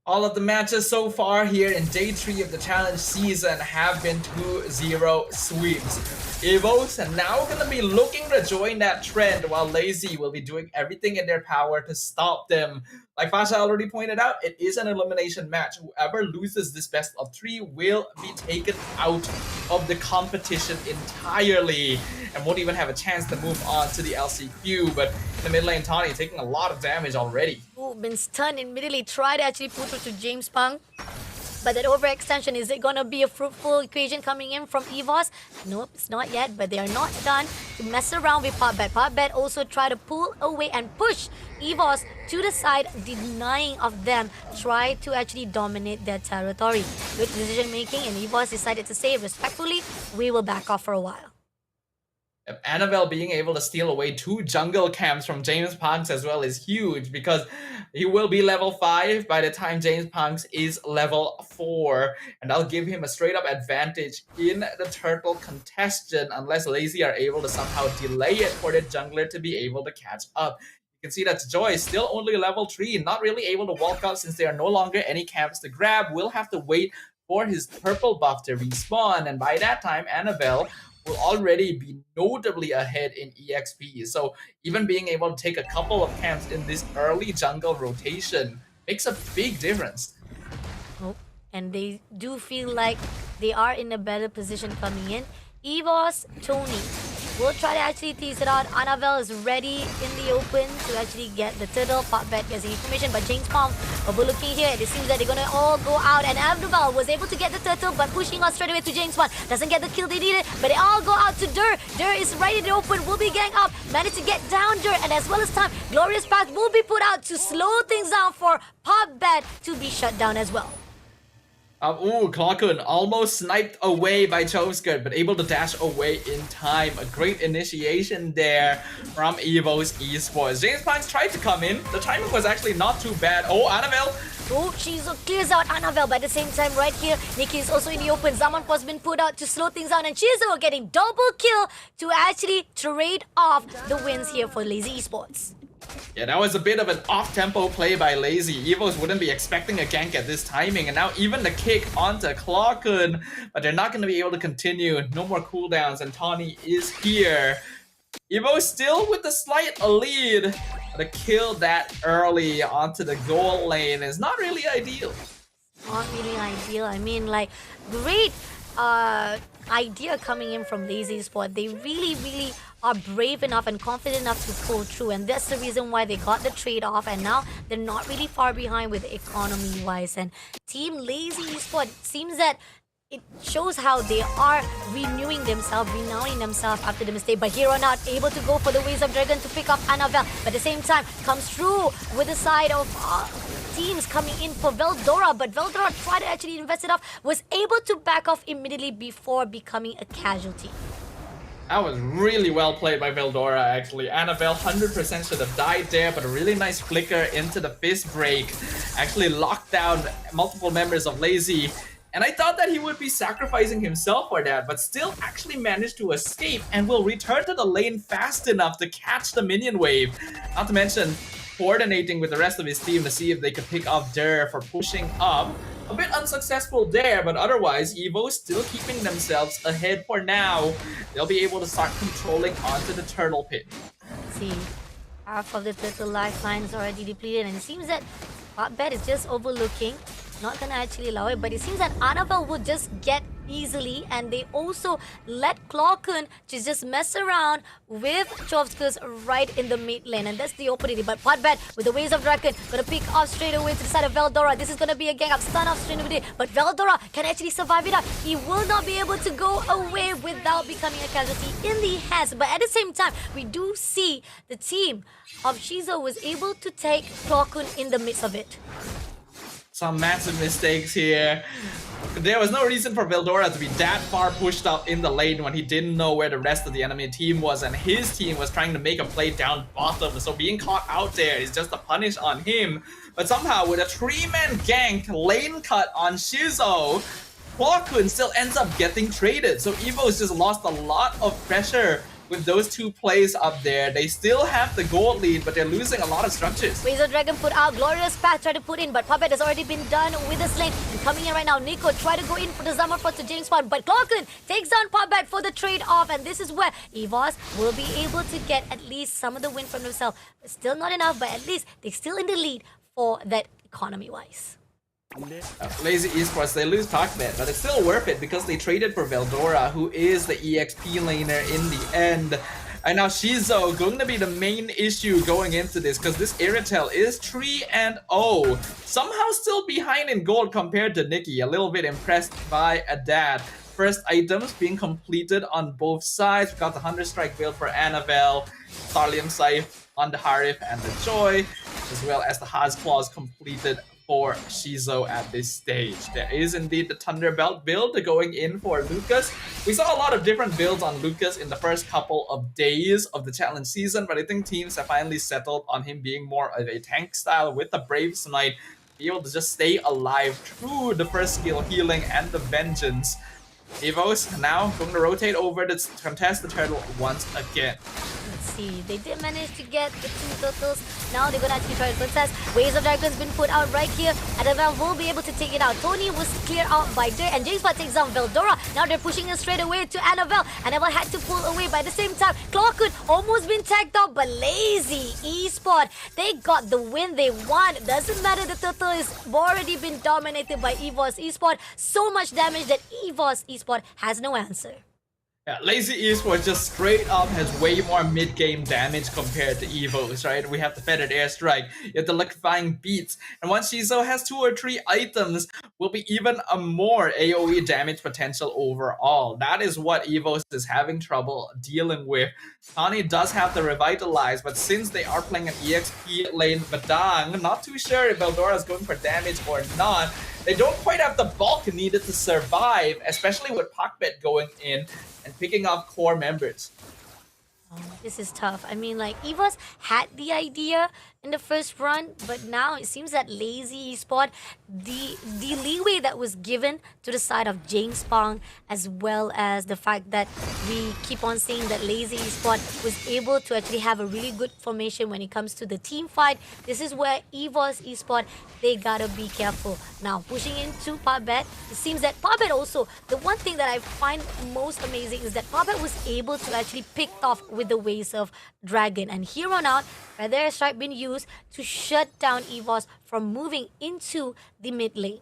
All of the matches so far here in day 3 of the challenge season have been 2-0 sweeps. EVOS are now going to be looking to join that trend, while Lazy will be doing everything in their power to stop them. Like Fasha already pointed out, it is an elimination match. Whoever loses this best of 3 will be taken out of the competition entirely and won't even have a chance to move on to the LCQ. But in the mid lane, Tawny taking a lot of damage already. Ooh, been stunned immediately. Tried to actually put her to James Pang. But that overextension, is it going to be a fruitful equation coming in from EVOS? Nope, it's not yet, but they are not done to mess around with Popbet. Popbet also try to pull away and push EVOS to the side, denying of them try to actually dominate their territory. Good decision making, and EVOS decided to say respectfully, we will back off for a while. Annabelle being able to steal away 2 jungle camps from James Punks as well is huge, because he will be level 5 by the time James Punks is level 4, and that'll give him a straight up advantage in the turtle contestation unless Lazy are able to somehow delay it for the jungler to be able to catch up. You can see that Joy is still only level 3, not really able to walk out since there are no longer any camps to grab. Will have to wait for his purple buff to respawn, and by that time Annabelle will already be notably ahead in EXP. So even being able to take a couple of camps in this early jungle rotation makes a big difference. Oh, and they do feel like they are in a better position coming in. EVOS, Tony will try to actually tease it out. Annabelle is ready in the open to actually get the turtle. Popbet gets the information, but James Pong overlooking here. It seems that they're gonna all go out, and Annabelle was able to get the turtle, but pushing on straight away to James Pong. Doesn't get the kill they needed, but they all go out to Dur. Dur is right in the open, will be gang up, managed to get down Dur, and as well as time, Glorious Path will be put out to slow things down for Popbet to be shut down as well. Clockun almost sniped away by Choskirt, but able to dash away in time. A great initiation there from EVOS Esports. James Punks tried to come in. The timing was actually not too bad. Oh, Annabelle. Oh, Shizu clears out Annabelle, but at the same time right here, Nikki is also in the open. Zaman has been put out to slow things down, and Shizu getting double kill to actually trade off the wins here for Lazy Esports. Yeah, that was a bit of an off-tempo play by Lazy. EVOS wouldn't be expecting a gank at this timing, and now even the kick onto Clockun, but they're not going to be able to continue. No more cooldowns, and Tawny is here. EVOS still with the slight lead. But to kill that early onto the goal lane is not really ideal. Not really ideal. I mean, like, great idea coming in from Lazy Sport. They really are brave enough and confident enough to pull through, and that's the reason why they got the trade off, and now they're not really far behind with economy wise. And Team Lazy Sport, seems that it shows how they are renewing themselves, renowing themselves after the mistake. But here on out, able to go for the Waves of Dragon to pick up Annabelle. But at the same time, comes through with the side of teams coming in for Veldora. But Veldora tried to actually invest it off, was able to back off immediately before becoming a casualty. That was really well played by Veldora, actually. Annabelle 100% should have died there, but a really nice flicker into the fist break actually locked down multiple members of Lazy. And I thought that he would be sacrificing himself for that, but still actually managed to escape and will return to the lane fast enough to catch the minion wave. Not to mention coordinating with the rest of his team to see if they could pick off Der for pushing up. A bit unsuccessful there, but otherwise Evo still keeping themselves ahead for now. They'll be able to start controlling onto the turtle pit. Let's see, half of the turtle lifeline is already depleted, and it seems that Hotbed is just overlooking, not gonna actually allow it. But it seems that Annabelle would just get easily, and they also let Clockun just mess around with Chovskus right in the mid lane, and that's the opportunity. But Hotbed with the Waves of Dragon gonna pick off straight away to the side of Veldora. This is gonna be a gang up, stun off straight away, but Veldora can actually survive it up. He will not be able to go away without becoming a casualty in the hands. But at the same time, we do see the team of Shizo was able to take Clockun in the midst of it. Some massive mistakes here. There was no reason for Veldora to be that far pushed out in the lane when he didn't know where the rest of the enemy team was, and his team was trying to make a play down bottom. So being caught out there is just a punish on him. But somehow with a 3-man gank lane cut on Shizo, Clockun still ends up getting traded. So Evo's just lost a lot of pressure with those two plays up there. They still have the gold lead, but they're losing a lot of structures. Waves of Dragon put out, Glorious Path tried to put in, but Puppet has already been done with the lane. And coming in right now, Nico tried to go in for the Zamafrot to James Bond, but Clockun takes down Puppet for the trade-off, and this is where Evos will be able to get at least some of the win from themselves. Still not enough, but at least they're still in the lead for that economy-wise. Lazy Esports, they lose Talkbet, but it's still worth it because they traded for Veldora, who is the EXP laner in the end. And now Shizo going to be the main issue going into this, because this Iritel is 3-0. Somehow still behind in gold compared to Nikki. A little bit impressed by that. First items being completed on both sides. We got the 100 strike build for Annabelle, Starlium Scythe on the Harif and the Joy, as well as the Haz Claws completed for Shizo at this stage. There is indeed the Thunderbelt build going in for Lucas. We saw a lot of different builds on Lucas in the first couple of days of the challenge season, but I think teams have finally settled on him being more of a tank style with the Brave Smite, be able to just stay alive through the first skill, healing and the Vengeance. Evos now going to rotate over to contest the turtle once again. Let's see, they did manage to get the two turtles. Now they're gonna actually try to contest. Waves of Dragon's been put out right here. Annabelle will be able to take it out. Tony was cleared out by Dirt, and James Bond takes down Veldora. Now they're pushing it straight away to Annabelle. Annabelle had to pull away. By the same time, Clockwood almost been tagged out, but Lazy Esport, they got the win they want. Doesn't matter, the turtle is already been dominated by Evos Esport. So much damage that Evos Esport has no answer. Yeah, Lazy Esports just straight up has way more mid-game damage compared to Evo's, right? We have the Feathered Airstrike, you have the Electrifying Beats, and once Shizo has 2 or 3 items, will be even a more AoE damage potential overall. That is what Evos is having trouble dealing with. Tani does have the Revitalize, but since they are playing an EXP lane Badang, not too sure if Veldora is going for damage or not. They don't quite have the bulk needed to survive, especially with Pockbet going in and picking up core members. Oh, this is tough. I mean, like, Evos had the idea in the first run, but now it seems that Lazy Esport, the leeway that was given to the side of James Pong, as well as the fact that we keep on saying that Lazy Esport was able to actually have a really good formation when it comes to the team fight. This is where EVOS Esport, they gotta be careful. Now, pushing into Parbet, it seems that Parbet also, the one thing that I find most amazing is that Parbet was able to actually pick off with the ways of Dragon. And here on out, Feather Strike been used to shut down EVOS from moving into the mid lane.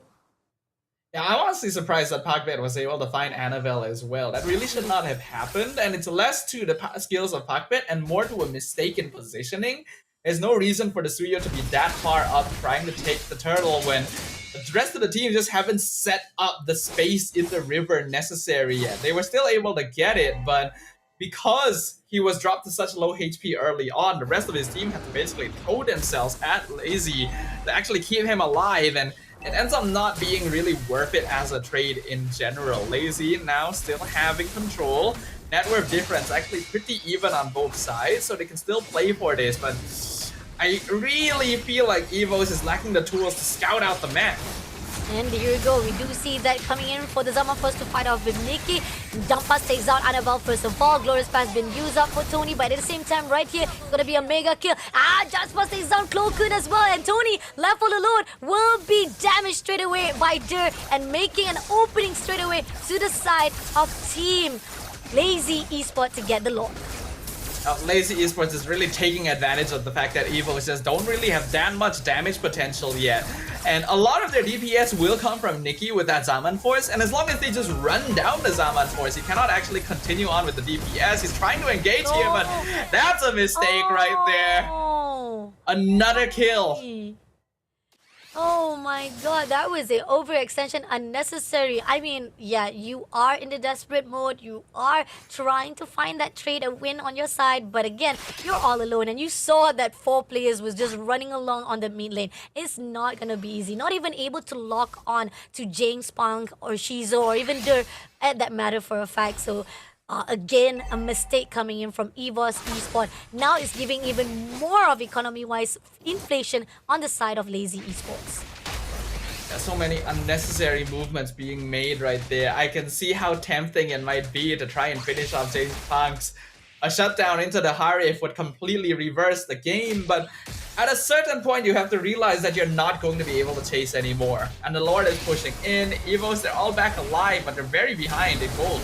Yeah, I'm honestly surprised that Pakbet was able to find Annabelle as well. That really should not have happened, and it's less to the skills of Pakbet and more to a mistaken positioning. There's no reason for the Suyo to be that far up trying to take the turtle when the rest of the team just haven't set up the space in the river necessary yet. They were still able to get it, but because he was dropped to such low HP early on, the rest of his team had to basically throw themselves at Lazy to actually keep him alive, and it ends up not being really worth it as a trade in general. Lazy now still having control. Net worth difference actually pretty even on both sides, so they can still play for this, but I really feel like EVOS is lacking the tools to scout out the map. And here we go. We do see that coming in for the Zaman first to fight off with Nikki. Jump pass takes out Annabelle first of all. Glorious pass been used up for Tony, but at the same time right here, it's gonna be a mega kill. Just pass takes down Clo Kun as well. And Tony, left all alone, will be damaged straight away by Dur and making an opening straight away to the side of Team Lazy Esport to get the Lord. Lazy Esports is really taking advantage of the fact that EVOS just don't really have that much damage potential yet. And a lot of their DPS will come from Nikki with that Zaman Force, and as long as they just run down the Zaman Force, he cannot actually continue on with the DPS. He's trying to engage here, but that's a mistake right there. Another kill. Oh my god, that was an overextension, unnecessary. I mean, yeah, you are in the desperate mode. You are trying to find that trade, a win on your side. But again, you're all alone. And you saw that 4 players was just running along on the mid lane. It's not going to be easy. Not even able to lock on to James Punk or Shizo or even Dur at that matter for a fact. So again, a mistake coming in from EVOS Esport. Now it's giving even more of economy-wise inflation on the side of Lazy Esports. There's so many unnecessary movements being made right there. I can see how tempting it might be to try and finish off James Punk's. A shutdown into the Harif would completely reverse the game, but at a certain point you have to realize that you're not going to be able to chase anymore. And the Lord is pushing in. EVOS, they're all back alive, but they're very behind in gold.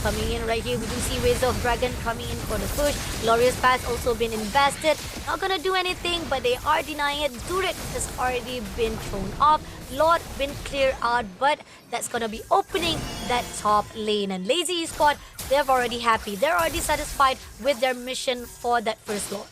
Coming in right here, we do see Ways of Dragon coming in for the push. Glorious Pass also been invested. Not gonna do anything, but they are denying it. Turret has already been thrown off. Lord been cleared out, but that's gonna be opening that top lane. And Lazy Esport, they're already happy. They're already satisfied with their mission for that first Lord.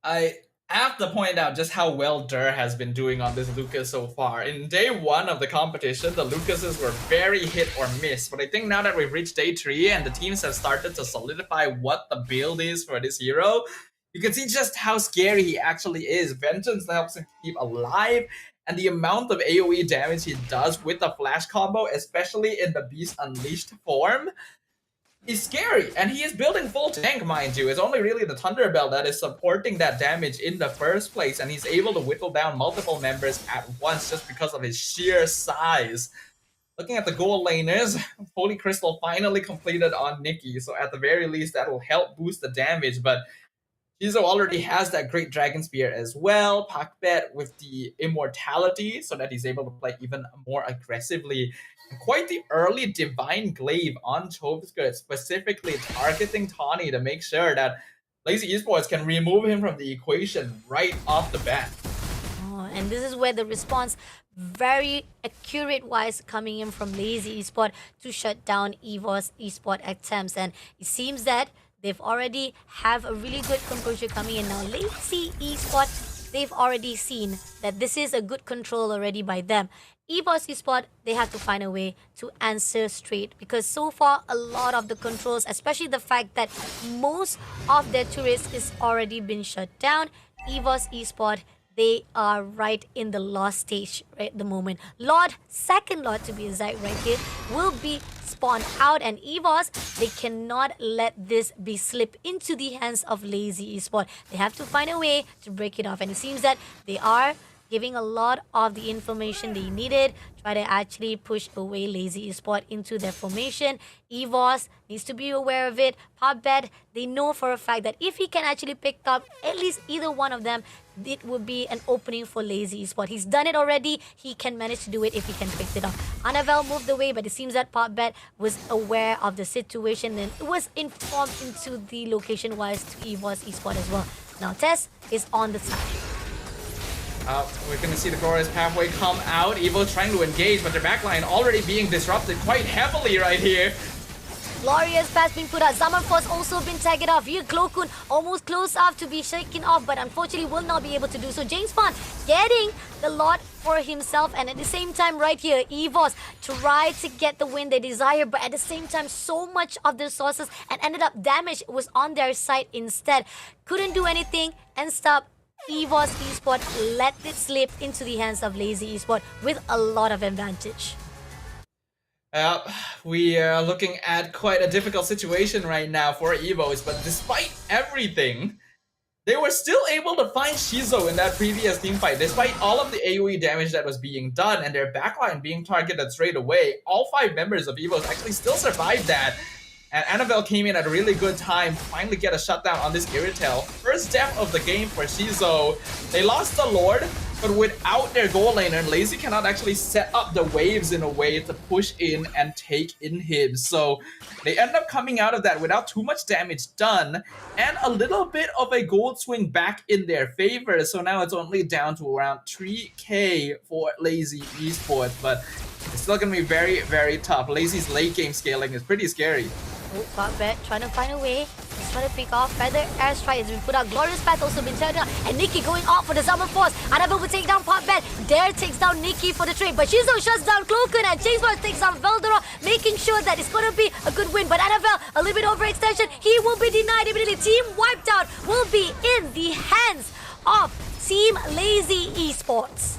I have to point out just how well Dur has been doing on this Lucas so far. In day 1 of the competition, the Lucases were very hit or miss, but I think now that we've reached day 3 and the teams have started to solidify what the build is for this hero, you can see just how scary he actually is. Vengeance helps him keep alive, and the amount of AoE damage he does with the flash combo, especially in the Beast Unleashed form, is scary, and he is building full tank, mind you. It's only really the Thunderbell that is supporting that damage in the first place, and he's able to whittle down multiple members at once just because of his sheer size. Looking at the gold laners, Holy Crystal finally completed on Nikki, so at the very least that will help boost the damage, but Shizo already has that great Dragon Spear as well. Pakbet with the Immortality so that he's able to play even more aggressively. And quite the early Divine Glaive on Choveskirt, specifically targeting Tawny to make sure that Lazy Esports can remove him from the equation right off the bat. And this is where the response, very accurate wise, coming in from Lazy Esport to shut down EVOS Esport attempts. And it seems that they've already have a really good composure coming in now. Lazy Esport, they've already seen that this is a good control already by them. EVOS Esport, they have to find a way to answer straight, because so far a lot of the controls, especially the fact that most of their turrets is already been shut down. EVOS Esport, they are right in the lost stage right at the moment. Lord, second Lord to be exact right here, will be spawn out, and EVOS, they cannot let this be slipped into the hands of Lazy Esports. They have to find a way to break it off, and it seems that they are giving a lot of the information they needed, try to actually push away Lazy Esports into their formation. EVOS needs to be aware of it. PopBet, they know for a fact that if he can actually pick up at least either one of them, it would be an opening for Lazy Esports. He's done it already. He can manage to do it if he can pick it up. Anavel moved away, but it seems that PopBet was aware of the situation and it was informed into the location-wise to EVOS Esports as well. Now Tess is on the side. We're gonna see the glorious pathway come out. Evo trying to engage, but their backline already being disrupted quite heavily right here. Glorious pass being put out. Zaman Force also been tagged off. Here, Glokun almost close up to be shaken off, but unfortunately will not be able to do so. James Bond getting the lot for himself, and at the same time right here, EVOS try to get the win they desire, but at the same time, so much of the resources and ended up damage was on their side instead. Couldn't do anything and stop. EVOS Esports let it slip into the hands of Lazy Esports with a lot of advantage. We are looking at quite a difficult situation right now for EVOS, but despite everything, they were still able to find Shizo in that previous team fight. Despite all of the AoE damage that was being done and their backline being targeted straight away, all 5 members of EVOS actually still survived that. And Annabelle came in at a really good time to finally get a shutdown on this Irritel. First death of the game for Shizo. They lost the Lord, but without their goal laner, Lazy cannot actually set up the waves in a way to push in and take inhibs. So they end up coming out of that without too much damage done and a little bit of a gold swing back in their favor. So now it's only down to around 3k for Lazy Esports, but it's still going to be very, very tough. Lazy's late game scaling is pretty scary. Oh, PopBet trying to find a way. He's trying to pick off. Feather airstrike has been put out. Glorious Path also been turned down. And Nikki going off for the Zaman Force. Annabelle will take down PopBet. Dare takes down Nikki for the trade. But Shizo shuts down Cloakun. And James Bond takes down Veldora, making sure that it's going to be a good win. But Annabelle, a little bit overextension. He will be denied immediately. Team wiped out will be in the hands of Team Lazy Esports.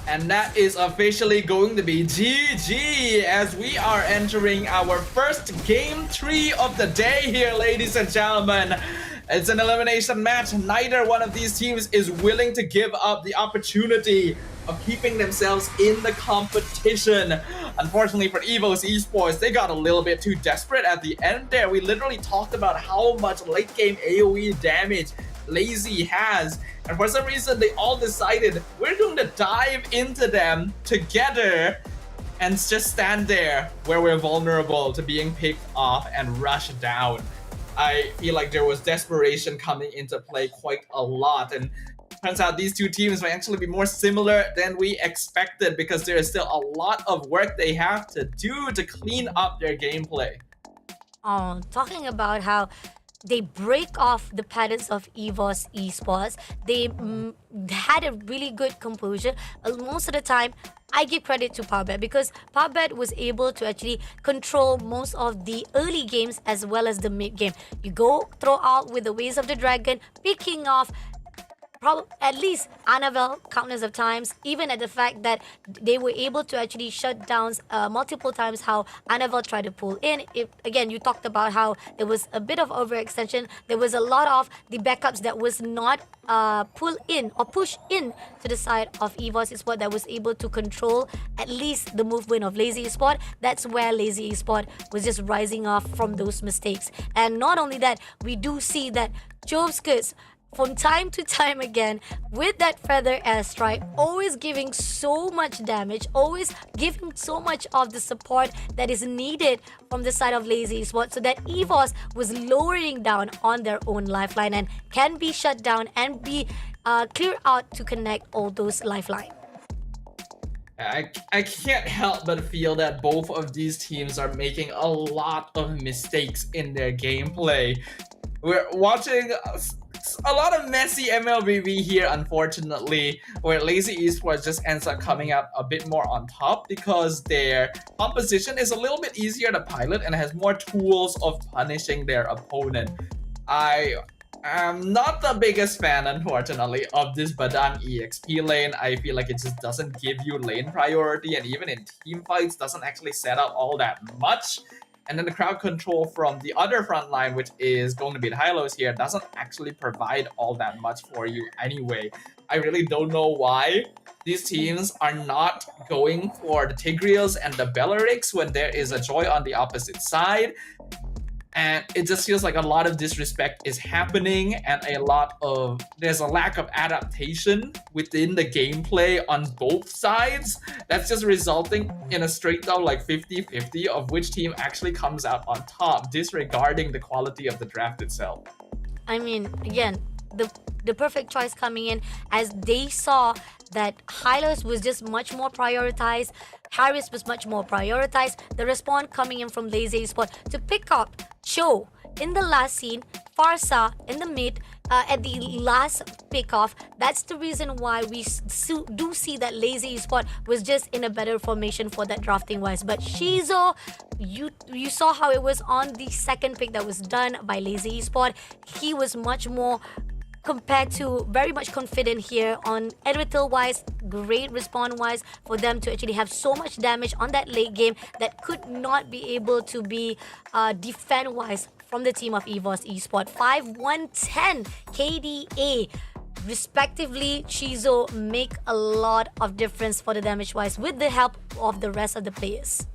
And that is officially going to be GG as we are entering our first game 3 of the day here, ladies and gentlemen. It's an elimination match. Neither one of these teams is willing to give up the opportunity of keeping themselves in the competition. Unfortunately for EVOS Esports, they got a little bit too desperate at the end there. We literally talked about how much late game AoE damage Lazy has, and for some reason they all decided we're going to dive into them together and just stand there where we're vulnerable to being picked off and rushed down. I feel like there was desperation coming into play quite a lot, and turns out these two teams might actually be more similar than we expected because there is still a lot of work they have to do to clean up their gameplay. Oh, talking about how they break off the patterns of EVOS Esports. They had a really good composure. Most of the time, I give credit to PopBet because PopBet was able to actually control most of the early games as well as the mid game. You go throw out with the Ways of the Dragon, picking off at least Annabelle countless of times, even at the fact that they were able to actually shut down multiple times how Annabelle tried to pull in. Again, you talked about how there was a bit of overextension. There was a lot of the backups that was not pull in or push in to the side of EVOS Esports that was able to control at least the movement of Lazy Esports. That's where Lazy Esports was just rising off from those mistakes. And not only that, we do see that Jovskis from time to time again with that feather airstrike, always giving so much damage, always giving so much of the support that is needed from the side of Lazy Esports, so that EVOS was lowering down on their own lifeline and can be shut down and be cleared out to connect all those lifelines. I can't help but feel that both of these teams are making a lot of mistakes in their gameplay. We're watching a lot of messy MLBB here, unfortunately, where Lazy Esports just ends up coming out a bit more on top because their composition is a little bit easier to pilot and has more tools of punishing their opponent. I I'm not the biggest fan, unfortunately, of this Badan EXP lane. I feel like it just doesn't give you lane priority, and even in team fights, doesn't actually set up all that much. And then the crowd control from the other front line, which is going to be the Hylos here, doesn't actually provide all that much for you anyway. I really don't know why these teams are not going for the Tigreals and the Bellerics when there is a Joy on the opposite side. And it just feels like a lot of disrespect is happening, and there's a lack of adaptation within the gameplay on both sides. That's just resulting in a straight up like 50-50 of which team actually comes out on top, disregarding the quality of the draft itself. I mean, again, the perfect choice coming in as they saw that Hylos was just much more prioritized, Harris was much more prioritized. The response coming in from Lazy Esport to pick up Cho in the last scene, Farsa in the mid, at the last pickoff. That's the reason why we do see that Lazy Esport was just in a better formation for that drafting wise. But Shizo, you saw how it was on the second pick that was done by Lazy Esport. He was much more compared to very much confident here on Edwitil wise, great respawn wise for them to actually have so much damage on that late game that could not be able to be defend wise from the team of EVOS Esport. 5-1-10 KDA respectively. Chizo make a lot of difference for the damage wise with the help of the rest of the players.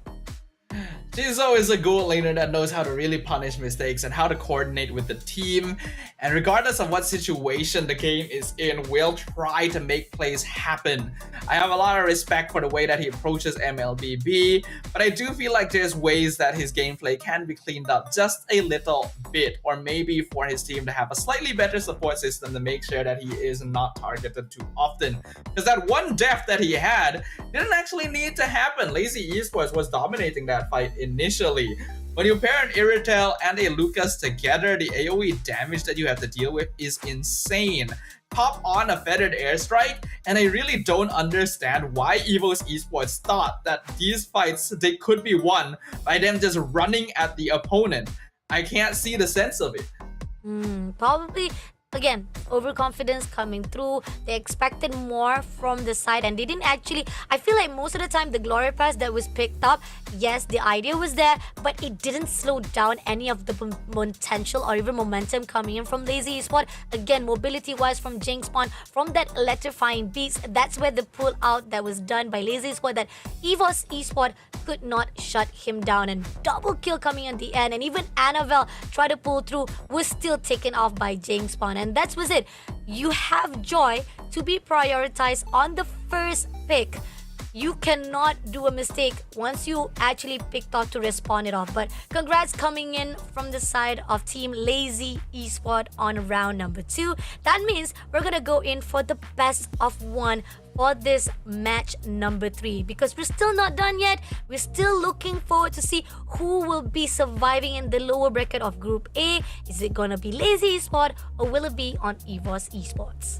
Chizo is a gold laner that knows how to really punish mistakes and how to coordinate with the team. And regardless of what situation the game is in, will try to make plays happen. I have a lot of respect for the way that he approaches MLBB, but I do feel like there's ways that his gameplay can be cleaned up just a little bit, or maybe for his team to have a slightly better support system to make sure that he is not targeted too often. Because that one death that he had didn't actually need to happen. Lazy Esports was dominating that fight initially. When you pair an Iritel and a Lucas together, the AoE damage that you have to deal with is insane. Pop on a feathered airstrike, and I really don't understand why EVOS Esports thought that these fights, they could be won by them just running at the opponent. I can't see the sense of it. Probably, again, overconfidence coming through. They expected more from the side, and they didn't actually. I feel like most of the time the glory pass that was picked up, yes, the idea was there, but it didn't slow down any of the potential or even momentum coming in from Lazy Esport. Again, mobility wise from Jinx Spawn, from that electrifying beats, that's where the pull out that was done by Lazy Esport, that EVOS Esport could not shut him down, and double kill coming in the end. And even Annabelle tried to pull through, was still taken off by Jinx Spawn. And that was it. You have Joy to be prioritized on the first pick. You cannot do a mistake once you actually picked off to respawn it off. But congrats coming in from the side of Team Lazy Esport on round number 2. That means we're gonna go in for the best of 1 for this match number 3, because we're still not done yet. We're still looking forward to see who will be surviving in the lower bracket of Group A. Is it gonna be Lazy Esport, or will it be on EVOS Esports?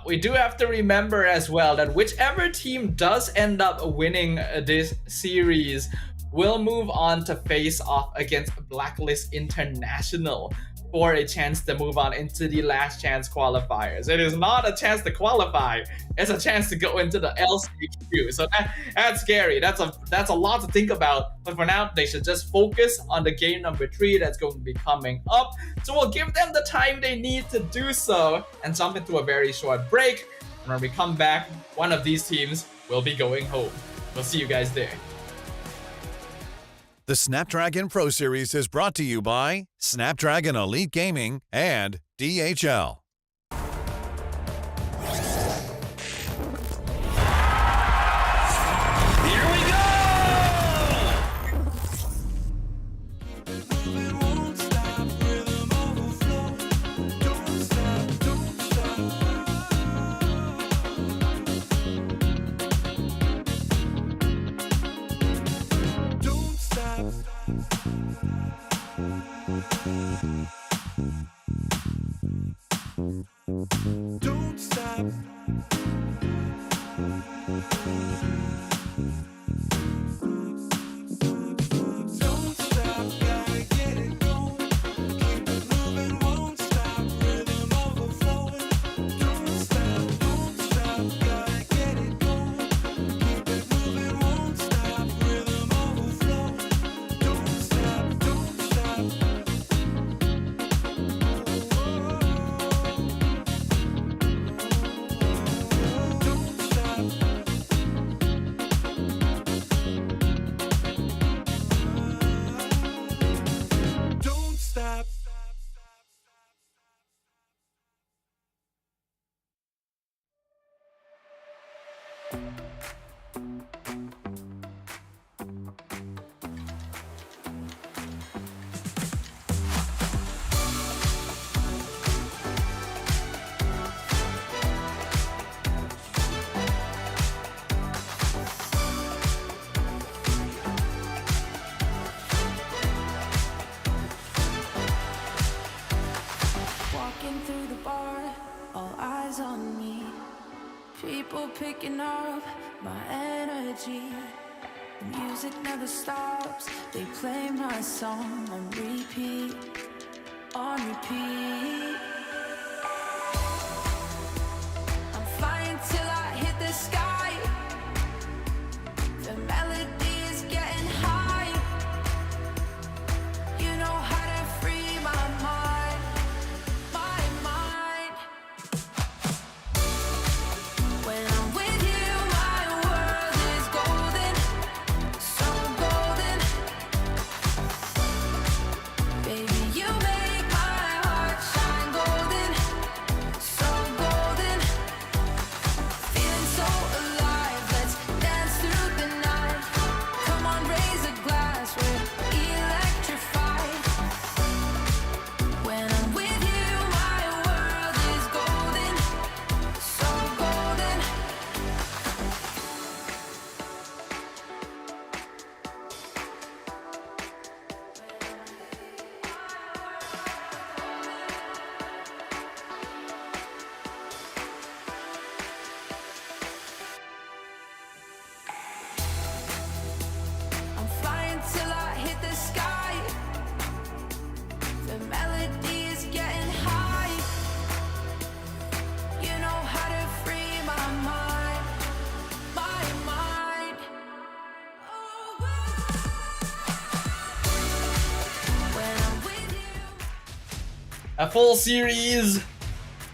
We do have to remember as well that whichever team does end up winning this series will move on to face off against Blacklist International for a chance to move on into the last chance qualifiers. It is not a chance to qualify, it's a chance to go into the LCQ. So that's scary. That's a lot to think about. But for now, they should just focus on the game number 3 that's going to be coming up. So we'll give them the time they need to do so and jump into a very short break. And when we come back, one of these teams will be going home. We'll see you guys there. The Snapdragon Pro Series is brought to you by Snapdragon Elite Gaming and DHL. Here we go! Walking through the bar, all eyes on me. People picking up my energy. The music never stops. They play my song on repeat, on repeat. I'm flying till I hit the sky. The melody is getting high. You know how to free my mind, my mind. When I'm with you, my world is golden, so golden. Baby, you make my heart shine golden, so golden. Feeling so alive, let's dance through the night. Come on, raise a glass, we're electrified. When I'm with you, my world is golden, so golden. I'm flying till I hit the sky. The melody is getting high. You know how to free my mind, my mind. When I'm with you. A full series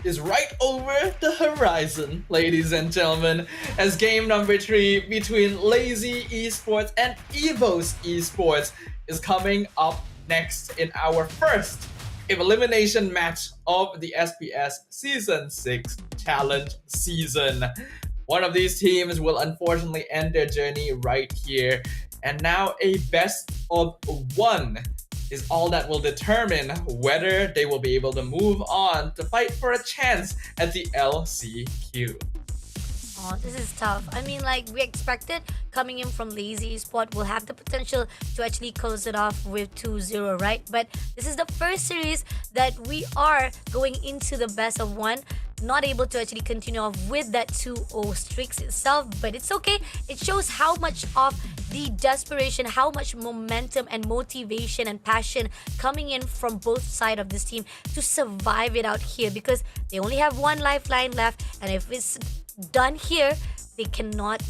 is right over the horizon, ladies and gentlemen, as game number 3 between Lazy Esports and Evos Esports is coming up next in our first elimination match of the SPS Season 6 Challenge Season. One of these teams will unfortunately end their journey right here, and now a best of 1 is all that will determine whether they will be able to move on to fight for a chance at the LCQ. Oh, this is tough. I mean, like, we expected coming in from Lazy Sport will have the potential to actually close it off with 2-0, right? But this is the first series that we are going into the best of 1, not able to actually continue off with that 2-0 streaks itself, but it's okay. It shows how much of the desperation, how much momentum and motivation and passion coming in from both sides of this team to survive it out here, because they only have 1 lifeline left, and if it's done here, they cannot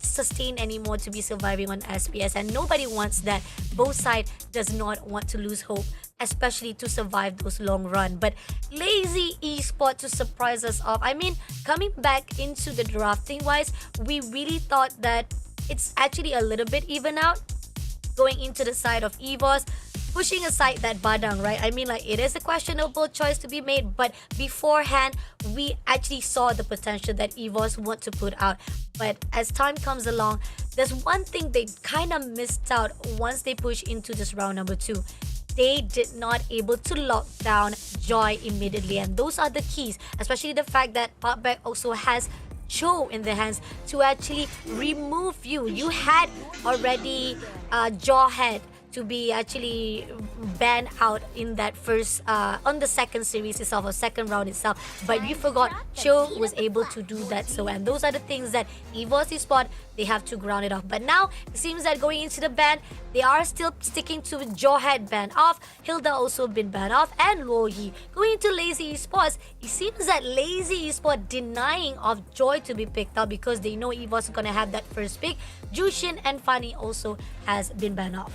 sustain anymore to be surviving on SPS, and nobody wants that. Both sides does not want to lose hope, especially to survive those long run. But Lazy Esport to surprise us off. I mean, coming back into the drafting wise, we really thought that it's actually a little bit even out going into the side of Evos, pushing aside that Badang, right? I mean, like, it is a questionable choice to be made, but beforehand, we actually saw the potential that Evos want to put out. But as time comes along, there's one thing they kind of missed out once they push into this round number 2. They did not able to lock down Joy immediately, and those are the keys, especially the fact that Popback also has Cho in the hands to actually remove you. You had already Jawhead to be actually banned out in that first on the second series itself, or second round itself, but you forgot Cho was able to do that. So, and those are the things that Evos Esport, they have to ground it off. But now it seems that going into the ban, they are still sticking to Jawhead ban off, Hilda also been banned off, and Lohi. Going into Lazy Esports, it seems that Lazy Esport denying of Joy to be picked up because they know Evos is gonna have that first pick. Jushin and Fanny also has been banned off.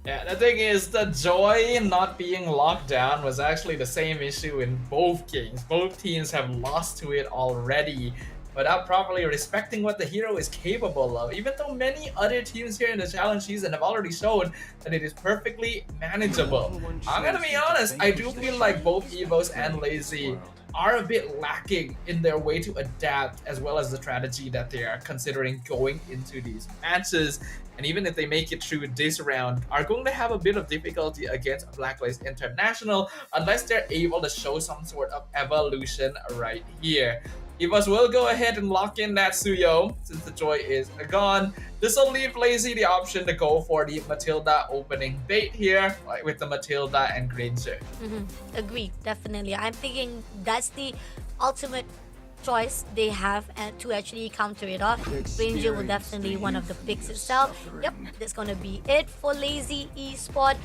Yeah, the thing is, the Joy not being locked down was actually the same issue in both games. Both teams have lost to it already without properly respecting what the hero is capable of, even though many other teams here in the challenge season have already shown that it is perfectly manageable. I'm gonna be honest, I do feel like both Evos and Lazy are a bit lacking in their way to adapt, as well as the strategy that they are considering going into these matches. And even if they make it through this round, are going to have a bit of difficulty against Blacklist International unless they're able to show some sort of evolution right here. EVOS will go ahead and lock in that Suyo since the Joy is gone. This will leave Lazy the option to go for the Matilda opening bait here, like with the Matilda and Granger. Agree, definitely. I'm thinking that's the ultimate choice they have and to actually counter it off. Ranger will definitely one of the picks itself. Yep, that's gonna be it for Lazy Esport.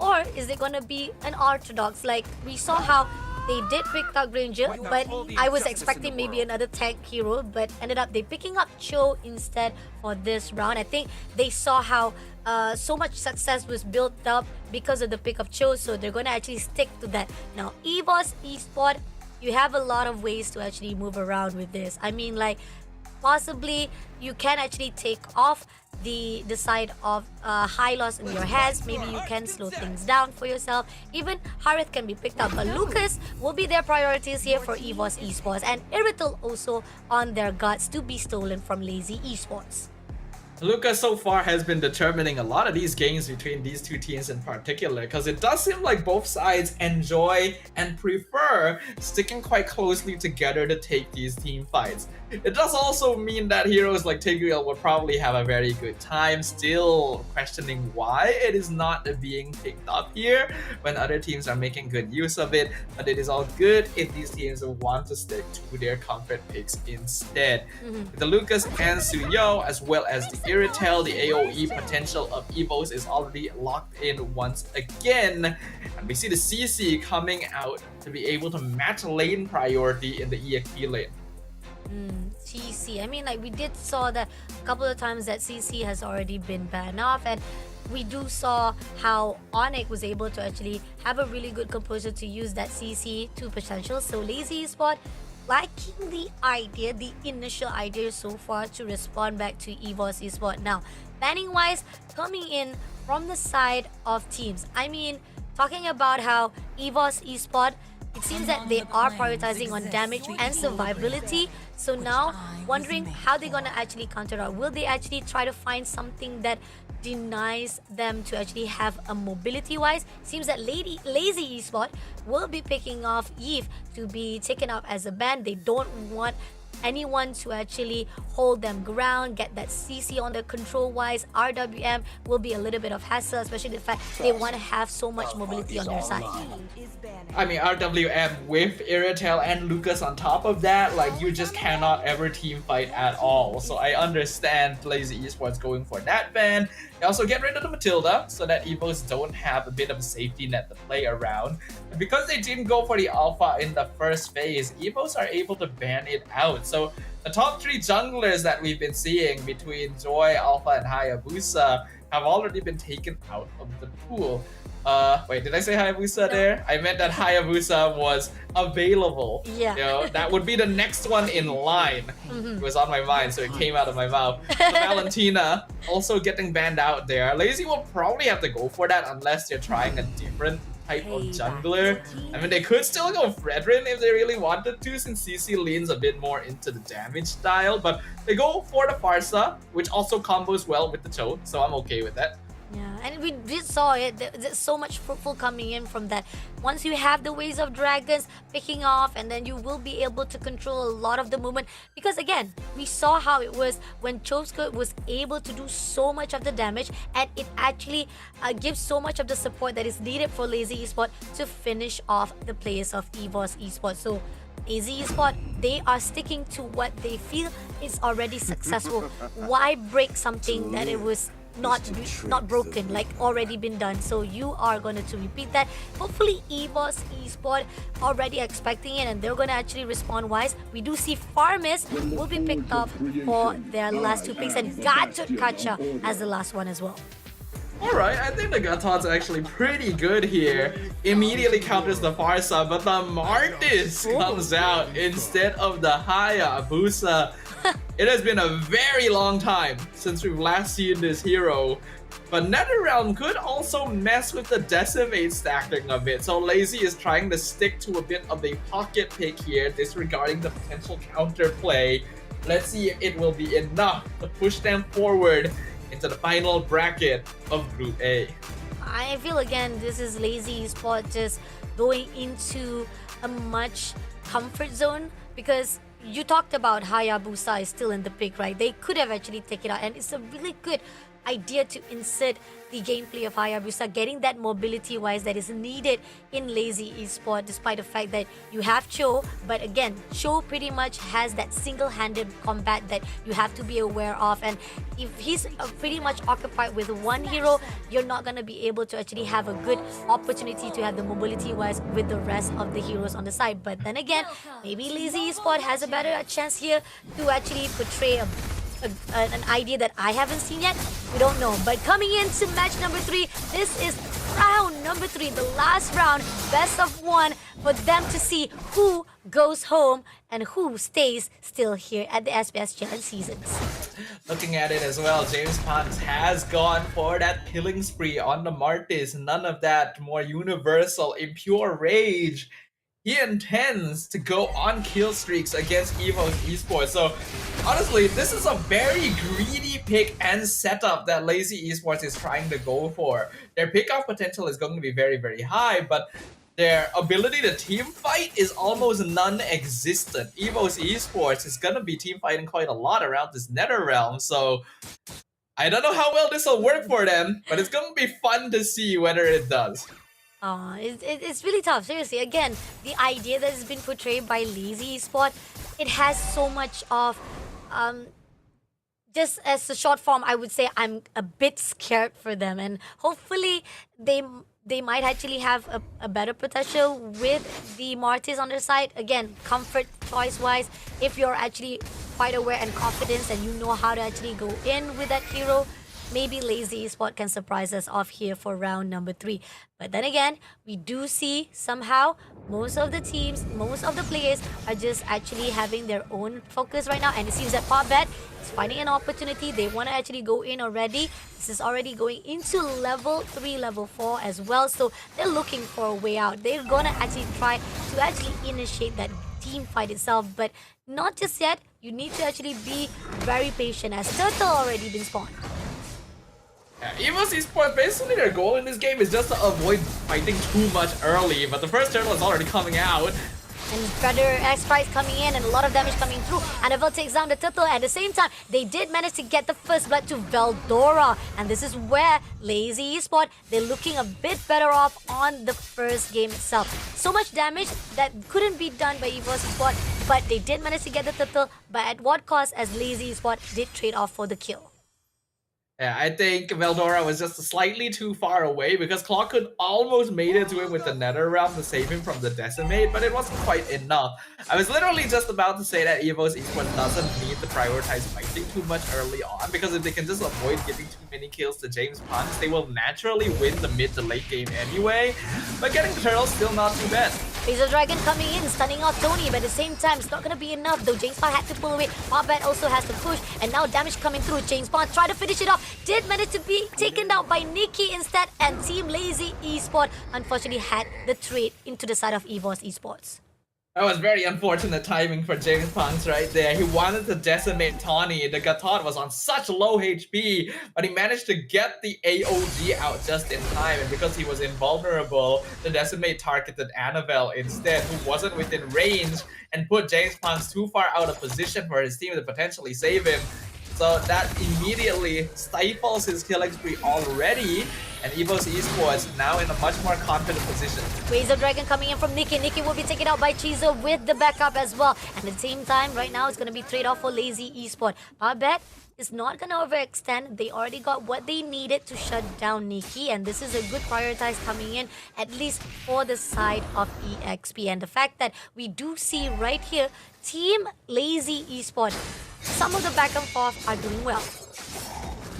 Or is it gonna be an orthodox? Like we saw how they did pick up Granger, but I was expecting maybe another tank hero, but ended up they picking up Cho instead for this round. I think they saw how so much success was built up because of the pick of Cho, so they're gonna actually stick to that. Now EVOS Esport, you have a lot of ways to actually move around with this. I mean, like possibly you can actually take off the side of high loss in your hands. Maybe you can slow things down for yourself. Even Harith can be picked up, but Lucas will be their priorities here for EVOS Esports, and Irital also on their guts to be stolen from Lazy Esports. Lucas so far has been determining a lot of these games between these two teams in particular, because it does seem like both sides enjoy and prefer sticking quite closely together to take these team fights. It does also mean that heroes like Tigreal will probably have a very good time still questioning why it is not being picked up here when other teams are making good use of it, but it is all good if these teams want to stick to their comfort picks instead. With the Lucas and Suyo, as well as the Iritel, the AoE potential of EVOS is already locked in once again, and we see the CC coming out to be able to match lane priority in the EXP lane. CC. I mean, like we did saw that a couple of times that CC has already been banned off, and we do saw how Onyx was able to actually have a really good composure to use that CC to potential. So Lazy Esport liking the idea, the initial idea so far to respond back to EVOS Esport. Now, banning wise, coming in from the side of teams. I mean, talking about how EVOS Esport, it seems that they are prioritizing on damage and survivability. So now, wondering how they're gonna actually counter out. Will they actually try to find something that denies them to actually have a mobility-wise? Seems that Lazy Esport will be picking off Eve to be taken up as a ban. They don't want anyone to actually hold them ground, get that CC on their control-wise. RWM will be a little bit of hassle, especially the fact they want to have so much mobility on their side. I mean, RWM with Iritel and Lucas on top of that, like you just cannot ever team fight at all. So I understand Lazy Esports going for that ban. They also get rid of the Matilda so that EVOS don't have a bit of a safety net to play around. And because they didn't go for the Alpha in the first phase, EVOS are able to ban it out. So the top three junglers that we've been seeing between Joy, Alpha, and Hayabusa have already been taken out of the pool. Wait, did I say Hayabusa there? I meant that Hayabusa was available. Yeah. You know, that would be the next one in line. It was on my mind, so it came out of my mouth. So Valentina also getting banned out there. Lazy will probably have to go for that unless they're trying a different type of jungler. I mean, they could still go Fredrin if they really wanted to, since CC leans a bit more into the damage style, but they go for the Farsa, which also combos well with the Cho, so I'm okay with that. Yeah, and we did saw it. There's so much fruitful coming in from that. Once you have the Ways of Dragons picking off, and then you will be able to control a lot of the movement. Because again, we saw how it was when Choska was able to do so much of the damage, and it actually gives so much of the support that is needed for Lazy Esport to finish off the players of EVOS Esport. So Lazy Esport, they are sticking to what they feel is already successful. Why break something that it was not broken, like already been done? So you are going to repeat that. Hopefully EVOS Esport already expecting it, and they're going to actually respond wise. We do see Farmis will be picked up for their last two picks, and Gadget Kacha as the last one as well. Alright, I think the Gatot's actually pretty good here. Immediately counters the Farsa, but the Martis comes out instead of the Hayabusa. It has been a very long time since we've last seen this hero. But NetherRealm could also mess with the Decimate stacking a bit. So Lazy is trying to stick to a bit of a pocket pick here, disregarding the potential counterplay. Let's see if it will be enough to push them forward into the final bracket of Group A. I feel again this is Lazy Esports just going into a much comfort zone, because you talked about Hayabusa is still in the pick, right? They could have actually taken it out, and it's a really good idea to insert the gameplay of Hayabusa, getting that mobility wise that is needed in Lazy Esports, despite the fact that you have Cho. But again, Cho pretty much has that single-handed combat that you have to be aware of, and if he's pretty much occupied with one hero, you're not going to be able to actually have a good opportunity to have the mobility wise with the rest of the heroes on the side. But then again, maybe Lazy Esports has a better chance here to actually portray an idea that I haven't seen yet. We don't know. But coming into match number 3, this is round number 3, the last round, best of 1, for them to see who goes home and who stays still here at the SBS Challenge Seasons. Looking at it as well, James Pons has gone for that killing spree on the Martis. None of that more universal, impure rage. He intends to go on kill streaks against Evo's Esports. So honestly, this is a very greedy pick and setup that Lazy Esports is trying to go for. Their pickoff potential is going to be very, very high, but their ability to team fight is almost non-existent. Evo's Esports is going to be team fighting quite a lot around this NetherRealm, so I don't know how well this will work for them, but it's going to be fun to see whether it does. It's really tough, seriously. Again, the idea that has been portrayed by Lazy Esports, it has so much of, just as a short form, I would say I'm a bit scared for them, and hopefully they might actually have a better potential with the Martis on their side. Again, comfort choice wise, if you're actually quite aware and confident and you know how to actually go in with that hero, maybe Lazy Esports can surprise us off here for round number 3. But then again, we do see somehow most of the teams, most of the players are just actually having their own focus right now. And it seems that Pobet is finding an opportunity. They want to actually go in already. This is already going into level 3, level 4 as well. So they're looking for a way out. They're going to actually try to actually initiate that team fight itself. But not just yet. You need to actually be very patient, as Turtle already been spawned. Yeah, Evo's Esports, basically their goal in this game is just to avoid fighting too much early, but the first turtle is already coming out. And Predator X-Prize coming in and a lot of damage coming through. Annabelle takes down the turtle. At the same time, they did manage to get the first blood to Veldora. And this is where Lazy Esports, they're looking a bit better off on the first game itself. So much damage that couldn't be done by Evo's Esports, but they did manage to get the turtle. But at what cost, as Lazy Esports did trade off for the kill. Yeah, I think Veldora was just slightly too far away, because Claw could almost made it to him with the NetherRealm to save him from the Decimate, but it wasn't quite enough. I was literally just about to say that Evo's Esports doesn't need to prioritize fighting too much early on, because if they can just avoid giving too many kills to James Pons, they will naturally win the mid to late game anyway. But getting the turtle still not too bad. Laser Dragon coming in, stunning off Tony, but at the same time, it's not going to be enough, though James Pond had to pull away. Pobet also has to push, and now damage coming through. James Pond tried to finish it off, did manage to be taken down by Nikki instead, and Team Lazy Esports unfortunately had the trade into the side of Evo's Esports. That was very unfortunate timing for James Pons right there. He wanted to decimate Tawny. The Gatot was on such low HP, but he managed to get the AOG out just in time. And because he was invulnerable, the decimate targeted Annabelle instead, who wasn't within range, and put James Pons too far out of position for his team to potentially save him. So that immediately stifles his killing spree already, and Evo's Esports now in a much more confident position. Razor Dragon coming in from Nikki. Nikki will be taken out by Chizo with the backup as well. And at the same time, right now, it's going to be trade-off for Lazy Esports. Pobet is not going to overextend. They already got what they needed to shut down Nikki, and this is a good prioritize coming in, at least for the side of EXP. And the fact that we do see right here, Team Lazy Esports, some of the back and forth are doing well.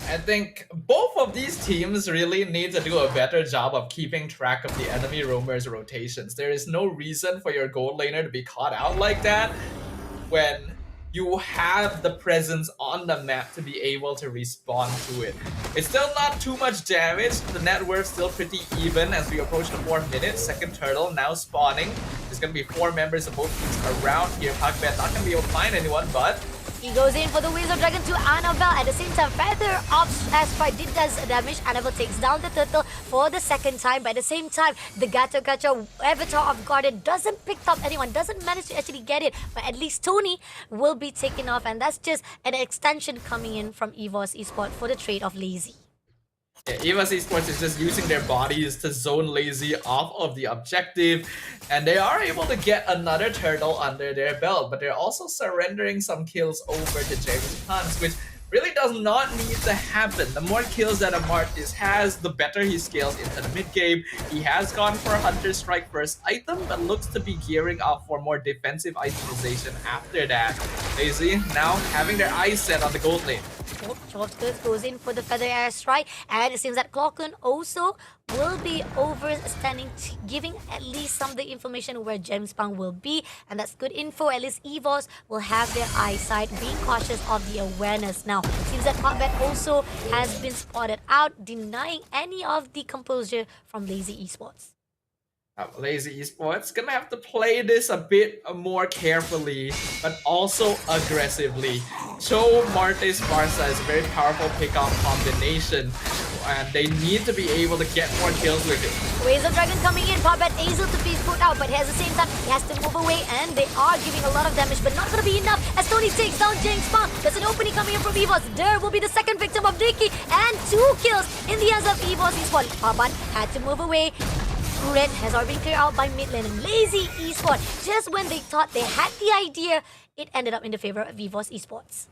I think both of these teams really need to do a better job of keeping track of the enemy roamers' rotations. There is no reason for your gold laner to be caught out like that when you have the presence on the map to be able to respond to it. It's still not too much damage. The net worth still pretty even as we approach the 4 minutes. Second turtle now spawning. There's gonna be 4 members of both teams around here. Pugbat not gonna be able to find anyone, but He goes in for the Wings of Dragon to Annabelle. At the same time, Feather Ops Asteroid did does damage. Annabelle takes down the turtle for the second time. But at the same time, the Gacha Avatar of Garden doesn't pick up anyone, doesn't manage to actually get it. But at least Tony will be taken off. And that's just an extension coming in from EVOS Esports for the trade of Lazy. yeah, EVOS Esports is just using their bodies to zone Lazy off of the objective, and they are able to get another turtle under their belt, but they're also surrendering some kills over to James Hans, which really does not need to happen. The more kills that Amartys has, the better he scales into the mid game. He has gone for Hunter Strike first item, but looks to be gearing up for more defensive itemization after that. Lazy now having their eyes set on the gold lane. Shortcut goes in for the Feather Airstrike, and it seems that Clockun also will be overstanding, giving at least some of the information where Gemspang will be, and that's good info. At least EVOS will have their eyesight, being cautious of the awareness now. It seems that Combat also has been spotted out, denying any of the composure from Lazy Esports. Lazy Esports gonna have to play this a bit more carefully, but also aggressively. Cho Martes Barca is a very powerful pick-off combination, and they need to be able to get more kills with it. Waves of Dragon coming in, Pop at Azel to be put out, but at the same time, he has to move away, and they are giving a lot of damage, but not gonna be enough as Tony takes down James Pang. There's an opening coming in from EVOS. There will be the second victim of Dicky, and 2 kills in the hands of EVOS Esports. Papan had to move away. Red has already been cleared out by mid lane, and Lazy Esports, just when they thought they had the idea, it ended up in the favor of EVOS Esports.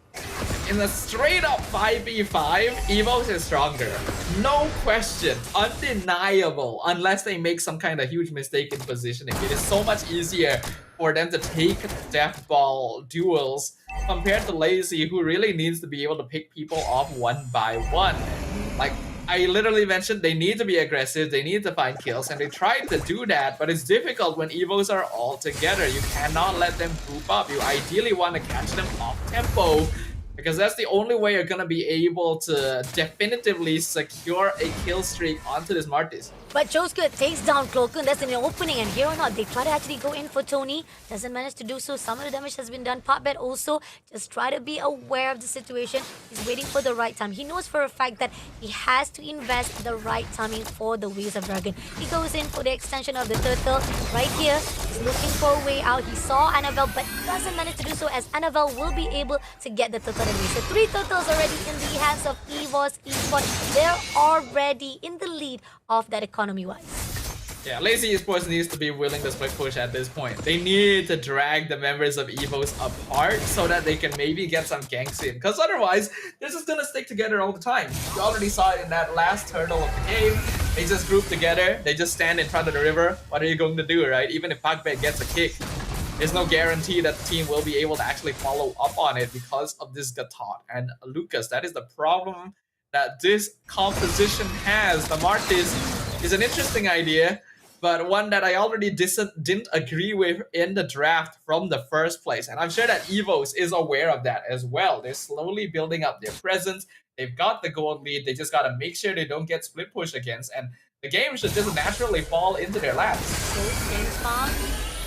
In a straight up 5v5, EVOS is stronger. No question. Undeniable. Unless they make some kind of huge mistake in positioning. It is so much easier for them to take death ball duels compared to Lazy, who really needs to be able to pick people off one by one. Like, I literally mentioned they need to be aggressive, they need to find kills, and they tried to do that, but it's difficult when EVOs are all together. You cannot let them group up. You ideally want to catch them off tempo, because that's the only way you're gonna be able to definitively secure a kill streak onto this Martis. But Josuke takes down Cloakun. That's in the opening, and here or not, they try to actually go in for Tony. Doesn't manage to do so. Some of the damage has been done. Potbet also just try to be aware of the situation. He's waiting for the right time. He knows for a fact that he has to invest the right timing for the Waves of Dragon. He goes in for the extension of the turtle. Right here, he's looking for a way out. He saw Annabelle, but doesn't manage to do so, as Annabelle will be able to get the turtle away. So 3 turtles already in the hands of EVOS Esports. They're already in the lead of that economy-wise. Yeah, Lazy Esports needs to be willing to split push at this point. They need to drag the members of EVOS apart so that they can maybe get some ganks in. Because otherwise, they're just gonna stick together all the time. You already saw it in that last turtle of the game. They just group together. They just stand in front of the river. What are you going to do, right? Even if Pagbet gets a kick, there's no guarantee that the team will be able to actually follow up on it because of this Gatot and Lucas. That is the problem that this composition has. The Martis is an interesting idea, but one that I already didn't agree with in the draft from the first place. And I'm sure that EVOS is aware of that as well. They're slowly building up their presence. They've got the gold lead. They just got to make sure they don't get split push against. And the game should just naturally fall into their laps. So, James Bond,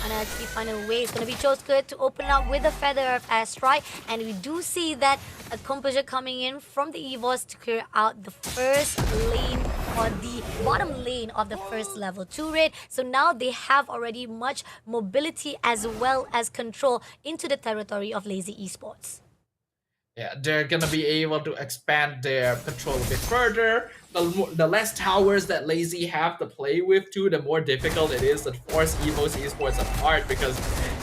and actually find a way. It's going to be Josuke to open up with a Feather of Astrike. And we do see that a composure coming in from the EVOS to clear out the first lane, or the bottom lane of the first level 2 raid. So now they have already much mobility as well as control into the territory of Lazy Esports. Yeah, they're gonna be able to expand their control a bit further. The less towers that Lazy have to play with too, the more difficult it is to force EVOS Esports apart, because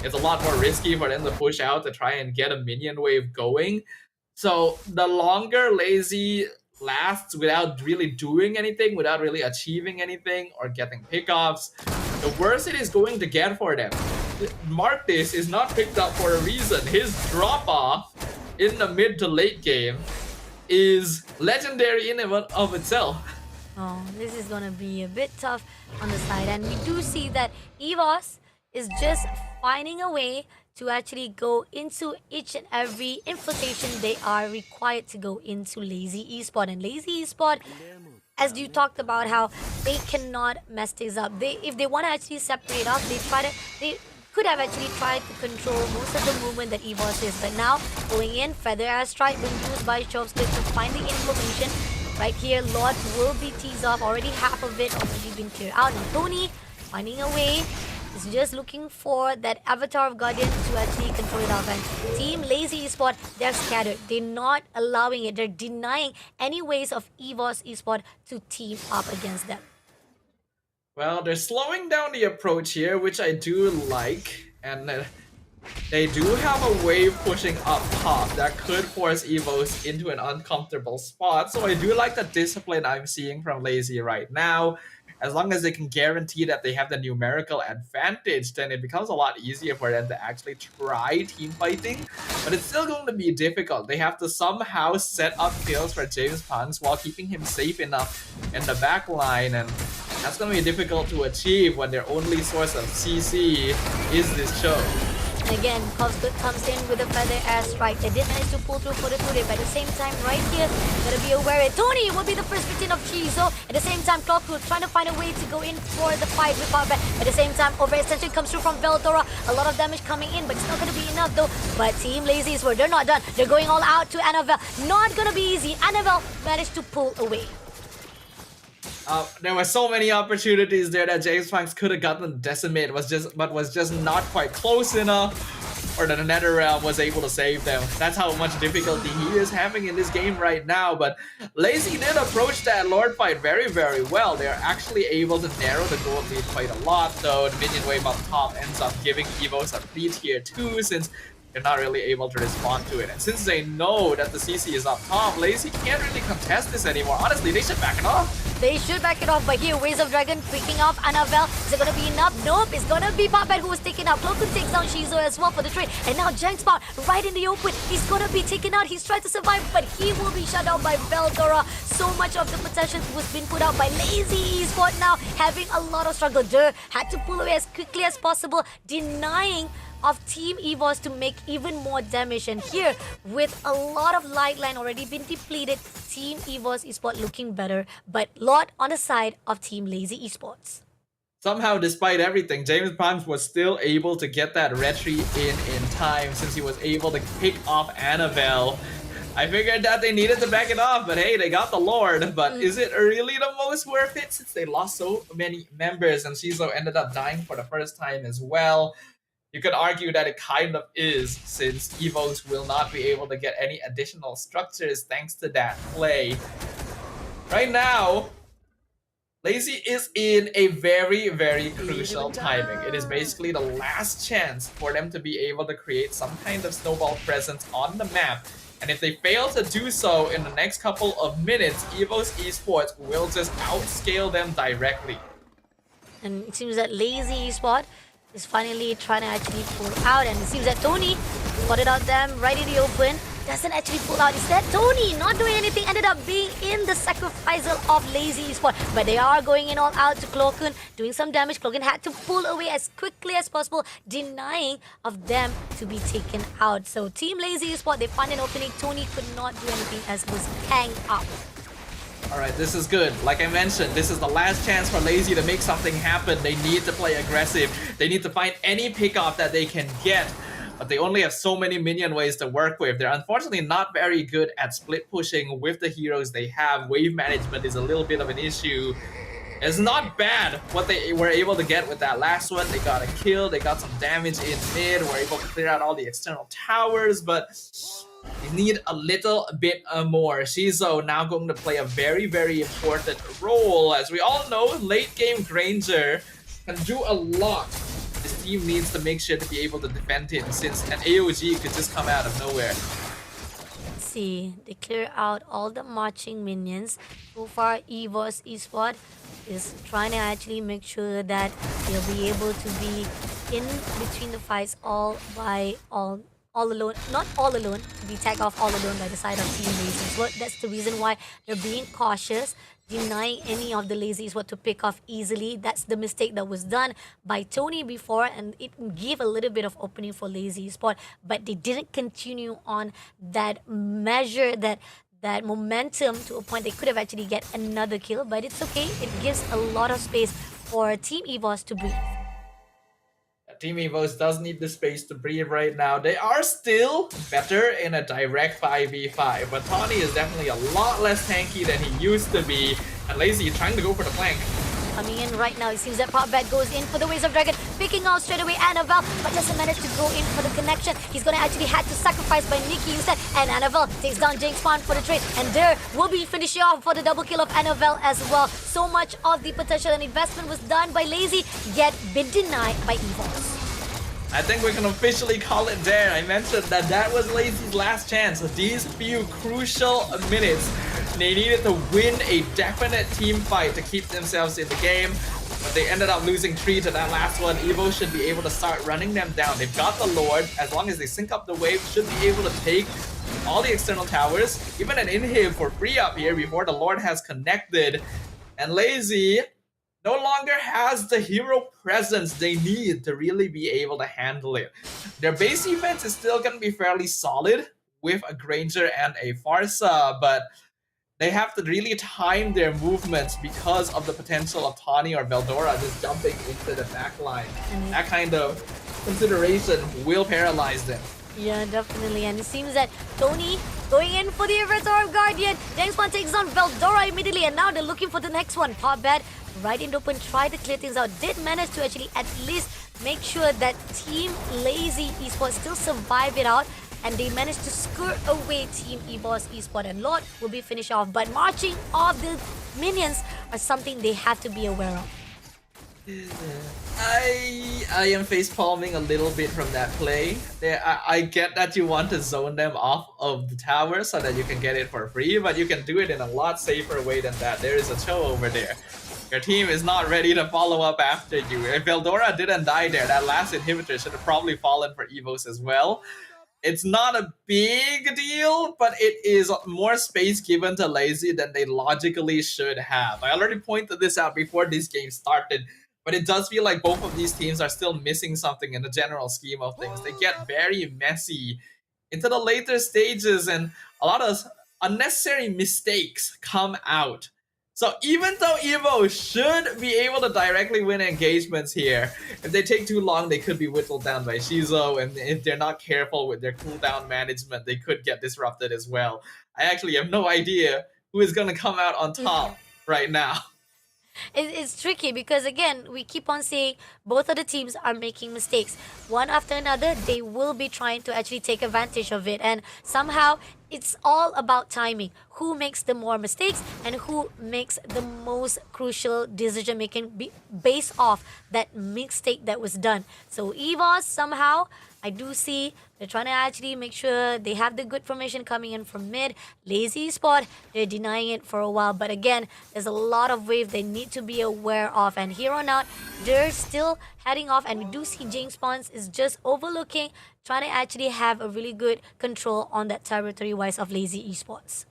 it's a lot more risky for them to push out to try and get a minion wave going. So the longer Lazy lasts without really doing anything, without really achieving anything or getting pickoffs, the worse it is going to get for them. Martis is not picked up for a reason. His drop-off in the mid to late game is legendary in and of itself. Oh, this is gonna be a bit tough on the side, and we do see that EVOS is just finding a way to actually go into each and every infiltration they are required to go into Lazy Esport. And Lazy Esport, as you talked about how they cannot mess things up. If they want to actually separate off, they could have actually tried to control most of the movement that EVOS is. But now, going in, Feather Airstrike being used by Chopstick to find the information. Right here, Lord will be teased off. Already half of it already been cleared out. Now Tony, finding a way, is just looking for that Avatar of Guardian to actually control it off. And Team Lazy Esport, they're scattered. They're not allowing it. They're denying any ways of EVOS Esport to team up against them. Well, they're slowing down the approach here, which I do like. And they do have a wave pushing up top that could force EVOS into an uncomfortable spot. So I do like the discipline I'm seeing from Lazy right now. As long as they can guarantee that they have the numerical advantage, then it becomes a lot easier for them to actually try team fighting. But it's still going to be difficult. They have to somehow set up kills for James Punks while keeping him safe enough in the back line. And that's going to be difficult to achieve when their only source of CC is this show. And again, Cosgood comes in with a Feather Airstrike. They did manage to pull through for the 2-day, but at the same time, right here, gotta be aware it. Tony will be the first victim of Chizo. At the same time, Clockwood trying to find a way to go in for the fight with Power. At the same time, overextension comes through from Veldora. A lot of damage coming in, but it's not gonna be enough though. But Team Lazy is where they're not done. They're going all out to Annabelle. Not gonna be easy. Annabelle managed to pull away. There were so many opportunities there that James Punks could have gotten decimated, was just not quite close enough, or that the NetherRealm was able to save them. That's how much difficulty he is having in this game right now. But Lazy did approach that Lord fight very, very well. They are actually able to narrow the gold lead quite a lot, though the minion wave up top ends up giving EVOS a free tier 2 since they're not really able to respond to it. And since they know that the CC is up top, Lazy can't really contest this anymore. Honestly, they should back it off. They should back it off, but here, Waves of Dragon picking off Annabelle. Is it gonna be enough? Nope, it's gonna be Puppet who was taken out. Cloakun takes down Shizo as well for the trade. And now Jangspawn right in the open. He's gonna be taken out. He's trying to survive, but he will be shut down by Veldora. So much of the potential was being put out by Lazy Esport now, having a lot of struggle. Durr had to pull away as quickly as possible, denying of Team EVOS to make even more damage. And here, with a lot of light line already been depleted, Team EVOS Esport looking better, but lot on the side of Team Lazy Esports. Somehow, despite everything, James Punks was still able to get that retreat in time since he was able to pick off Annabelle. I figured that they needed to back it off, but hey, they got the Lord. But is it really the most worth it since they lost so many members and Shizo ended up dying for the first time as well? You could argue that it kind of is, since EVOS will not be able to get any additional structures thanks to that play. Right now, Lazy is in a very, very crucial timing. It is basically the last chance for them to be able to create some kind of snowball presence on the map. And if they fail to do so in the next couple of minutes, EVOS Esports will just outscale them directly. And it seems that Lazy Esport is finally trying to actually pull out, and it seems that Tony spotted out them right in the open. Doesn't actually pull out. Instead, Tony not doing anything, ended up being in the sacrifical of Lazy Esport. But they are going in all out to Cloakun, doing some damage. Cloakun had to pull away as quickly as possible, denying of them to be taken out. So Team Lazy Esport, they find an opening. Tony could not do anything as was hang up. Alright, this is good. Like I mentioned, this is the last chance for Lazy to make something happen. They need to play aggressive. They need to find any pick-off that they can get. But they only have so many minion ways to work with. They're unfortunately not very good at split pushing with the heroes they have. Wave management is a little bit of an issue. It's not bad what they were able to get with that last one. They got a kill, they got some damage in mid, were able to clear out all the external towers, but they need a little bit more. Shizo now going to play a very, very important role. As we all know, late game Granger can do a lot. This team needs to make sure to be able to defend him, since an AOG could just come out of nowhere. Let's see, they clear out all the marching minions. So far, EVOS Esport is trying to actually make sure that they'll be able to be in between the fights all all alone, not all alone, to be tagged off all alone by the side of Team Lazy. So that's the reason why they're being cautious, denying any of the Lazy Esport to pick off easily. That's the mistake that was done by Tony before, and it gave a little bit of opening for Lazy Esport, but they didn't continue on that measure, that momentum to a point they could have actually get another kill, but it's okay. It gives a lot of space for Team EVOS to breathe. Team EVOS does need the space to breathe right now. They are still better in a direct 5v5, but Tawny is definitely a lot less tanky than he used to be, and Lazy trying to go for the flank. Coming in right now, it seems that Propbet goes in for the Waves of Dragon, picking out straight away Annabelle, but doesn't manage to go in for the connection. He's gonna actually have to sacrifice by Nikki instead, and Annabelle takes down Jinx Fan for the trade, and there will be finishing off for the double kill of Annabelle as well. So much of the potential and investment was done by Lazy, yet been denied by EVOS. I think we can officially call it there. I mentioned that was Lazy's last chance. These few crucial minutes, they needed to win a definite team fight to keep themselves in the game, but they ended up losing 3 to that last one. Evo should be able to start running them down. They've got the Lord. As long as they sync up the wave, should be able to take all the external towers. Even an inhib for free up here before the Lord has connected. And Lazy no longer has the hero presence they need to really be able to handle it. Their base defense is still going to be fairly solid with a Granger and a Farsa, but they have to really time their movements because of the potential of Tawny or Veldora just jumping into the backline. That kind of consideration will paralyze them. Yeah, definitely. And it seems that Tony going in for the Avatar of Guardian. Next one takes on Veldora immediately, and now they're looking for the next one. Propbet right in the open, try to clear things out. Did manage to actually at least make sure that Team Lazy Esports still survive it out, and they managed to skirt away Team EVOS Esport, and Lord will be finished off. But marching off the minions are something they have to be aware of. I am face palming a little bit from that play. I get that you want to zone them off of the tower so that you can get it for free, but you can do it in a lot safer way than that. There is a Cho over there. Your team is not ready to follow up after you. If Veldora didn't die there, that last inhibitor should have probably fallen for EVOS as well. It's not a big deal, but it is more space given to Lazy than they logically should have. I already pointed this out before this game started, but it does feel like both of these teams are still missing something in the general scheme of things. They get very messy into the later stages, and a lot of unnecessary mistakes come out. So even though Evo should be able to directly win engagements here, if they take too long, they could be whittled down by Shizo, and if they're not careful with their cooldown management, they could get disrupted as well. I actually have no idea who is going to come out on top right now. It's tricky because, again, we keep on saying both of the teams are making mistakes. One after another, they will be trying to actually take advantage of it. And somehow, it's all about timing. Who makes the more mistakes and who makes the most crucial decision making based off that mistake that was done. So EVOS, somehow, I do see they're trying to actually make sure they have the good formation coming in from mid. Lazy Spot, they're denying it for a while. But again, there's a lot of wave they need to be aware of. And here on out, they're still heading off. And we do see Jinx Spawns is just overlooking, trying to actually have a really good control on that territory-wise of Lazy Esports.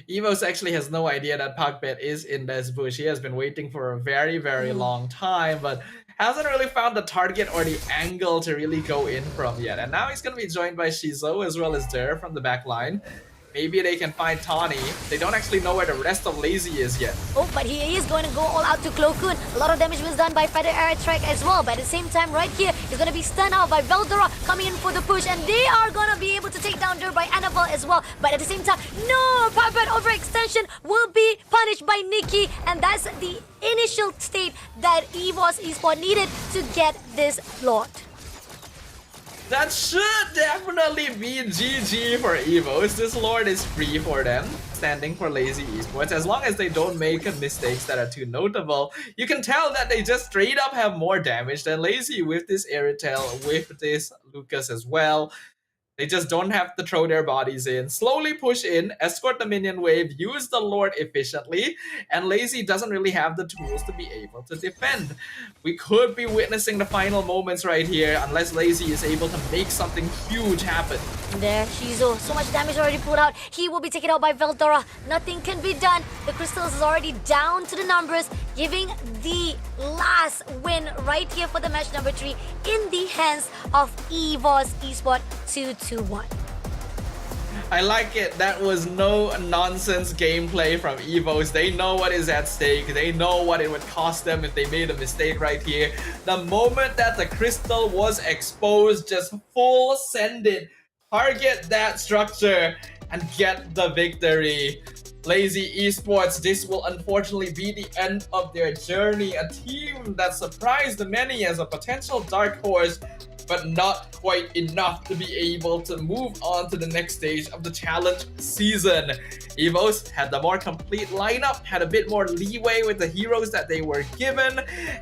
EVOS actually has no idea that Propbet is in this bush. He has been waiting for a very, very long time, but hasn't really found the target or the angle to really go in from yet. And now he's going to be joined by Shizo as well as Der from the back line. Maybe they can find Tawny. They don't actually know where the rest of Lazy is yet. Oh, but he is going to go all out to Clo Koon. A lot of damage was done by Feather Air Track as well. But at the same time, right here, he's going to be stunned out by Veldora coming in for the push. And they are going to be able to take down Der by Annabelle as well. But at the same time, no! Propbet overextension will be punished by Nikki. And that's the initial state that EVOS Esports needed to get this Lord. That should definitely be GG for EVOS. This Lord is free for them, standing for Lazy Esports. As long as they don't make mistakes that are too notable, you can tell that they just straight up have more damage than Lazy with this Airtel, with this Lucas as well. They just don't have to throw their bodies in. Slowly push in, escort the minion wave, use the Lord efficiently, and Lazy doesn't really have the tools to be able to defend. We could be witnessing the final moments right here unless Lazy is able to make something huge happen. There, Shizo. So much damage already put out. He will be taken out by Veldora. Nothing can be done. The Crystals is already down to the numbers, giving the last win right here for the match number 3 in the hands of EVOS Esports 2-1. I like it. That was no nonsense gameplay from EVOS. They know what is at stake. They know what it would cost them if they made a mistake right here. The moment that the crystal was exposed, just full send it. Target that structure and get the victory. Lazy Esports, this will unfortunately be the end of their journey. A team that surprised many as a potential dark horse, but not quite enough to be able to move on to the next stage of the challenge season. EVOS had the more complete lineup, had a bit more leeway with the heroes that they were given,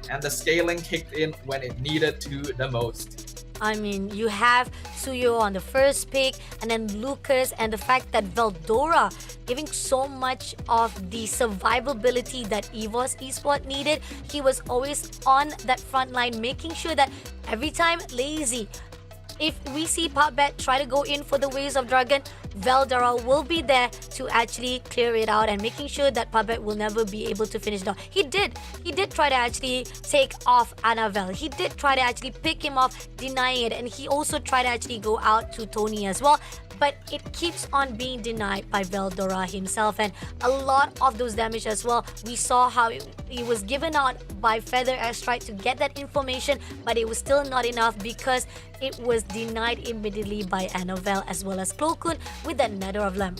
and the scaling kicked in when it needed to the most. I mean, you have Suyo on the first pick, and then Lucas, and the fact that Veldora giving so much of the survivability that EVOS Esports needed. He was always on that front line, making sure that every time Lazy, if we see Puppet try to go in for the Waves of Dragon, Veldora will be there to actually clear it out and making sure that Puppet will never be able to finish down. He did try to actually take off Annabelle. He did try to actually pick him off, denying it, and he also tried to actually go out to Tony as well. But it keeps on being denied by Veldora himself, and a lot of those damage as well. We saw how it was given out by Feather Airstrike to get that information, but it was still not enough because it was denied immediately by Annabelle as well as Plo Koon with that Nether of Lamb.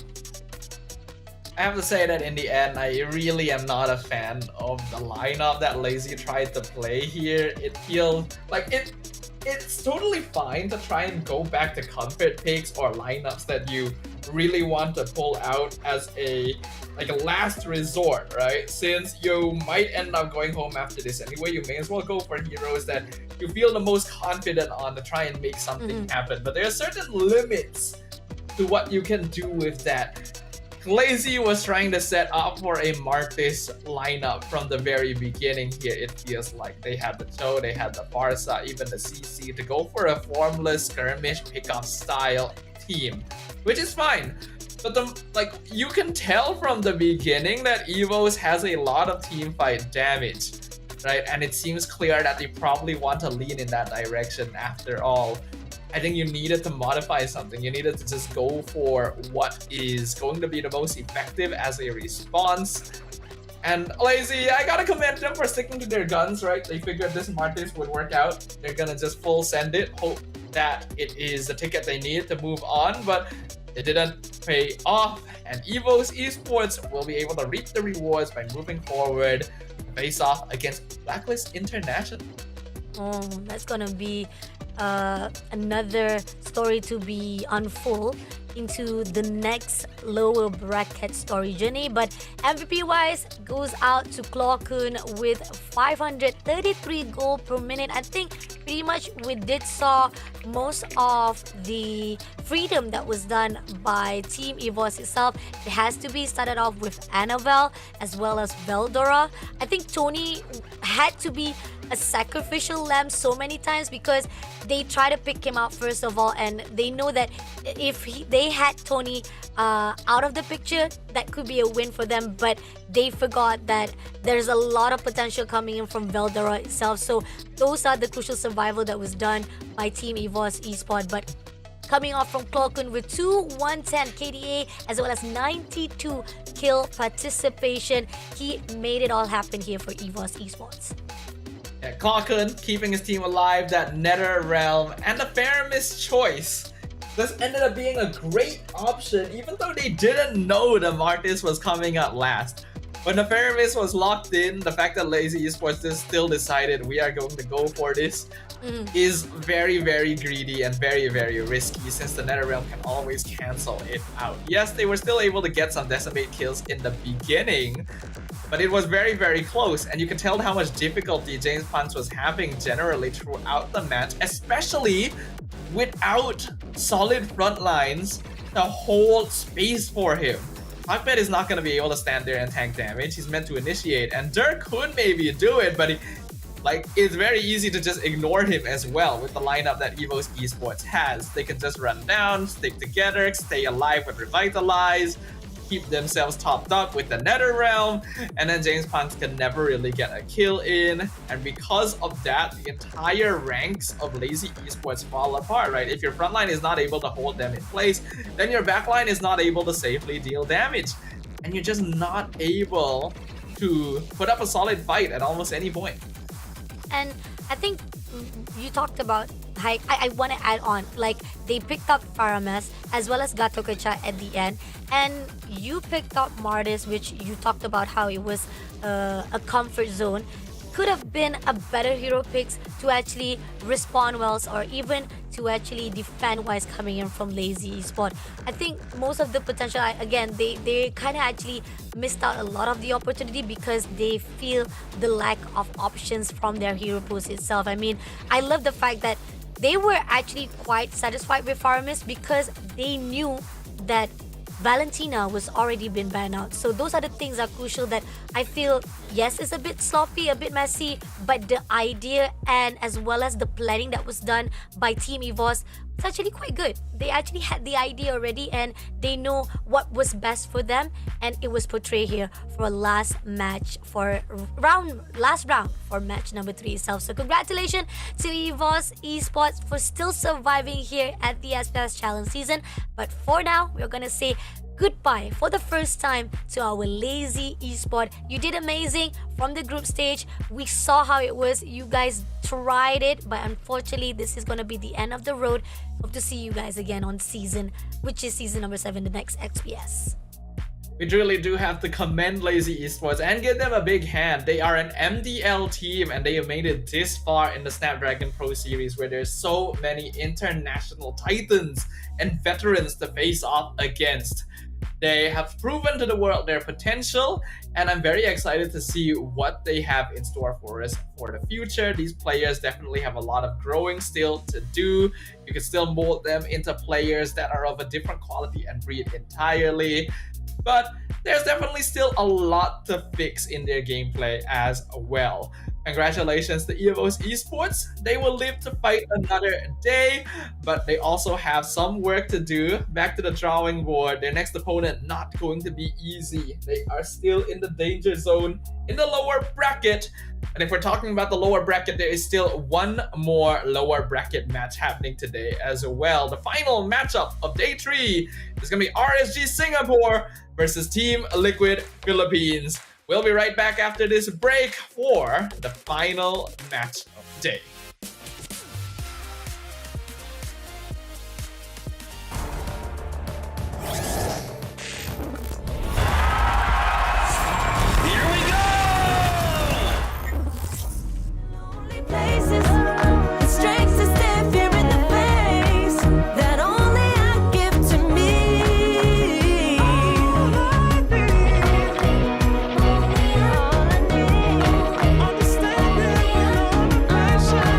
I have to say that in the end, I really am not a fan of the lineup that Lazy tried to play here. It feels like it's totally fine to try and go back to comfort picks or lineups that you really want to pull out as a last resort, right? Since you might end up going home after this anyway, you may as well go for heroes that you feel the most confident on to try and make something happen. But there are certain limits to what you can do with that. Lazy was trying to set up for a Martis lineup from the very beginning here. It feels like they had the Cho, they had the Barca, even the CC to go for a formless skirmish pickup style team, which is fine. But you can tell from the beginning that EVOS has a lot of team fight damage, right? And it seems clear that they probably want to lean in that direction after all. I think you needed to modify something. You needed to just go for what is going to be the most effective as a response. And Lazy, I gotta commend them for sticking to their guns, right? They figured this Martis would work out. They're gonna just full send it, hope that it is the ticket they need to move on, but it didn't pay off. And EVOS Esports will be able to reap the rewards by moving forward, face off against Blacklist International. Oh, that's gonna be another story to be unfold into the next lower bracket story journey. But MVP wise goes out to Plo Koon with 533 gold per minute. I think pretty much we did saw most of the freedom that was done by Team EVOS itself. It has to be started off with Annabelle as well as Veldora. I think Tony had to be a sacrificial lamb so many times because they try to pick him out first of all, and they know that if they had Tony out of the picture, that could be a win for them, but they forgot that there's a lot of potential coming in from Veldora itself. So those are the crucial survival that was done by Team EVOS Esports. But coming off from Plo Koon with 110 KDA as well as 92 kill participation, he made it all happen here for EVOS Esports. Yeah, Plo Koon keeping his team alive, that Nether Realm, and the Faramis choice. This ended up being a great option, even though they didn't know the Martis was coming out last. When the Faramis was locked in, the fact that Lazy Esports still decided we are going to go for this is very, very greedy and very, very risky, since the Nether Realm can always cancel it out. Yes, they were still able to get some decimate kills in the beginning, but it was very, very close, and you can tell how much difficulty James Punch was having generally throughout the match, especially without solid front lines to hold space for him. Ahmed is not going to be able to stand there and tank damage. He's meant to initiate, and Dirk could maybe do it, but it's very easy to just ignore him as well with the lineup that Evo's Esports has. They can just run down, stick together, stay alive with Revitalize, keep themselves topped up with the Nether Realm, and then James Punks can never really get a kill in. And because of that, the entire ranks of Lazy Esports fall apart, right? If your frontline is not able to hold them in place, then your backline is not able to safely deal damage. And you're just not able to put up a solid fight at almost any point. And I think you talked about Hike. I want to add on, like, they picked up Farames as well as Gatokacha at the end, and you picked up Martis, which you talked about how it was a comfort zone. Could have been a better hero picks to actually respond well, or even to actually defend wise coming in from Lazy Esport. I think most of the potential, again, they kind of actually missed out a lot of the opportunity because they feel the lack of options from their hero pool itself. I mean, I love the fact that they were actually quite satisfied with Faramis because they knew that Valentina was already been banned out. So those are the things that are crucial that I feel, yes, it's a bit sloppy, a bit messy, but the idea and as well as the planning that was done by Team EVOS was actually quite good. They actually had the idea already and they know what was best for them, and it was portrayed here for last round for match number 3 itself. So congratulations to EVOS Esports for still surviving here at the SPS Challenge season. But for now, we're gonna say goodbye for the first time to our Lazy Esport. You did amazing from the group stage. We saw how it was. You guys tried it, but unfortunately, this is going to be the end of the road. Hope to see you guys again on season number 7, the next XPS. We really do have to commend Lazy Esports and give them a big hand. They are an MDL team and they have made it this far in the Snapdragon Pro Series where there's so many international titans and veterans to face off against. They have proven to the world their potential, and I'm very excited to see what they have in store for us for the future. These players definitely have a lot of growing still to do. You can still mold them into players that are of a different quality and breed entirely. But there's definitely still a lot to fix in their gameplay as well. Congratulations to EVOS Esports. They will live to fight another day, but they also have some work to do. Back to the drawing board. Their next opponent not going to be easy. They are still in the danger zone in the lower bracket. And if we're talking about the lower bracket, there is still one more lower bracket match happening today as well. The final matchup of day 3 is going to be RSG Singapore versus Team Liquid Philippines. We'll be right back after this break for the final match of the day. Here we go! Lonely places, the strength to stare fear in the face that only I give to me. All I need, understanding, all the passion.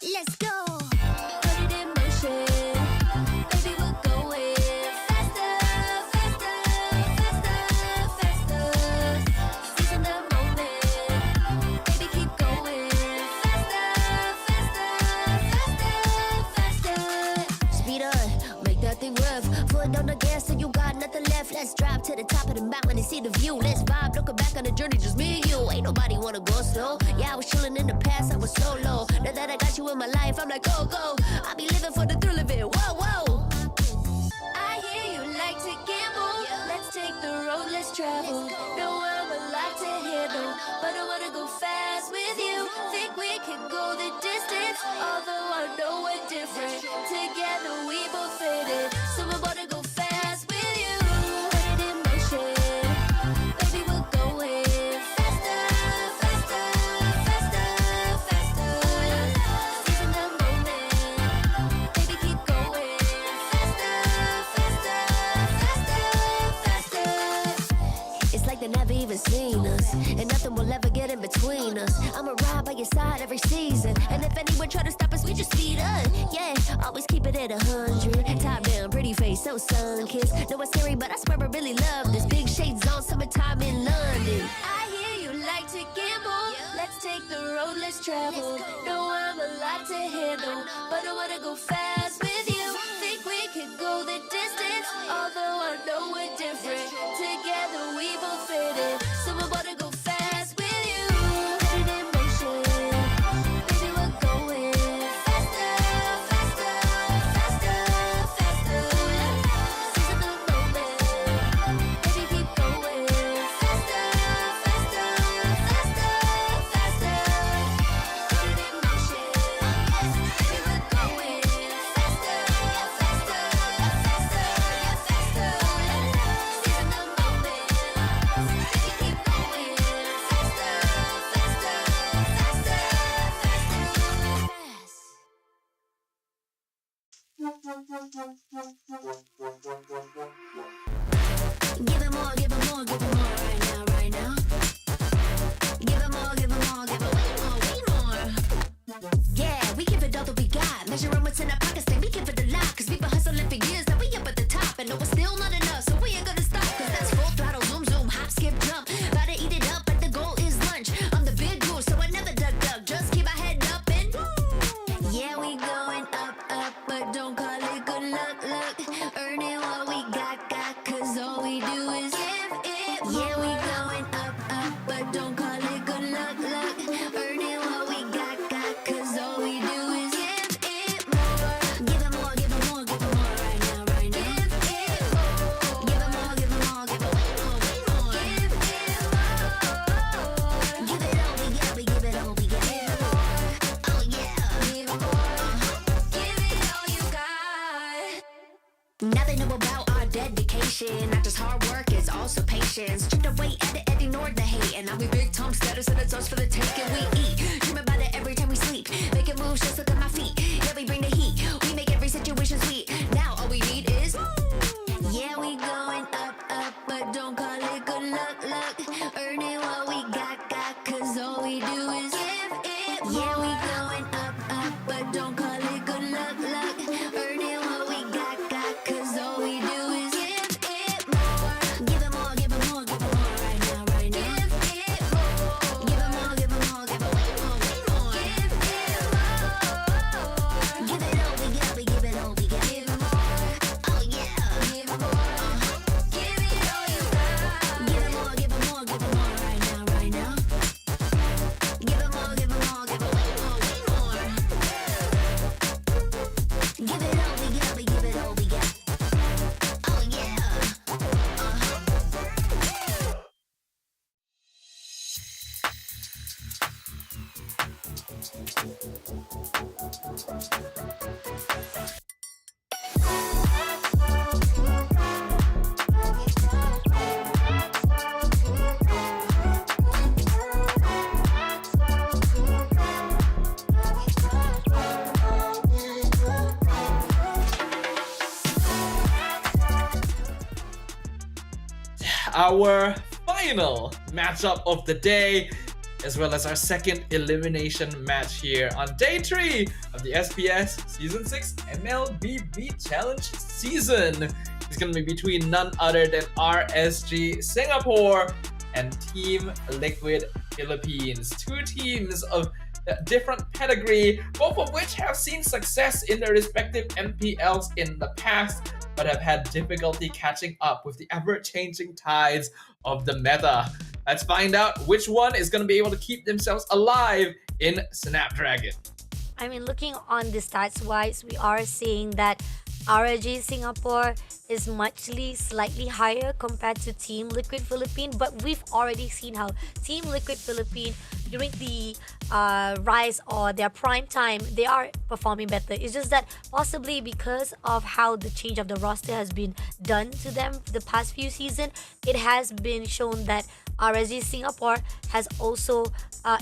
Let's go. Put it in motion. Baby, we're going faster, faster, faster, faster. Seizing the moment. Baby, keep going faster, faster, faster, faster. Speed on, make that thing rev. Foot on the gas till you got nothing left. Let's drive to the top of the mountain and see the view. Let's vibe, looking back on the journey, just me and you. Ain't nobody wanna go slow. Yeah, I was chilling in the past, I was solo. Now that I got you in my life, I'm like, go, go. I be living for the thrill of it, whoa, whoa. I hear you like to gamble. Let's take the road, let's travel. Know I'm a lot to handle, but I wanna go fast with you. Think we can go the distance, although I know we're different. Together we both fit it, so I wanna go fast with you. Put it in motion. Baby, we're going faster, faster, faster, faster. Seizing the moment. Baby, keep going faster, faster, faster, faster. It's like they never even seen us, and nothing will ever get in between us. I'ma ride by your side every season, and if anyone try to stop us, we just speed up. Yeah, always keep it at 100. Top down, pretty face, so sun-kissed. Know it's scary, but I swear I really love this. Big shades on, summertime in London. I hear you like to gamble. Let's take the road, let's travel. Know I'm a lot to handle, but I wanna go fast with you. Think we could go the distance, although I know we're different. Together we both fit it, so I wanna go fast with you. Put it in motion. Baby, we're going faster, faster, faster, faster. Seizing the moment. Baby, keep going faster, faster, faster, faster. Put it in motion. Baby, we're going faster, faster, faster, faster. Seizing the moment. Baby, keep going faster, faster, faster, Give it more, give it more, give it more right now, right now. Give it more, give it more, give it way more, way more. Yeah, we give it all that we got. Measuring what's in our pockets, then we give it a lot. Cause we've been hustling for years, now we up at the top. And no, it's still not enough, so we ain't gonna stop. Cause that's full throttle, zoom, zoom, hop, skip, jump. Gotta eat it up, but the goal is lunch. I'm the big goose, so I never duck, duck. Just keep our head up and yeah, we going up, up, but don't call it good luck, luck. Earning what we got, cause all we do is give it more. Yeah, we going up, up, but don't call it good luck, luck. Earning what we got, cause all we do is give it more. Give it more, give it more, give it more right now, right now. Give it more. Give it more, give it more, give it way more, way more. Give it more. Give it all we got, we give it all we got. Give it more. Oh yeah. Give it more. Give it all you got. Now they know about our dedication. Not just hard work, it's also patience. Stripped away, edit, ignored the hate. And now we big time status and it's us for the taking. We eat, dream about it every time we sleep. Making moves, just look at my feet. Yeah, we bring the heat. We make every situation sweet. Now all we need is yeah, we going up, up, but don't call it good luck, luck. Earning what we got, cause all we do is give it more. Yeah, we going up, up, but don't call it good luck, luck. Earning what we got, cause all we do is give it more. Give it more, give it more, give it more right now, right now. Give it more. Give it more, give it more, give it way more, way more. Give it more. Give it all we got, we give it all we got. Give it more. Oh yeah. Give it more. Give it all you got. Give it more, give it more, give it more right now, right now. Give it more, give it more, give it way more, way more. Give it all we got, we give it all we got. Oh yeah. Our final matchup of the day as well as our second elimination match here on day 3 of the SPS Season 6 MLBB Challenge season. It's going to be between none other than RSG Singapore and Team Liquid Philippines. Two teams of different pedigree, both of which have seen success in their respective MPLs in the past, but have had difficulty catching up with the ever-changing tides of the meta. Let's find out which one is going to be able to keep themselves alive in Snapdragon. I mean, looking on the stats wise, we are seeing that RSG Singapore is slightly higher compared to Team Liquid Philippines, but we've already seen how Team Liquid Philippines during the rise or their prime time, they are performing better. It's just that possibly because of how the change of the roster has been done to them the past few seasons, it has been shown that RSG Singapore has also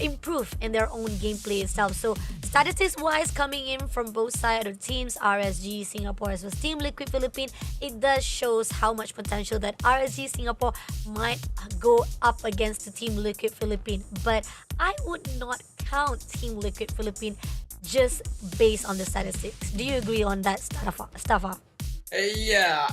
improved in their own gameplay itself. So statistics wise, coming in from both sides of the teams, RSG Singapore as well as Team Liquid Philippines, it does shows how much potential that RSG Singapore might go up against the Team Liquid Philippines. But I would not count Team Liquid Philippines just based on the statistics. Do you agree on that, Stafa? Yeah,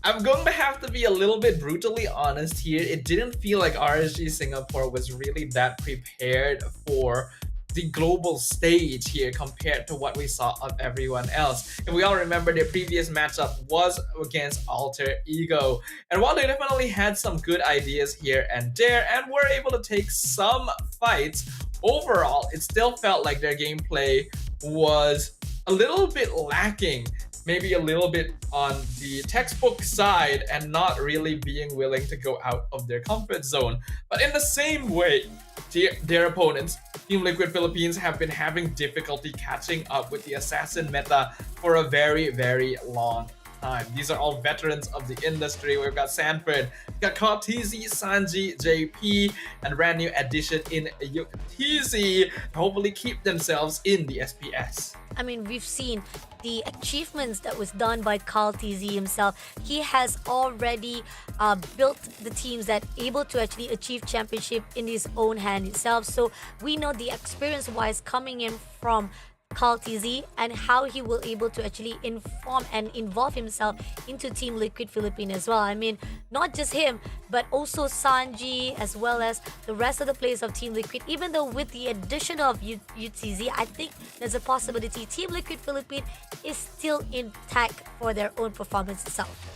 I'm going to have to be a little bit brutally honest here. It didn't feel like RSG Singapore was really that prepared for the global stage here compared to what we saw of everyone else. And we all remember their previous matchup was against Alter Ego. And while they definitely had some good ideas here and there and were able to take some fights, overall, it still felt like their gameplay was a little bit lacking. Maybe a little bit on the textbook side and not really being willing to go out of their comfort zone. But in the same way, their opponents, Team Liquid Philippines, have been having difficulty catching up with the assassin meta for a very, very long time. These are all veterans of the industry. We've got Sanford, we've got Cortese, Sanji, JP, and brand new addition in Yuktese to hopefully keep themselves in the SPS. I mean, we've seen the achievements that was done by Carl TZ himself. He has already built the teams that able to actually achieve championship in his own hand itself. So we know the experience-wise coming in from Carl TZ and how he will able to actually inform and involve himself into Team Liquid Philippines as well. I mean, not just him, but also Sanji as well as the rest of the players of Team Liquid. Even though with the addition of UTZ, I think there's a possibility Team Liquid Philippines is still intact for their own performance itself.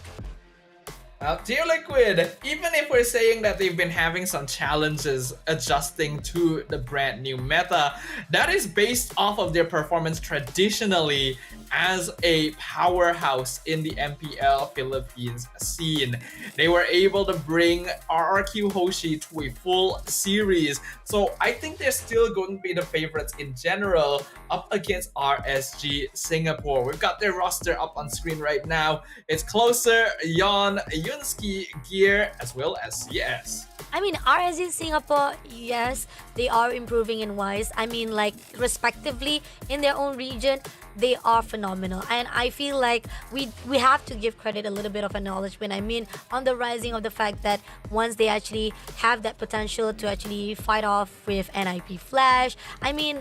Team Liquid, even if we're saying that they've been having some challenges adjusting to the brand new meta, that is based off of their performance traditionally as a powerhouse in the MPL Philippines scene. They were able to bring RRQ Hoshi to a full series, so I think they're still going to be the favorites in general up against RSG Singapore. We've got their roster up on screen right now. It's Closer, Yon, Yunsky, Gear, as well as CS. I mean, RSG Singapore, yes, they are improving in wise. I mean, like, respectively, in their own region, they are phenomenal. And I feel like we have to give credit a little bit of acknowledgement. I mean, on the rising of the fact that once they actually have that potential to actually fight off with NIP Flash, I mean,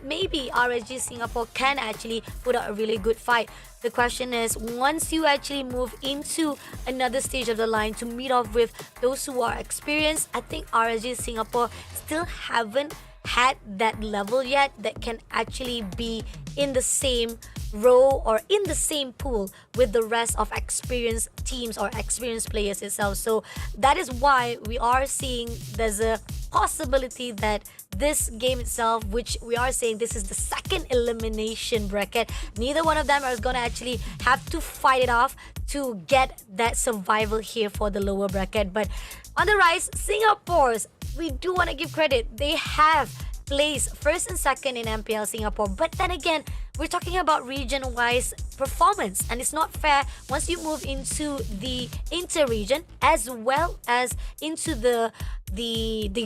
maybe RSG Singapore can actually put out a really good fight. The question is, once you actually move into another stage of the line to meet off with those who are experienced, I think RSG Singapore still haven't had that level yet that can actually be in the same row or in the same pool with the rest of experienced teams or experienced players itself. So that is why we are seeing there's a possibility that this game itself, which we are saying this is the second elimination bracket, neither one of them are going to actually have to fight it off to get that survival here for the lower bracket. But on the rise, Singapore's, we do want to give credit. They have placed first and second in MPL Singapore. But then again, we're talking about region-wise performance, and it's not fair once you move into the inter-region as well as into the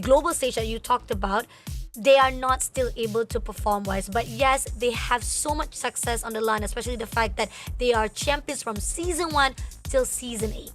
global stage that you talked about. They are not still able to perform wise. But yes, they have so much success on the line, especially the fact that they are champions from season 1 till season 8.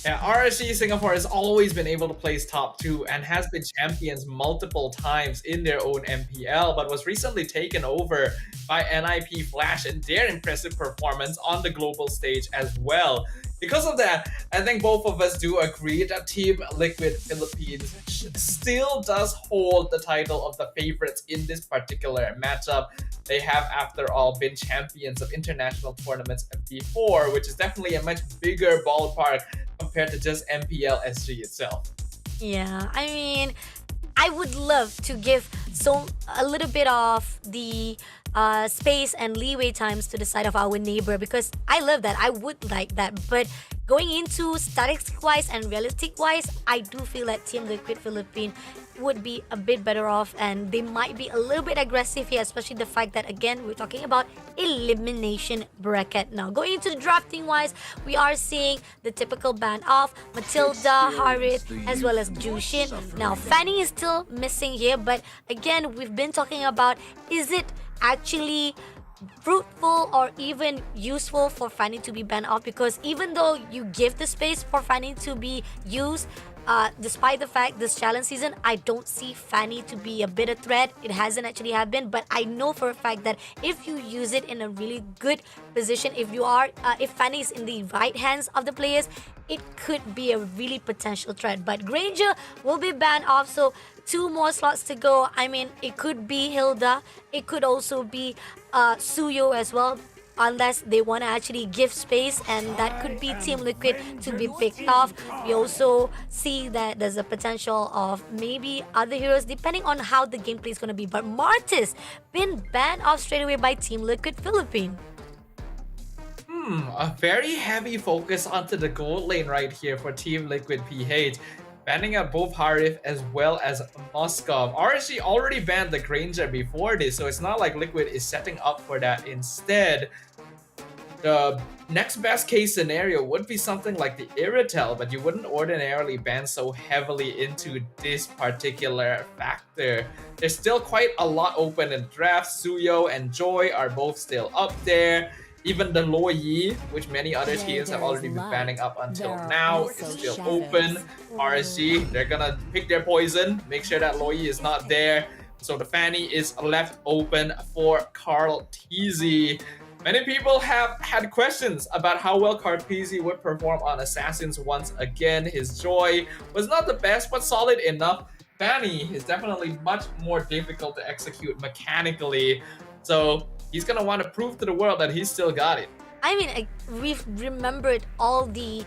Yeah, RSG Singapore has always been able to place top 2 and has been champions multiple times in their own MPL, but was recently taken over by NIP Flash and their impressive performance on the global stage as well. Because of that, I think both of us do agree that Team Liquid Philippines still does hold the title of the favorites in this particular matchup. They have, after all, been champions of international tournaments before, which is definitely a much bigger ballpark compared to just MPL SG itself. Yeah, I mean, I would love to give a little bit of the space and leeway times to the side of our neighbor, because I love that. I would like that, but going into statistic wise and realistic wise, I do feel that Team Liquid Philippines would be a bit better off, and they might be a little bit aggressive here, especially the fact that, again, we're talking about elimination bracket. Now, going into the drafting wise, we are seeing the typical band of Matilda, Harith, as well as Jushin. Now, Fanny is still missing here, but again, we've been talking about, is it actually fruitful or even useful for Fanny to be banned off? Because even though you give the space for Fanny to be used, despite the fact this challenge season, I don't see Fanny to be a bit of threat. It hasn't actually happened, but I know for a fact that if you use it in a really good position, if Fanny is in the right hands of the players, it could be a really potential threat. But Granger will be banned off, so 2 more slots to go. I mean, it could be Hilda, it could also be Suyo as well, unless they want to actually give space, and that could be Team Liquid to be picked off. We also see that there's a potential of maybe other heroes depending on how the gameplay is going to be. But Martis been banned off straight away by Team Liquid Philippines. A very heavy focus onto the gold lane right here for Team Liquid PH. Banning out both Harith as well as Moskov. RSG already banned the Granger before this, so it's not like Liquid is setting up for that. Instead, the next best case scenario would be something like the Iritel, but you wouldn't ordinarily ban so heavily into this particular factor. There's still quite a lot open in draft. Suyo and Joy are both still up there. Even the Lo Yi, which many other teams have already been banning up until now, is still open. RSG, they're gonna pick their poison, make sure that Lo Yi is not there. So the Fanny is left open for Carl TZ. Many people have had questions about how well Cartesi would perform on Assassins once again. His Joy was not the best, but solid enough. Fanny is definitely much more difficult to execute mechanically, so he's gonna want to prove to the world that he's still got it. I mean, we've remembered all the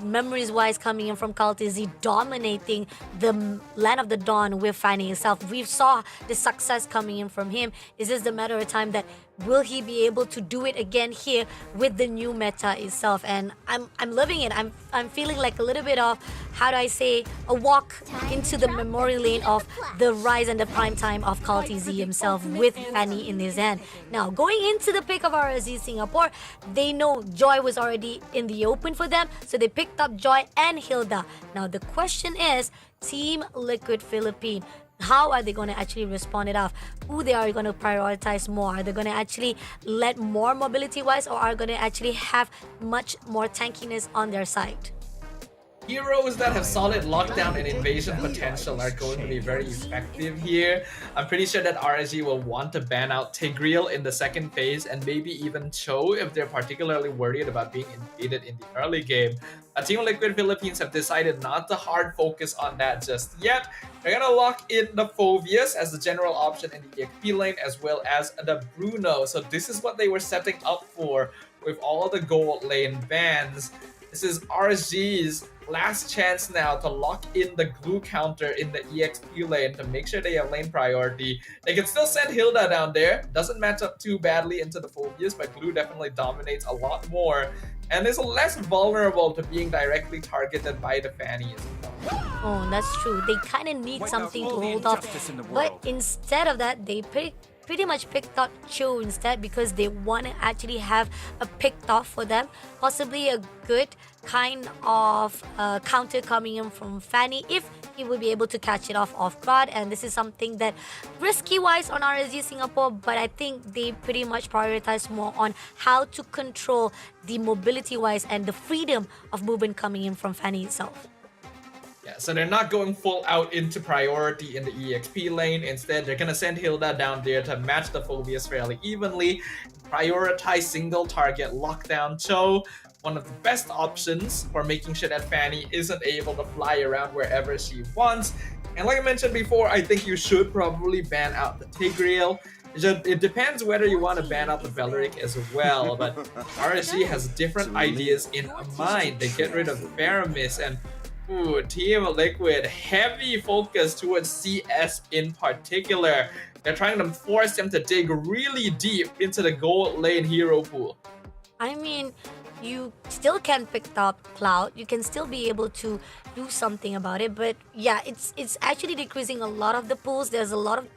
memories wise coming in from Kaltizi dominating the Land of the Dawn with Fanny himself. We saw the success coming in from him. It's just a matter of time that will he be able to do it again here with the new meta itself. And I'm loving it. I'm feeling like a little bit of, how do I say, a walk into the memory lane of the rise and the prime time of Kaltizi himself with Fanny in his hand. Now, going into the pick of RSG Singapore, they know Joy was already in the open for them, so they picked up Joy and Hilda. Now, the question is, Team Liquid Philippines, how are they going to actually respond it off? Who they are going to prioritize more? Are they going to actually let more mobility wise, or are going to actually have much more tankiness on their side? Heroes that have solid lockdown and invasion potential are going to be very effective here. I'm pretty sure that RSG will want to ban out Tigreal in the second phase, and maybe even Cho if they're particularly worried about being invaded in the early game. Team Liquid Philippines have decided not to hard focus on that just yet. They're gonna lock in the Phobius as the general option in the EXP lane, as well as the Bruno. So this is what they were setting up for with all the gold lane bans. This is RSG's last chance now to lock in the glue counter in the EXP lane to make sure they have lane priority. They can still send Hilda down there. Doesn't match up too badly into the Phobius, but glue definitely dominates a lot more and is less vulnerable to being directly targeted by the Fanny as well. Oh, that's true. They kind of need something to hold off. But instead of that, they pretty much picked out Cho instead because they want to actually have a picked off for them, possibly a good kind of counter coming in from Fanny if he will be able to catch it off guard. And this is something that risky wise on RSG Singapore, but I think they pretty much prioritize more on how to control the mobility wise and the freedom of movement coming in from Fanny itself. Yeah, so they're not going full out into priority in the EXP lane. Instead, they're gonna send Hilda down there to match the Phobias fairly evenly, prioritize single target lockdown Cho, one of the best options for making sure that Fanny isn't able to fly around wherever she wants. And like I mentioned before, I think you should probably ban out the Tigreal. It depends whether you want to ban out the Valeric as well, but RSG has different ideas in mind. They get rid of Faramis and Team Liquid, heavy focus towards CS in particular. They're trying to force them to dig really deep into the gold lane hero pool. I mean, you still can pick up Cloud. You can still be able to do something about it. But yeah, it's actually decreasing a lot of the pools. There's a lot of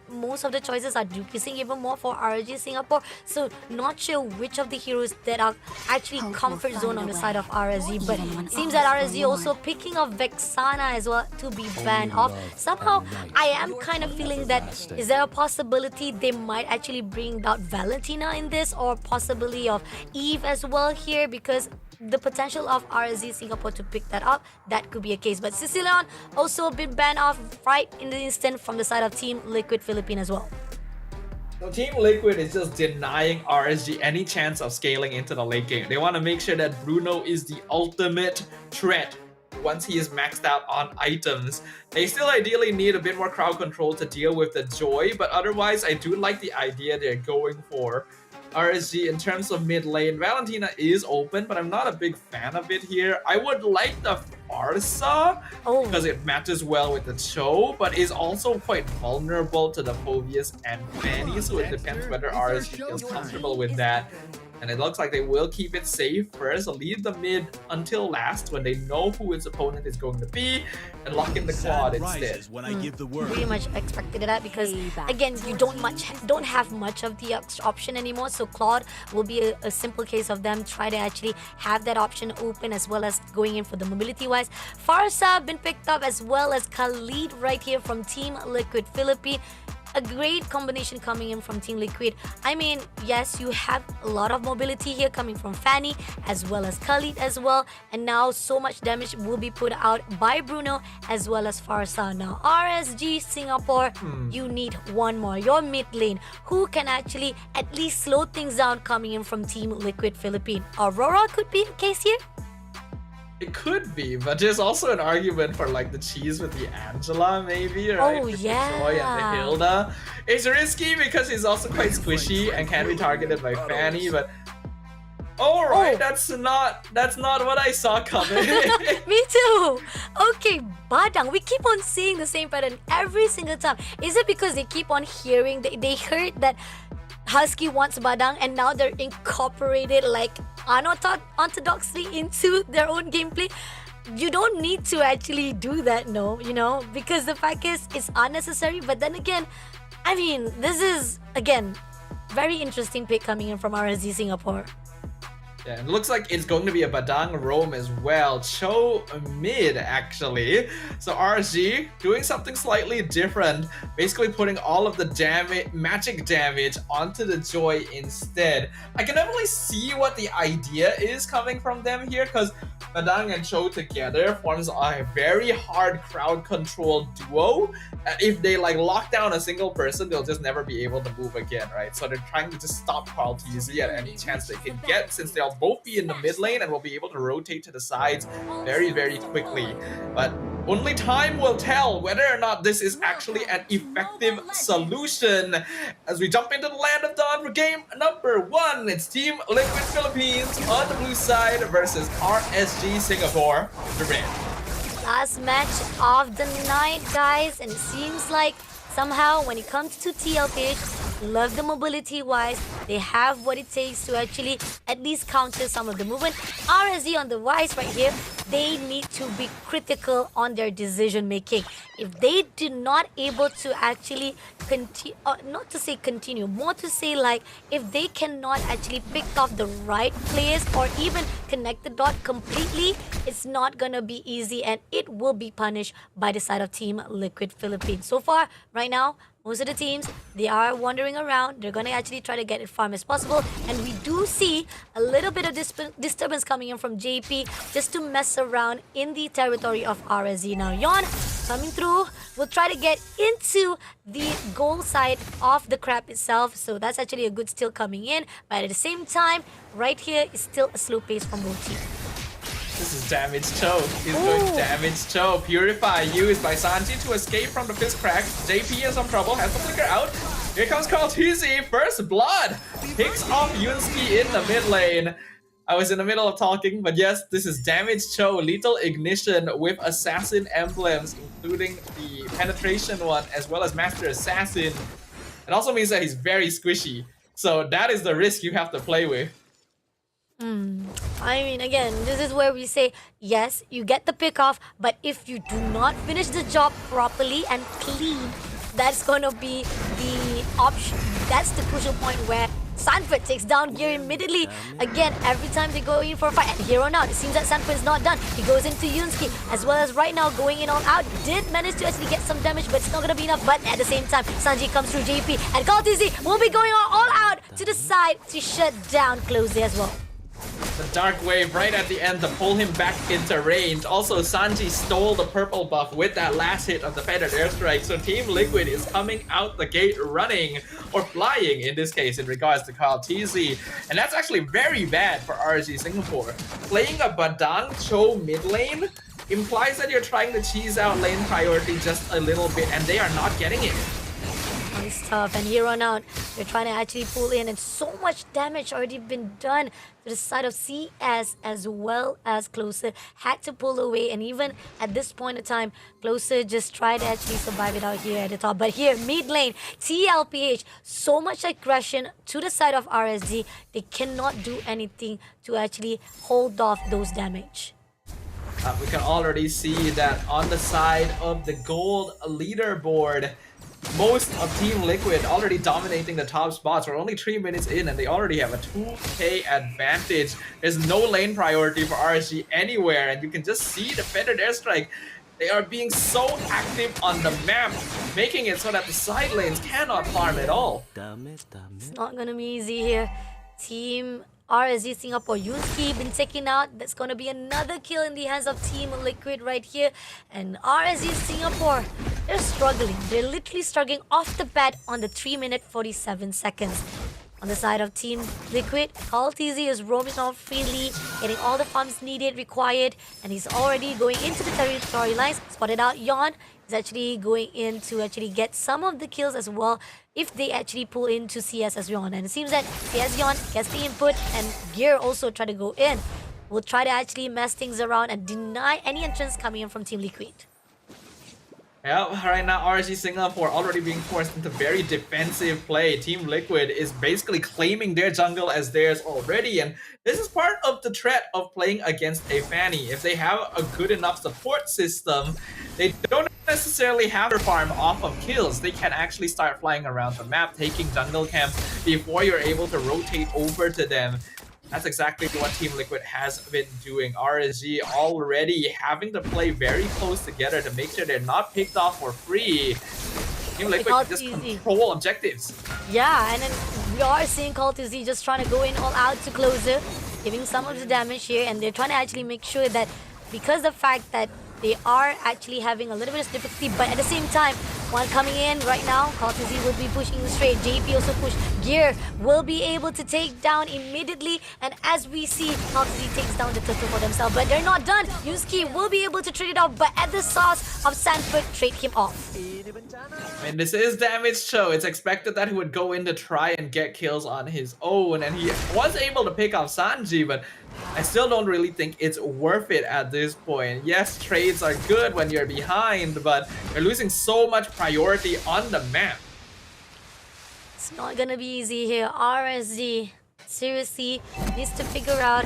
most of the choices are decreasing even more for RSG Singapore. So not sure which of the heroes that are actually comfort zone on the side of RSG. But it seems that RSG also picking up Vexana as well to be banned off. Somehow, I am kind of feeling that is there a possibility they might actually bring out Valentina in this, or possibly of Eve as well here, because the potential of RSG Singapore to pick that up, that could be a case. But Sicilian also been banned off right in the instant from the side of Team Liquid Philippines as well. So Team Liquid is just denying RSG any chance of scaling into the late game. They want to make sure that Bruno is the ultimate threat once he is maxed out on items. They still ideally need a bit more crowd control to deal with the Joy, but otherwise I do like the idea they're going for. RSG in terms of mid lane, Valentina is open, but I'm not a big fan of it here. I would like the Farsa because it matches well with the Cho, but is also quite vulnerable to the Phobias and Fanny, so it depends whether RSG feels comfortable with that. And it looks like they will keep it safe first, leave the mid until last when they know who its opponent is going to be, and lock in the quad instead. Pretty much expected that because again, you don't have much of the option anymore. So Claude will be a simple case of them try to actually have that option open as well as going in for the mobility wise. Farsa been picked up as well as Khalid right here from Team Liquid Philippines. A great combination coming in from Team Liquid. I mean, yes, you have a lot of mobility here coming from Fanny as well as Khalid as well. And now so much damage will be put out by Bruno as well as Farsa. Now, RSG Singapore, you need one more. Your mid lane, who can actually at least slow things down coming in from Team Liquid Philippines. Aurora could be a case here. It could be, but there's also an argument for like the cheese with the Angela, maybe, right? Oh, With yeah. the Joy and the Hilda. It's risky because he's also quite squishy and can be targeted by Fanny, but alright, that's not what I saw coming. Me too. Okay, Badang. We keep on seeing the same pattern every single time. Is it because they keep on hearing, they heard that Husky wants Badang and now they're incorporated like unorthodoxly into their own gameplay? You don't need to actually do that, no, because the fact is it's unnecessary. But then again, I mean, this is again very interesting pick coming in from RSG Singapore. Yeah, it looks like it's going to be a Badang roam as well. Cho mid, actually. So RSG doing something slightly different. Basically putting all of the magic damage onto the Joy instead. I can definitely see what the idea is coming from them here, because Badang and Cho together forms a very hard crowd control duo. And if they like lock down a single person, they'll just never be able to move again, right? So they're trying to just stop Carl TZ at any chance they can get, since they'll both be in the mid lane and will be able to rotate to the sides very, very quickly. But only time will tell whether or not this is actually an effective solution. As we jump into the Land of Dawn for game number 1, it's Team Liquid Philippines on the blue side versus RSG Singapore, the red. Last match of the night, guys, and it seems like somehow when it comes to TLPH, love the mobility wise, they have what it takes to actually at least counter some of the movement. RSG on the wise right here, they need to be critical on their decision making. If they did not able to actually continue, not to say continue, more to say like if they cannot actually pick off the right players or even connect the dot completely, it's not gonna be easy and it will be punished by the side of Team Liquid Philippines. So far, right now, most of the teams, they are wandering around. They're going to actually try to get it farm as possible. And we do see a little bit of disturbance coming in from JP just to mess around in the territory of RSZ. Now, Yon coming through will try to get into the goal side of the crab itself. So that's actually a good steal coming in. But at the same time, right here is still a slow pace from both teams. This is damage choke. He's going damage choke. Purify used by Sanji to escape from the fist crack. JP in some trouble, has to flicker out. Here comes Kaltizi, first blood. Picks off Yunsky in the mid lane. I was in the middle of talking, but yes, this is damage choke, lethal ignition with assassin emblems, including the penetration one as well as master assassin. It also means that he's very squishy. So that is the risk you have to play with. I mean, again, this is where we say, yes, you get the pick off, but if you do not finish the job properly and clean, that's going to be the option. That's the crucial point where Sanford takes down Gear immediately. Again, every time they go in for a fight, and here on out, it seems that Sanford is not done. He goes into Yunsky, as well as right now going in all out. Did manage to actually get some damage, but it's not going to be enough. But at the same time, Sanji comes through JP, and Kaltizi will be going all out to the side to shut down Closey as well. The dark wave right at the end to pull him back into range. Also, Sanji stole the purple buff with that last hit of the feathered airstrike. So Team Liquid is coming out the gate running, or flying in this case, in regards to Kaltizi. And that's actually very bad for RSG Singapore. Playing a Badang Cho mid lane implies that you're trying to cheese out lane priority just a little bit, and they are not getting it. It's tough, and here on out, they're trying to actually pull in, and so much damage already been done to the side of CS as well as Closer. Had to pull away, and even at this point in time, Closer just tried to actually survive it out here at the top. But here, mid lane, TLPH, so much aggression to the side of RSG, they cannot do anything to actually hold off those damage. We can already see that on the side of the gold leaderboard, most of Team Liquid already dominating the top spots. We're only 3 minutes in and they already have a 2k advantage. There's no lane priority for RSG anywhere, and you can just see the feathered airstrike. They are being so active on the map, making it so that the side lanes cannot farm at all. It's not gonna be easy here. Team RSG Singapore, Yunsky been taken out. That's gonna be another kill in the hands of Team Liquid right here. And RSG Singapore, they're struggling. They're literally struggling off the bat on the 3 minute 47 seconds. On the side of Team Liquid, Kaltizi is roaming off freely, getting all the farms needed, required, and he's already going into the territory lines. Spotted out Yon. He's actually going in to actually get some of the kills as well if they actually pull into CS as Yon. And it seems that CS Yon gets the input, and Gear also try to go in. Will try to actually mess things around and deny any entrance coming in from Team Liquid. Yeah, right now RSG Singapore already being forced into very defensive play. Team Liquid is basically claiming their jungle as theirs already, and this is part of the threat of playing against a Fanny. If they have a good enough support system, they don't necessarily have to farm off of kills. They can actually start flying around the map, taking jungle camps before you're able to rotate over to them. That's exactly what Team Liquid has been doing. RSG already having to play very close together to make sure they're not picked off for free. Team Liquid can just control objectives. Yeah, and then we are seeing Kaltizi just trying to go in all out to Closer, giving some of the damage here, and they're trying to actually make sure that because the fact that they are actually having a little bit of difficulty, but at the same time, one coming in right now, Kaltizi will be pushing straight. JP also push. Gear will be able to take down immediately, and as we see, Kaltizi takes down the turtle for themselves, but they're not done. Yunsky will be able to trade it off, but at the sauce of Sanford, trade him off. And this is damage show. It's expected that he would go in to try and get kills on his own, and he was able to pick off Sanji, but I still don't really think it's worth it at this point. Yes, trades are good when you're behind, but you're losing so much priority on the map. It's not gonna be easy here. RSG seriously needs to figure out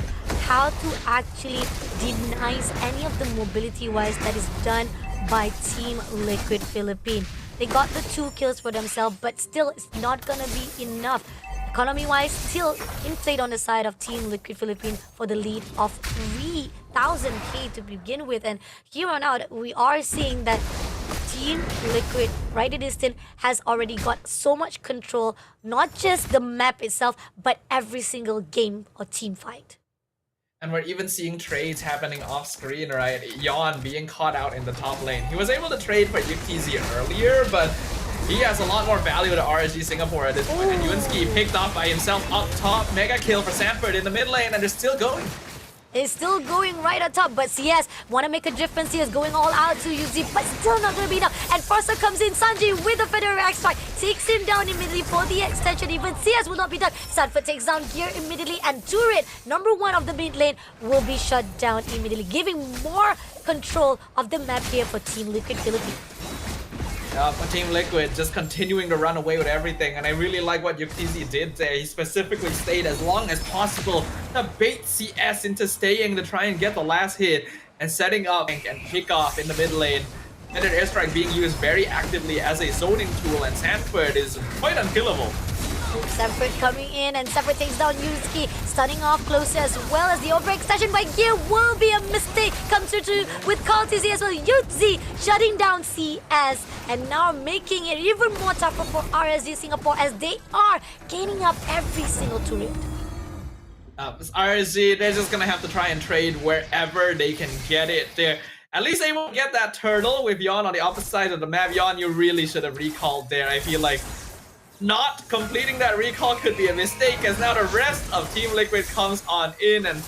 how to actually deny any of the mobility-wise that is done by Team Liquid Philippines. They got the 2 kills for themselves, but still it's not gonna be enough. Economy-wise, still in played on the side of Team Liquid Philippines for the lead of 3,000k to begin with. And here on out, we are seeing that Team Liquid, right at distance, has already got so much control, not just the map itself, but every single game or team fight. And we're even seeing trades happening off screen, right? Yon being caught out in the top lane. He was able to trade for Yuktz earlier, but he has a lot more value to RSG Singapore at this point. And Yunsky picked off by himself up top. Mega kill for Sanford in the mid lane, and they're still going. It's still going right on top, but CS want to make a difference here, is going all out to UZ, but still not going to be enough. And Persada comes in, Sanji with a Federer X strike, takes him down immediately for the extension. Even CS will not be done. Sanford takes down Gear immediately, and Turret, number 1 of the mid lane, will be shut down immediately, giving more control of the map here for Team Liquid Philippines. For Team Liquid, just continuing to run away with everything, and I really like what Yuktz did there. He specifically stayed as long as possible to bait CS into staying to try and get the last hit and setting up and pick off in the mid lane. And an airstrike being used very actively as a zoning tool, and Sanford is quite unkillable. Sanford coming in, and Sanford takes down Yuzuki, stunning off closer, as well as the overextension by Gear will be a mistake. Comes through with Kaltizi as well. Yuzi shutting down CS, and now making it even more tougher for RSG Singapore as they are gaining up every single turret. RSG, they're just gonna have to try and trade wherever they can get it there. At least they won't get that turtle with Yon on the opposite side of the map. Yon, you really should have recalled there. I feel like not completing that recall could be a mistake, as now the rest of Team Liquid comes on in, and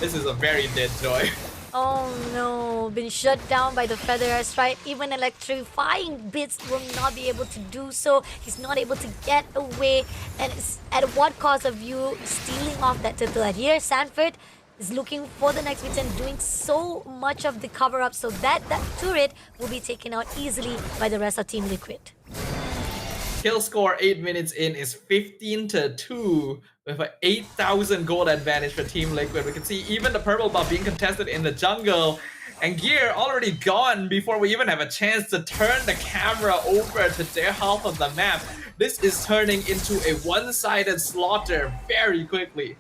this is a very dead Joy. Oh no, been shut down by the Feather Strike. Even electrifying bits will not be able to do so. He's not able to get away, and it's at what cost of you stealing off that turtle. And here Sanford is looking for the next bit and doing so much of the cover-up so that turret will be taken out easily by the rest of Team Liquid. Kill score 8 minutes in is 15-2 with an 8,000 gold advantage for Team Liquid. We can see even the purple buff being contested in the jungle, and Gear already gone before we even have a chance to turn the camera over to their half of the map. This is turning into a one-sided slaughter very quickly.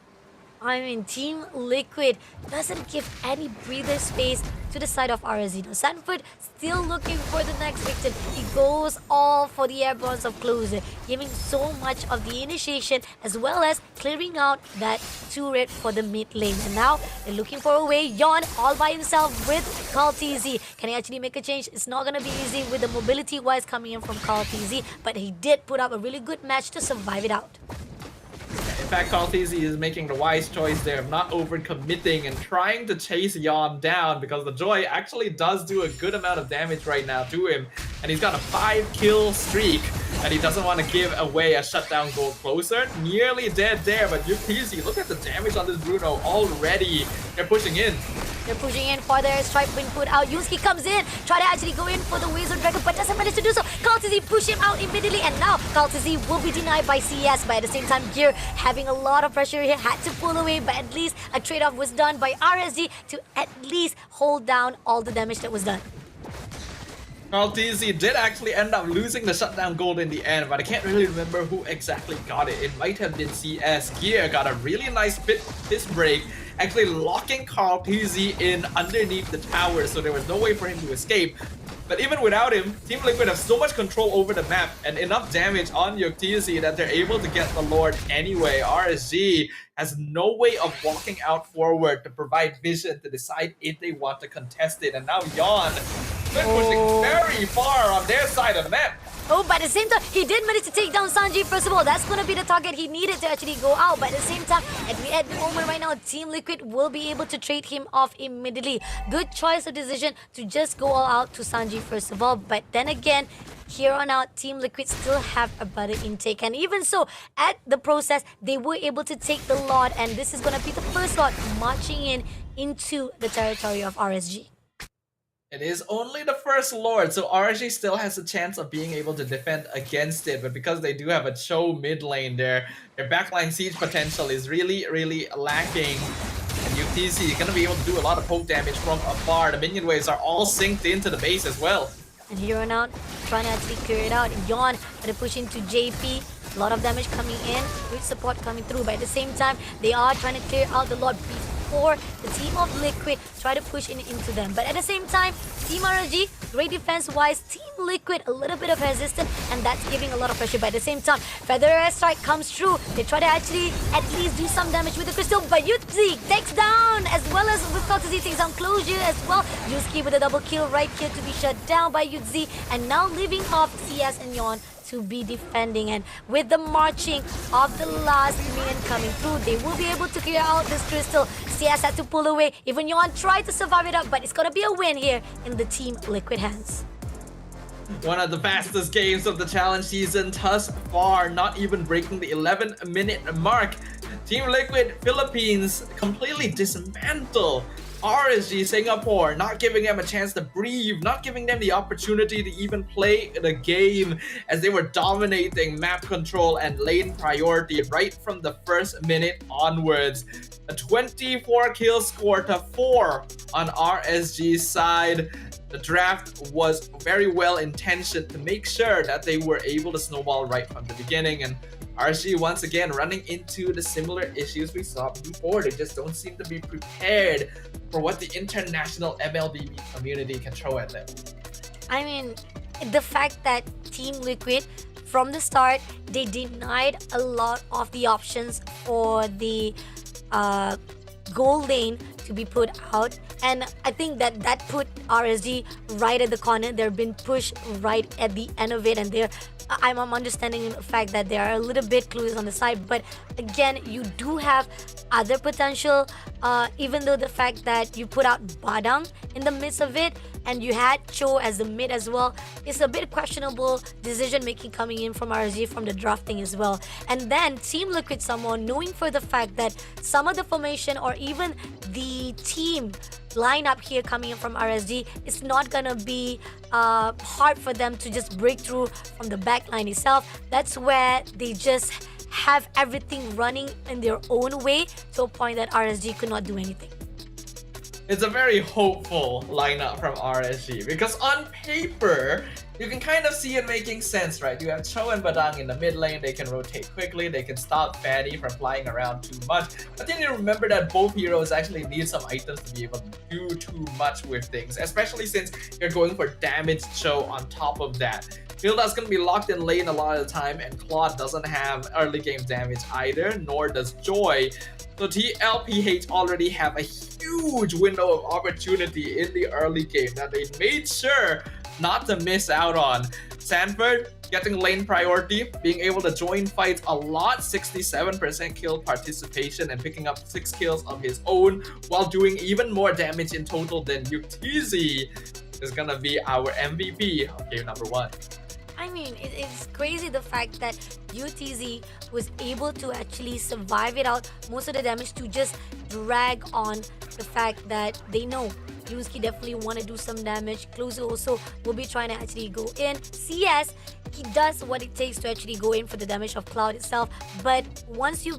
I mean, Team Liquid doesn't give any breather space to the side of RSG. Now, Sanford still looking for the next victim. He goes all for the airborns of closer, giving so much of the initiation as well as clearing out that turret for the mid lane. And now they're looking for a way. Yon all by himself with Kaltizi. Can he actually make a change? It's not going to be easy with the mobility-wise coming in from Kaltizi, but he did put up a really good match to survive it out. In fact, Kaltizi is making the wise choice there of not overcommitting and trying to chase Yon down, because the Joy actually does do a good amount of damage right now to him. And he's got a 5-kill streak, and he doesn't want to give away a shutdown gold closer. Nearly dead there, but Yuktz, look at the damage on this Bruno already. They're pushing in. They're pushing in for their strike being put out. Yusuke comes in, try to actually go in for the Wizard Dragon, but doesn't manage to do so. Kaltizi push him out immediately, and now Kaltizi will be denied by CS. But at the same time, Gear having a lot of pressure here, had to pull away, but at least a trade-off was done by RSG to at least hold down all the damage that was done. Kaltizi did actually end up losing the shutdown gold in the end, but I can't really remember who exactly got it. It might have been CS. Gear got a really nice fist break, actually locking Kaltizi in underneath the tower, so there was no way for him to escape. But even without him, Team Liquid have so much control over the map and enough damage on Yuktz that they're able to get the Lord anyway. RSG has no way of walking out forward to provide vision to decide if they want to contest it. And now Yon, they're pushing very far on their side of the map. Oh, but at the same time, he did manage to take down Sanji. First of all, that's going to be the target he needed to actually go out. But at the same time, at the moment right now, Team Liquid will be able to trade him off immediately. Good choice of decision to just go all out to Sanji first of all. But then again, here on out, Team Liquid still have a better intake. And even so, at the process, they were able to take the Lord. And this is going to be the first Lord marching in into the territory of RSG. It is only the first Lord, so RSG still has a chance of being able to defend against it, but because they do have a Cho mid lane there, their backline siege potential is really, really lacking. And UTZ gonna be able to do a lot of poke damage from afar. The minion waves are all synced into the base as well. And here on out, trying to actually clear it out. Yawn gonna push into JP. A lot of damage coming in, with support coming through. But at the same time, they are trying to clear out the Lord before the team of Liquid try to push into them. But at the same time, Team RSG, great defense-wise. Team Liquid, a little bit of resistance, and that's giving a lot of pressure. But at the same time, Feather Airstrike comes through. They try to actually at least do some damage with the Crystal, but Yuzi takes down, as well as with Kaltazi takes down Closure as well. Yuski with a double kill right here to be shut down by Yuzi, and now leaving off CS and Yon to be defending. And with the marching of the last minion coming through, they will be able to clear out this crystal. CS had to pull away. Even Yon tried to survive it up, but it's gonna be a win here in the Team Liquid hands. One of the fastest games of the challenge season thus far, not even breaking the 11-minute mark. Team Liquid Philippines completely dismantle RSG Singapore, not giving them a chance to breathe, not giving them the opportunity to even play the game, as they were dominating map control and lane priority right from the first minute onwards. A 24 kill score to 4 on RSG's side. The draft was very well intentioned to make sure that they were able to snowball right from the beginning, and RSG once again running into the similar issues we saw before. They just don't seem to be prepared for what the international MLBB community can throw at them. I mean, the fact that Team Liquid, from the start, they denied a lot of the options for the goal lane to be put out, and I think that put RSG right at the corner. They're being pushed right at the end of it, and I'm understanding the fact that they are a little bit clueless on the side. But again, you do have other potential, even though the fact that you put out Badang in the midst of it, and you had Cho as the mid as well, it's a bit questionable decision making coming in from RSG from the drafting as well. And then Team Liquid someone knowing for the fact that some of the formation or even the team lineup here coming in from RSG, it's not gonna be hard for them to just break through from the back line itself. That's where they just have everything running in their own way to a point that RSG could not do anything. It's a very hopeful lineup from RSG, because on paper, you can kind of see it making sense, right? You have Cho and Badang in the mid lane. They can rotate quickly. They can stop Fanny from flying around too much. But then you remember that both heroes actually need some items to be able to do too much with things, especially since you're going for damaged Cho on top of that. Hilda's going to be locked in lane a lot of the time, and Claude doesn't have early game damage either, nor does Joy. So TLPH already have a huge window of opportunity in the early game that they made sure not to miss out on. Sanford getting lane priority, being able to join fights a lot, 67% kill participation, and picking up 6 kills of his own while doing even more damage in total than UTZ, is gonna be our MVP of game number 1. I mean, it's crazy the fact that UTZ was able to actually survive it out, most of the damage, to just drag on the fact that they know Yuski definitely want to do some damage. Closer also will be trying to actually go in. CS, he does what it takes to actually go in for the damage of Cloud itself, but once you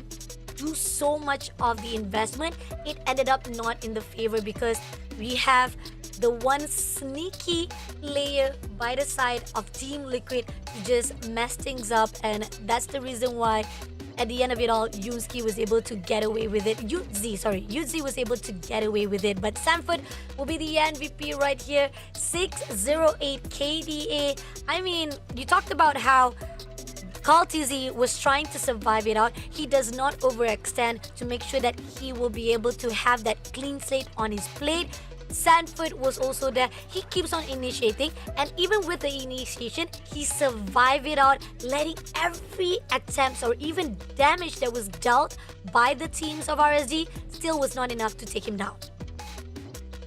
do so much of the investment, it ended up not in the favor, because we have the one sneaky player by the side of Team Liquid to just mess things up, and that's the reason why at the end of it all, Yuski was able to get away with it. Yuzi was able to get away with it. But Sanford will be the MVP right here. 608 KDA. I mean, you talked about how Kaltizi was trying to survive it out. He does not overextend to make sure that he will be able to have that clean slate on his plate. Sanford was also there. He keeps on initiating, and even with the initiation, he survived it out, letting every attempt or even damage that was dealt by the teams of RSG still was not enough to take him down.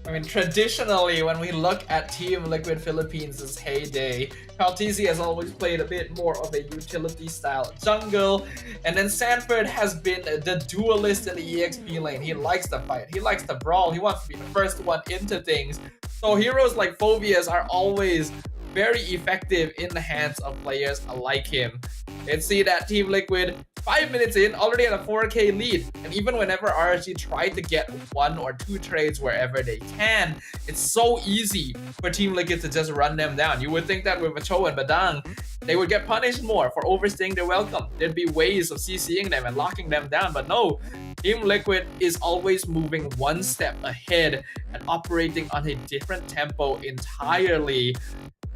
I mean, traditionally, when we look at Team Liquid Philippines' heyday, Kaltizi has always played a bit more of a utility-style jungle, and then Sanford has been the duelist in the EXP lane. He likes to fight, he likes to brawl, he wants to be the first one into things. So heroes like Phobias are always very effective in the hands of players like him. Let's see that Team Liquid 5 minutes in, already at a 4K lead. And even whenever RSG tried to get 1 or 2 trades wherever they can, it's so easy for Team Liquid to just run them down. You would think that with Preshow and Badang, they would get punished more for overstaying their welcome. There'd be ways of CCing them and locking them down, but no. Team Liquid is always moving one step ahead and operating on a different tempo entirely.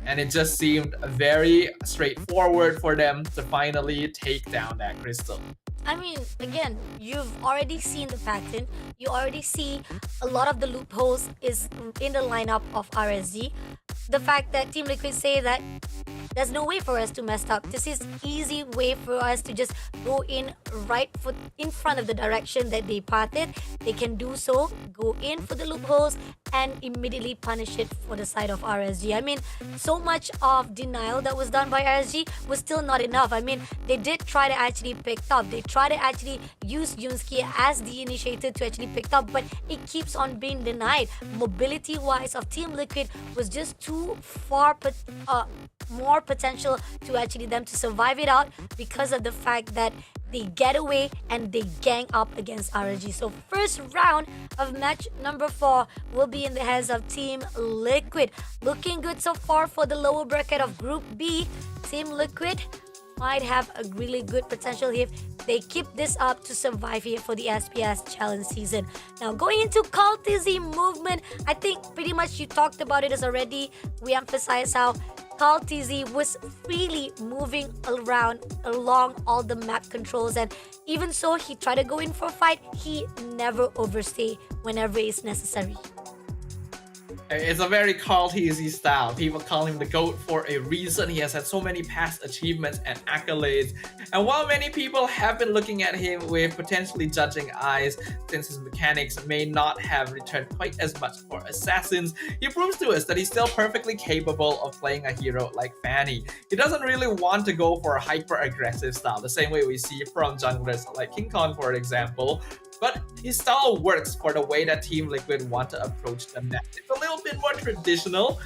And it just seemed very straightforward for them to finally take down that crystal. I mean, again, you've already seen the pattern. You already see a lot of the loopholes is in the lineup of RSG. The fact that Team Liquid say that there's no way for us to mess up. This is easy way for us to just go in right foot in front of the direction that they parted. They can do so, go in for the loopholes, and immediately punish it for the side of RSG. I mean, so much of denial that was done by RSG was still not enough. I mean, they did try to actually pick up. They try to actually use Junski as the initiator to actually pick up, but it keeps on being denied. Mobility-wise of Team Liquid was just too far, more potential to actually them to survive it out because of the fact that they get away and they gang up against RSG. So first round of match number 4 will be in the hands of Team Liquid. Looking good so far for the lower bracket of Group B. Team Liquid might have a really good potential if they keep this up to survive here for the SPS challenge season. Now going into Call TZ movement, I think pretty much you talked about it as already. We emphasize how Call TZ was freely moving around along all the map controls, and even so he tried to go in for a fight, he never overstay whenever it's necessary. It's a very Carl TZ style. People call him the GOAT for a reason. He has had so many past achievements and accolades. And while many people have been looking at him with potentially judging eyes since his mechanics may not have returned quite as much for Assassins, he proves to us that he's still perfectly capable of playing a hero like Fanny. He doesn't really want to go for a hyper-aggressive style, the same way we see from junglers like King Kong, for example. But his style works for the way that Team Liquid want to approach the map. It's a little bit more traditional,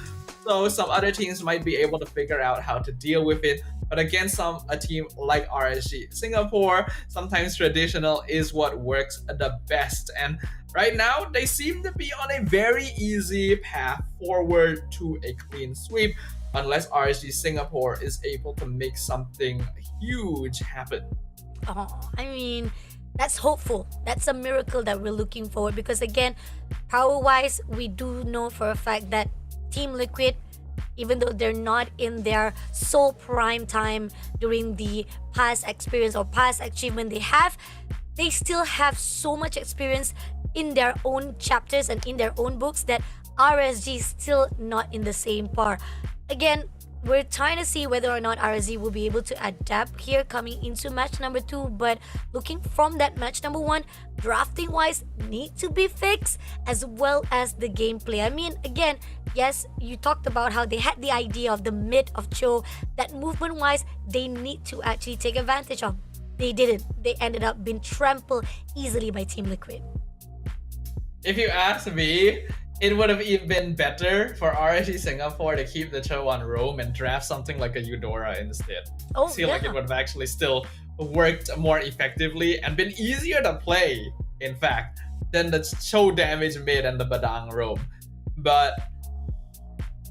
so some other teams might be able to figure out how to deal with it. But against a team like RSG Singapore, sometimes traditional is what works the best. And right now, they seem to be on a very easy path forward to a clean sweep, unless RSG Singapore is able to make something huge happen. I mean, that's hopeful. That's a miracle that we're looking forward, because again, power-wise, we do know for a fact that Team Liquid, even though they're not in their sole prime time during the past experience or past achievement they still have so much experience in their own chapters and in their own books that RSG is still not in the same par. Again, we're trying to see whether or not RSG will be able to adapt here coming into match number 2. But looking from that match number 1, drafting wise need to be fixed, as well as the gameplay. I mean, again, yes, you talked about how they had the idea of the mid of Cho that movement wise they need to actually take advantage of. They didn't. They ended up being trampled easily by Team Liquid. If you ask me, it would have even been better for RSG Singapore to keep the Cho on roam and draft something like a Eudora instead. I feel like it would have actually still worked more effectively and been easier to play, in fact, than the Cho damage mid and the Badang roam. But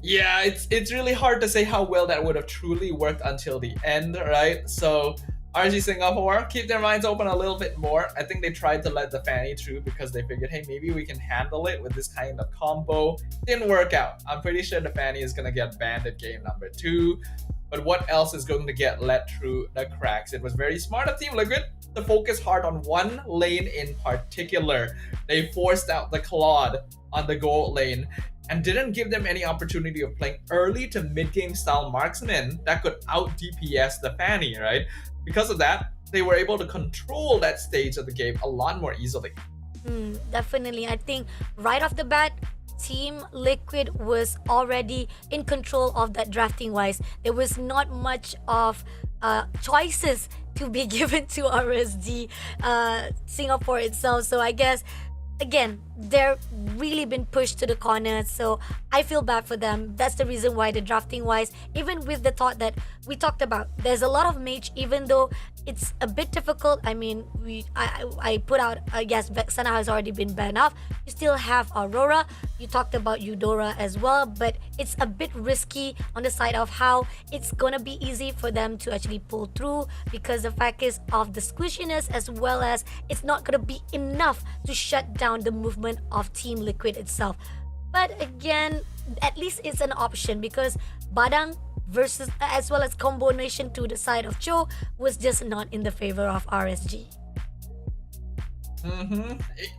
yeah, it's really hard to say how well that would have truly worked until the end, right? So RSG Singapore, keep their minds open a little bit more. I think they tried to let the Fanny through because they figured, hey, maybe we can handle it with this kind of combo. Didn't work out. I'm pretty sure the Fanny is going to get banned at game number 2. But what else is going to get let through the cracks? It was very smart of Team Liquid to focus hard on one lane in particular. They forced out the Claude on the gold lane and didn't give them any opportunity of playing early to mid-game style marksmen that could out-DPS the Fanny, right? Because of that, they were able to control that stage of the game a lot more easily. Definitely. I think right off the bat, Team Liquid was already in control of that drafting wise. There was not much of choices to be given to RSG Singapore itself. So I guess, again, they're really been pushed to the corner. So I feel bad for them. That's the reason why the drafting wise, even with the thought that we talked about, there's a lot of mage, even though it's a bit difficult. I mean, I put out, yes, Vexana has already been banned off. You still have Aurora. You talked about Eudora as well, but it's a bit risky on the side of how it's gonna be easy for them to actually pull through, because the fact is of the squishiness, as well as it's not gonna be enough to shut down the movement of Team Liquid itself. But again, at least it's an option, because Badang versus, as well as combination to the side of Cho, was just not in the favor of RSG.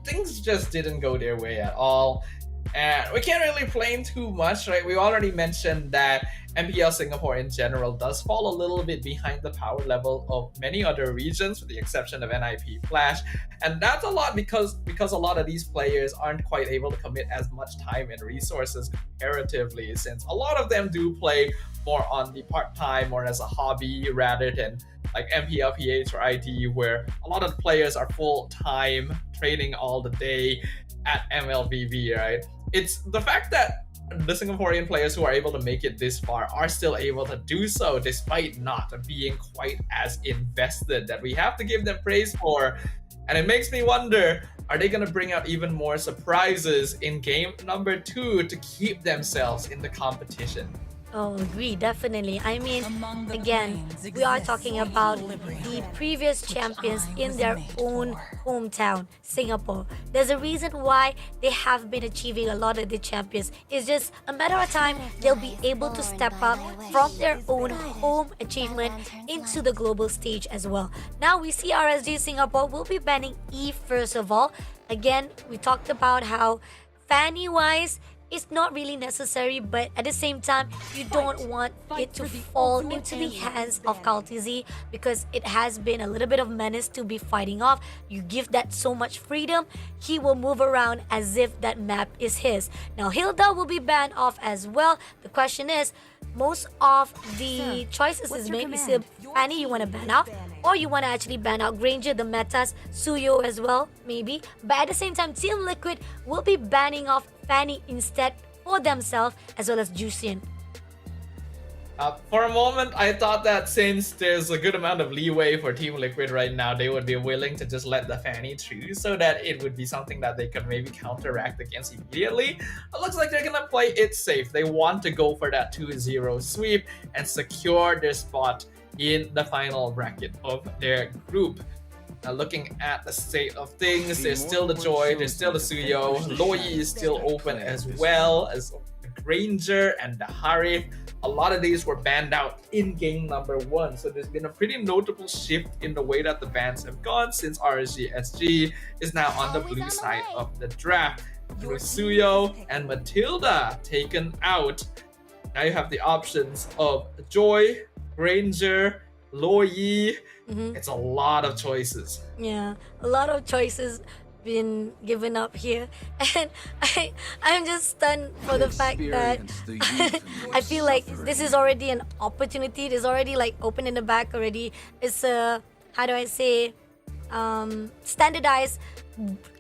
Things just didn't go their way at all. And we can't really blame too much, right? We already mentioned that MPL Singapore in general does fall a little bit behind the power level of many other regions, with the exception of NIP Flash. And that's a lot because a lot of these players aren't quite able to commit as much time and resources comparatively, since a lot of them do play more on the part-time or as a hobby rather than like MPL PH or ID, where a lot of the players are full-time training all the day at MLBB, right? It's the fact that the Singaporean players who are able to make it this far are still able to do so despite not being quite as invested, that we have to give them praise for. And it makes me wonder, are they going to bring out even more surprises in game number 2 to keep themselves in the competition? Oh, agree, definitely. I mean, again, we are talking about the previous champions in their own hometown, Singapore. There's a reason why they have been achieving a lot of the champions. It's just a matter of time they'll be able to step up from their own home achievement into the global stage as well. Now we see RSG Singapore will be banning E first of all. Again, we talked about how Fanny-wise, it's not really necessary, but at the same time, you don't want it to fall into the hands of Kaltizi, because it has been a little bit of menace to be fighting off. You give that so much freedom, he will move around as if that map is his. Now, Hilda will be banned off as well. The question is, most of the choices is maybe Fanny you want to ban out, or you want to actually ban out Granger, the metas, Suyo as well, maybe. But at the same time, Team Liquid will be banning off Fanny instead for themselves, as well as Juician. For a moment, I thought that since there's a good amount of leeway for Team Liquid right now, they would be willing to just let the Fanny through so that it would be something that they could maybe counteract against immediately. It looks like they're gonna play it safe. They want to go for that 2-0 sweep and secure their spot in the final bracket of their group. Now, looking at the state of things, there's still the Joy, there's still the Suyo, Loi is still open as well as the Granger and the Harif. A lot of these were banned out in game number 1, so there's been a pretty notable shift in the way that the bans have gone since RSG SG is now on the blue side of the draft. With Suyo and Matilda taken out, now you have the options of Joy, Granger, Loi. It's a lot of choices. Yeah, a lot of choices been given up here, and I'm just stunned for the fact that I feel like this is already an opportunity. It is already like open in the back already. It's a, how do I say, standardized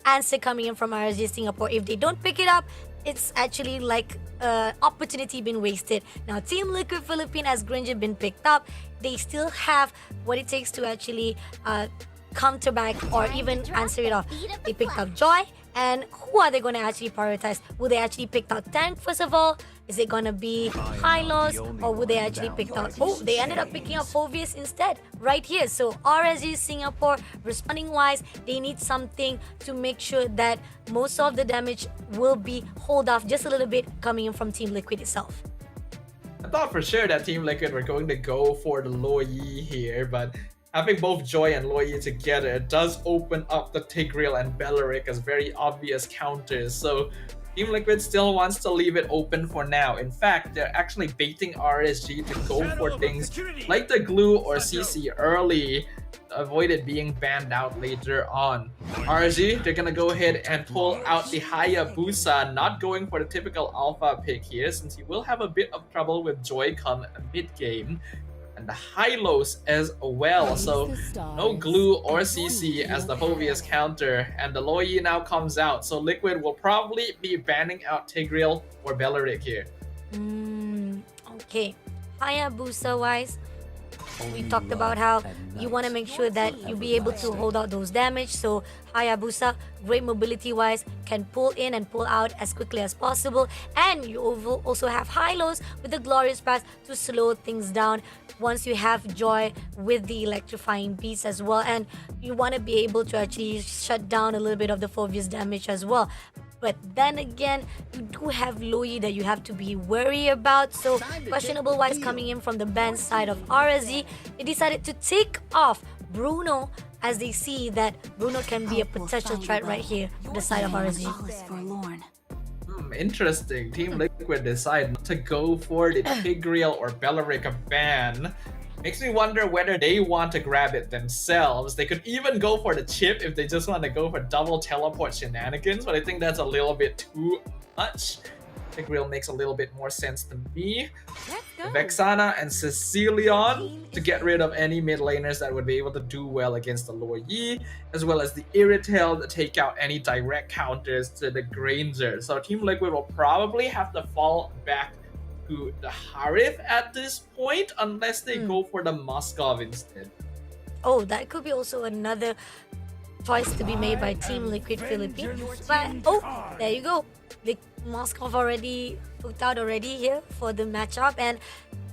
answer coming in from RSG Singapore. If they don't pick it up, it's actually like opportunity been wasted. Now, Team Liquid Philippines has Granger been picked up. They still have what it takes to actually counter back or even answer it off. They picked up Joy, and who are they going to actually prioritize? Will they actually pick out Tank first of all? Is it going to be Hylos, or would they actually pick out... Oh, they ended up picking up Fovius instead, right here. So RSG Singapore, responding wise, they need something to make sure that most of the damage will be hold off just a little bit coming in from Team Liquid itself. I thought for sure that Team Liquid were going to go for the Loi here, but having both Joy and Loi together does open up the Tigreal and Belleric as very obvious counters. So Team Liquid still wants to leave it open for now. In fact, they're actually baiting RSG to go for things like the Glue or CC early, to avoid it being banned out later on. RSG, they're gonna go ahead and pull out the Hayabusa, not going for the typical alpha pick here, since he will have a bit of trouble with Joy come mid-game. and the high-lows as well. So no glue or CC as the Phobia's counter, and the Loi now comes out. So Liquid will probably be banning out Tigreal or Belleric here. Okay. Hayabusa wise, we talked about how you want to make sure that you be able to hold out those damage. So Hayabusa, great mobility wise, can pull in and pull out as quickly as possible. And you also have high-lows with the Glorious Pass to slow things down once you have Joy with the electrifying beats as well. And you want to be able to actually shut down a little bit of the Phobia's damage as well. But then again, you do have Loi that you have to be wary about. So questionable wise coming in from the band side of RSG, they decided to take off Bruno as they see that Bruno can be a potential threat right here on the side of RSG. Interesting. Team Liquid decide not to go for the Tigreal or Belleric ban. Makes me wonder whether they want to grab it themselves. They could even go for the chip if they just want to go for double teleport shenanigans, but I think that's a little bit too much. Tigreal makes a little bit more sense to me. Vexana and Cecilion to get rid of any mid laners that would be able to do well against the Loi, as well as the Irritel to take out any direct counters to the Granger. So Team Liquid will probably have to fall back to the Harith at this point, unless they go for the Moskov instead. Oh, that could be also another choice to be made by Team Liquid Philippines. But oh, there you go. The Moskov already booked out already here for the matchup. And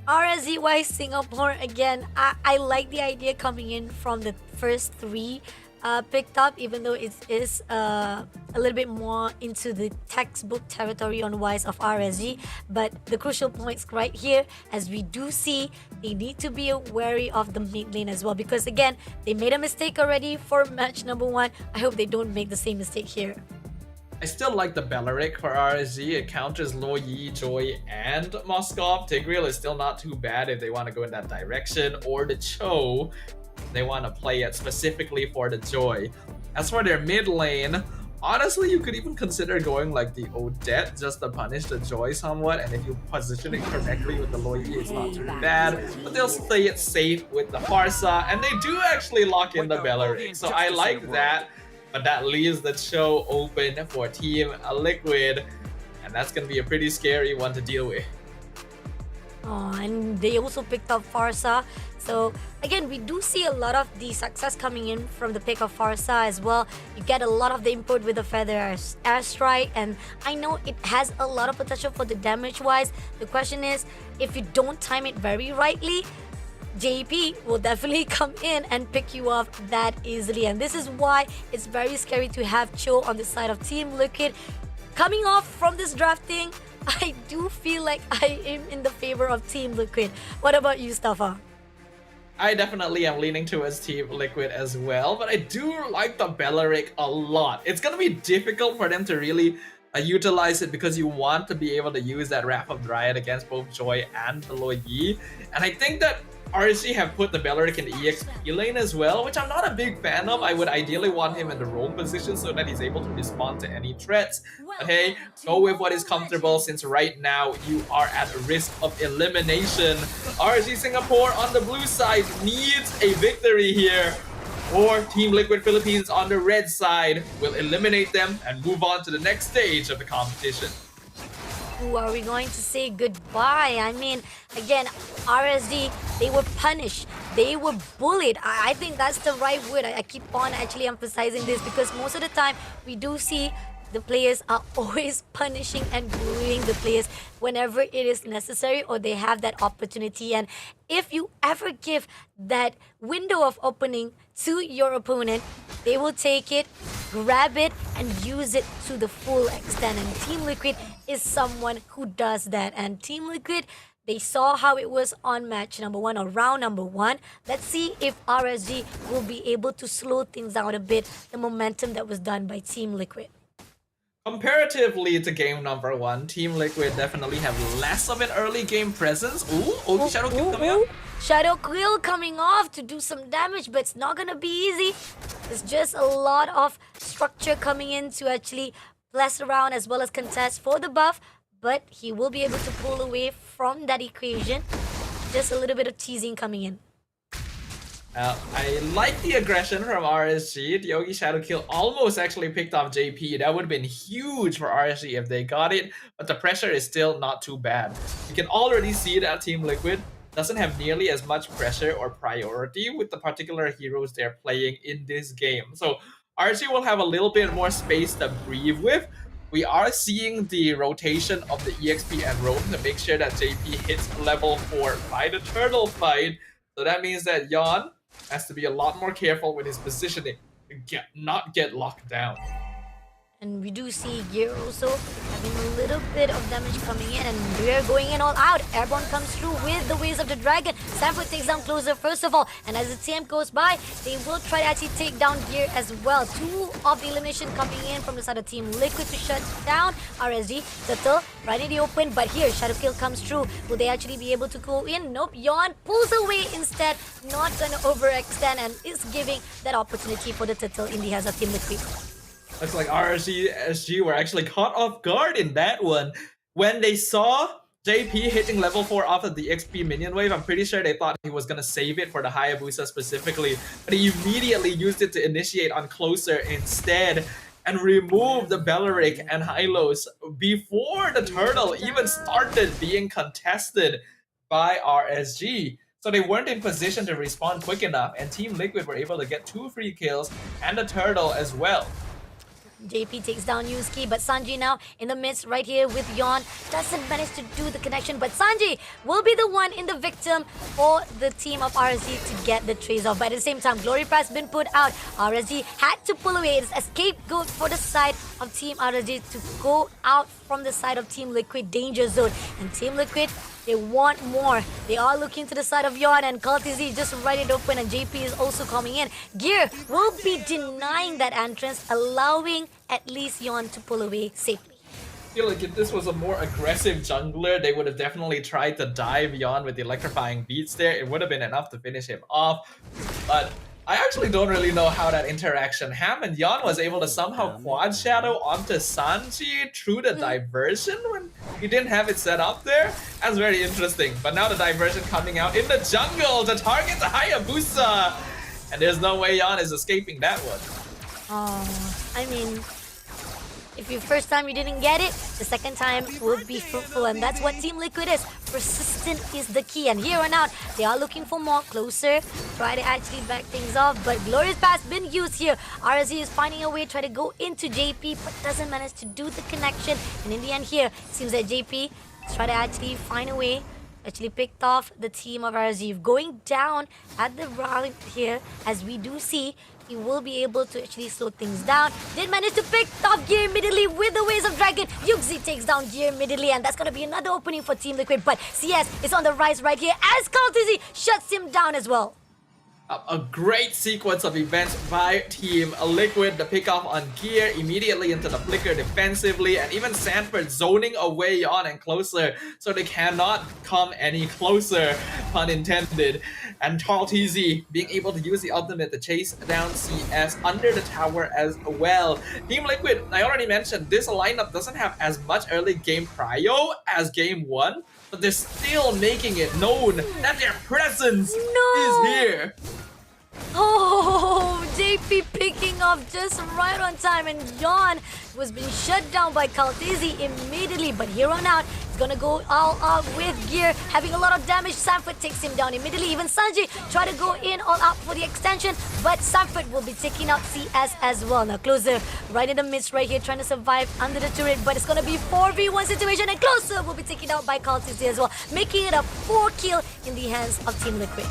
RSZ-wise Singapore, again, I like the idea coming in from the first three picked up, even though it is a little bit more into the textbook territory on wise of RSG. But the crucial points right here, as we do see, they need to be wary of the mid lane as well, because again, they made a mistake already for match number 1. I hope they don't make the same mistake here. I still like the Belleric for RSG. It counters Loi, Joy, and Moskov. Tigreal is still not too bad if they want to go in that direction, or the Cho. They want to play it specifically for the Joy. As for their mid lane, honestly, you could even consider going like the Odette just to punish the Joy somewhat, and if you position it correctly with the Loi, it's not too bad. But they'll play it safe with the Farsa, and they do actually lock in the Belleric, so I like that. But that leaves the Cho open for Team Liquid, and that's going to be a pretty scary one to deal with. Oh, and they also picked up Farsa. So again, we do see a lot of the success coming in from the pick of Farsa as well. You get a lot of the input with the Feather Airstrike, and I know it has a lot of potential for the damage wise. The question is, if you don't time it very rightly, JP will definitely come in and pick you off that easily. And this is why it's very scary to have Cho on the side of Team Liquid. Coming off from this drafting, I do feel like I am in the favor of Team Liquid. What about you, Stafa? I definitely am leaning towards Team Liquid as well, but I do like the Belleric a lot. It's going to be difficult for them to really utilize it, because you want to be able to use that Wrath of Dryad against both Joy and the Loi. And I think that RSG have put the Belleric in the EXP lane as well, which I'm not a big fan of. I would ideally want him in the roam position so that he's able to respond to any threats. But hey, go with what is comfortable, since right now you are at risk of elimination. RSG Singapore on the blue side needs a victory here, or Team Liquid Philippines on the red side will eliminate them and move on to the next stage of the competition. Who are we going to say goodbye? I mean, again, RSD, they were punished. They were bullied. I think that's the right word. I keep on actually emphasizing this, because most of the time we do see the players are always punishing and bullying the players whenever it is necessary or they have that opportunity. And if you ever give that window of opening to your opponent, they will take it, grab it, and use it to the full extent. And Team Liquid is someone who does that. And Team Liquid, they saw how it was on match number 1 or round number 1. Let's see if RSG will be able to slow things down a bit, the momentum that was done by Team Liquid. Comparatively to game number 1, Team Liquid definitely have less of an early game presence. Ooh, Shadow Kill coming up. Shadow Kill coming off to do some damage, but it's not gonna be easy. It's just a lot of structure coming in to actually blast around as well as contest for the buff, but he will be able to pull away from that equation. just a little bit of teasing coming in. I like the aggression from RSG. The Yogi Shadow Kill almost actually picked off JP. That would have been huge for RSG if they got it, but the pressure is still not too bad. You can already see that Team Liquid doesn't have nearly as much pressure or priority with the particular heroes they're playing in this game. So RSG will have a little bit more space to breathe with. We are seeing the rotation of the EXP and roam to make sure that JP hits level 4 by the turtle fight. So that means that Yon has to be a lot more careful with his positioning to not get locked down. And we do see Gear also having a little bit of damage coming in, and we're going in all out. Airborne comes through with the Waves of the Dragon. Sanford takes down Closer first of all, and as the TM goes by, they will try to actually take down Gear as well. 2 of the elimination coming in from the side of Team Liquid to shut down RSG. Turtle right in the open, but here Shadow Kill comes through. Will they actually be able to go in? Nope. Yon pulls away instead, not going to overextend, and is giving that opportunity for the Turtle in the hands of Team Liquid. Looks like RSG were actually caught off guard in that one. When they saw JP hitting level 4 after the XP minion wave, I'm pretty sure they thought he was going to save it for the Hayabusa specifically. But he immediately used it to initiate on Closer instead and remove the Belleric and Hylos before the turtle even started being contested by RSG. So they weren't in position to respond quick enough, and Team Liquid were able to get 2 free kills and the turtle as well. JP takes down Yuski, but Sanji now in the midst right here with Yon. Doesn't manage to do the connection, but Sanji will be the one in the victim for the team of RSG to get the trace off. But at the same time, Glory Prize been put out. RSG had to pull away. It's a scapegoat for the side of Team RSG to go out from the side of Team Liquid danger zone. And Team Liquid, they want more. They are looking to the side of Yon, and Kaltizi just right it open, and JP is also coming in. Gear will be denying that entrance, allowing at least Yon to pull away safely. I feel like if this was a more aggressive jungler, they would have definitely tried to dive Yon with the electrifying beats there. It would have been enough to finish him off. But I actually don't really know how that interaction happened. Yon was able to somehow quad shadow onto Sanji through the diversion when he didn't have it set up there. That's very interesting. But now the diversion coming out in the jungle to target the Hayabusa. And there's no way Yon is escaping that one. Oh, I mean, if your first time you didn't get it, the second time will be fruitful, and that's what Team Liquid is. Persistent is the key, and here on out, they are looking for more. Closer, try to actually back things off, but Glorious Pass been used here. RSG is finding a way, try to go into JP, but doesn't manage to do the connection, and in the end here, it seems that JP try to actually find a way, actually picked off the team of RSG. Going down at the round here, as we do see, he will be able to actually slow things down. Did manage to pick off Gear immediately with the Waves of Dragon. Yuxi takes down Gear immediately, and that's going to be another opening for Team Liquid. But CS is on the rise right here as Kaltizi shuts him down as well. A great sequence of events by Team Liquid. The pickoff on Gear immediately into the flicker defensively, and even Sanford zoning away on and Closer so they cannot come any closer, pun intended. And Taltizi being able to use the ultimate to chase down CS under the tower as well. Team Liquid, I already mentioned, this lineup doesn't have as much early game prio as game 1, but they're still making it known that their presence is here. Oh, JP picking up just right on time, and Yon was being shut down by Kaltizi immediately. But here on out, he's gonna go all out with Gear, having a lot of damage. Sanford takes him down immediately. Even Sanji try to go in all out for the extension, but Sanford will be taking out CS as well. Now Closer right in the midst right here, trying to survive under the turret, but it's gonna be 4v1 situation, and Closer will be taken out by Kaltizi as well, making it a 4 kill in the hands of Team Liquid.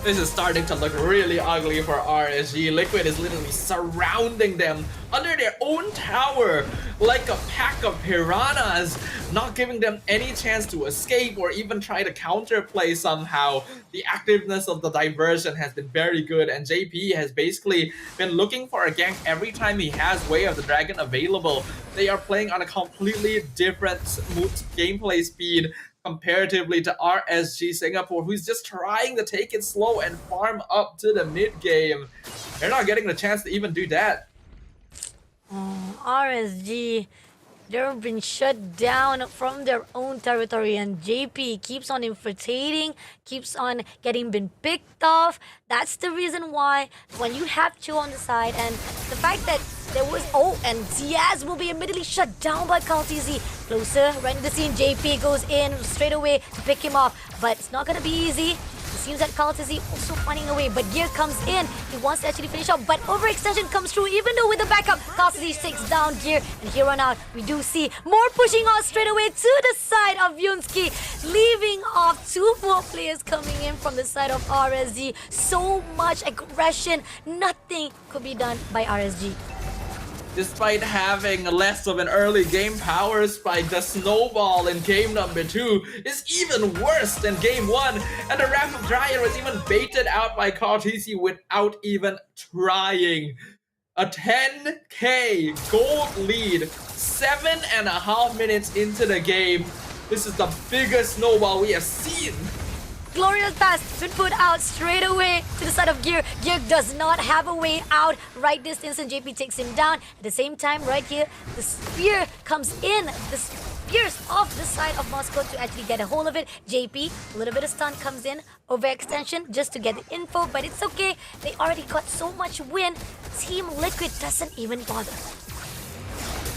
This is starting to look really ugly for RSG. Liquid is literally surrounding them under their own tower like a pack of piranhas, not giving them any chance to escape or even try to counterplay somehow. The activeness of the diversion has been very good, and JP has basically been looking for a gank every time he has Way of the Dragon available. They are playing on a completely different gameplay speed comparatively to RSG Singapore, who's just trying to take it slow and farm up to the mid game. They're not getting the chance to even do that. Oh, RSG They've been shut down from their own territory, and JP keeps on infiltrating, keeps on getting been picked off. That's the reason why when you have two on the side, and the fact that there was and Diaz will be immediately shut down by Kaltizi. Closer, right in the scene, JP goes in straight away to pick him off, but it's not gonna be easy. It seems that Kaltizi also finding a way, but Gear comes in. He wants to actually finish off, but overextension comes through, even though with the backup, Kaltizi takes down Gear, and here on out, we do see more pushing out straight away to the side of Yunski, leaving off two more players coming in from the side of RSG. So much aggression, nothing could be done by RSG. Despite having less of an early game power spike, the snowball in game number 2 is even worse than game 1, and the Rapid Dryer was even baited out by Kaltizi without even trying. A 10k gold lead, 7.5 minutes into the game. This is the biggest snowball we have seen. Glorious pass been put out straight away to the side of Gear. Gear does not have a way out right this instant. JP takes him down. At the same time, right here, the spear comes in. The spear's off the side of Moscow to actually get a hold of it. JP, a little bit of stun comes in. Overextension just to get the info, but it's okay. They already got so much win. Team Liquid doesn't even bother.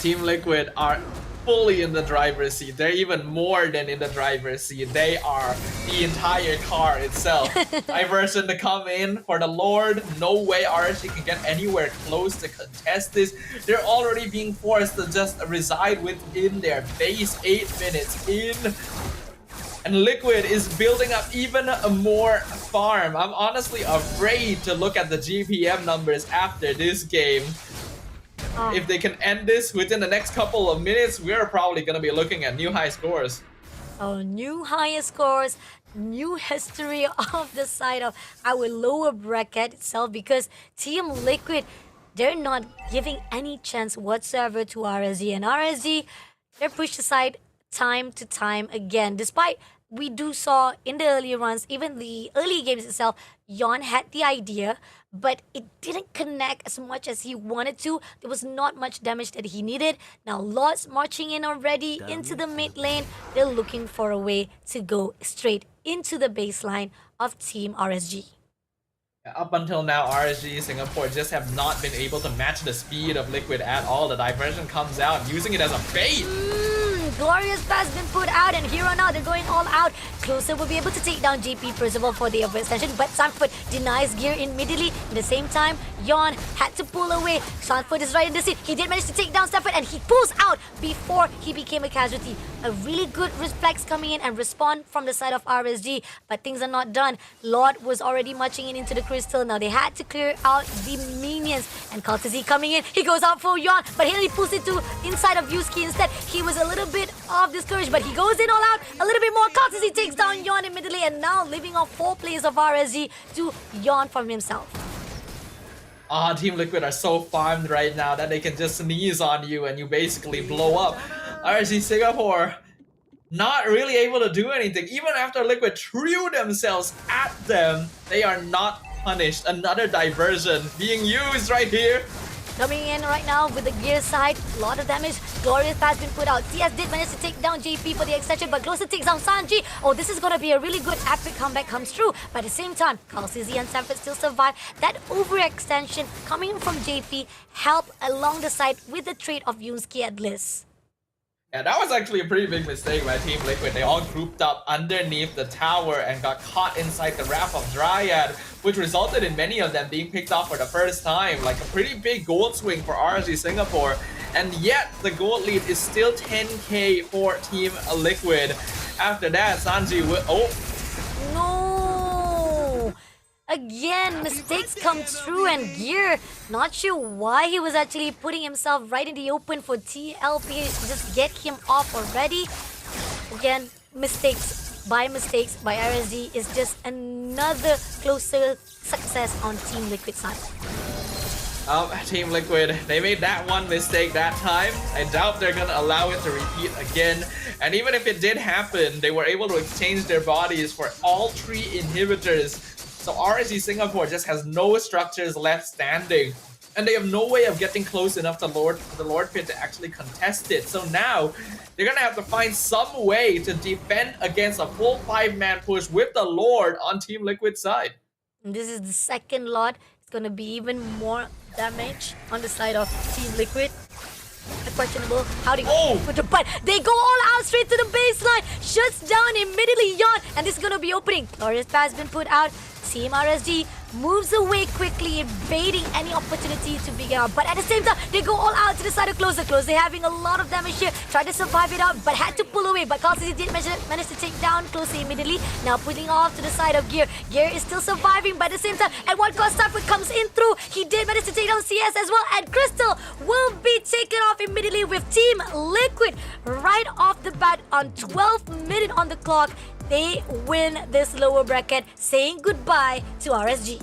Team Liquid are fully in the driver's seat. They're even more than in the driver's seat. They are the entire car itself. Diversion to come in for the Lord. No way RSG can get anywhere close to contest this. They're already being forced to just reside within their base 8 minutes in. And Liquid is building up even more farm. I'm honestly afraid to look at the GPM numbers after this game. If they can end this within the next couple of minutes, we're probably going to be looking at new high scores. Oh, new higher scores, new history of the side of our lower bracket itself, because Team Liquid, they're not giving any chance whatsoever to RSG. And RSG, they're pushed aside time to time again. Despite we do saw in the earlier runs, even the early games itself, Yon had the idea, but it didn't connect as much as he wanted to. There was not much damage that he needed. Now Lord's marching in already into the mid lane. They're looking for a way to go straight into the baseline of Team RSG. Up until now, RSG Singapore just have not been able to match the speed of Liquid at all. The diversion comes out, using it as a bait. Glorious pass been put out, and here on out, they're going all out. Closer will be able to take down JP Percival for the overextension, but Sanford denies Gear immediately. At the same time, Yon had to pull away. Sanford is right in the seat. He did manage to take down Sanford, and he pulls out before he became a casualty. A really good reflex coming in and respond from the side of RSG, but things are not done. Lord was already marching in into the crystal. Now they had to clear out the minions, and Kaltizi coming in. He goes out for Yon, but he pulls it to inside of Yuski instead. He was a little bit off discouraged, but he goes in all out a little bit more. Kaltizi takes down Yon immediately, and now leaving off 4 players of RSG to Yon from himself. Team Liquid are so farmed right now that they can just sneeze on you and you basically blow up. RSG Singapore not really able to do anything. Even after Liquid threw themselves at them, they are not punished. Another diversion being used right here. Coming in right now with the Gear side, a lot of damage. Glorious pass been put out. CS did manage to take down JP for the extension, but closer takes down Sanji. Oh, this is going to be a really good epic comeback comes through. But at the same time, Kaltizi and Sanford still survive. That overextension coming from JP helped along the side with the trade of Yunski at Liz. Yeah, that was actually a pretty big mistake by Team Liquid. They all grouped up underneath the tower and got caught inside the Wrath of Dryad, which resulted in many of them being picked off for the first time. Like a pretty big gold swing for RSG Singapore. And yet, the gold lead is still 10k for Team Liquid. After that, Sanji will... Oh! No! Again, mistakes come through, and Gear, not sure why he was actually putting himself right in the open for TLP to just get him off already. Again, mistakes by RSG is just another closer success on Team Liquid side. Team Liquid, they made that one mistake that time. I doubt they're gonna allow it to repeat again. And even if it did happen, they were able to exchange their bodies for all 3 inhibitors. So RSG Singapore just has no structures left standing. and they have no way of getting close enough to the Lord Pit to actually contest it. So now they're gonna have to find some way to defend against a full 5-man push with the Lord on Team Liquid's side. And this is the second lot. It's gonna be even more damage on the side of Team Liquid. Questionable how they put the but they go all out straight to the baseline, shuts down immediately Yon, and this is gonna be opening. Glorious pass been put out. Team RSG moves away quickly, evading any opportunity to begin out. But at the same time, they go all out to the side of Closer. Closer having a lot of damage here. Tried to survive it out, but had to pull away. But Carlsy did manage to take down Closer immediately. Now putting off to the side of Gear. Gear is still surviving, but at the same time, and one God Starfoot comes in through. He did manage to take down CS as well. And Crystal will be taken off immediately with Team Liquid right off the bat on 12 minutes on the clock. They win this lower bracket, saying goodbye to RSG.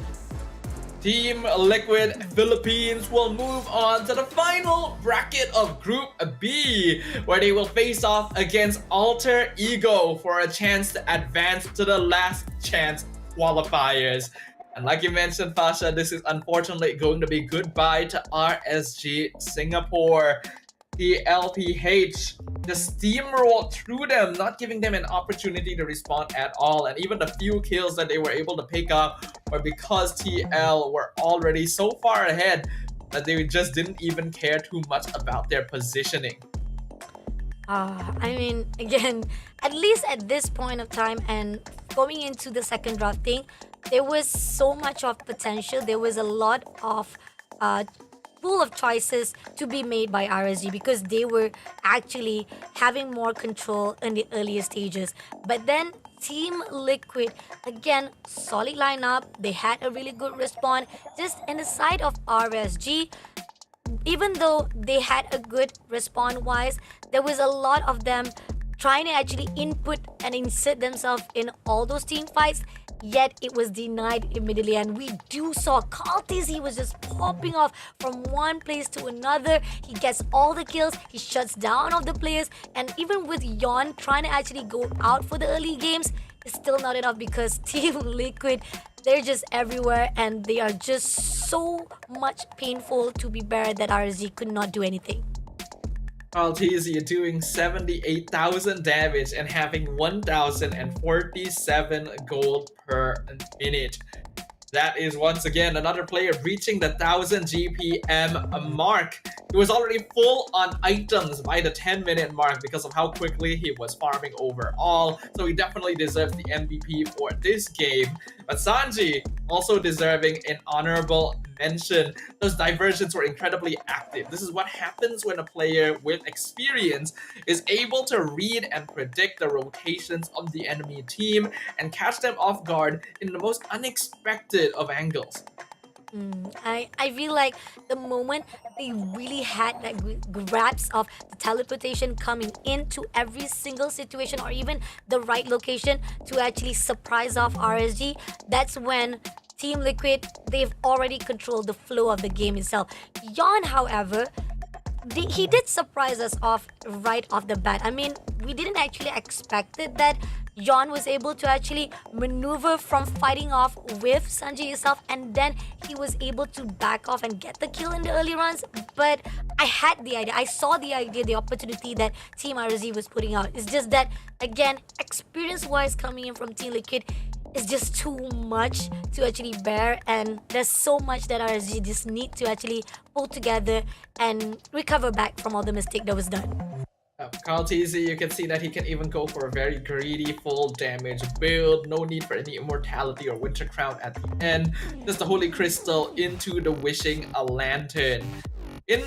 Team Liquid Philippines will move on to the final bracket of Group B, where they will face off against Alter Ego for a chance to advance to the last chance qualifiers. And like you mentioned, Pasha, this is unfortunately going to be goodbye to RSG Singapore. The LPH just steamrolled through them, not giving them an opportunity to respond at all. And even the few kills that they were able to pick up were because TL were already so far ahead that they just didn't even care too much about their positioning. I mean, again, at least at this point of time and going into the second drafting, there was so much of potential. There was a lot of pool of choices to be made by RSG because they were actually having more control in the earlier stages. But then Team Liquid, again, solid lineup. They had a really good response. Just in the side of RSG, even though they had a good response wise, there was a lot of them trying to actually input and insert themselves in all those team fights. Yet it was denied immediately, and we do saw Kaltis. He was just popping off from one place to another. He gets all the kills, he shuts down all the players, and even with Yon trying to actually go out for the early games, it's still not enough because Team Liquid, they're just everywhere and they are just so much painful to be bared that RSG could not do anything. Maltese doing 78,000 damage and having 1,047 gold per minute. That is once again another player reaching the 1,000 GPM mark. He was already full on items by the 10-minute mark because of how quickly he was farming overall. So he definitely deserves the MVP for this game. But Sanji also deserving an honorable mention. Those diversions were incredibly active. This is what happens when a player with experience is able to read and predict the rotations of the enemy team and catch them off guard in the most unexpected of angles. I feel like the moment they really had that grasp of the teleportation coming into every single situation or even the right location to actually surprise off RSG, that's when Team Liquid, they've already controlled the flow of the game itself. Yon, however, he did surprise us off right off the bat. I mean, we didn't actually expect it that Yon was able to actually maneuver from fighting off with Sanji itself, and then he was able to back off and get the kill in the early runs. But I had the idea, I saw the idea, the opportunity that Team RSG was putting out. It's just that, again, experience-wise coming in from Team Liquid is just too much to actually bear, and there's so much that RSG just need to actually pull together and recover back from all the mistake that was done. Carl Teasy, you can see that he can even go for a very greedy full damage build. No need for any immortality or winter crown at the end. Just the holy crystal into the wishing a lantern. In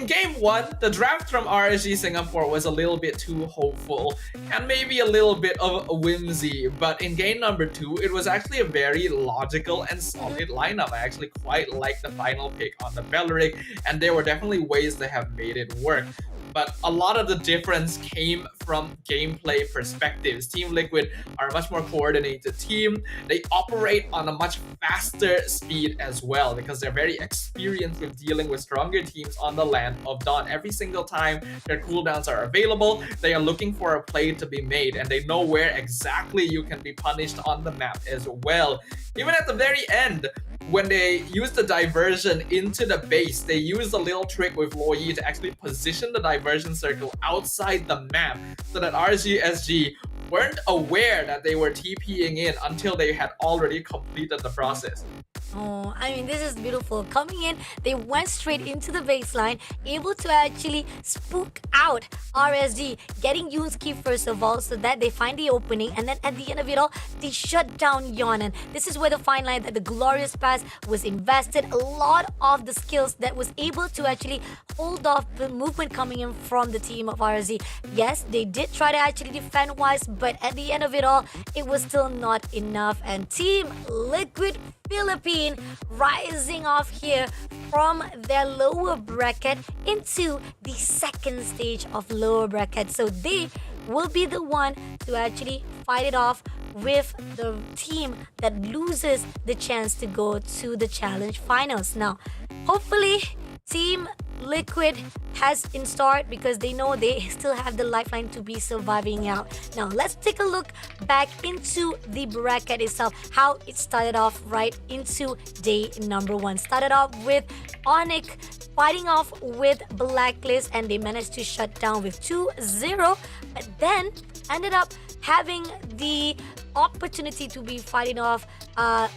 game 1, the draft from RSG Singapore was a little bit too hopeful and maybe a little bit of a whimsy, but in game number 2, it was actually a very logical and solid lineup. I actually quite liked the final pick on the Belleric, and there were definitely ways they have made it work. But a lot of the difference came from gameplay perspectives. Team Liquid are a much more coordinated team. They operate on a much faster speed as well because they're very experienced with dealing with stronger teams on the land of Dawn. Every single time their cooldowns are available, they are looking for a play to be made, and they know where exactly you can be punished on the map as well. Even at the very end, when they use the diversion into the base, they use a little trick with Loyi to actually position the diversion circle outside the map so that RGSG weren't aware that they were TPing in until they had already completed the process. Oh, I mean, this is beautiful. Coming in, they went straight into the baseline, able to actually spook out RSG, getting Yoonski first of all, so that they find the opening, and then at the end of it all, they shut down Yonan. This is where the fine line that the Glorious Pass was invested. A lot of the skills that was able to actually hold off the movement coming in from the team of RSG. Yes, they did try to actually defend wise, but at the end of it all, it was still not enough. And Team Liquid Philippine rising off here from their lower bracket into the second stage of lower bracket. So they will be the one to actually fight it off with the team that loses the chance to go to the challenge finals. Now, hopefully, Team Liquid has in start because they know they still have the lifeline to be surviving out. Now let's take a look back into the bracket itself, how it started off right into day number 1. Started off with Onyx fighting off with Blacklist, and they managed to shut down with 2-0, but then ended up having the opportunity to be fighting off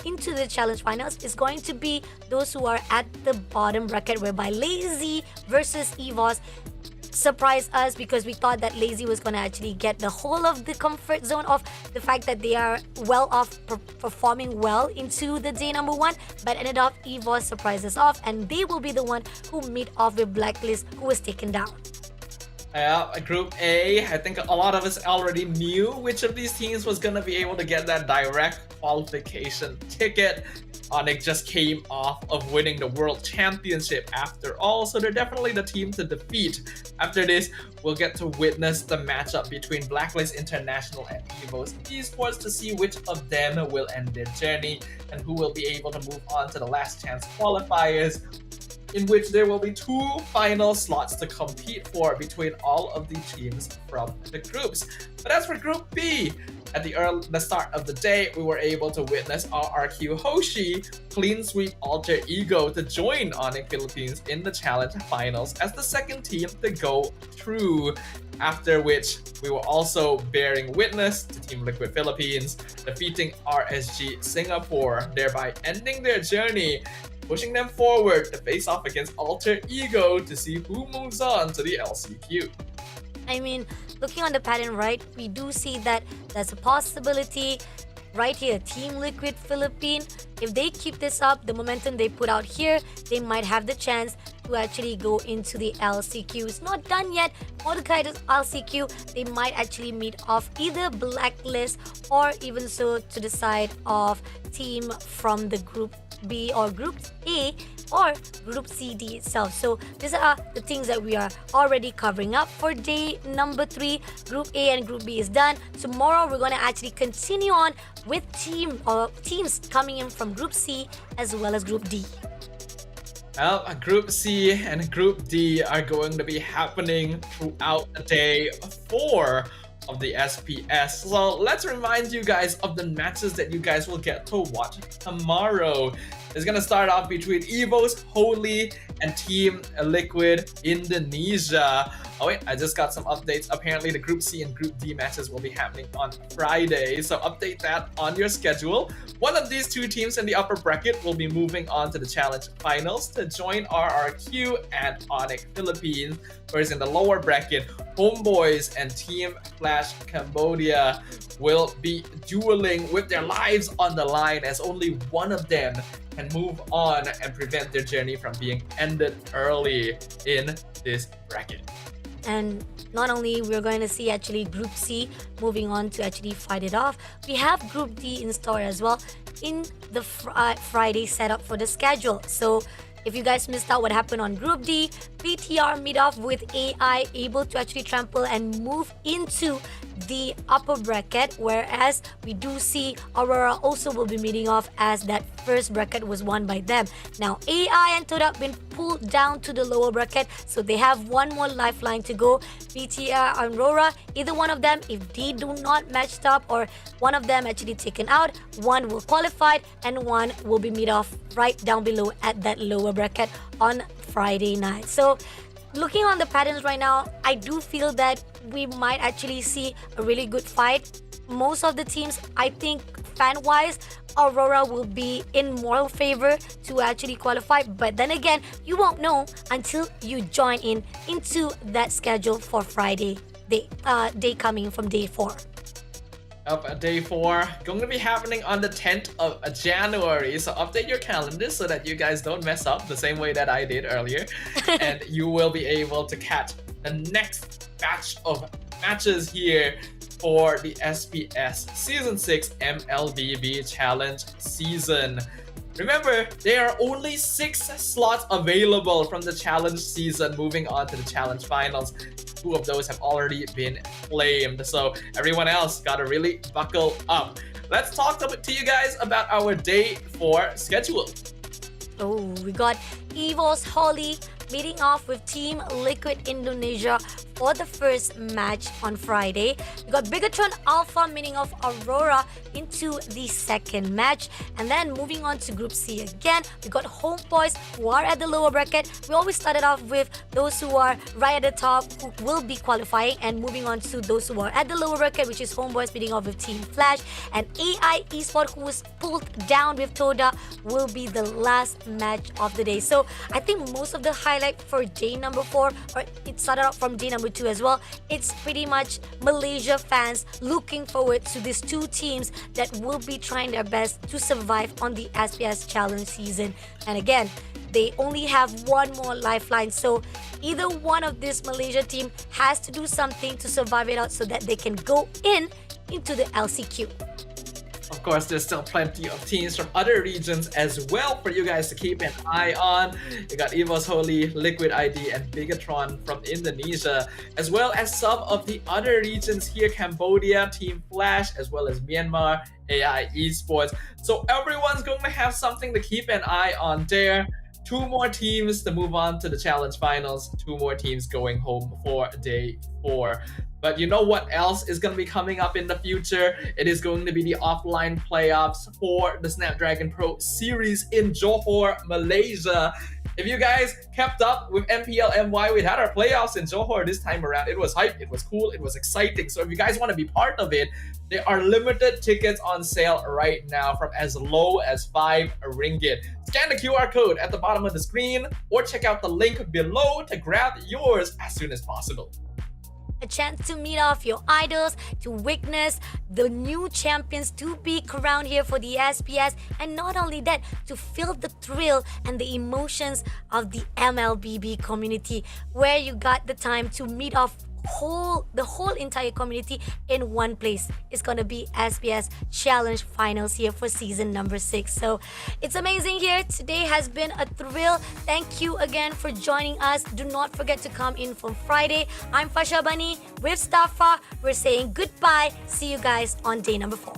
into the challenge finals is going to be those who are at the bottom bracket, whereby Lazy versus EVOS surprised us because we thought that Lazy was going to actually get the whole of the comfort zone of the fact that they are well off performing well into the day number 1, but ended up EVOS surprised us off, and they will be the one who meet off with Blacklist, who was taken down. Yeah, Group A, I think a lot of us already knew which of these teams was going to be able to get that direct qualification ticket. Onyx just came off of winning the World Championship after all, so they're definitely the team to defeat. After this, we'll get to witness the matchup between Blacklist International and EVOS Esports to see which of them will end their journey and who will be able to move on to the last chance qualifiers, in which there will be 2 final slots to compete for between all of the teams from the groups. But as for Group B, at the start of the day, we were able to witness RRQ Hoshi clean sweep Alter Ego to join Onyx Philippines in the challenge finals as the second team to go through. After which, we were also bearing witness to Team Liquid Philippines defeating RSG Singapore, thereby ending their journey, pushing them forward to face off against Alter Ego to see who moves on to the LCQ. I mean, looking on the pattern, right, we do see that there's a possibility right here. Team Liquid Philippine, if they keep this up, the momentum they put out here, they might have the chance to actually go into the LCQ. It's not done yet. Mordecai's LCQ, they might actually meet off either Blacklist or even so to the side of team from the Group B or Group A or Group CD itself. So these are the things that we are already covering up for day number 3. Group A and Group B is done. Tomorrow we're going to actually continue on with teams coming in from Group C as well as Group D. Well, Group C and Group D are going to be happening throughout day 4 of the SPS. So let's remind you guys of the matches that you guys will get to watch tomorrow. It's gonna start off between EVOS Holy and Team Liquid Indonesia. Oh wait, I just got some updates. Apparently the Group C and Group D matches will be happening on Friday, so update that on your schedule. One of these 2 teams in the upper bracket will be moving on to the challenge finals to join RRQ and Onyx Philippines, whereas in the lower bracket, Homeboys and Team Flash Cambodia will be dueling with their lives on the line, as only one of them can move on and prevent their journey from being ended early in this bracket. And not only we're going to see actually Group C moving on to actually fight it off, we have Group D in store as well in the Friday setup for the schedule. So if you guys missed out what happened on Group D, PTR meet off with AI, able to actually trample and move into the upper bracket, whereas we do see Aurora also will be meeting off as that first bracket was won by them. Now AI and Toda have been pulled down to the lower bracket, so they have one more lifeline to go. BTR and Aurora, either one of them, if they do not match up or one of them actually taken out, one will qualify and one will be meet off right down below at that lower bracket on Friday night. So looking on the patterns right now, I do feel that we might actually see a really good fight. Most of the teams, I think fan-wise, Aurora will be in moral favor to actually qualify. But then again, you won't know until you join in into that schedule for Friday day coming from day 4. Of day 4 going to be happening on the 10th of January, so update your calendars so that you guys don't mess up the same way that I did earlier and you will be able to catch the next batch of matches here for the SPS Season 6 MLBB Challenge season. Remember, there are only 6 slots available from the challenge season moving on to the challenge finals. 2 of those have already been claimed, so everyone else gotta really buckle up. Let's talk to you guys about our day 4 schedule. Oh, we got Evo's Holly meeting off with Team Liquid Indonesia for the first match on Friday. We got Bigatron Alpha meeting off Aurora into the second match. And then moving on to Group C again, we got Homeboys who are at the lower bracket. We always started off with those who are right at the top who will be qualifying, and moving on to those who are at the lower bracket, which is Homeboys meeting off with Team Flash. And AI Esports, who was pulled down with Toda, will be the last match of the day. So I think most of the highlight for day number 4, or it started out from day number 2 as well, it's pretty much Malaysia fans looking forward to these 2 teams that will be trying their best to survive on the SPS Challenge season. And again, they only have one more lifeline, so either one of this Malaysia team has to do something to survive it out so that they can go into the LCQ. Of course, there's still plenty of teams from other regions as well for you guys to keep an eye on. You got Evo's Holy, Liquid ID, and Bigatron from Indonesia, as well as some of the other regions here: Cambodia, Team Flash, as well as Myanmar, AI Esports. So everyone's going to have something to keep an eye on there. 2 more teams to move on to the challenge finals, 2 more teams going home for day 4. But you know what else is going to be coming up in the future? It is going to be the offline playoffs for the Snapdragon Pro Series in Johor, Malaysia. If you guys kept up with MPL MY, we had our playoffs in Johor this time around. It was hype, it was cool, it was exciting. So if you guys want to be part of it, there are limited tickets on sale right now from as low as 5 ringgit. Scan the QR code at the bottom of the screen or check out the link below to grab yours as soon as possible. A chance to meet off your idols, to witness the new champions to be crowned here for the SPS, and not only that, to feel the thrill and the emotions of the MLBB community, where you got the time to meet off the whole entire community in one place. It's gonna be SPS Challenge Finals here for season number 6. So it's amazing here. Today has been a thrill. Thank you again for joining us. Do not forget to come in from Friday. I'm Fasha Bani with Stafa. We're saying goodbye. See you guys on day number 4.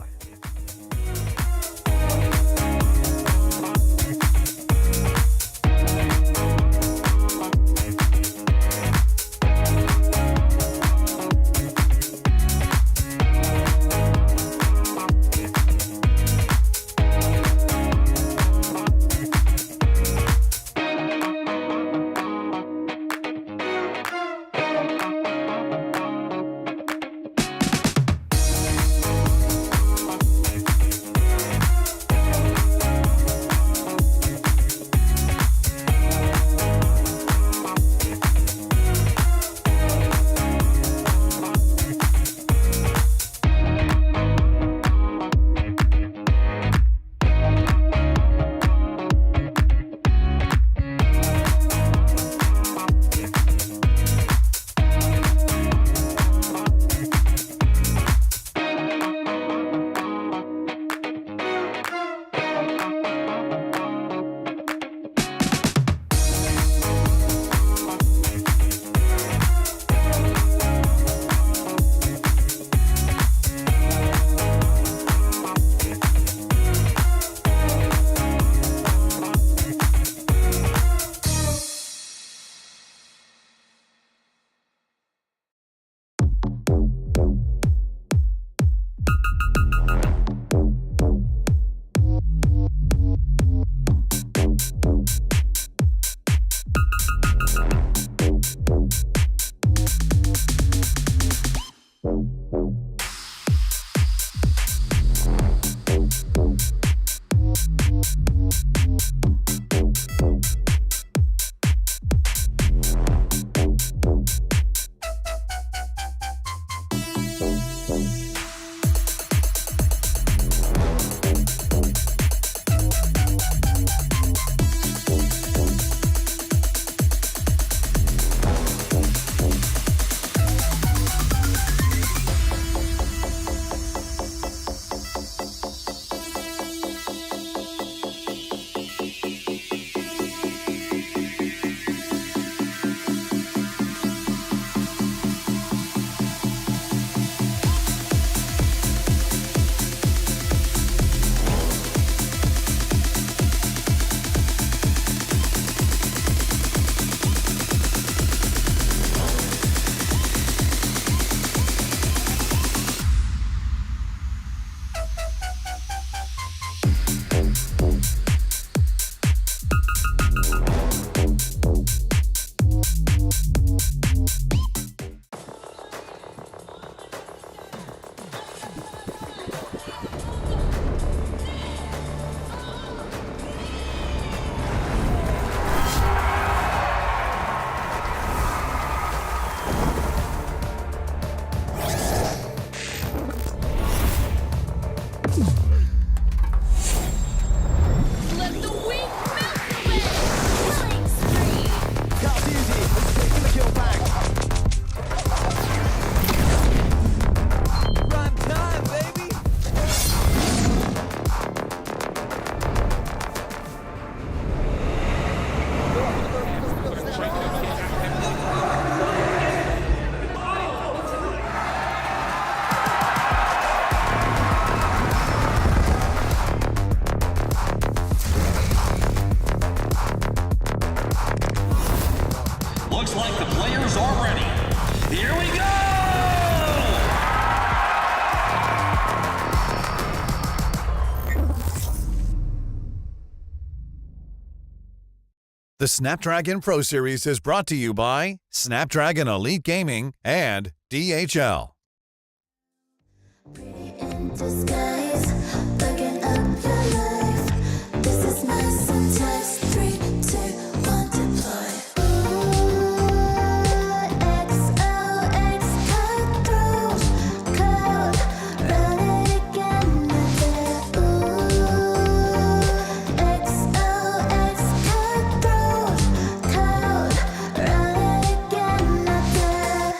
The Snapdragon Pro Series is brought to you by Snapdragon Elite Gaming and DHL. In disguise, looking up your life. This is nice and test 3, 2, 1, deploy. Ooh, XOX cutthroat, code, run it again, not there. Ooh, XOX cutthroat, code, run it again, not there.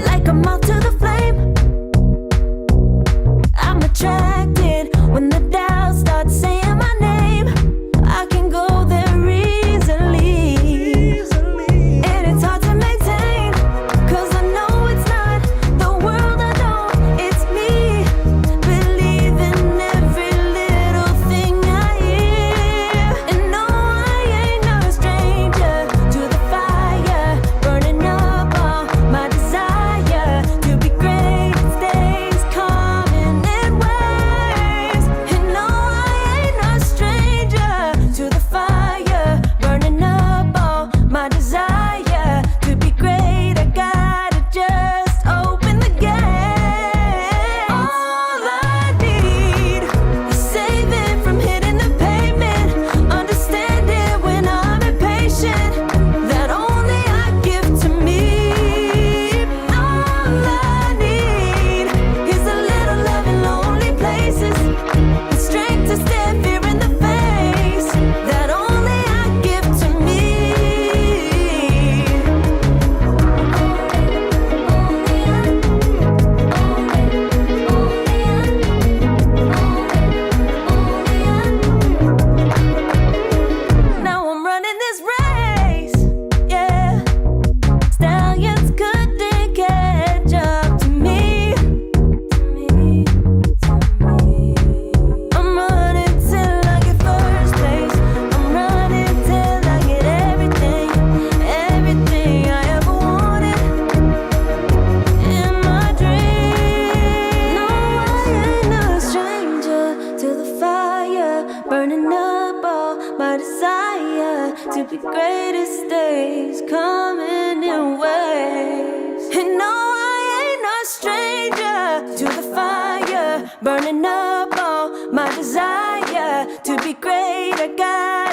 Like a moth to the flame, I'm attracted when the doubt starts saying my name. I can go there easily, and it's hard to maintain, 'cause I know it's not the world I know, it's me. Believe in every little thing I hear, and no, I ain't no stranger to the fire, burning up all my desire to be great. It stays coming in waves, and no, I ain't no stranger to the fire, burning up all my desire to be great. I gotta just open the gate. All I need is saving from hitting the pavement, understanding when I'm impatient, that only I give to me. All I need is a little love in lonely places, the strength to stare fear in the face, that only I give to me. Now I'm running this race, yeah. Stallions couldn't catch up to me. I'm running till I get first place. I'm running till I get everything, everything I ever wanted in my dream. No, I ain't no stranger to the fire, burning up all my desire to be greatest days coming in waves. And no, I ain't no stranger to the fire, burning up all my desire to be great. I got